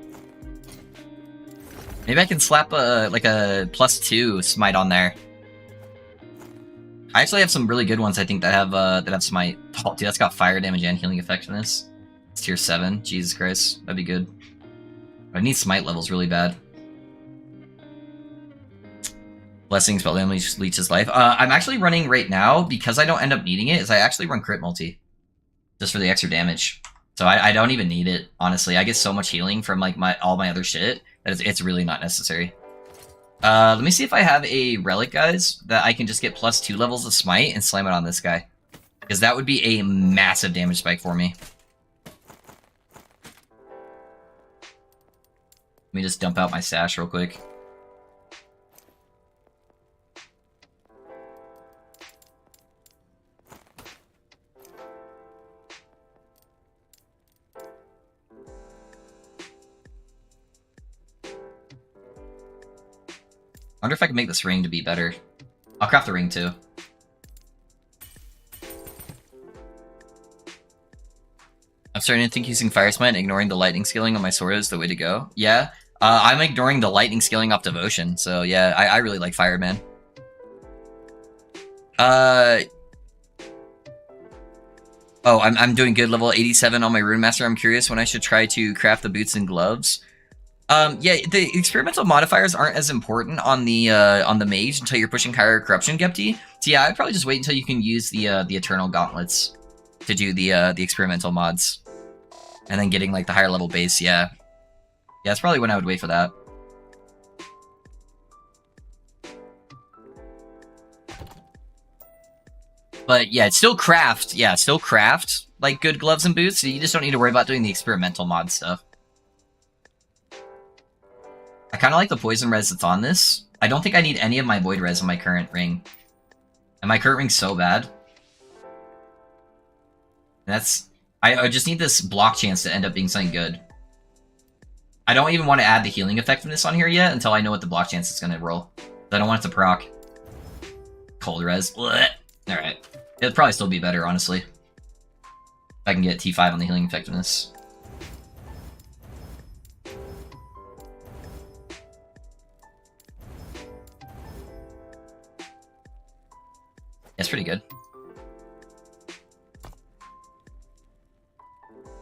Maybe I can slap like a +2 smite on there. I actually have some really good ones, I think, that have smite. Oh, dude, that's got fire damage and healing effectiveness. It's tier 7. Jesus Christ. That'd be good. I need smite levels really bad. Blessing spell damage leeches life. I'm actually running right now, because I don't end up needing it, is I actually run crit multi. Just for the extra damage. So I don't even need it, honestly. I get so much healing from like all my other shit that it's really not necessary. Let me see if I have a relic, guys, that I can just get +2 levels of smite and slam it on this guy. Because that would be a massive damage spike for me. Let me just dump out my stash real quick. I wonder if I can make this ring to be better. I'll craft the ring too. I'm starting to think using Fire Smite and ignoring the lightning scaling on my sword is the way to go. Yeah, I'm ignoring the lightning scaling off Devotion, so yeah, I really like Fire, man. Oh, I'm doing good, level 87 on my Rune Master. I'm curious when I should try to craft the boots and gloves. Yeah, the experimental modifiers aren't as important on the mage until you're pushing higher corruption Gepti. So yeah, I'd probably just wait until you can use the eternal gauntlets to do the experimental mods, and then getting like the higher level base. Yeah, that's probably when I would wait for that. But yeah, it's still craft. Yeah, still craft like good gloves and boots. So you just don't need to worry about doing the experimental mod stuff. I kind of like the poison res that's on this. I don't think I need any of my void res on my current ring. And my current ring's so bad. I just need this block chance to end up being something good. I don't even want to add the healing effectiveness on here yet until I know what the block chance is going to roll. I don't want it to proc. Cold res. Alright. It'd probably still be better, honestly. If I can get T5 on the healing effectiveness. That's pretty good.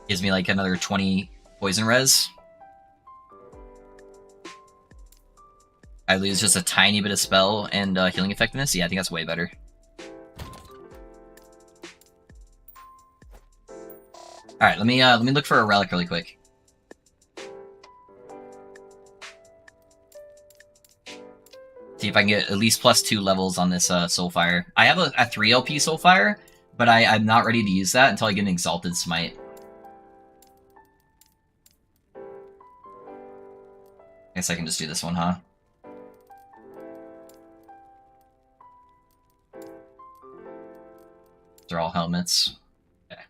Gives me like another 20 poison res. I lose just a tiny bit of spell and healing effectiveness. Yeah, I think that's way better. All right, let me look for a relic really quick. See if I can get at least +2 levels on this Soulfire. I have a 3 LP Soulfire, but I'm not ready to use that until I get an Exalted Smite. Guess I can just do this one, huh? They're all helmets. Okay.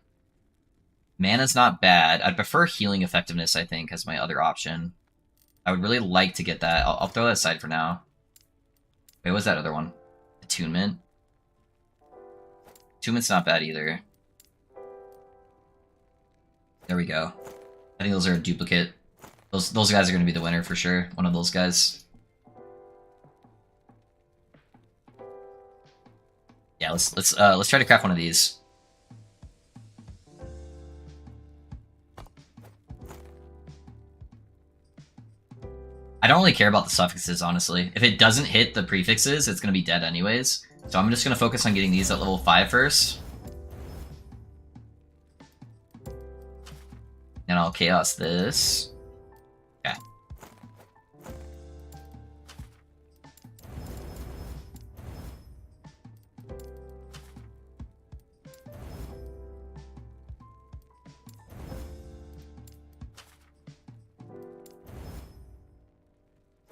Mana's not bad. I'd prefer healing effectiveness, I think, as my other option. I would really like to get that. I'll throw that aside for now. Wait, what's that other one? Attunement? Attunement's not bad either. There we go. I think those are a duplicate. Those guys are going to be the winner for sure. One of those guys. Yeah, let's try to craft one of these. I don't really care about the suffixes, honestly. If it doesn't hit the prefixes, it's going to be dead anyways. So I'm just going to focus on getting these at level 5 first. And I'll chaos this. Okay.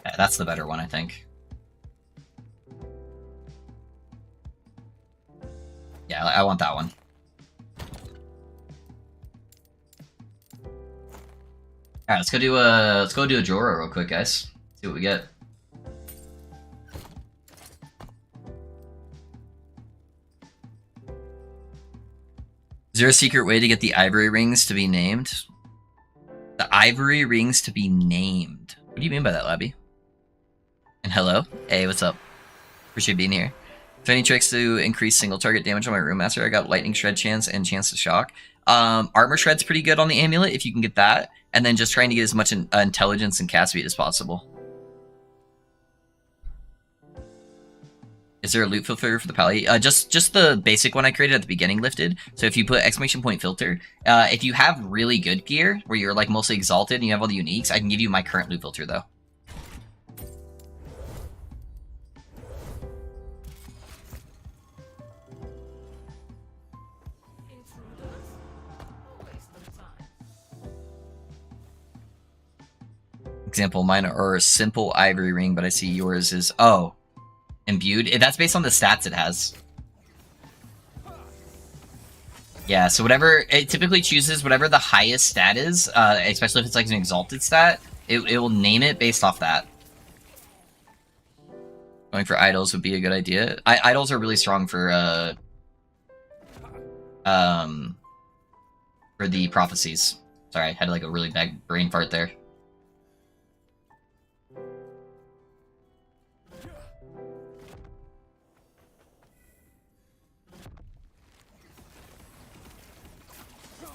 Yeah, that's the better one, I think. Yeah, I want that one. Alright, let's go do a Jorah real quick, guys. See what we get. Is there a secret way to get the ivory rings to be named? The ivory rings to be named. What do you mean by that, Labby? And hello? Hey, what's up? Appreciate being here. Is there any tricks to increase single target damage on my Rune Master? I got lightning shred chance and chance to shock. Armor shred's pretty good on the amulet if you can get that. And then just trying to get as much intelligence and cast speed as possible. Is there a loot filter for the pally? Just the basic one I created at the beginning lifted. So if you put exclamation point filter, if you have really good gear where you're like mostly exalted and you have all the uniques, I can give you my current loot filter though. Example, mine are a simple ivory ring, but I see yours is, oh, imbued. That's based on the stats it has. Yeah, so whatever, it typically chooses whatever the highest stat is, especially if it's like an exalted stat, it will name it based off that. Going for idols would be a good idea. Idols are really strong for the prophecies. Sorry, I had like a really bad brain fart there.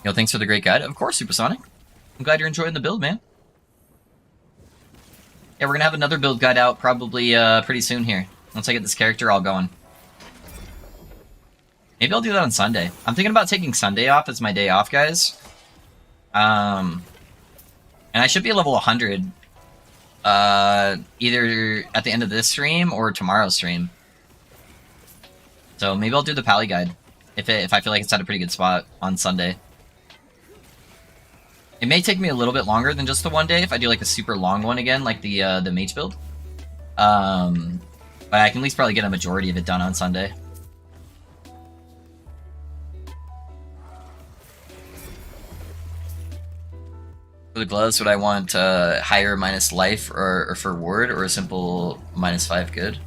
Yo, thanks for the great guide. Of course, Supersonic. I'm glad you're enjoying the build, man. Yeah, we're gonna have another build guide out probably pretty soon here. Once I get this character all going. Maybe I'll do that on Sunday. I'm thinking about taking Sunday off as my day off, guys. And I should be level 100 either at the end of this stream or tomorrow's stream. So maybe I'll do the pally guide if I feel like it's at a pretty good spot on Sunday. It may take me a little bit longer than just the one day if I do like a super long one again, like the mage build. But I can at least probably get a majority of it done on Sunday. For the gloves, would I want higher minus life or for ward or a simple -5 good?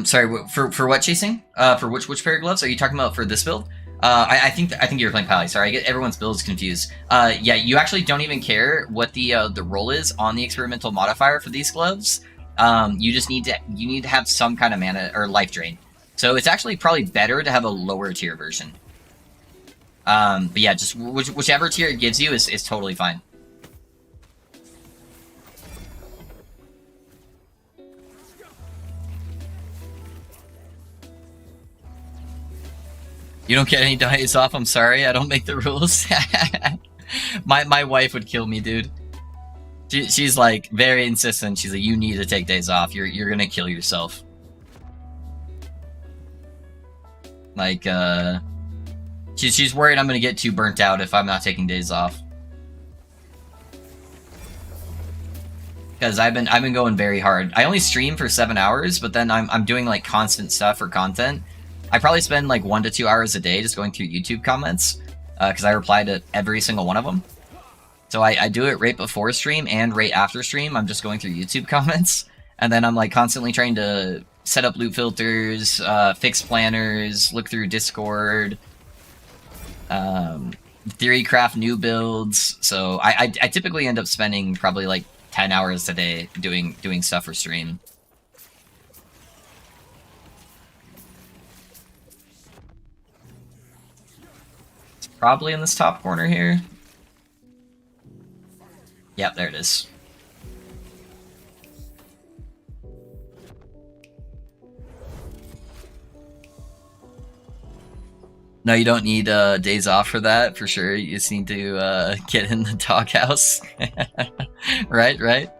Sorry, for what chasing? For which pair of gloves are you talking about for this build? I think you're playing Pally. Sorry, I get everyone's builds confused. Yeah, you actually don't even care what the roll is on the experimental modifier for these gloves. You just need to have some kind of mana or life drain. So it's actually probably better to have a lower tier version. But yeah, just whichever tier it gives you is totally fine. You don't get any days off, I'm sorry, I don't make the rules. my wife would kill me, dude. She's like very insistent. She's like, you need to take days off. You're gonna kill yourself. Like, she's worried I'm gonna get too burnt out if I'm not taking days off. Because I've been going very hard. I only stream for 7 hours, but then I'm doing like constant stuff for content. I probably spend like 1 to 2 hours a day just going through YouTube comments, because I reply to every single one of them. So I do it right before stream and right after stream. I'm just going through YouTube comments, and then I'm like constantly trying to set up loot filters, fix planners, look through Discord, Theorycraft new builds. So I typically end up spending probably like 10 hours a day doing stuff for stream. Probably in this top corner here. Yep, there it is. No, you don't need days off for that, for sure. You just need to get in the doghouse. Right, right.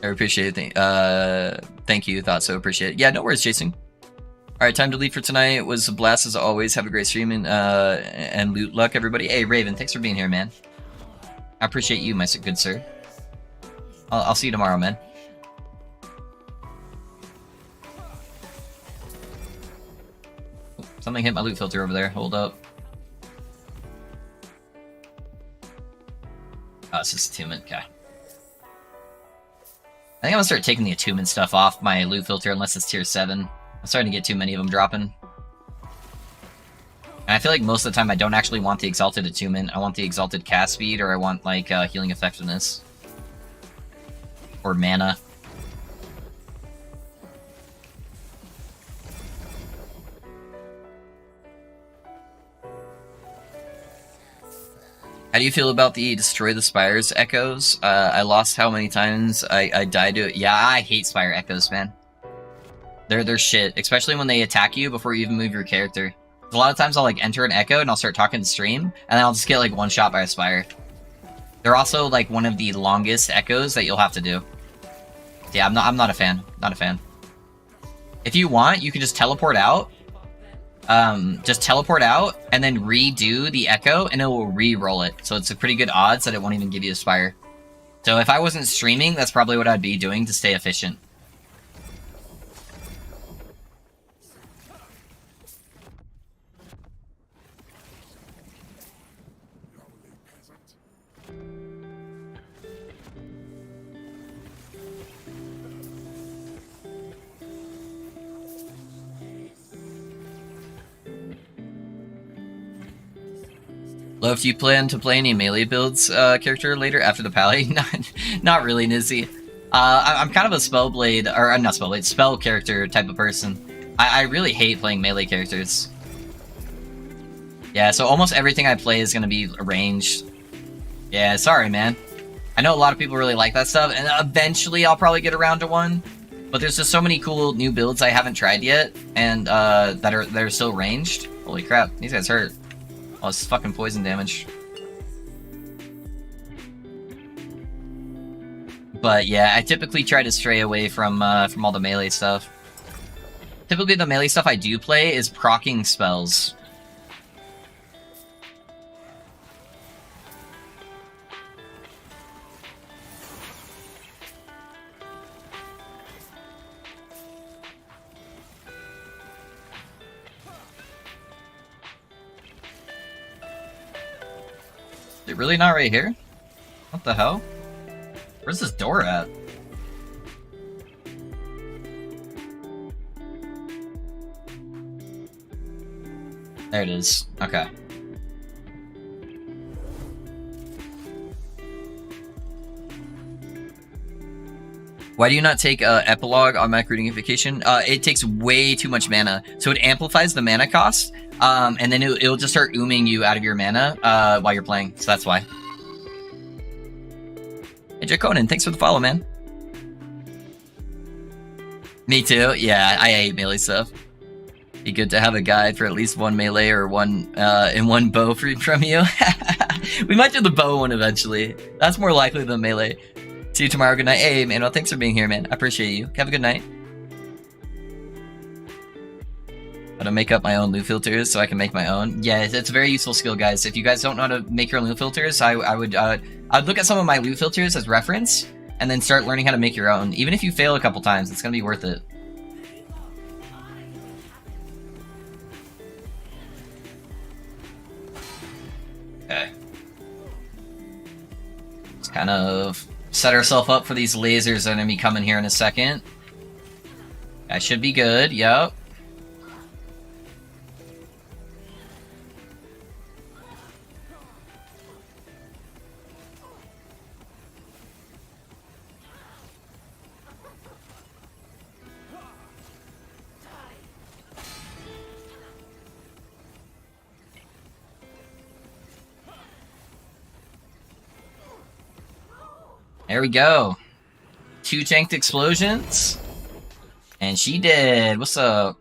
I appreciate it. Thank you. Thought so. Appreciate it. Yeah, no worries, Jason. All right, time to leave for tonight. It was a blast as always. Have a great stream and loot luck, everybody. Hey, Raven, thanks for being here, man. I appreciate you, my good sir. I'll see you tomorrow, man. Something hit my loot filter over there. Hold up. Oh, it's just attunement. Okay. I think I'm gonna start taking the attunement stuff off my loot filter unless it's tier 7. I'm starting to get too many of them dropping. And I feel like most of the time I don't actually want the exalted attunement. I want the exalted cast speed, or I want like healing effectiveness. Or mana. How do you feel about the Destroy the Spires echoes? I lost how many times I died to it. Yeah, I hate Spire echoes, man. They're shit, especially when they attack you before you even move your character. A lot of times I'll like enter an echo and I'll start talking to stream, and then I'll just get like one shot by a Spire. They're also like one of the longest echoes that you'll have to do. Yeah, I'm not a fan. Not a fan. If you want, you can just teleport out. Just teleport out and then redo the echo and it will re-roll it. So it's a pretty good odds that it won't even give you a Spire. So if I wasn't streaming, that's probably what I'd be doing to stay efficient. Love, do you plan to play any melee builds character later after the Pally? Not really, Nizzy. I'm kind of a Spellblade, or not Spellblade, spell character type of person. I really hate playing melee characters. Yeah, so almost everything I play is going to be ranged. Yeah, sorry, man. I know a lot of people really like that stuff, and eventually I'll probably get around to one. But there's just so many cool new builds I haven't tried yet, and that are still ranged. Holy crap, these guys hurt. Oh, this is fucking poison damage. But yeah, I typically try to stray away from all the melee stuff. Typically the melee stuff I do play is proccing spells. Is it really not right here? What the hell? Where's this door at? There it is. Okay. Why do you not take Epilogue on Mac Unification? It takes way too much mana. So it amplifies the mana cost, and then it'll just start ooming you out of your mana while you're playing. So that's why. Hey, Jaconin, thanks for the follow, man. Me too. Yeah, I hate melee stuff. Be good to have a guide for at least one melee or one and one bow from you. We might do the bow one eventually. That's more likely than melee. See you tomorrow. Good night. Hey, Manuel, thanks for being here, man. I appreciate you. Have a good night. I'm gonna make up my own loot filters so I can make my own. Yeah, it's a very useful skill, guys. If you guys don't know how to make your own loot filters, I'd look at some of my loot filters as reference and then start learning how to make your own. Even if you fail a couple times, it's gonna be worth it. Okay. Let's kind of set ourselves up for these lasers that are gonna be coming here in a second. That should be good. Yep. There we go. 2 tanked explosions. And she did. What's up?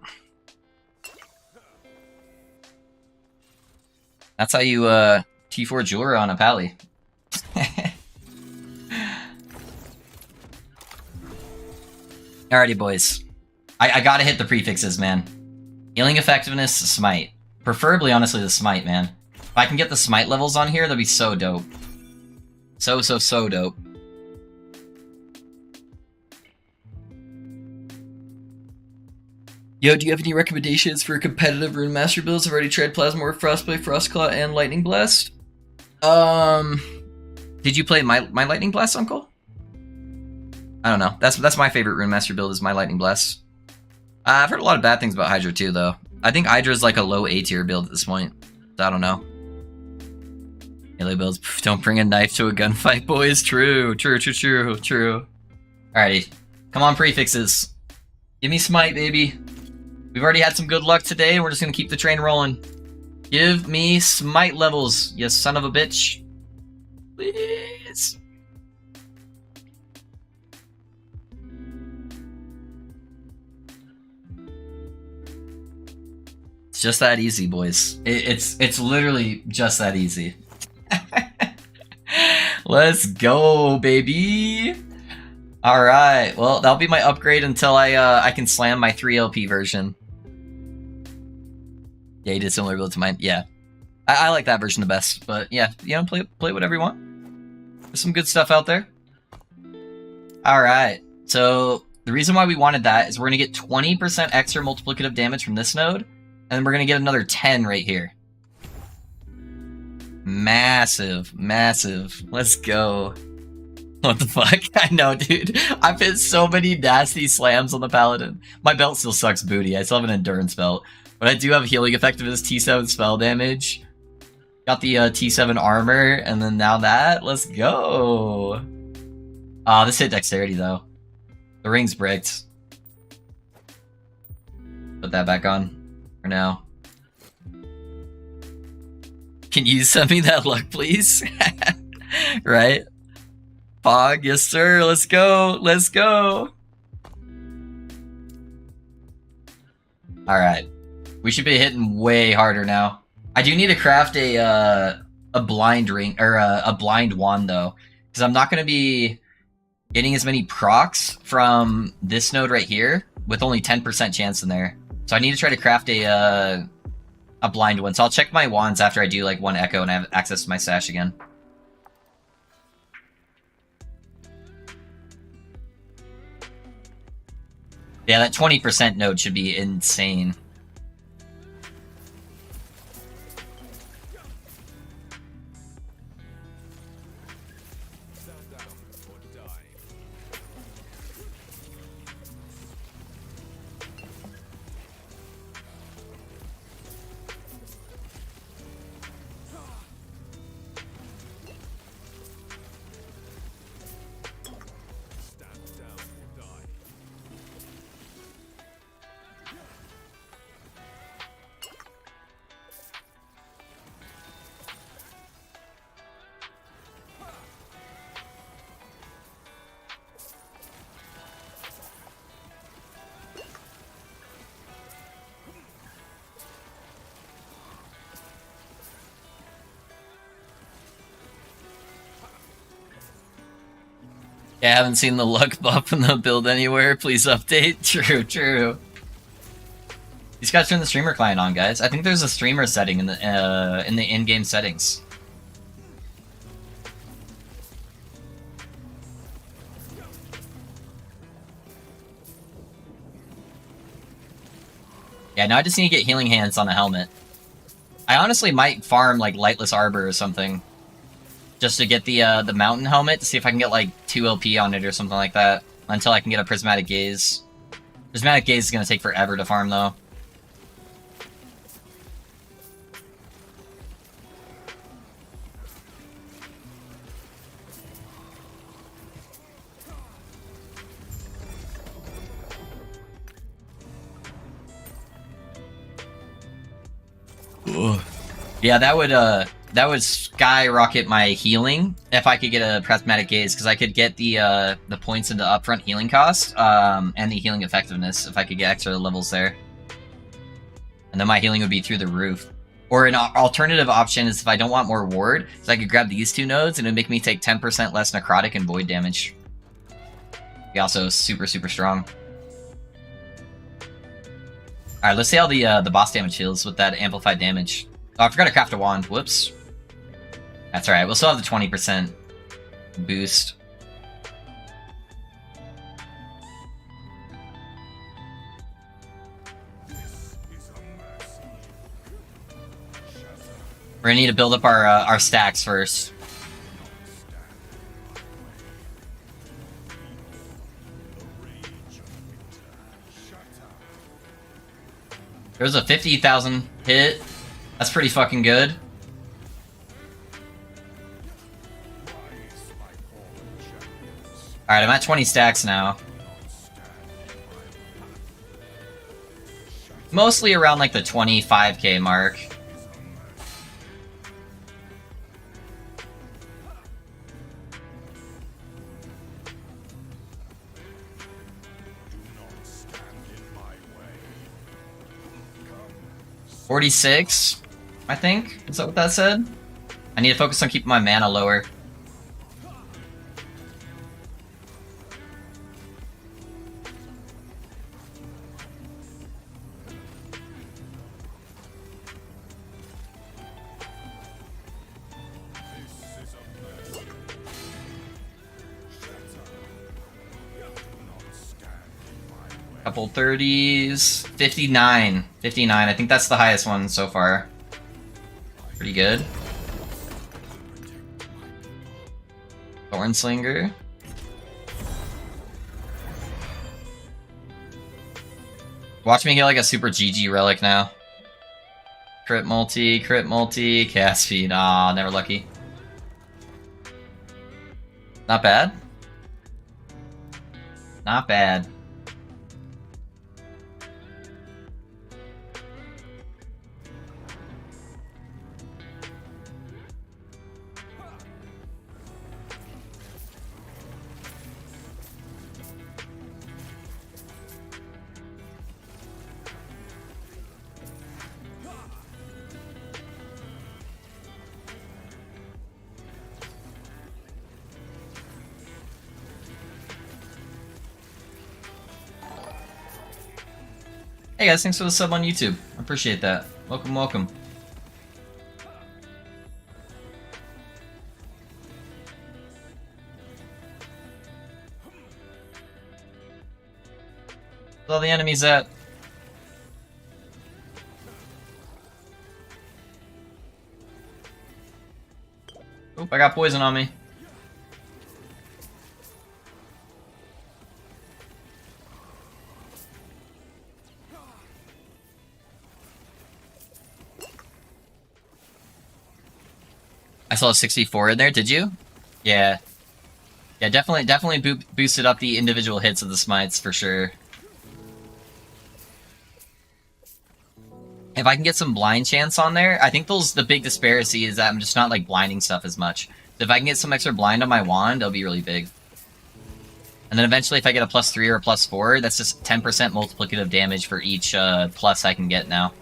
That's how you T4 jeweler on a pally. Alrighty, boys. I gotta hit the prefixes, man. Healing effectiveness, smite. Preferably, honestly, the smite, man. If I can get the smite levels on here, that'd be so dope. So dope. Yo, do you have any recommendations for competitive Rune Master builds? I've already tried Plasmorph, Frostblade, Frostclaw, and Lightning Blast. Did you play my Lightning Blast, Uncle? I don't know. That's my favorite Rune Master build is my Lightning Blast. I've heard a lot of bad things about Hydra too, though. I think Hydra's like a low A tier build at this point. I don't know. Melee builds don't bring a knife to a gunfight, boys. True. Alrighty. Come on, prefixes. Give me smite, baby. We've already had some good luck today. We're just gonna keep the train rolling. Give me smite levels, you son of a bitch. Please. It's just that easy, boys. It's literally just that easy. Let's go, baby. All right. Well, that'll be my upgrade until I can slam my 3 LP version. Yeah, you did similar build to mine. Yeah, I like that version the best. But yeah, you know, play whatever you want. There's some good stuff out there. All right. So the reason why we wanted that is we're gonna get 20% extra multiplicative damage from this node, and then we're gonna get another 10 right here. Massive. Let's go. What the fuck? I know, dude. I've hit so many nasty slams on the Paladin. My belt still sucks booty. I still have an endurance belt. But I do have healing effectiveness, T7 spell damage. Got the T7 armor, and then now that. Let's go. This hit dexterity, though. The ring's bricked. Put that back on for now. Can you send me that luck, please? Right? Fog, yes sir, let's go. Alright. We should be hitting way harder now. I do need to craft a blind ring, or a blind wand though. Because I'm not going to be getting as many procs from this node right here, with only 10% chance in there. So I need to try to craft a blind one. So I'll check my wands after I do like one echo and I have access to my stash again. Yeah, that 20% node should be insane. Yeah, I haven't seen the luck buff in the build anywhere. Please update. True. You just gotta turn the streamer client on, guys. I think there's a streamer setting in the in-game settings. Yeah, now I just need to get healing hands on a helmet. I honestly might farm like Lightless Arbor or something. Just to get the mountain helmet, to see if I can get like 2 LP on it or something like that. Until I can get a Prismatic Gaze. Prismatic Gaze is gonna take forever to farm though. Ugh. Yeah, that would that would skyrocket my healing if I could get a Prismatic Gaze, because I could get the points into upfront healing cost, and the healing effectiveness if I could get extra levels there. And then my healing would be through the roof. Or an alternative option is if I don't want more ward, is I could grab these two nodes and it would make me take 10% less necrotic and void damage. Be also super, super strong. Alright, let's see how the boss damage feels with that amplified damage. Oh, I forgot to craft a wand. Whoops. That's alright, we'll still have the 20% boost. We're gonna need to build up our stacks first. There's a 50,000 hit. That's pretty fucking good. Alright, I'm at 20 stacks now. Mostly around like the 25k mark. $46, I think. Is that what that said? I need to focus on keeping my mana lower. Couple 30s. 59. 59. I think that's the highest one so far. Pretty good. Thornslinger. Watch me get like a super GG relic now. Crit multi, cast feed. Aw, never lucky. Not bad. Not bad. Hey guys, thanks for the sub on YouTube. I appreciate that. Welcome, welcome. Where's all the enemies at? Oop, I got poison on me. I saw a 64 in there, did you? Yeah. Yeah, definitely boosted up the individual hits of the smites for sure. If I can get some blind chance on there, I think the big disparity is that I'm just not like blinding stuff as much. So if I can get some extra blind on my wand, it'll be really big. And then eventually if I get a +3 or a +4, that's just 10% multiplicative damage for each plus I can get now.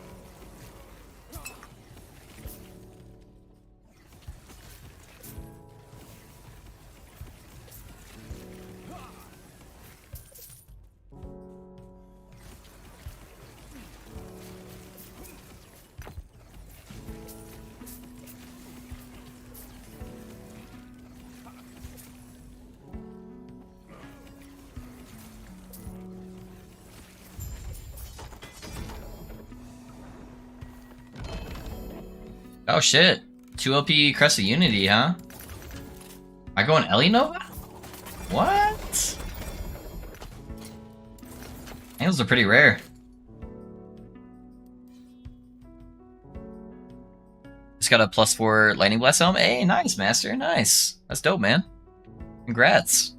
Oh shit. 2 LP Crest of Unity, huh? Am I going Ellie Nova? What? Angles are pretty rare. Just got a +4 Lightning Blast Helm. Hey, nice, Master. Nice. That's dope, man. Congrats.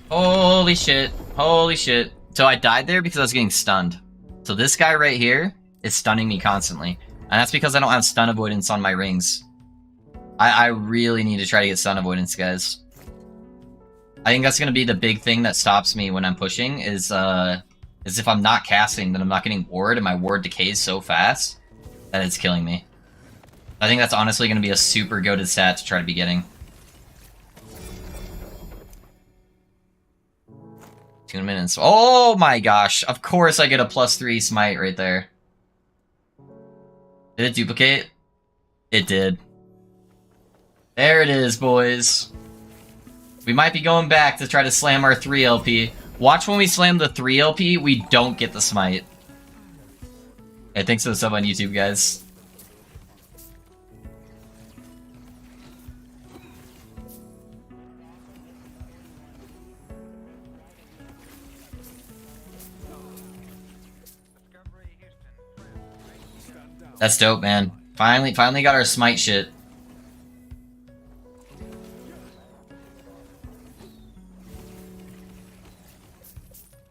Holy shit. Holy shit. So I died there because I was getting stunned. So this guy right here is stunning me constantly. And that's because I don't have stun avoidance on my rings. I really need to try to get stun avoidance, guys. I think that's going to be the big thing that stops me when I'm pushing is if I'm not casting, then I'm not getting ward, and my ward decays so fast that it's killing me. I think that's honestly going to be a super goated stat to try to be getting. 2 minutes. Oh my gosh. Of course I get a +3 smite right there. Did it duplicate? It did. There it is, boys. We might be going back to try to slam our 3 LP. Watch when we slam the 3 LP, we don't get the smite. Hey, thanks for the sub on YouTube, guys. Discovery Houston. That's dope, man. Finally got our smite shit.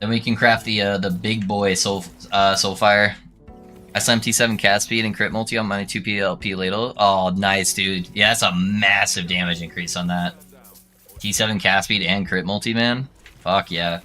Then we can craft the big boy Soulfire. SMT7 cast speed and crit multi on my 2 PLP ladle. Oh, nice, dude. Yeah, that's a massive damage increase on that. T7 cast speed and crit multi, man. Fuck yeah.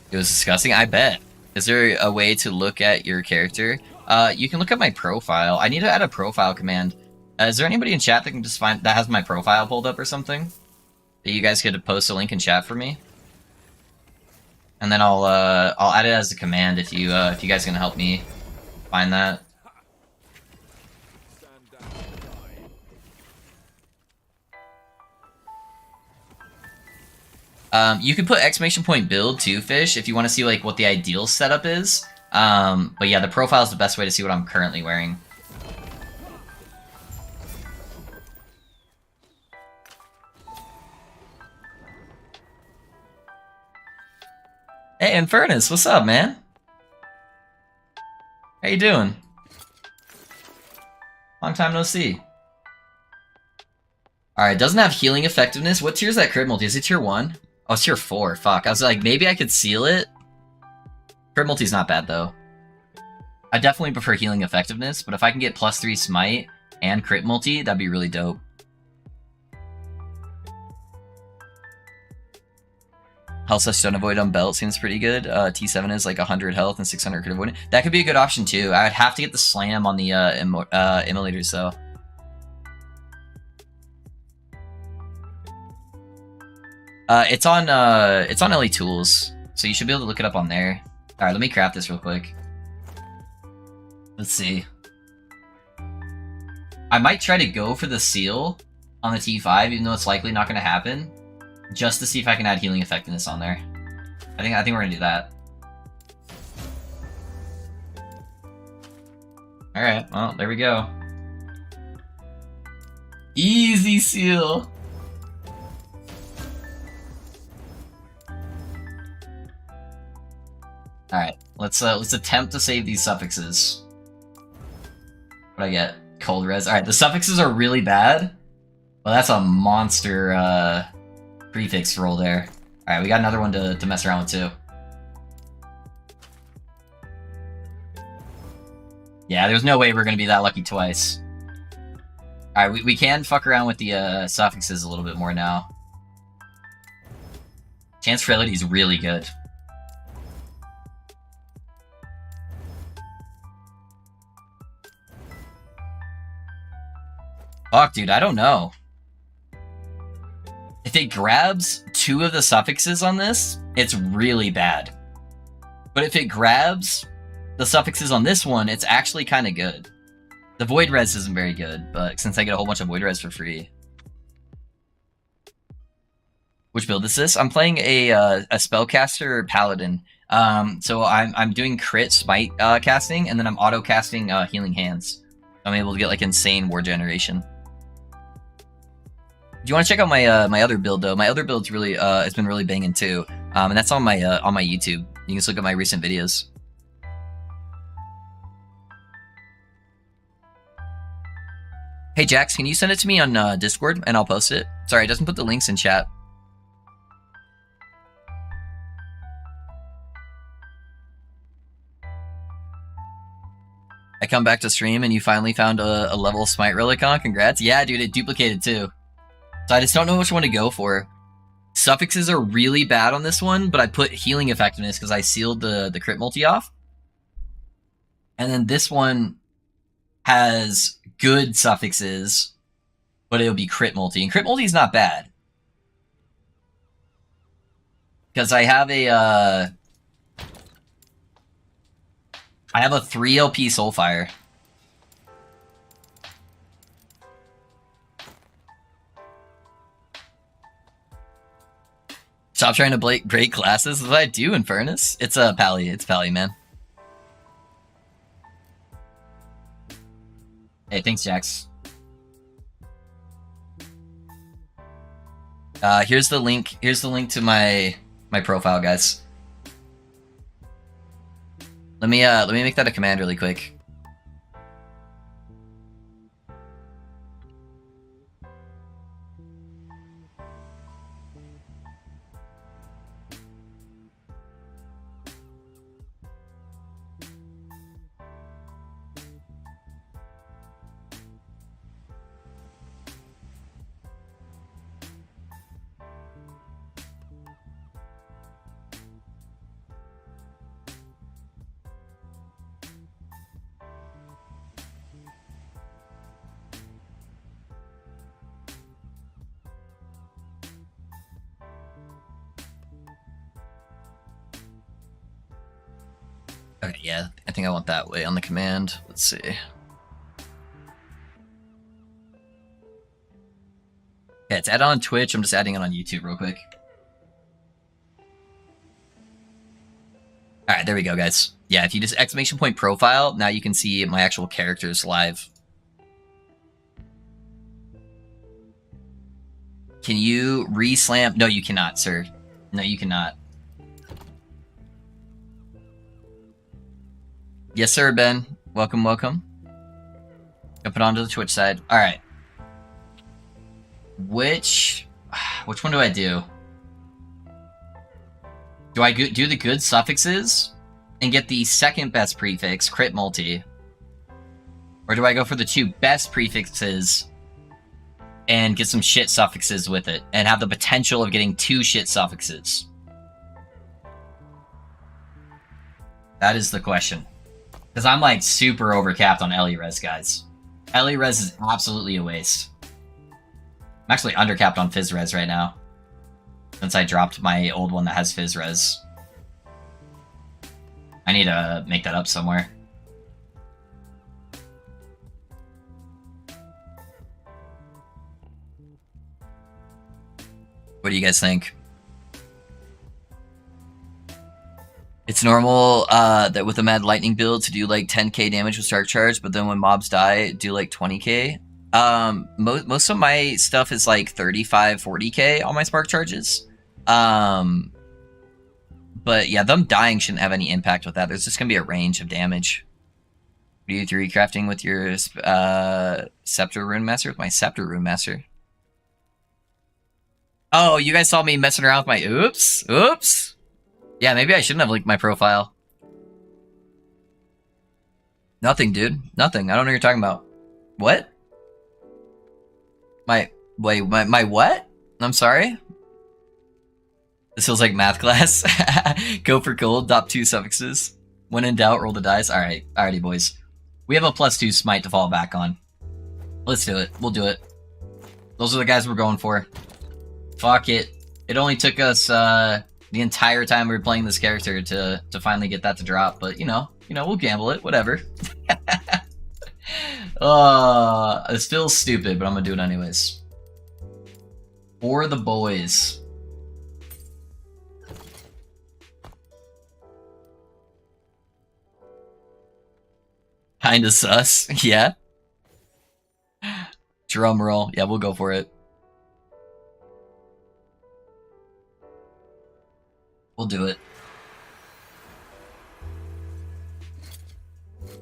It was disgusting, I bet. Is there a way to look at your character? You can look at my profile. I need to add a profile command. Is there anybody in chat that can just find that has my profile pulled up or something? That you guys could post a link in chat for me? And then I'll add it as a command if you guys can help me find that. You can put exclamation point build too, Fish, if you want to see like what the ideal setup is. But yeah, the profile is the best way to see what I'm currently wearing. Hey, Infernus, what's up, man? How you doing? Long time no see. Alright, doesn't have healing effectiveness. What tier is that crit multi? Is it tier 1? Oh, it's tier 4. Fuck. I was like, maybe I could seal it. Crit multi's not bad, though. I definitely prefer healing effectiveness, but if I can get +3 smite and crit multi, that'd be really dope. Health / stun avoid on belt seems pretty good. T7 is like 100 health and 600 crit avoid. That could be a good option, too. I would have to get the slam on the immolators, though. It's on LA Tools, so you should be able to look it up on there. Alright, let me craft this real quick. Let's see. I might try to go for the seal on the T5, even though it's likely not going to happen, just to see if I can add healing effectiveness on there. I think we're gonna do that. Alright, well, there we go. Easy seal! Alright, let's attempt to save these suffixes. What'd I get? Cold res. Alright, the suffixes are really bad. Well, that's a monster prefix roll there. Alright, we got another one to mess around with too. Yeah, there's no way we're gonna be that lucky twice. Alright, we can fuck around with the suffixes a little bit more now. Chance fidelity is really good. Fuck, dude, I don't know. If it grabs 2 of the suffixes on this, it's really bad. But if it grabs the suffixes on this one, it's actually kind of good. The void res isn't very good, but since I get a whole bunch of void res for free. Which build is this? I'm playing a spellcaster paladin. So I'm doing crit smite casting, and then I'm auto casting healing hands. I'm able to get like insane ward generation. you want to check out my my other build though, my other build's really has been really banging too, and that's on my YouTube. You can just look at my recent videos. Hey Jax, can you send it to me on Discord and I'll post it? Sorry, it doesn't put the links in chat. I come back to stream and you finally found a level Smite Relic on. Congrats. Yeah, dude, it duplicated too. So I just don't know which one to go for. Suffixes are really bad on this one, but I put healing effectiveness because I sealed the crit multi off. And then this one has good suffixes, but it'll be crit multi. And crit multi is not bad. Because I have a 3 LP Soulfire. Stop trying to break glasses. What I do in Furnace? It's a Pally. It's Pally, man. Hey, thanks, Jax. Here's the link. Here's the link to my profile, guys. Let me make that a command really quick. Okay, yeah, I think I want that way on the command. Let's see. Yeah, it's added on Twitch. I'm just adding it on YouTube real quick. Alright, there we go, guys. Yeah, if you just exclamation point profile, now you can see my actual characters live. Can you re-slam? No, you cannot, sir. No, you cannot. Yes, sir, Ben. Welcome, welcome. Jumping onto the Twitch side. All right. Which one do I do? Do I do the good suffixes and get the second best prefix, crit multi? Or do I go for the 2 best prefixes and get some shit suffixes with it and have the potential of getting 2 shit suffixes? That is the question. Because I'm like super overcapped on Res, guys. Res is absolutely a waste. I'm actually undercapped on Res right now. Since I dropped my old one that has Res. I need to make that up somewhere. What do you guys think? It's normal that with a Mad Lightning build to do like 10k damage with Stark Charge, but then when mobs die, do like 20k. Most of my stuff is like 35, 40k on my Spark Charges. But yeah, them dying shouldn't have any impact with that. There's just going to be a range of damage. What are you Theorycrafting with your Scepter Rune Master? With my Scepter Rune Master. Oh, you guys saw me messing around with my... Oops. Oops. Yeah, maybe I shouldn't have linked my profile. Nothing, dude. Nothing. I don't know what you're talking about. What? My what? I'm sorry? This feels like math class. Go for gold, drop 2 suffixes. When in doubt, roll the dice. Alright, alrighty, boys. We have a +2 smite to fall back on. Let's do it. We'll do it. Those are the guys we're going for. Fuck it. It only took us, the entire time we were playing this character to finally get that to drop, but you know, we'll gamble it, whatever. It feels stupid, but I'm gonna do it anyways. For the boys. Kinda sus, yeah. Drum roll, yeah, we'll go for it. We'll do it.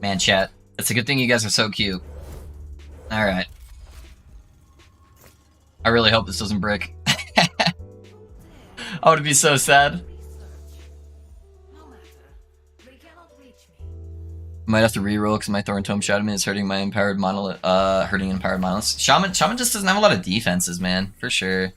Man, chat. It's a good thing you guys are so cute. Alright. I really hope this doesn't brick. I would be so sad. Might have to reroll because my Thorn Tome Shadow is hurting my empowered monolith. Hurting empowered monoliths. Shaman just doesn't have a lot of defenses, man, for sure.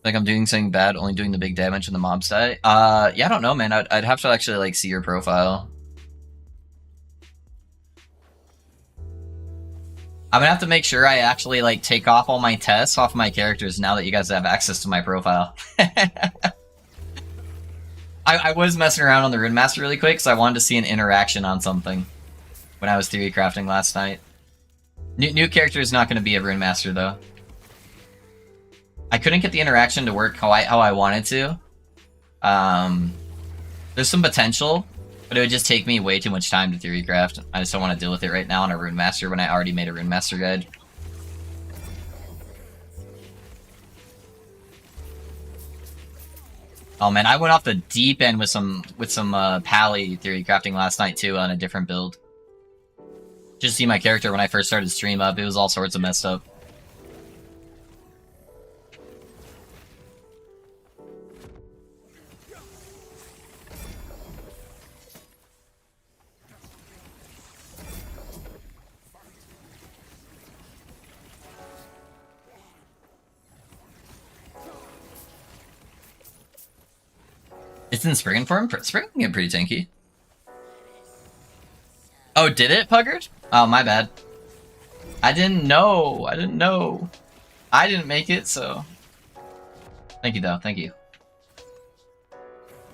Like I'm doing something bad, only doing the big damage in the mobs die. Yeah, I don't know, man. I'd have to actually like see your profile. I'm gonna have to make sure I actually like take off all my tests off my characters now that you guys have access to my profile. I was messing around on the Rune Master really quick because I wanted to see an interaction on something when I was theory crafting last night. New character is not going to be a Rune Master though. I couldn't get the interaction to work how I wanted to. There's some potential, but it would just take me way too much time to theory craft. I just don't want to deal with it right now on a Rune Master when I already made a Rune Master guide. Oh man, I went off the deep end with some Pally theory crafting last night too on a different build. Just see my character when I first started stream up, it was all sorts of messed up. It's in Spring form? Spring can get pretty tanky. Oh, did it, Puggard? Oh, my bad. I didn't know. I didn't know. I didn't make it, so... Thank you, though. Thank you.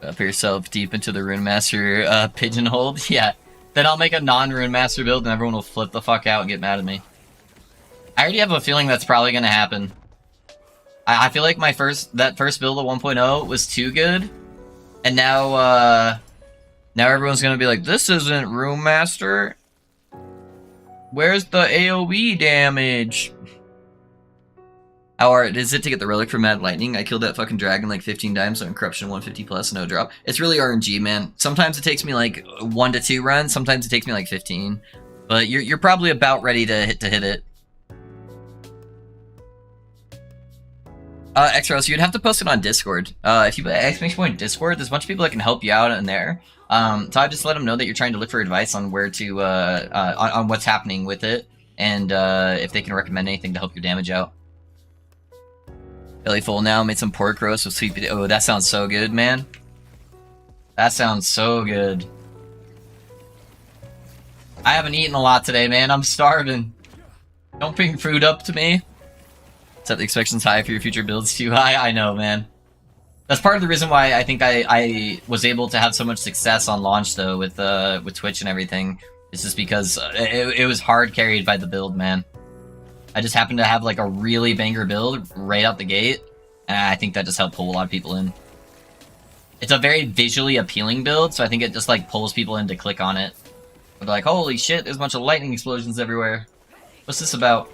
Up yourself deep into the Rune Master pigeonhole. Yeah. Then I'll make a non-Rune Master build and everyone will flip the fuck out and get mad at me. I already have a feeling that's probably gonna happen. I feel like that first build of 1.0 was too good. And now, now everyone's gonna be like, this isn't Rune Master. Where's the AoE damage? How hard is it to get the relic from Mad Lightning? I killed that fucking dragon like 15 times on Corruption 150 plus, no drop. It's really RNG, man. Sometimes it takes me like 1 to 2 runs, sometimes it takes me like 15. But you're probably about ready to hit it. Xros, you'd have to post it on Discord. If you put exclamation point Discord, there's a bunch of people that can help you out in there. So I just let them know that you're trying to look for advice on where to, on what's happening with it, and if they can recommend anything to help your damage out. Belly full now, made some pork roast with sweet potato. Oh, that sounds so good, man. That sounds so good. I haven't eaten a lot today, man. I'm starving. Don't bring food up to me. Set the expectations high for your future builds too high. I know, man. That's part of the reason why I think I was able to have so much success on launch though with Twitch and everything. It's just because it was hard carried by the build, man. I just happened to have like a really banger build right out the gate, and I think that just helped pull a lot of people in. It's a very visually appealing build, so I think it just like pulls people in to click on it. They're like, holy shit, there's a bunch of lightning explosions everywhere. What's this about?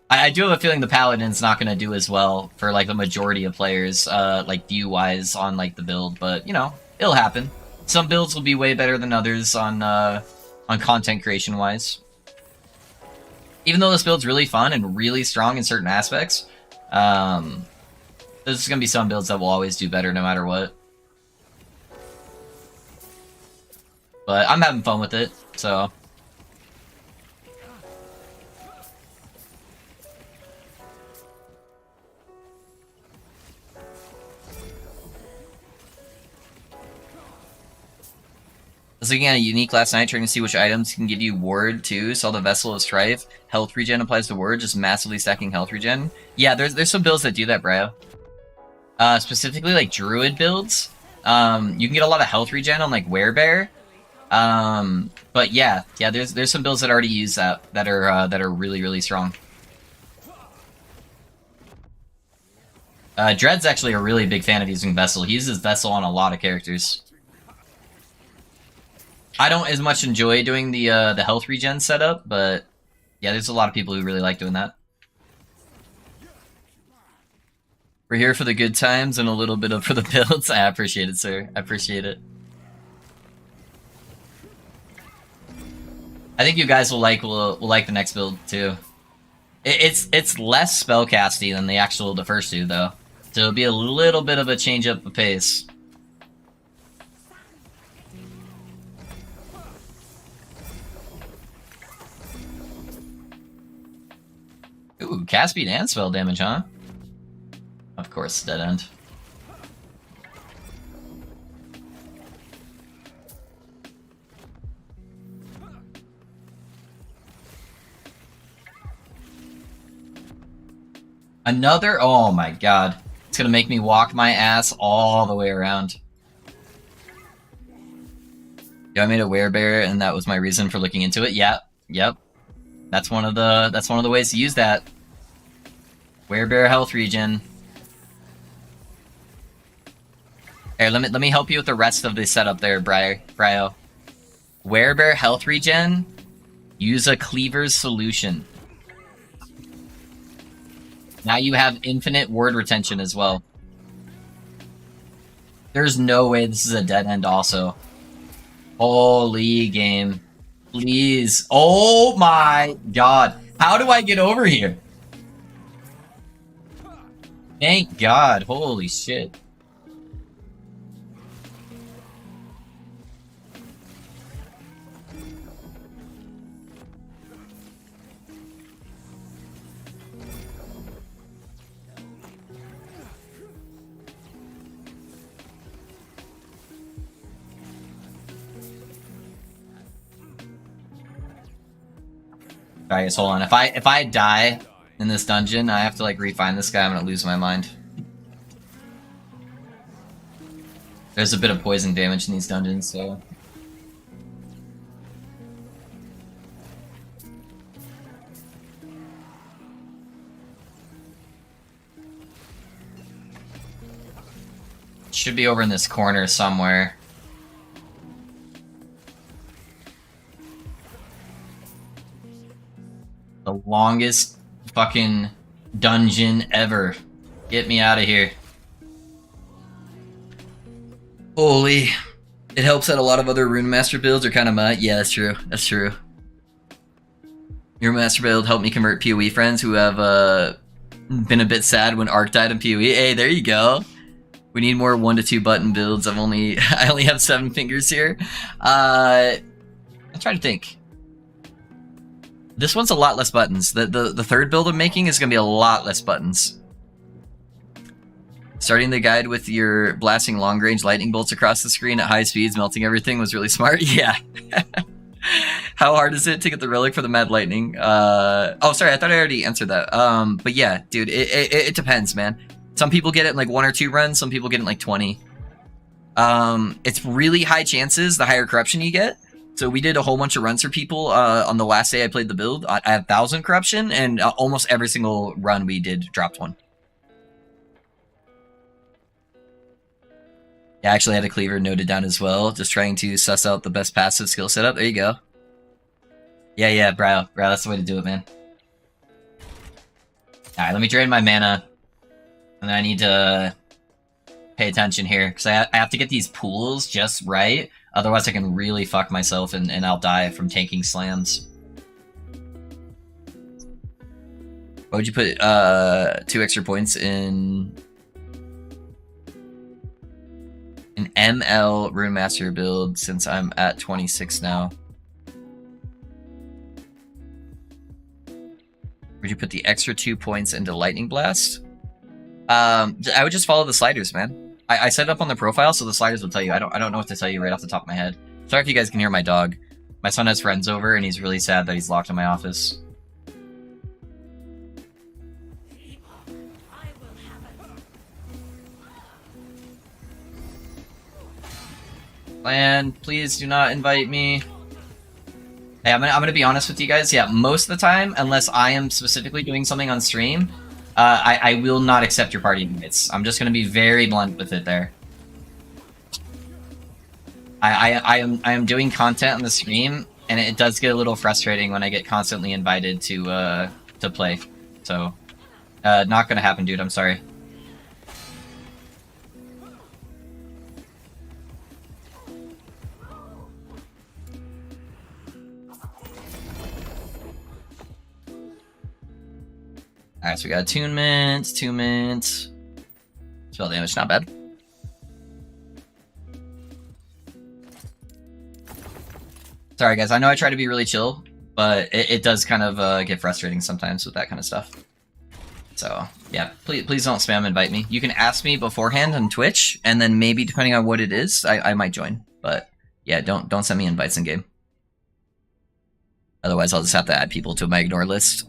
I do have a feeling the Paladin's not going to do as well for like the majority of players, like view-wise on like the build, but you know, it'll happen. Some builds will be way better than others on content creation-wise. Even though this build's really fun and really strong in certain aspects, there's going to be some builds that will always do better no matter what. But I'm having fun with it, so... I was looking at a unique last night, trying to see which items can give you ward too. Saw the Vessel of Strife. Health regen applies to ward, just massively stacking health regen. Yeah, there's some builds that do that, bro. Specifically like druid builds. You can get a lot of health regen on like Werebear. But yeah, there's some builds that already use that are really strong. Dread's actually a really big fan of using Vessel. He uses Vessel on a lot of characters. I don't as much enjoy doing the health regen setup, but Yeah, there's a lot of people who really like doing that. We're here for the good times and a little bit of for the builds. I appreciate it, sir. I appreciate it. I think you guys will like the next build too. It's less spellcasty than the first two though, so it'll be a little bit of a change up of pace. Ooh, cast speed and spell damage, huh? Of course, dead end. Another? Oh my god. It's gonna make me walk my ass all the way around. Yeah, I made a werebear and that was my reason for looking into it. Yeah, yep. That's one of the ways to use that. Werebear health regen. Here, let me help you with the rest of the setup there, Bryo. Werebear health regen. Use a cleaver's solution. Now you have infinite word retention as well. There's no way this is a dead end also. Holy game. Please. Oh my god. How do I get over here? Thank god. Holy shit. Alright, guys, hold on. If I die in this dungeon, I have to like refine this guy. I'm gonna lose my mind. There's a bit of poison damage in these dungeons, so. Should be over in this corner somewhere. The longest fucking dungeon ever. Get me out of here. Holy. It helps that a lot of other Rune Master builds are kind of mud. Yeah, that's true. That's true. Your Master build helped me convert PoE friends who have been a bit sad when Arc died in PoE. Hey, there you go. We need more 1 to 2 button builds. I only have 7 fingers here. I'm trying to think. This one's a lot less buttons. The third build I'm making is gonna be a lot less buttons. Starting the guide with your blasting long-range lightning bolts across the screen at high speeds, melting everything was really smart. Yeah. How hard is it to get the relic for the mad lightning? Oh, sorry, I thought I already answered that. But yeah, dude, it depends, man. Some people get it in like 1 or 2 runs. Some people get it in like 20. It's really high chances the higher corruption you get. So we did a whole bunch of runs for people on the last day I played the build. I had 1,000 corruption, and almost every single run we did dropped 1. Yeah, I actually had a cleaver noted down as well, just trying to suss out the best passive skill setup. There you go. Yeah, bro, that's the way to do it, man. Alright, let me drain my mana. And then I need to pay attention here, because I have to get these pools just right. Otherwise I can really fuck myself and I'll die from tanking slams. Why would you put 2 extra points in an ML Rune Master build since I'm at 26 now? Would you put the extra 2 points into Lightning Blast? I would just follow the sliders, man. I set it up on the profile, so the sliders will tell you. I don't know what to tell you right off the top of my head. Sorry if you guys can hear my dog. My son has friends over, and he's really sad that he's locked in my office. Clan, please do not invite me. Hey, I'm gonna be honest with you guys. Yeah, most of the time, unless I am specifically doing something on stream, I will not accept your party invites. I'm just gonna be very blunt with it there. I am doing content on the stream and it does get a little frustrating when I get constantly invited to play. So, not gonna happen, dude. I'm sorry. Alright, so we got attunement, spell damage, not bad. Sorry guys, I know I try to be really chill, but it does kind of get frustrating sometimes with that kind of stuff. So, yeah, please don't spam invite me. You can ask me beforehand on Twitch, and then maybe depending on what it is, I might join. But yeah, don't send me invites in game. Otherwise, I'll just have to add people to my ignore list.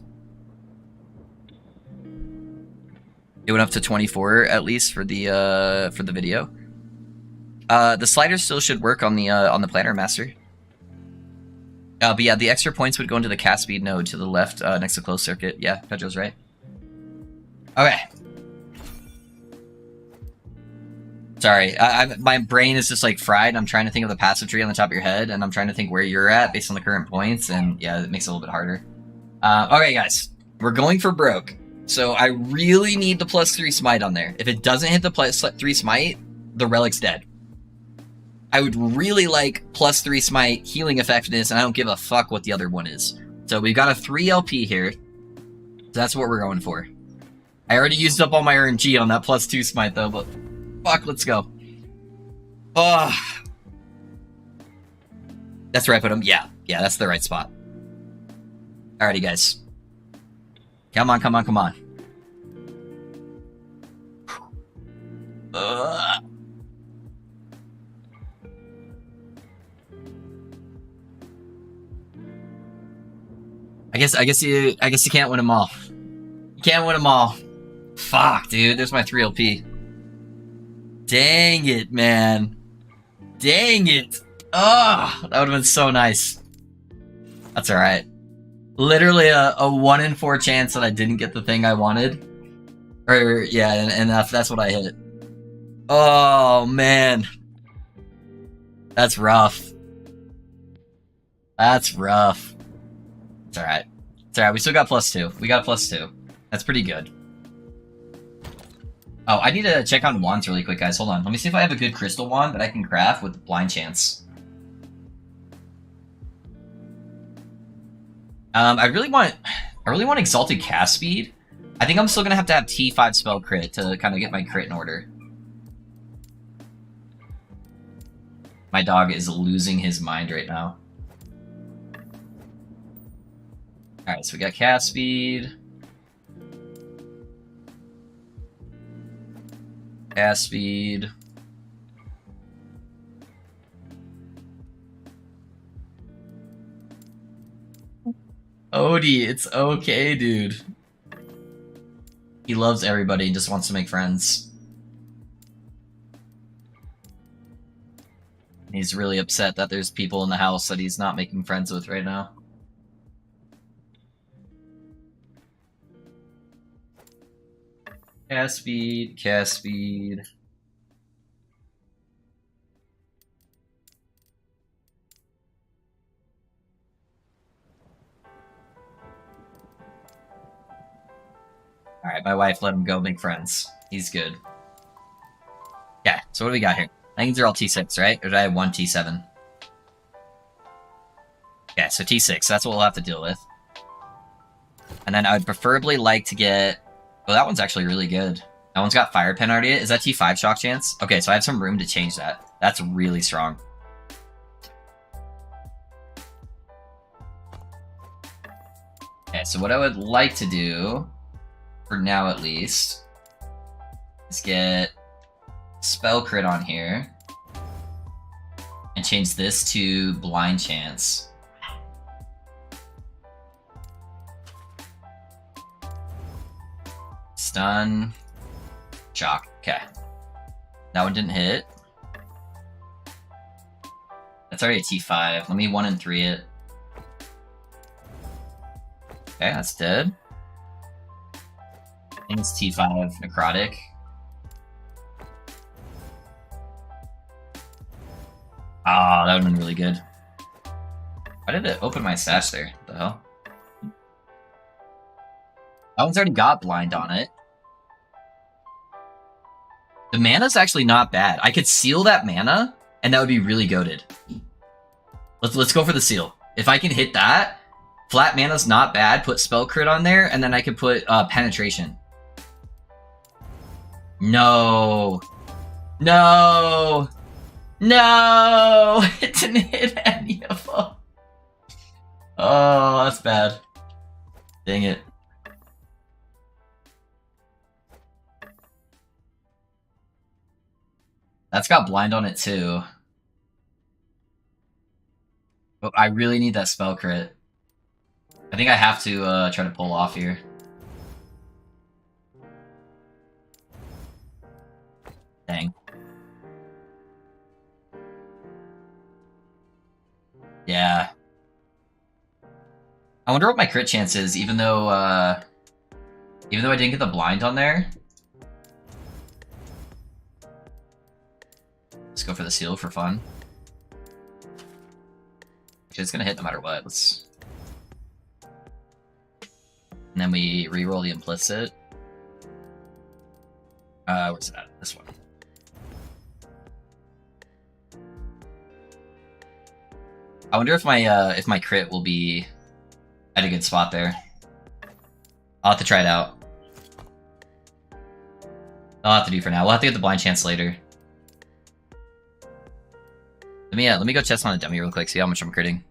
It went up to 24 at least for the video. The sliders still should work on the planner master. But yeah, the extra points would go into the cast speed node to the left next to closed circuit. Yeah, Pedro's right. Okay. Sorry, my brain is just like fried. I'm trying to think of the passive tree on the top of your head, and I'm trying to think where you're at based on the current points, and yeah, it makes it a little bit harder. Okay, guys, we're going for broke. So I really need the +3 smite on there. If it doesn't hit the +3 smite, the relic's dead. I would really like +3 smite, healing effectiveness, and I don't give a fuck what the other one is. So we've got a 3 LP here. So that's what we're going for. I already used up all my RNG on that +2 smite though, but fuck, let's go. Oh. That's where I put him. Yeah, that's the right spot. Alrighty, guys. Come on. I guess you can't win them all. You can't win them all. Fuck, dude. There's my 3 LP. Dang it, man. Dang it. Oh, that would have been so nice. That's alright. Literally a 1 in 4 chance that I didn't get the thing I wanted. Or, yeah, and that's what I hit. Oh, man. That's rough. That's rough. It's alright. It's alright, we still got +2. We got a +2. That's pretty good. Oh, I need to check on wands really quick, guys. Hold on. Let me see if I have a good crystal wand that I can craft with blind chance. I really want exalted cast speed. I think I'm still gonna have to have T5 spell crit to kind of get my crit in order. My dog is losing his mind right now. Alright, so we got cast speed. Cast speed. Odie, it's okay, dude. He loves everybody and just wants to make friends. He's really upset that there's people in the house that he's not making friends with right now. Cast speed, cast speed. Alright, my wife let him go make friends. He's good. Yeah, so what do we got here? I think these are all T6, right? Or did I have 1 T7? Yeah, so T6, that's what we'll have to deal with. And then I would preferably like to get... Oh, that one's actually really good. That one's got Fire Pen already. Is that T5 shock chance? Okay, so I have some room to change that. That's really strong. Okay, so what I would like to do, for now at least, is get Spell Crit on here. And change this to Blind Chance. Stun. Shock. Okay. That one didn't hit. That's already a T5. Let me 1 and 3 it. Okay, that's dead. I think it's T5 Necrotic. Ah, that would have been really good. Why did it open my stash there? What the hell? That one's already got blind on it. The mana's actually not bad. I could seal that mana, and that would be really goated. Let's go for the seal. If I can hit that, flat mana's not bad. Put spell crit on there, and then I could put penetration. No. No. No. It didn't hit any of them. Oh, that's bad. Dang it. That's got blind on it too. But I really need that spell crit. I think I have to try to pull off here. Dang. Yeah. I wonder what my crit chance is, even though I didn't get the blind on there. Let's go for the seal for fun. Actually, it's gonna hit no matter what. Let's. And then we reroll the implicit. Where's it at? This one. I wonder if my crit will be at a good spot there. I'll have to try it out. I'll have to do for now. We'll have to get the blind chance later. Let me go chest on a dummy real quick, see how much I'm critting.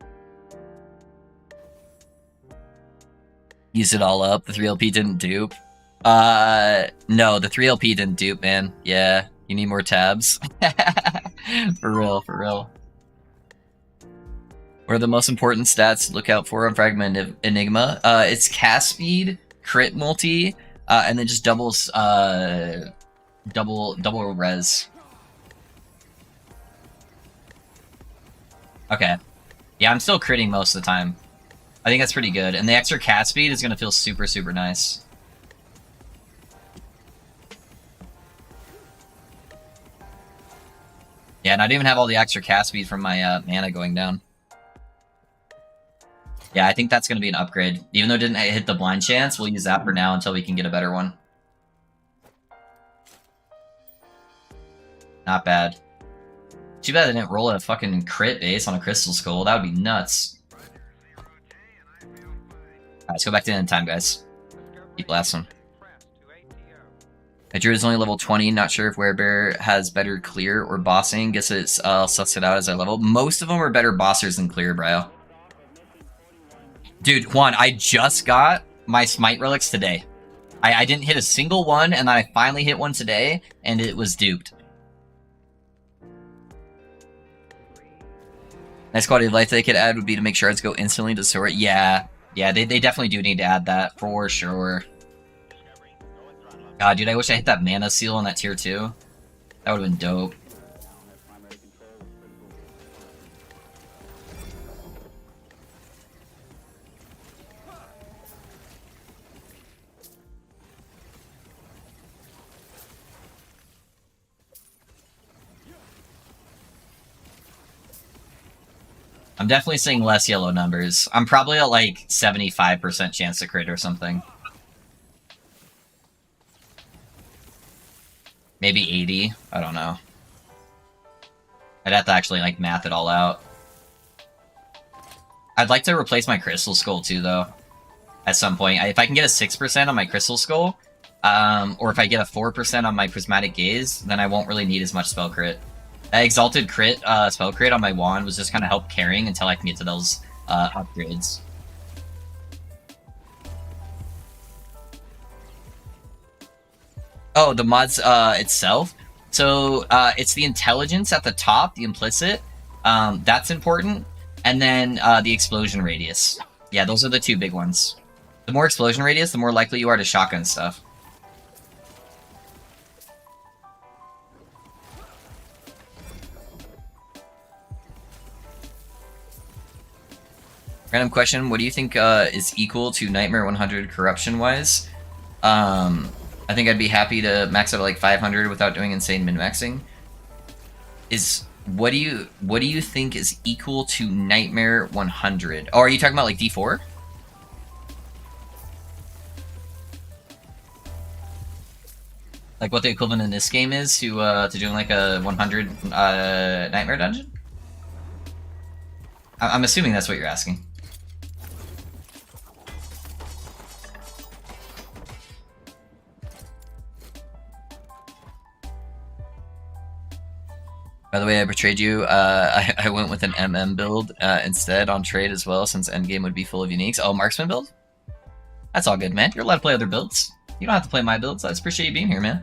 Use it all up. The 3LP didn't dupe. No, the 3LP didn't dupe, man. Yeah, you need more tabs. For real, for real. What are the most important stats to look out for on Fragment Enigma? It's cast speed, crit multi, and then just double res. Okay. Yeah, I'm still critting most of the time. I think that's pretty good. And the extra cast speed is going to feel super, super nice. Yeah, and I didn't even have all the extra cast speed from my mana going down. Yeah, I think that's going to be an upgrade. Even though it didn't hit the blind chance, we'll use that for now until we can get a better one. Not bad. Too bad I didn't roll a fucking crit base on a Crystal Skull. That would be nuts. Alright, let's go back to the end time, guys. Keep blasting. My Druid is only level 20. Not sure if Werebear has better clear or bossing. Guess it's suss it out as I level. Most of them are better bossers than clear, bro. Dude, Juan, I just got my Smite Relics today. I didn't hit a single one, and then I finally hit one today, and it was duped. Nice quality of life they could add would be to make shards go instantly to Sora. Yeah, they definitely do need to add that, for sure. God, dude, I wish I hit that mana seal on that tier 2. That would have been dope. I'm definitely seeing less yellow numbers. I'm probably at like 75% chance to crit or something. Maybe 80. I don't know. I'd have to actually like math it all out. I'd like to replace my Crystal Skull too, though. At some point, if I can get a 6% on my Crystal Skull, or if I get a 4% on my Prismatic Gaze, then I won't really need as much spell crit. That Exalted crit, spell crit on my wand was just kind of help carrying until I can get to those upgrades. Oh, the mods itself. So it's the intelligence at the top, the implicit. That's important. And then the explosion radius. Yeah, those are the two big ones. The more explosion radius, the more likely you are to shotgun stuff. Random question, what do you think is equal to Nightmare 100 corruption-wise? I think I'd be happy to max out at like 500 without doing insane min-maxing. Is What do you think is equal to Nightmare 100? Oh, are you talking about like D4? Like what the equivalent in this game is to doing like a 100 Nightmare dungeon? I'm assuming that's what you're asking. By the way, I betrayed you. I went with an MM build instead on trade as well, since Endgame would be full of uniques. Oh, marksman build? That's all good, man. You're allowed to play other builds. You don't have to play my builds. I just appreciate you being here, man.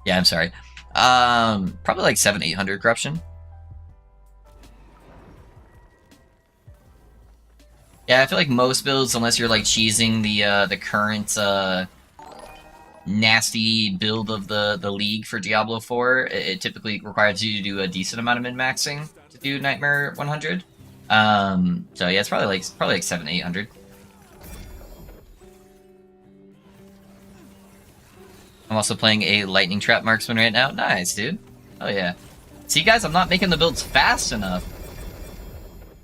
Yeah, I'm sorry. Probably like 700-800 corruption. Yeah, I feel like most builds, unless you're like cheesing the current nasty build of the league for Diablo 4, it typically requires you to do a decent amount of min-maxing to do Nightmare 100. So yeah, it's probably like 700-800. I'm also playing a Lightning Trap Marksman right now. Nice, dude. Oh yeah. See, guys, I'm not making the builds fast enough.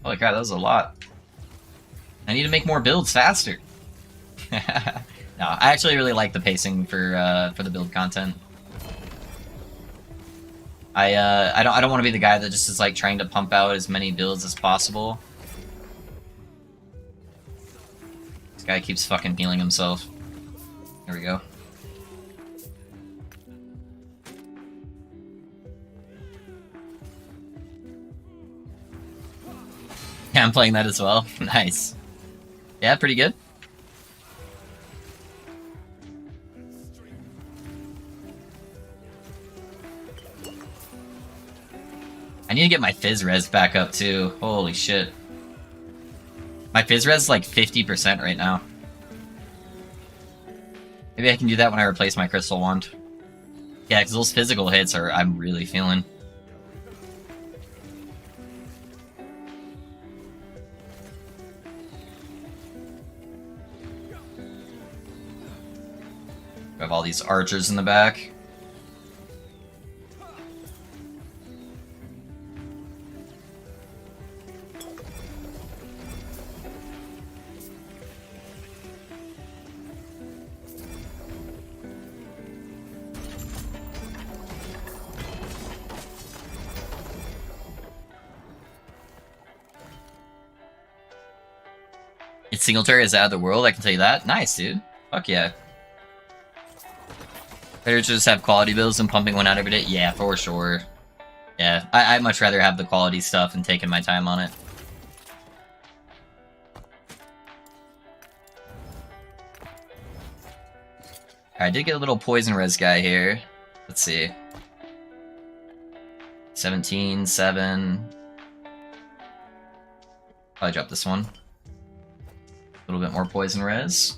Holy crap, that was a lot. I need to make more builds faster. No, I actually really like the pacing for the build content. I don't want to be the guy that just is like trying to pump out as many builds as possible. This guy keeps fucking healing himself. There we go. Yeah, I'm playing that as well. Nice. Yeah, pretty good. I need to get my Fizz res back up too. Holy shit. My Fizz res is like 50% right now. Maybe I can do that when I replace my Crystal Wand. Yeah, because those physical hits I'm really feeling. We have all these archers in the back. It's Singletary is out of the world, I can tell you that. Nice, dude. Fuck yeah. Better just have quality builds than pumping one out every day? Yeah, for sure. Yeah, I'd much rather have the quality stuff and taking my time on it. Alright, I did get a little poison res guy here. Let's see. 17, 7. Probably drop this one. A little bit more poison res.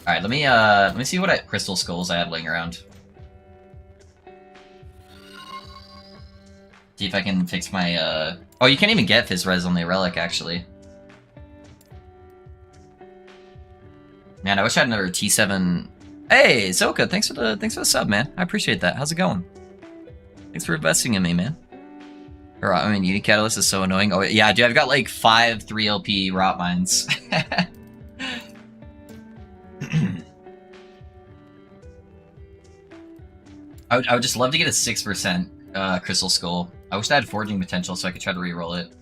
Alright, let me see what crystal skulls I have laying around. See if I can fix my, Oh, you can't even get Fizz res on the relic, actually. Man, I wish I had another T7. Hey, Zoka, thanks for the sub, man. I appreciate that. How's it going? Thanks for investing in me, man. Or, I mean, Unique Catalyst is so annoying. Oh, yeah, dude, I've got like 5 3LP rot mines. I would just love to get a 6% Crystal Skull. I wish I had forging potential so I could try to reroll it.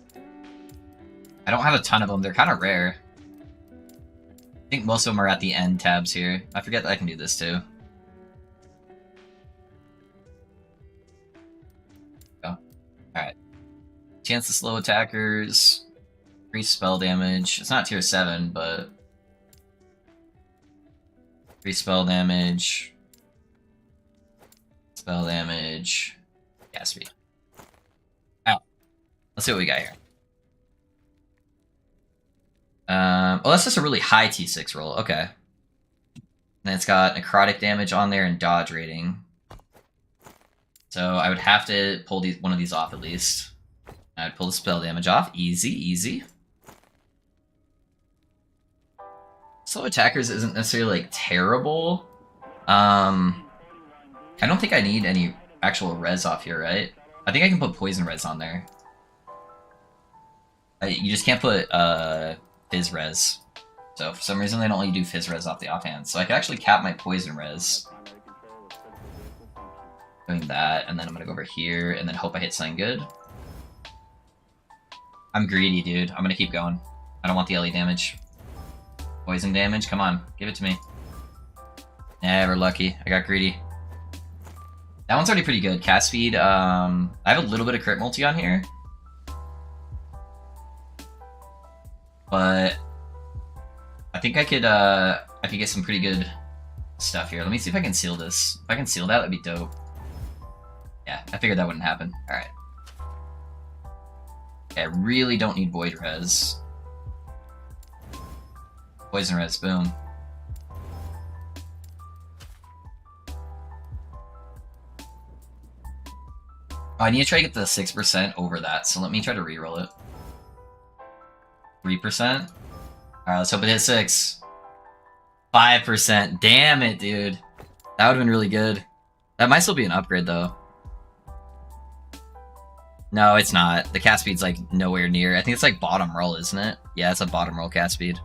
I don't have a ton of them. They're kind of rare. I think most of them are at the end tabs here. I forget that I can do this too. Oh. Alright. Chance to slow attackers. Increase spell damage. It's not tier 7, but... Increase spell damage. Spell damage. Yeah, sweet. Oh. Let's see what we got here. Well, that's just a really high T6 roll. Okay. And it's got necrotic damage on there and dodge rating. So I would have to pull one of these off at least. I'd pull the spell damage off. Easy, easy. Slow attackers isn't necessarily like terrible. I don't think I need any actual res off here, right? I think I can put poison res on there. You just can't put fizz res. So for some reason they don't let you do fizz res off the offhand. So I can actually cap my poison res. Doing that, and then I'm gonna go over here and then hope I hit something good. I'm greedy, dude. I'm gonna keep going. I don't want the LE damage. Poison damage, come on, give it to me. Never lucky. I got greedy. That one's already pretty good. Cast speed. I have a little bit of crit multi on here, but I think I could get some pretty good stuff here. Let me see if I can seal this. If I can seal that, that'd be dope. Yeah, I figured that wouldn't happen. All right. Okay, I really don't need void res. Poison res, boom. Oh, I need to try to get the 6% over that, so let me try to reroll it. 3%? Alright, let's hope it hits 6. 5%. Damn it, dude. That would have been really good. That might still be an upgrade, though. No, it's not. The cast speed's, like, nowhere near. I think it's, like, bottom roll, isn't it? Yeah, it's a bottom roll cast speed.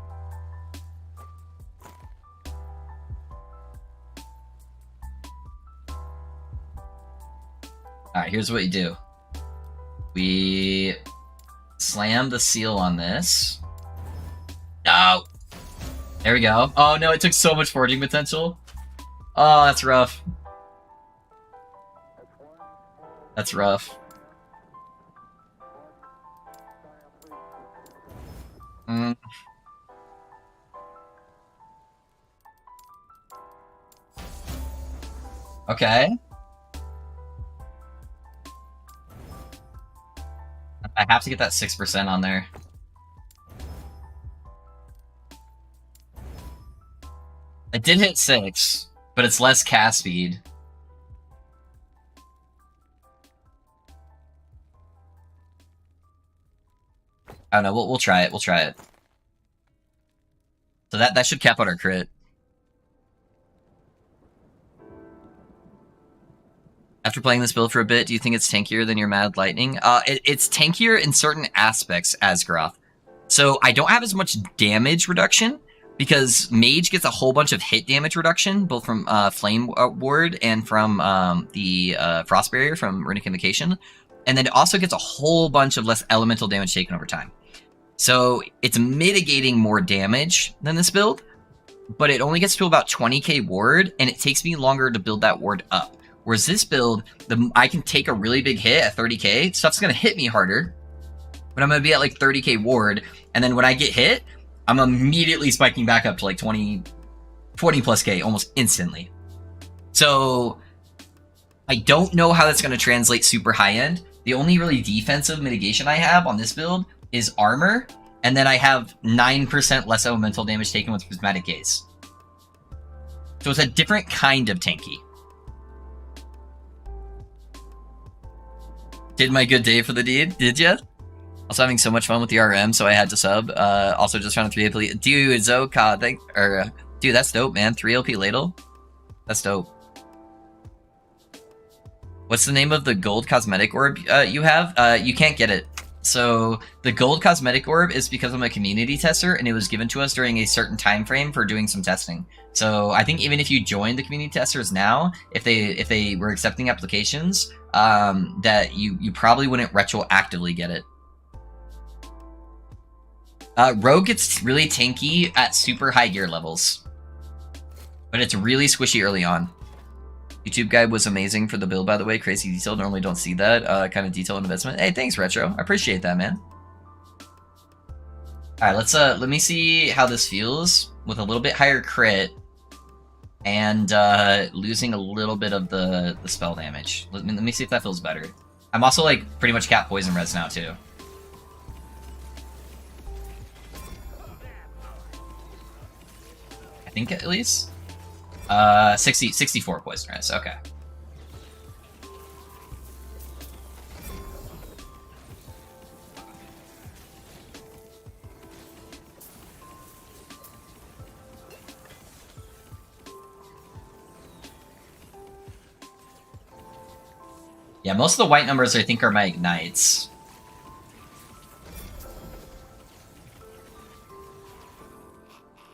Alright, here's what you do. We slam the seal on this. No! There we go. Oh no, it took so much forging potential. Oh, that's rough. That's rough. Okay. I have to get that 6% on there. It did hit 6, but it's less cast speed. I don't know, we'll try it, we'll try it. So that should cap out our crit. After playing this build for a bit, do you think it's tankier than your Mad Lightning? It's tankier in certain aspects, Asgroth. So I don't have as much damage reduction, because Mage gets a whole bunch of hit damage reduction, both from Flame Ward and from the Frost Barrier from Runic Invocation. And then it also gets a whole bunch of less elemental damage taken over time. So it's mitigating more damage than this build, but it only gets to about 20k ward, and it takes me longer to build that ward up. Whereas this build, I can take a really big hit at 30k, stuff's going to hit me harder, but I'm going to be at like 30k ward, and then when I get hit, I'm immediately spiking back up to like 20 plus k almost instantly. So I don't know how that's going to translate super high end. The only really defensive mitigation I have on this build is armor, and then I have 9% less elemental damage taken with Prismatic Gaze. So it's a different kind of tanky. Did my good day for the deed? Did ya? Also having so much fun with the RM, so I had to sub. Also just trying to 3 LP. Dude, Zoka, dude, that's dope, man. 3 LP ladle? That's dope. What's the name of the gold cosmetic orb you have? You can't get it. So the gold cosmetic orb is because I'm a community tester, and it was given to us during a certain time frame for doing some testing. So I think even if you join the community testers now, if they were accepting applications, that you probably wouldn't retroactively get it. Rogue gets really tanky at super high gear levels, but it's really squishy early on. YouTube guide was amazing for the build, by the way. Crazy detail. Normally don't see that kind of detail and investment. Hey, thanks, Retro. I appreciate that, man. All right, let me see how this feels with a little bit higher crit and losing a little bit of the spell damage. Let me see if that feels better. I'm also like pretty much cap poison res now too. I think at least 64 poison res. Okay. Yeah, most of the white numbers I think are my ignites.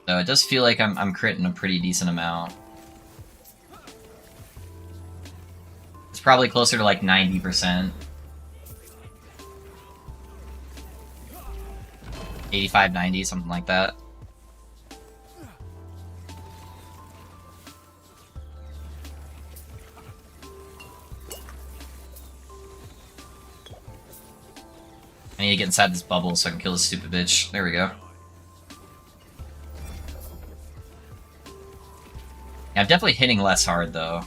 So it does feel like I'm critting a pretty decent amount. It's probably closer to like 90%. 85, 90, something like that. I need to get inside this bubble so I can kill this stupid bitch. There we go. Yeah, I'm definitely hitting less hard, though.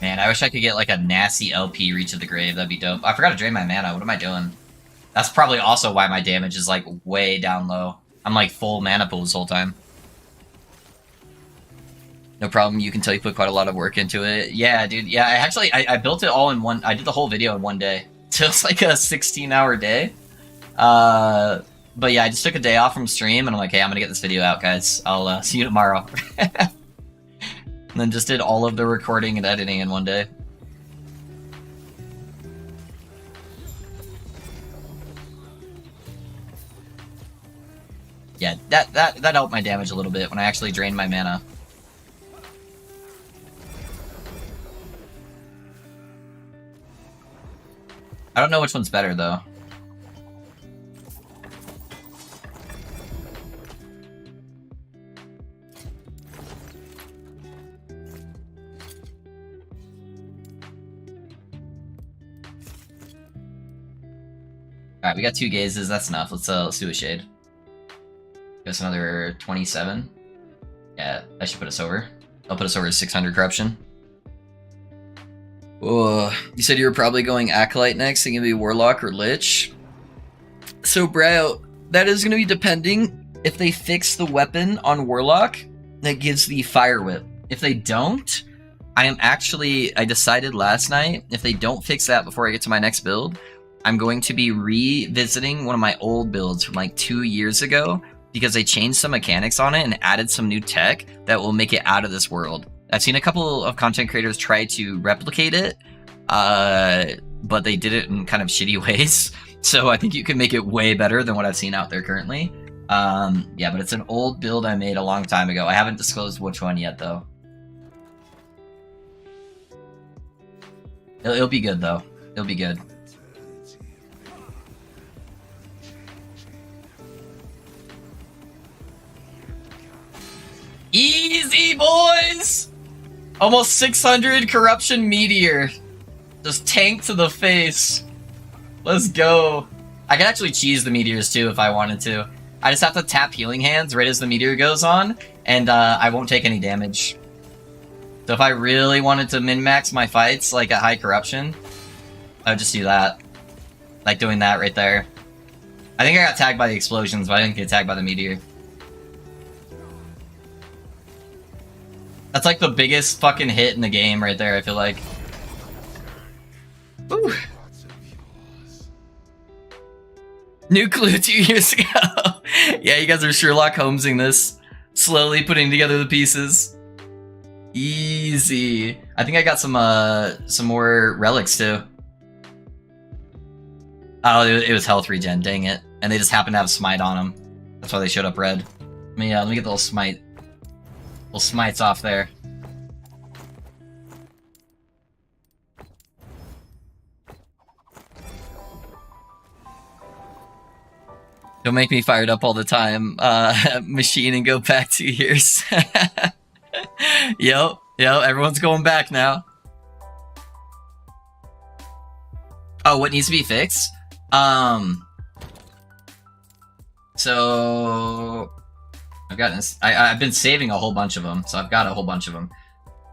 Man, I wish I could get like a nasty LP Reach of the Grave. That'd be dope. I forgot to drain my mana. What am I doing? That's probably also why my damage is like way down low. I'm like full mana pool this whole time. No problem. You can tell you put quite a lot of work into it. Yeah, dude. Yeah, I built it all in one. I did the whole video in one day. So it's like a 16-hour day. But yeah, I just took a day off from stream and I'm like, hey, I'm gonna get this video out, guys. I'll see you tomorrow. And then just did all of the recording and editing in one day. Yeah, that helped my damage a little bit when I actually drained my mana. I don't know which one's better though. Alright, we got 2 gazes, that's enough. Let's do a shade. Give us another 27. Yeah, that should put us over. I'll put us over 600 corruption. Oh, you said you were probably going Acolyte next, and gonna be Warlock or Lich. So, bro, that is gonna be depending. If they fix the weapon on Warlock, that gives the Fire Whip. If they don't, I decided last night, if they don't fix that before I get to my next build, I'm going to be revisiting one of my old builds from like 2 years ago because they changed some mechanics on it and added some new tech that will make it out of this world. I've seen a couple of content creators try to replicate it, but they did it in kind of shitty ways. So I think you can make it way better than what I've seen out there currently. Yeah, but it's an old build I made a long time ago. I haven't disclosed which one yet, though. It'll be good, though. It'll be good. Easy, boys! Almost 600 Corruption Meteor. Just tank to the face. Let's go. I can actually cheese the meteors too if I wanted to. I just have to tap Healing Hands right as the meteor goes on, and I won't take any damage. So if I really wanted to min-max my fights, like at high corruption, I would just do that. Like doing that right there. I think I got tagged by the explosions, but I didn't get tagged by the meteor. That's like the biggest fucking hit in the game right there, I feel like. Ooh. New clue 2 years ago. Yeah, you guys are Sherlock Holmesing this. Slowly putting together the pieces. Easy. I think I got some more relics too. Oh, it was health regen, dang it. And they just happened to have smite on them. That's why they showed up red. Let me get the little smite. Little smites off there. Don't make me fired up all the time. Machine and go back 2 years. Yo, everyone's going back now. Oh, what needs to be fixed? So I've got this. I've been saving a whole bunch of them, so I've got a whole bunch of them.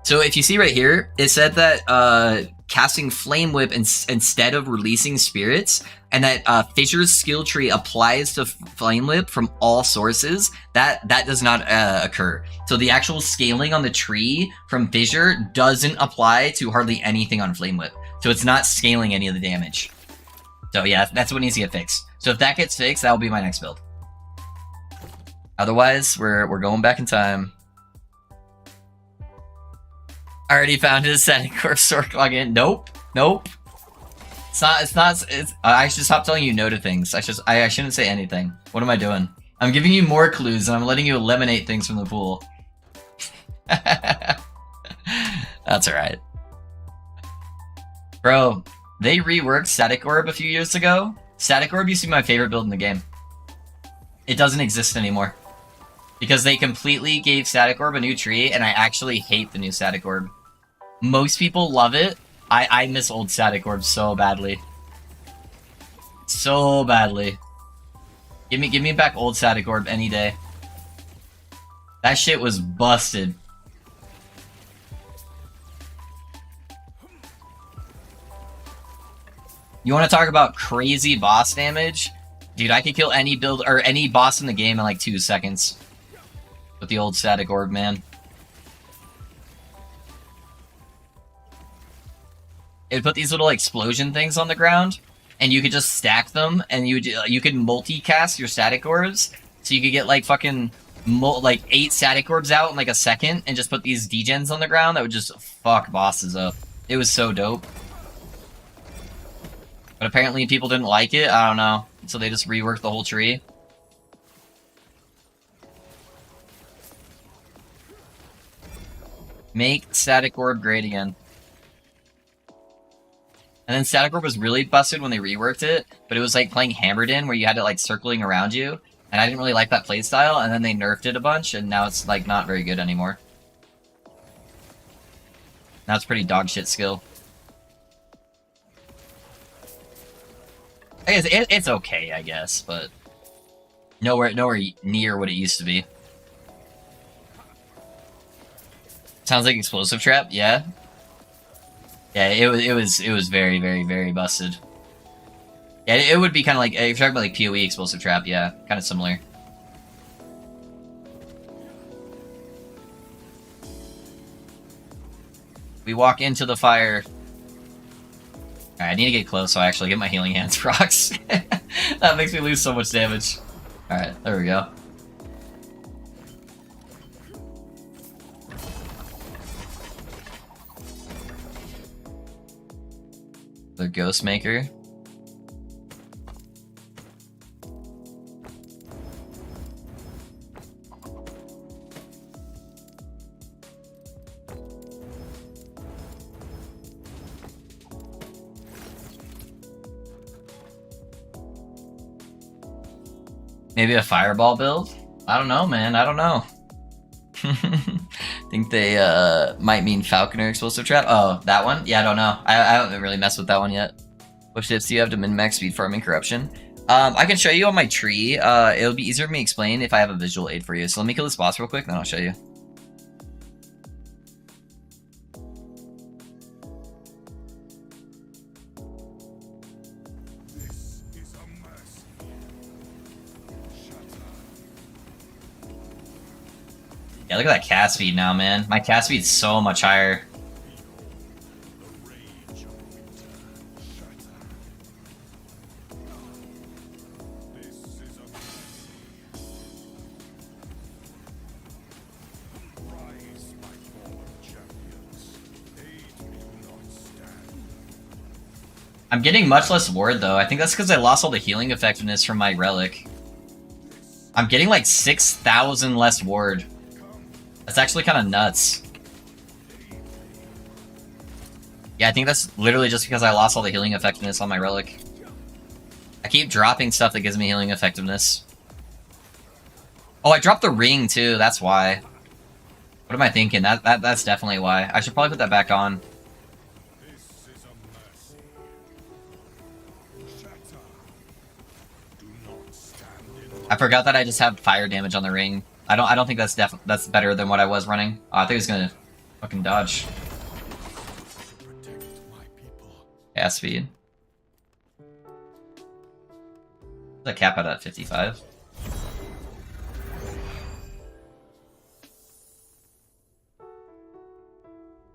So if you see right here, it said that casting Flame Whip instead of releasing spirits, and that Fissure's skill tree applies to Flame Whip from all sources. That does not occur. So the actual scaling on the tree from Fissure doesn't apply to hardly anything on Flame Whip. So it's not scaling any of the damage. So yeah, that's what needs to get fixed. So if that gets fixed, that will be my next build. Otherwise, we're going back in time. I already found his setting course sword login. Nope. I should stop telling you no to things. I shouldn't say anything. What am I doing? I'm giving you more clues and I'm letting you eliminate things from the pool. That's alright. Bro, they reworked Static Orb a few years ago. Static Orb used to be my favorite build in the game. It doesn't exist anymore. Because they completely gave Static Orb a new tree, and I actually hate the new Static Orb. Most people love it. I miss old Static Orb so badly. So badly. Give me back old Static Orb any day. That shit was busted. You want to talk about crazy boss damage? Dude, I could kill any build or any boss in the game in like 2 seconds. With the old Static Orb, man. It'd put these little explosion things on the ground, and you could just stack them, and you could multicast your Static Orbs, so you could get like fucking like 8 Static Orbs out in like a second, and just put these degens on the ground that would just fuck bosses up. It was so dope. But apparently people didn't like it, I don't know. So they just reworked the whole tree. Make Static Orb great again. And then Static Orb was really busted when they reworked it, but it was like playing Hammered In, where you had it like circling around you, and I didn't really like that playstyle, and then they nerfed it a bunch, and now it's like not very good anymore. Now it's pretty dog shit skill. I guess it's okay, I guess, but nowhere near what it used to be. Sounds like Explosive Trap, yeah. Yeah, it was very, very, very busted. Yeah, it would be kind of like, if you're talking about like PoE Explosive Trap, yeah, kind of similar. We walk into the fire. Alright, I need to get close so I actually get my Healing Hands procs. That makes me lose so much damage. Alright, there we go. The Ghost Maker. Maybe a Fireball build? I don't know, man. I don't know. Think they might mean Falconer Explosive Trap. Oh, that one? Yeah, I don't know. I haven't really messed with that one yet. What tips do you have to min-max speed farming corruption? I can show you on my tree. It'll be easier for me to explain if I have a visual aid for you. So let me kill this boss real quick, then I'll show you. Yeah, look at that cast speed now, man. My cast speed's so much higher. I'm getting much less ward though. I think that's because I lost all the healing effectiveness from my relic. I'm getting like 6,000 less ward. That's actually kind of nuts. Yeah, I think that's literally just because I lost all the healing effectiveness on my relic. I keep dropping stuff that gives me healing effectiveness. Oh, I dropped the ring too, that's why. What am I thinking? That's definitely why. I should probably put that back on. I forgot that I just have fire damage on the ring. I don't think that's better than what I was running. Oh, I think he's gonna fucking dodge. Protect my people. Yeah, speed. The cap out at 55.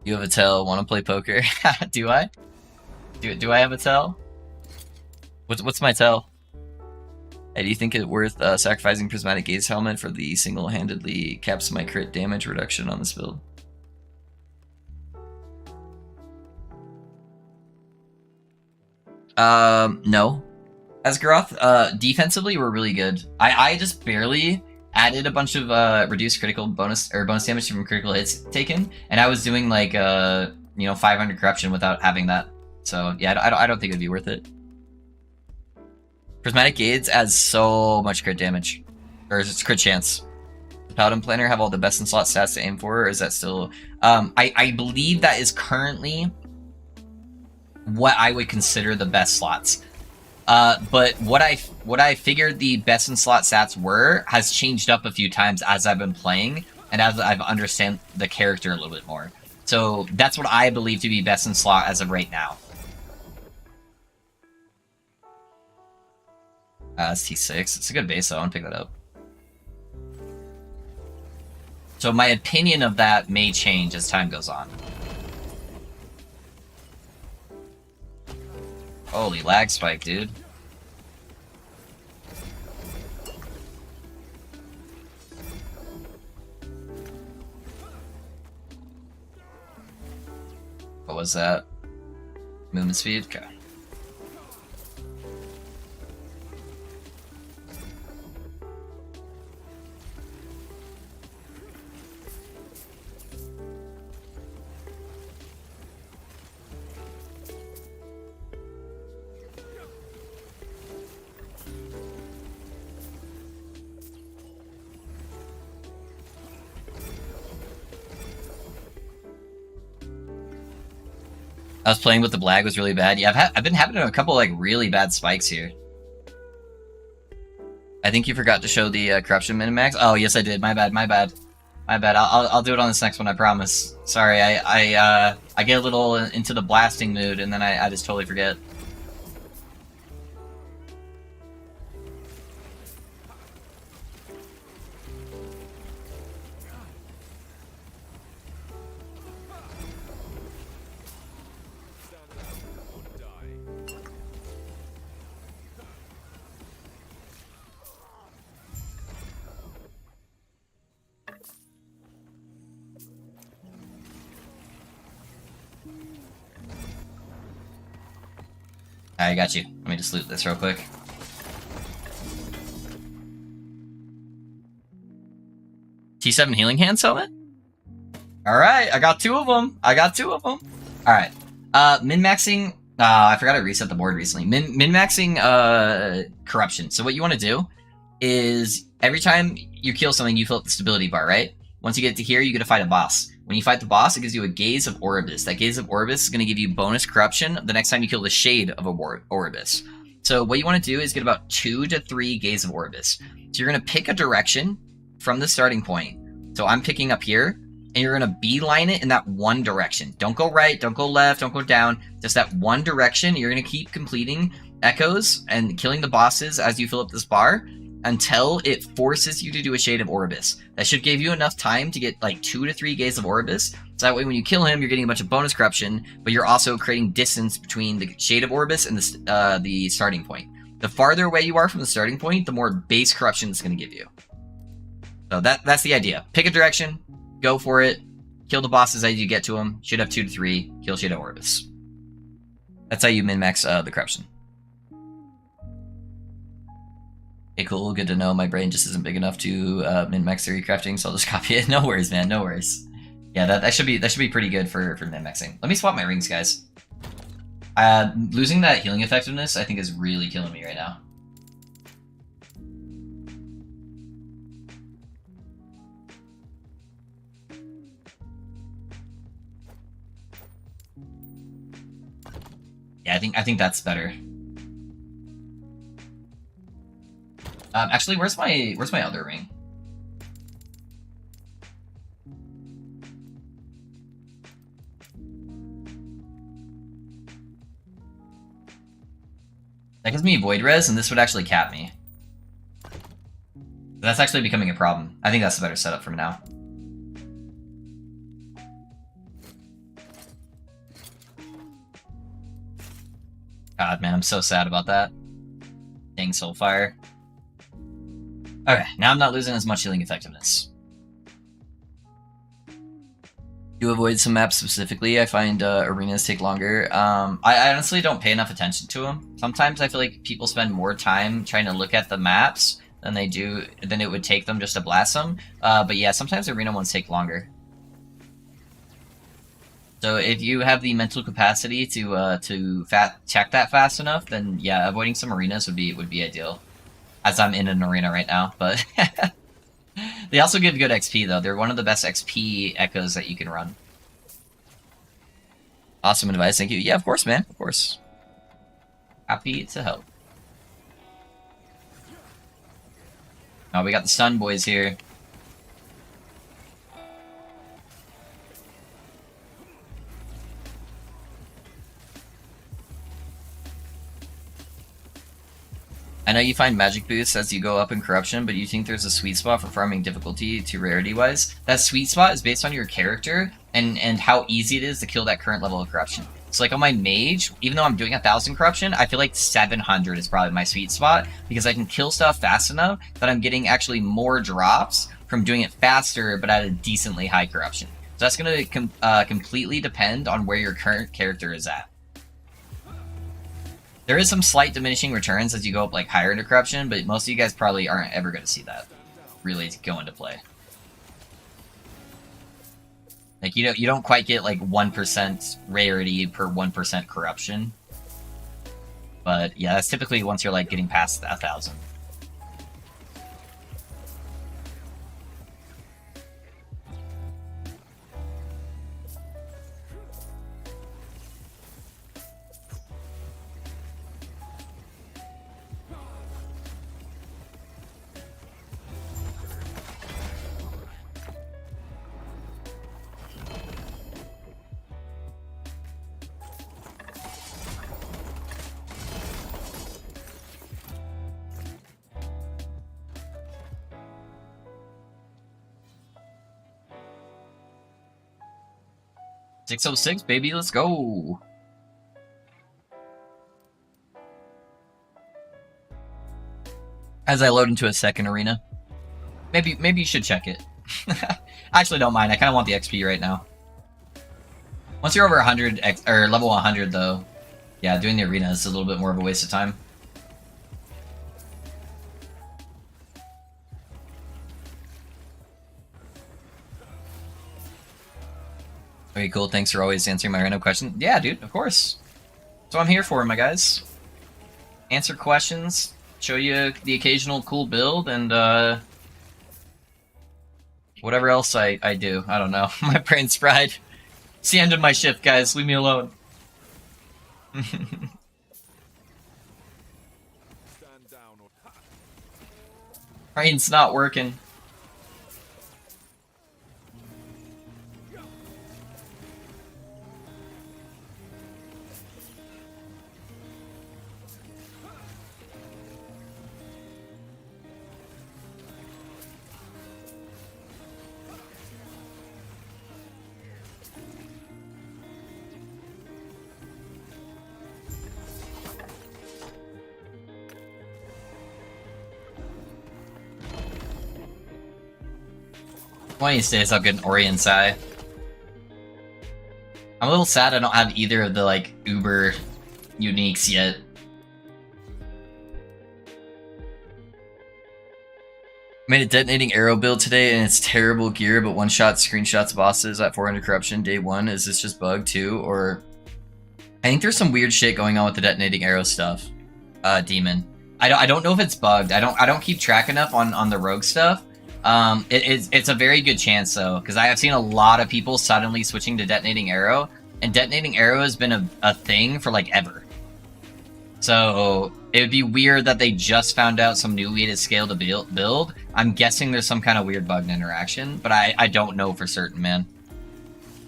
You have a tail. Want to play poker? Do I? Do I have a tail? What's my tail? Hey, do you think it worth sacrificing Prismatic Gaze Helmet for the single-handedly caps my crit damage reduction on this build? No. Asgaroth, defensively, we're really good. I just barely added a bunch of reduced critical bonus damage from critical hits taken, and I was doing like 500 corruption without having that. So yeah, I don't think it'd be worth it. Prismatic Gaze adds so much crit damage, or it's crit chance. The Paladin Planner have all the best in slot stats to aim for, or is that still? I believe that is currently what I would consider the best slots. But what I figured the best in slot stats were has changed up a few times as I've been playing and as I've understand the character a little bit more. So that's what I believe to be best in slot as of right now. It's T6. It's a good base, so I want to pick that up. So my opinion of that may change as time goes on. Holy lag spike, dude. What was that? Movement speed? Okay. I was playing with the Blag was really bad. Yeah, I've been having a couple like really bad spikes here. I think you forgot to show the corruption minimax. Oh yes, I did. My bad. My bad. My bad. I'll do it on this next one. I promise. Sorry. I get a little into the blasting mood and then I just totally forget. I got you. Let me just loot this real quick. T7 Healing Hands helmet? Alright, I got two of them. Alright. Min-maxing... I forgot to reset the board recently. Min-maxing corruption. So what you want to do is every time you kill something, you fill up the stability bar, right? Once you get to here, you get to fight a boss. When you fight the boss, it gives you a Gaze of Orbis. That Gaze of Orbis is going to give you bonus corruption the next time you kill the Shade of Orbis. So what you want to do is get about 2 to 3 Gaze of Orbis. So you're going to pick a direction from the starting point. So I'm picking up here, and you're going to beeline it in that one direction. Don't go right, don't go left, don't go down. Just that one direction. You're going to keep completing echoes and killing the bosses as you fill up this bar until it forces you to do a Shade of Orbis. That should give you enough time to get like 2 to 3 Gaze of Orbis. So that way when you kill him, you're getting a bunch of bonus corruption, but you're also creating distance between the Shade of Orbis and the starting point. The farther away you are from the starting point, the more base corruption it's going to give you. So that's the idea. Pick a direction, go for it, kill the bosses as you get to them. Should have 2 to 3, kill Shade of Orbis. That's how you min-max the corruption. Okay, cool. Good to know. My brain just isn't big enough to min-max Theorycrafting, so I'll just copy it. No worries, man. No worries. Yeah, that should be pretty good for min-maxing. Let me swap my rings, guys. Losing that healing effectiveness, I think, is really killing me right now. Yeah, I think that's better. Actually, where's my other ring? That gives me void res, and this would actually cap me. That's actually becoming a problem. I think that's the better setup for now. God, man, I'm so sad about that. Dang Soulfire. Okay, now I'm not losing as much healing effectiveness. Do avoid some maps specifically. I find arenas take longer. I honestly don't pay enough attention to them. Sometimes I feel like people spend more time trying to look at the maps than it would take them just to blast them. But yeah, sometimes arena ones take longer. So if you have the mental capacity to check that fast enough, then yeah, avoiding some arenas would be ideal. As I'm in an arena right now, but they also give good XP though. They're one of the best XP echoes that you can run. Awesome advice, thank you. Yeah, of course, man, of course. Happy to help. Oh, we got the Sun Boys here. I know you find magic boosts as you go up in corruption, but you think there's a sweet spot for farming difficulty to rarity wise. That sweet spot is based on your character and how easy it is to kill that current level of corruption. So like on my mage, even though I'm doing 1000 corruption, I feel like 700 is probably my sweet spot because I can kill stuff fast enough that I'm getting actually more drops from doing it faster but at a decently high corruption. So that's going to completely depend on where your current character is at. There is some slight diminishing returns as you go up like higher into corruption, but most of you guys probably aren't ever going to see that really go into play. Like you don't quite get like 1% rarity per 1% corruption. But yeah, that's typically once you're like getting past 1000. .606, baby, let's go. As I load into a second arena, maybe you should check it. I actually don't mind. I kind of want the XP right now. Once you're over 100 or level 100, though, yeah, doing the arena is a little bit more of a waste of time. Very cool. Thanks for always answering my random question. Yeah, dude, of course. That's what I'm here for, my guys. Answer questions, show you the occasional cool build, and whatever else I do. I don't know. My brain's fried. It's the end of my shift, guys. Leave me alone. Brain's not working. One of these days I'll get an Orient's Eye. I'm a little sad I don't have either of the like uber uniques yet. Made a detonating arrow build today and it's terrible gear, but one shot screenshots bosses at 400 corruption day 1. Is this just bug too, or I think there's some weird shit going on with the detonating arrow stuff. Demon. I don't know if it's bugged. I don't keep track enough on the rogue stuff. It's a very good chance though, because I have seen a lot of people suddenly switching to detonating arrow, and detonating arrow has been a thing for like ever. So it would be weird that they just found out some new way to scale to build. I'm guessing there's some kind of weird bugged interaction, but I don't know for certain, man.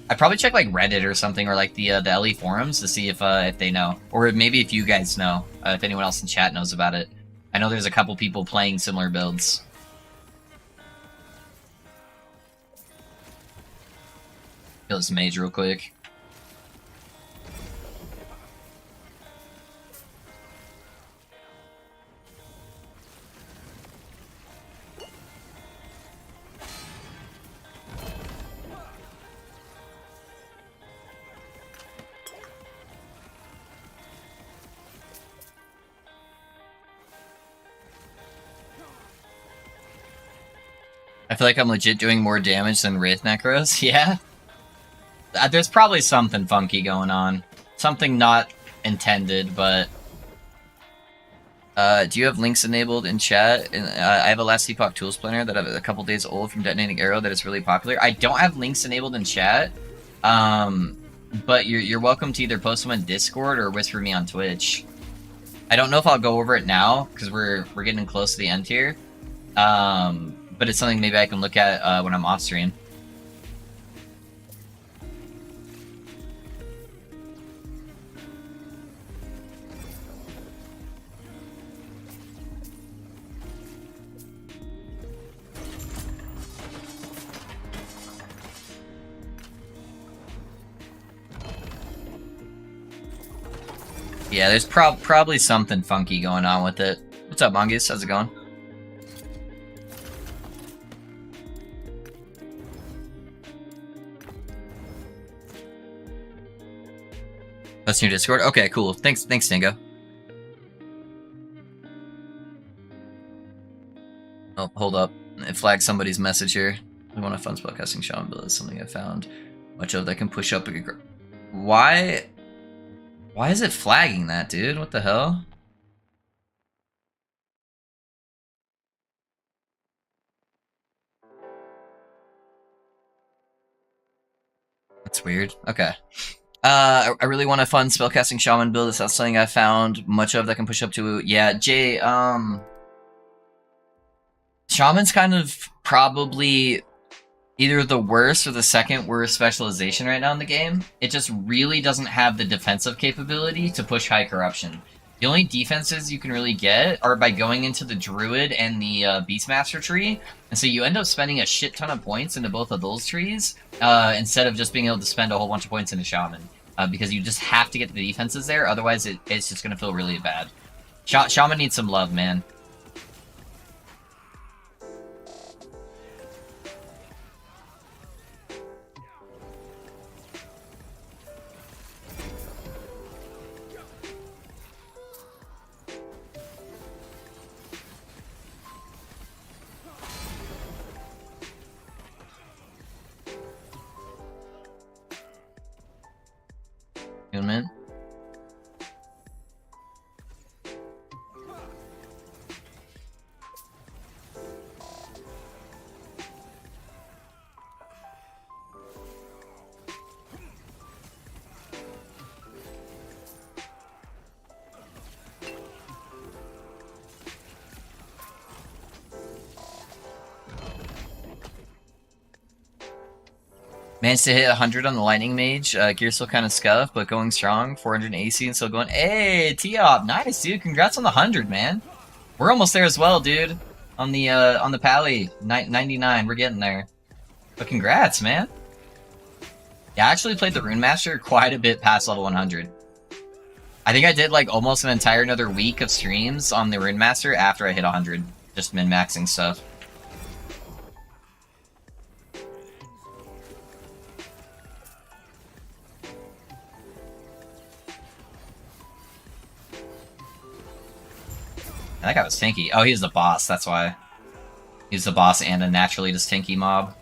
I'd probably check like Reddit or something, or like the LE forums to see if they know, or maybe if you guys know, if anyone else in chat knows about it. I know there's a couple people playing similar builds. Kill this mage real quick. I feel like I'm legit doing more damage than Wraith Necros. Yeah. There's probably something funky going on. Something not intended, but... do you have links enabled in chat? I have a Last Epoch Tools Planner that is a couple days old from Detonating Arrow that is really popular. I don't have links enabled in chat, but you're welcome to either post them on Discord or whisper me on Twitch. I don't know if I'll go over it now, because we're getting close to the end here. But it's something maybe I can look at when I'm off stream. Yeah, there's probably something funky going on with it. What's up, Mongoose? How's it going? That's your Discord? Okay, cool. Thanks, Dingo. Oh, hold up. It flagged somebody's message here. I want a fun spellcasting shaman build. Is something I found much of that can push up. Why is it flagging that, dude? What the hell? That's weird. Okay. I really want a fun spellcasting shaman build. Is that something I found much of that can push up to? Yeah, Jay, shaman's kind of probably either the worst or the second worst specialization right now in the game. It just really doesn't have the defensive capability to push high corruption. The only defenses you can really get are by going into the Druid and the Beastmaster tree, and so you end up spending a shit ton of points into both of those trees, instead of just being able to spend a whole bunch of points into Shaman, because you just have to get the defenses there, otherwise it's just going to feel really bad. Shaman needs some love, man. Good man. Managed to hit 100 on the Lightning Mage. Gear still kind of scuffed, but going strong. 400 AC and still going. Hey, T-Op, nice, dude. Congrats on the 100, man. We're almost there as well, dude. On the Pally, 99. We're getting there. But congrats, man. Yeah, I actually played the Rune Master quite a bit past level 100. I think I did like almost an entire another week of streams on the Rune Master after I hit 100, just min-maxing stuff. That guy was tanky. Oh, he's the boss, that's why. He's the boss and a naturally just tanky mob.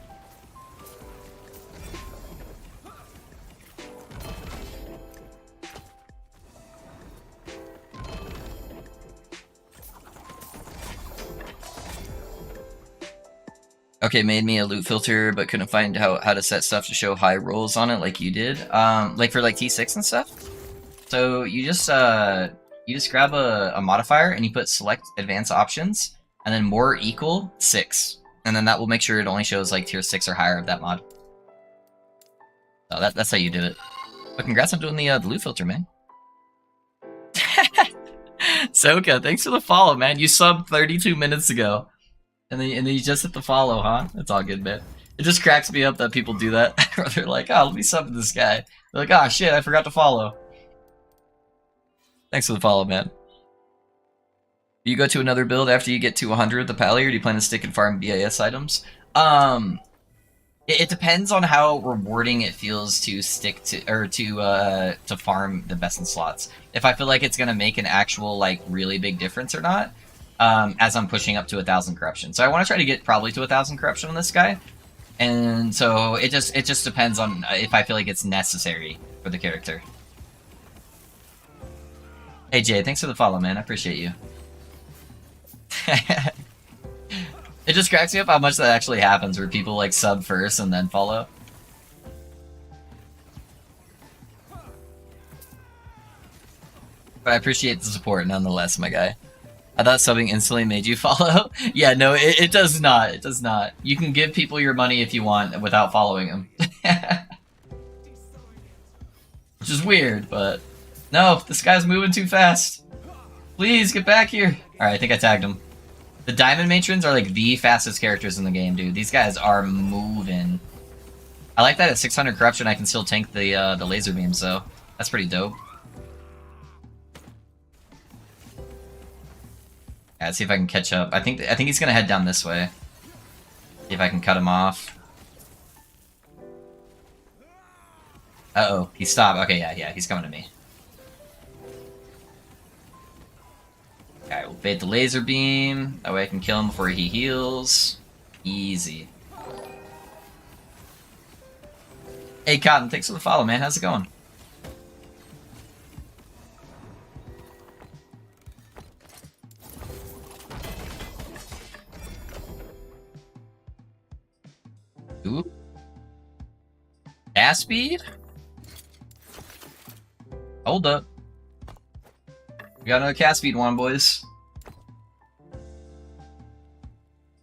Okay, made me a loot filter, but couldn't find how to set stuff to show high rolls on it like you did. Like for like T6 and stuff. So you just grab a modifier and you put select advanced options and then more equal 6. And then that will make sure it only shows like tier 6 or higher of that mod. Oh, that's how you do it. But congrats on doing the loot filter, man. Soka, thanks for the follow, man. You subbed 32 minutes ago. And then you just hit the follow, huh? It's all good, man. It just cracks me up that people do that. They're like, oh, let me sub to this guy. They're like, oh shit, I forgot to follow. Thanks for the follow, man. Do you go to another build after you get to 100 the pally, or do you plan to stick and farm BIS items? It depends on how rewarding it feels to stick to, or to farm the best in slots. If I feel like it's gonna make an actual, like, really big difference or not, as I'm pushing up to 1,000 corruption. So I want to try to get probably to 1,000 corruption on this guy. And so it just depends on if I feel like it's necessary for the character. Hey Jay, thanks for the follow, man. I appreciate you. It just cracks me up how much that actually happens, where people like sub first and then follow. But I appreciate the support nonetheless, my guy. I thought subbing instantly made you follow. Yeah, no, it does not. It does not. You can give people your money if you want without following them. Which is weird, but... No, this guy's moving too fast. Please, get back here. Alright, I think I tagged him. The diamond matrons are like the fastest characters in the game, dude. These guys are moving. I like that at 600 corruption I can still tank the laser beams, though. That's pretty dope. Yeah, let's see if I can catch up. I think he's gonna head down this way. See if I can cut him off. Uh-oh, he stopped. Okay, yeah, he's coming to me. Alright, we'll bait the laser beam. That way I can kill him before he heals. Easy. Hey, Cotton, thanks for the follow, man. How's it going? Ooh. Gas speed? Hold up. We got another cast speed one, boys.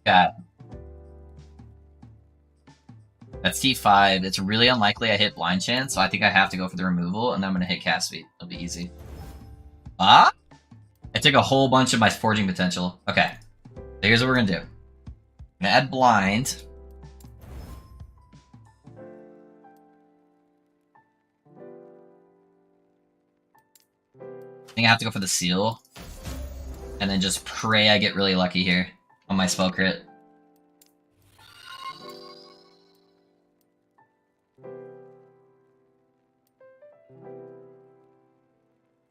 God. That's T5. It's really unlikely I hit blind chance, so I think I have to go for the removal, and then I'm gonna hit cast speed. It'll be easy. Ah? I took a whole bunch of my forging potential. Okay. So here's what we're gonna do. I'm gonna add blind. I think I have to go for the seal. And then just pray I get really lucky here on my spell crit.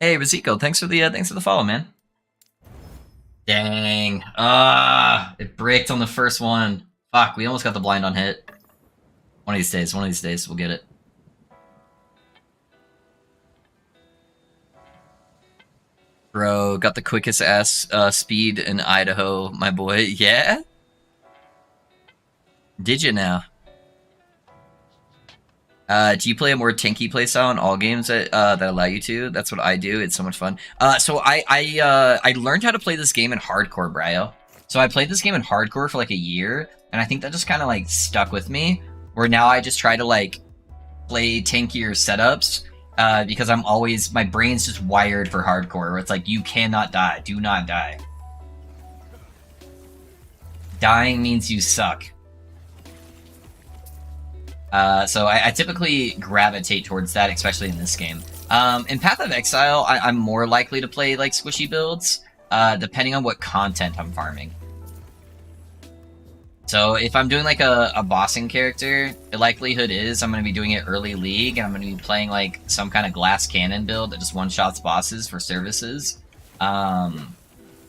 Hey, Riziko, thanks for the follow, man. Dang. It braked on the first one. Fuck, we almost got the blind on hit. One of these days, we'll get it. Bro, got the quickest ass speed in Idaho, my boy. Yeah? Did you now? Do you play a more tanky playstyle in all games that allow you to? That's what I do. It's so much fun. So I learned how to play this game in hardcore, Brio. So I played this game in hardcore for like a year, and I think that just kind of like stuck with me. Where now I just try to like play tankier setups. Because I'm always, my brain's just wired for hardcore, where it's like, you cannot die, do not die. Dying means you suck. So I typically gravitate towards that, especially in this game. In Path of Exile, I'm more likely to play, like, squishy builds, depending on what content I'm farming. So if I'm doing like a bossing character, the likelihood is I'm going to be doing it early league, and I'm going to be playing like some kind of glass cannon build that just one-shots bosses for services. Or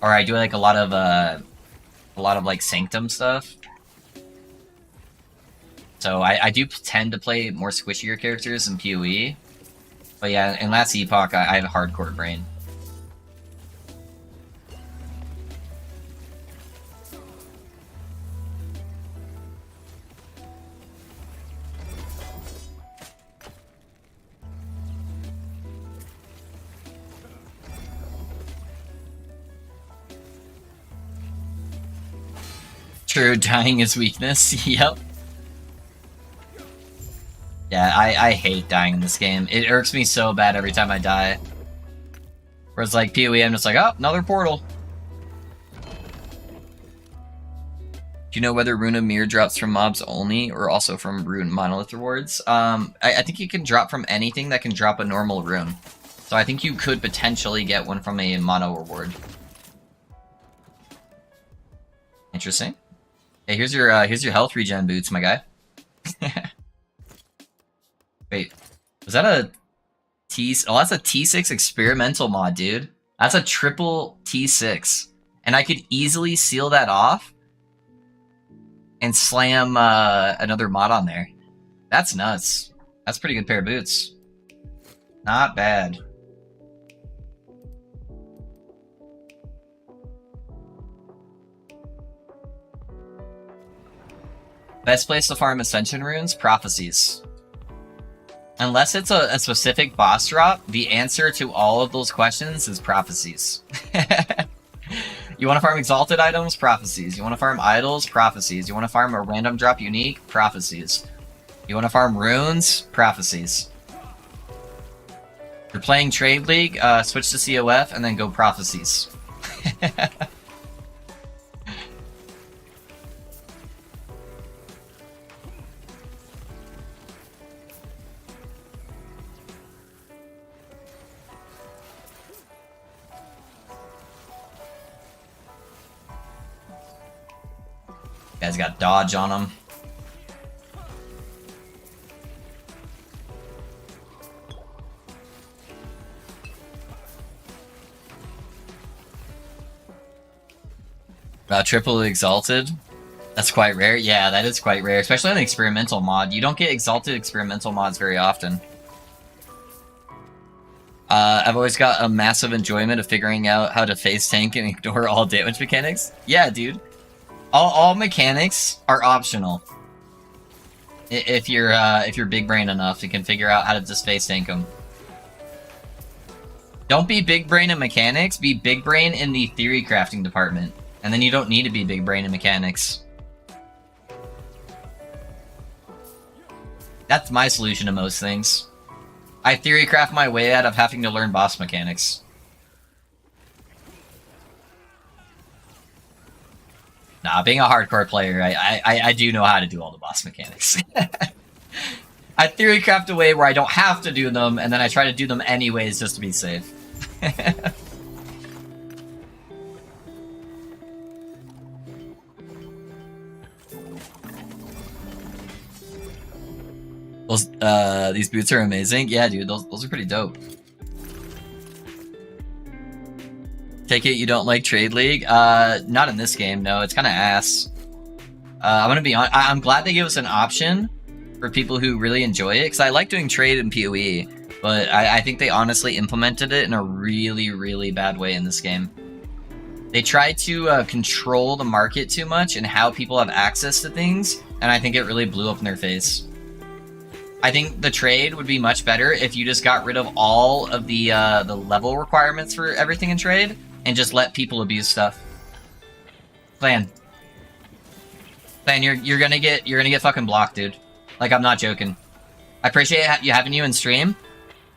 I do like a lot of like Sanctum stuff. So I do tend to play more squishier characters in PoE. But yeah, in Last Epoch, I have a hardcore brain. True, dying is weakness. Yep. Yeah, I hate dying in this game. It irks me so bad every time I die. Whereas like PoE, I'm just like, oh, another portal. Do you know whether Rune of Mirror drops from mobs only or also from rune monolith rewards? I think you can drop from anything that can drop a normal rune. So I think you could potentially get one from a mono reward. Interesting. Hey, here's your health regen boots, my guy. Wait, was that a T? Oh, that's a T6 experimental mod, dude. That's a triple T6, and I could easily seal that off and slam another mod on there. That's nuts. That's a pretty good pair of boots. Not bad. Best place to farm Ascension runes? Prophecies. Unless it's a specific boss drop, the answer to all of those questions is Prophecies. You want to farm exalted items? Prophecies. You want to farm idols? Prophecies. You want to farm a random drop unique? Prophecies. You want to farm runes? Prophecies. If you're playing Trade League, switch to COF and then go Prophecies. Guy's got dodge on him. Triple exalted. That's quite rare. Yeah, that is quite rare, especially on the experimental mod. You don't get exalted experimental mods very often. I've always got a massive enjoyment of figuring out how to face tank and ignore all damage mechanics. Yeah, dude. All mechanics are optional. If you're big brain enough, you can figure out how to just face tank them. Don't be big brain in mechanics. Be big brain in the theory crafting department, and then you don't need to be big brain in mechanics. That's my solution to most things. I theory craft my way out of having to learn boss mechanics. Nah, being a hardcore player, I do know how to do all the boss mechanics. I theory craft a way where I don't have to do them, and then I try to do them anyways just to be safe. These boots are amazing. Yeah, dude, those are pretty dope. Take it you don't like Trade League? Not in this game, no. It's kind of ass. I'm gonna be honest. I'm glad they gave us an option for people who really enjoy it, because I like doing trade in PoE, but I think they honestly implemented it in a really, really bad way in this game. They tried to control the market too much and how people have access to things, and I think it really blew up in their face. I think the trade would be much better if you just got rid of all of the level requirements for everything in trade and just let people abuse stuff. Clan, you're gonna get fucking blocked, dude. Like, I'm not joking. I appreciate having you in stream,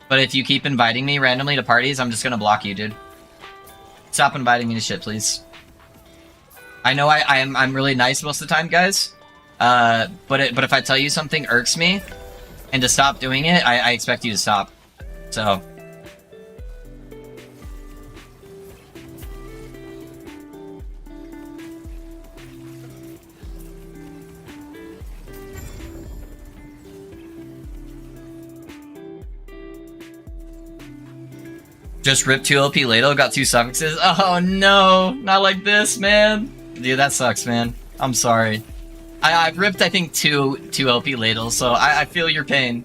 but if you keep inviting me randomly to parties, I'm just gonna block you, dude. Stop inviting me to shit, please. I know I'm really nice most of the time, guys. But if I tell you something irks me, and to stop doing it, I expect you to stop. So. Just ripped 2 LP Ladle, got 2 suffixes. Oh no, not like this, man. Dude, that sucks, man. I'm sorry. I've ripped, I think, two LP Ladles, so I feel your pain.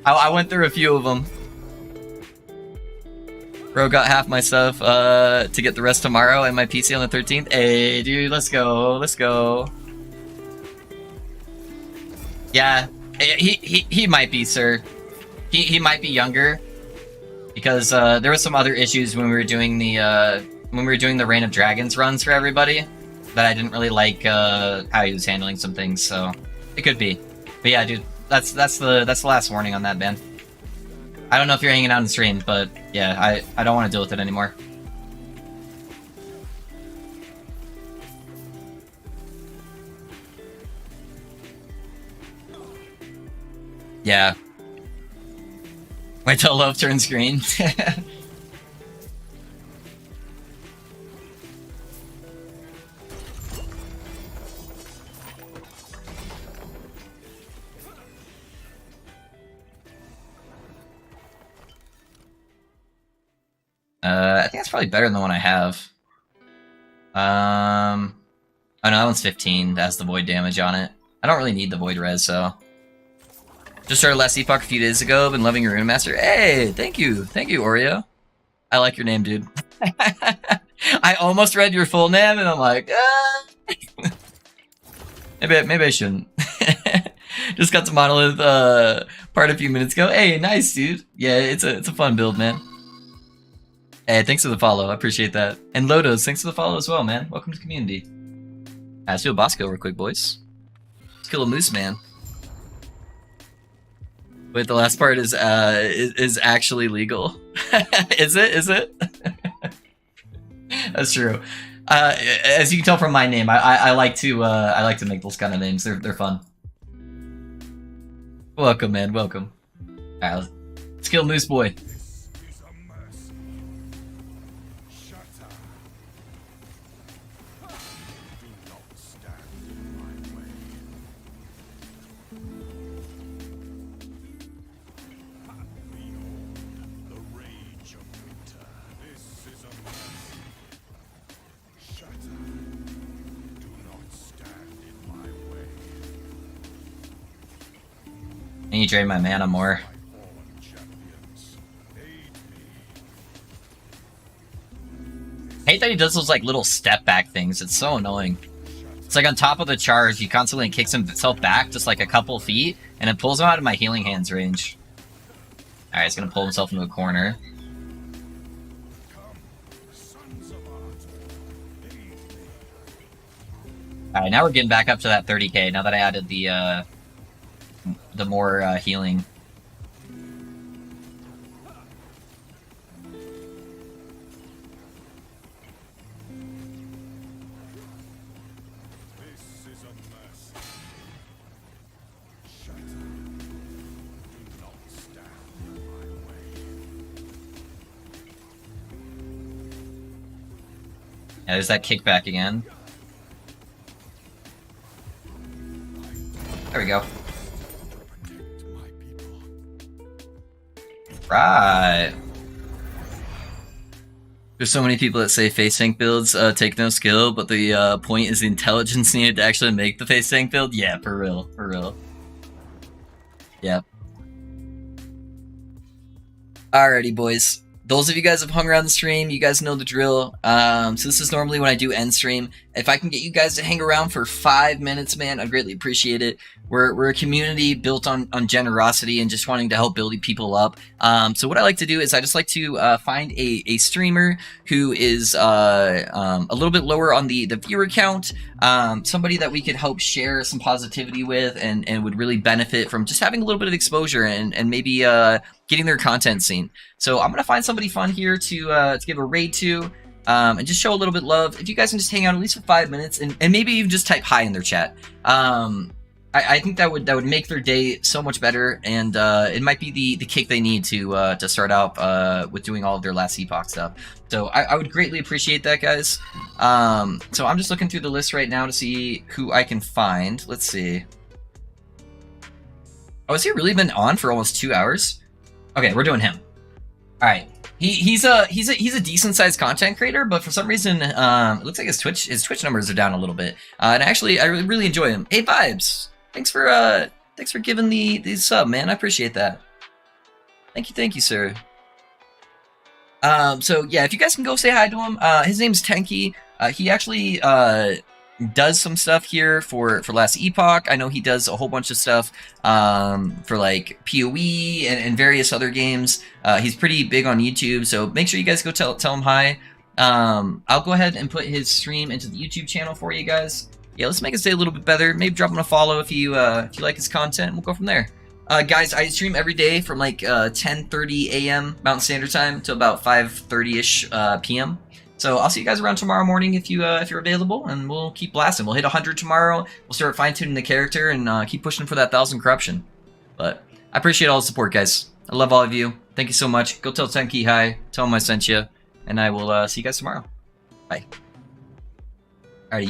I went through a few of them. Bro got half my stuff to get the rest tomorrow and my PC on the 13th. Hey, dude, let's go, let's go. Yeah, he might be, sir. He might be younger. Because there was some other issues when we were doing the Reign of Dragons runs for everybody that I didn't really like how he was handling some things, so it could be. But yeah, dude, that's the last warning on that, man. I don't know if you're hanging out in stream, but yeah, I don't want to deal with it anymore. Yeah. Wait till love turns green. I think that's probably better than the one I have. Oh no, that one's 15. That has the void damage on it. I don't really need the void res, so. Just started last epoch a few days ago. Been loving your Rune Master. Hey, thank you, Oreo. I like your name, dude. I almost read your full name, and I'm like, maybe I shouldn't. Just got to Monolith part a few minutes ago. Hey, nice, dude. Yeah, it's a fun build, man. Hey, thanks for the follow. I appreciate that. And Lodos, thanks for the follow as well, man. Welcome to the community. Let's do a boss kill real quick, boys. Let's kill a moose, man. Wait, the last part is actually legal. Is it? That's true. As you can tell from my name, I like to make those kind of names. They're fun. Welcome, man. Welcome. All right, let's kill Moose Boy. I need to drain my mana more. I hate that he does those like little step back things. It's so annoying. It's like on top of the charge, he constantly kicks himself back just like a couple feet, and it pulls him out of my healing hands range. Alright, he's gonna pull himself into a corner. Alright, now we're getting back up to that 30k, now that I added the more healing. Yeah, there's that kickback again. There we go. Right. There's so many people that say face tank builds take no skill, but the point is the intelligence needed to actually make the face tank build. Yeah, for real, for real. Yep. Alrighty, boys. Those of you guys have hung around the stream, you guys know the drill. So this is normally when I do end stream. If I can get you guys to hang around for 5 minutes, man, I'd greatly appreciate it. We're a community built on generosity and just wanting to help building people up. So what I like to do is I just like to find a streamer who is a little bit lower on the viewer count, somebody that we could help share some positivity with and would really benefit from just having a little bit of exposure and maybe getting their content seen. So I'm gonna find somebody fun here to give a raid to. And just show a little bit of love. If you guys can just hang out at least for 5 minutes and maybe even just type hi in their chat. I think that would make their day so much better, and it might be the kick they need to start out with doing all of their last epoch stuff. So I would greatly appreciate that, guys. So I'm just looking through the list right now to see who I can find. Let's see. Oh, has he really been on for almost 2 hours? Okay, we're doing him. All right. He's a decent sized content creator, but for some reason, it looks like his Twitch numbers are down a little bit. And actually, I really enjoy him. Hey, Vibes, thanks for giving the sub, man. I appreciate that. Thank you, sir. So yeah, if you guys can go say hi to him. His name's Tenki. He actually does some stuff here for Last Epoch. I know he does a whole bunch of stuff for like PoE and various other games. He's pretty big on YouTube, so make sure you guys go tell him hi. I'll go ahead and put his stream into the YouTube channel for you guys. Yeah, let's make his day a little bit better. Maybe drop him a follow if you like his content. We'll go from there. Guys, I stream every day from like 10:30 a.m. Mountain Standard Time to about 5:30ish p.m. So I'll see you guys around tomorrow morning if you're available, and we'll keep blasting. We'll hit 100 tomorrow. We'll start fine-tuning the character and keep pushing for that 1,000 corruption. But I appreciate all the support, guys. I love all of you. Thank you so much. Go tell Tenki hi. Tell him I sent you, and I will see you guys tomorrow. Bye.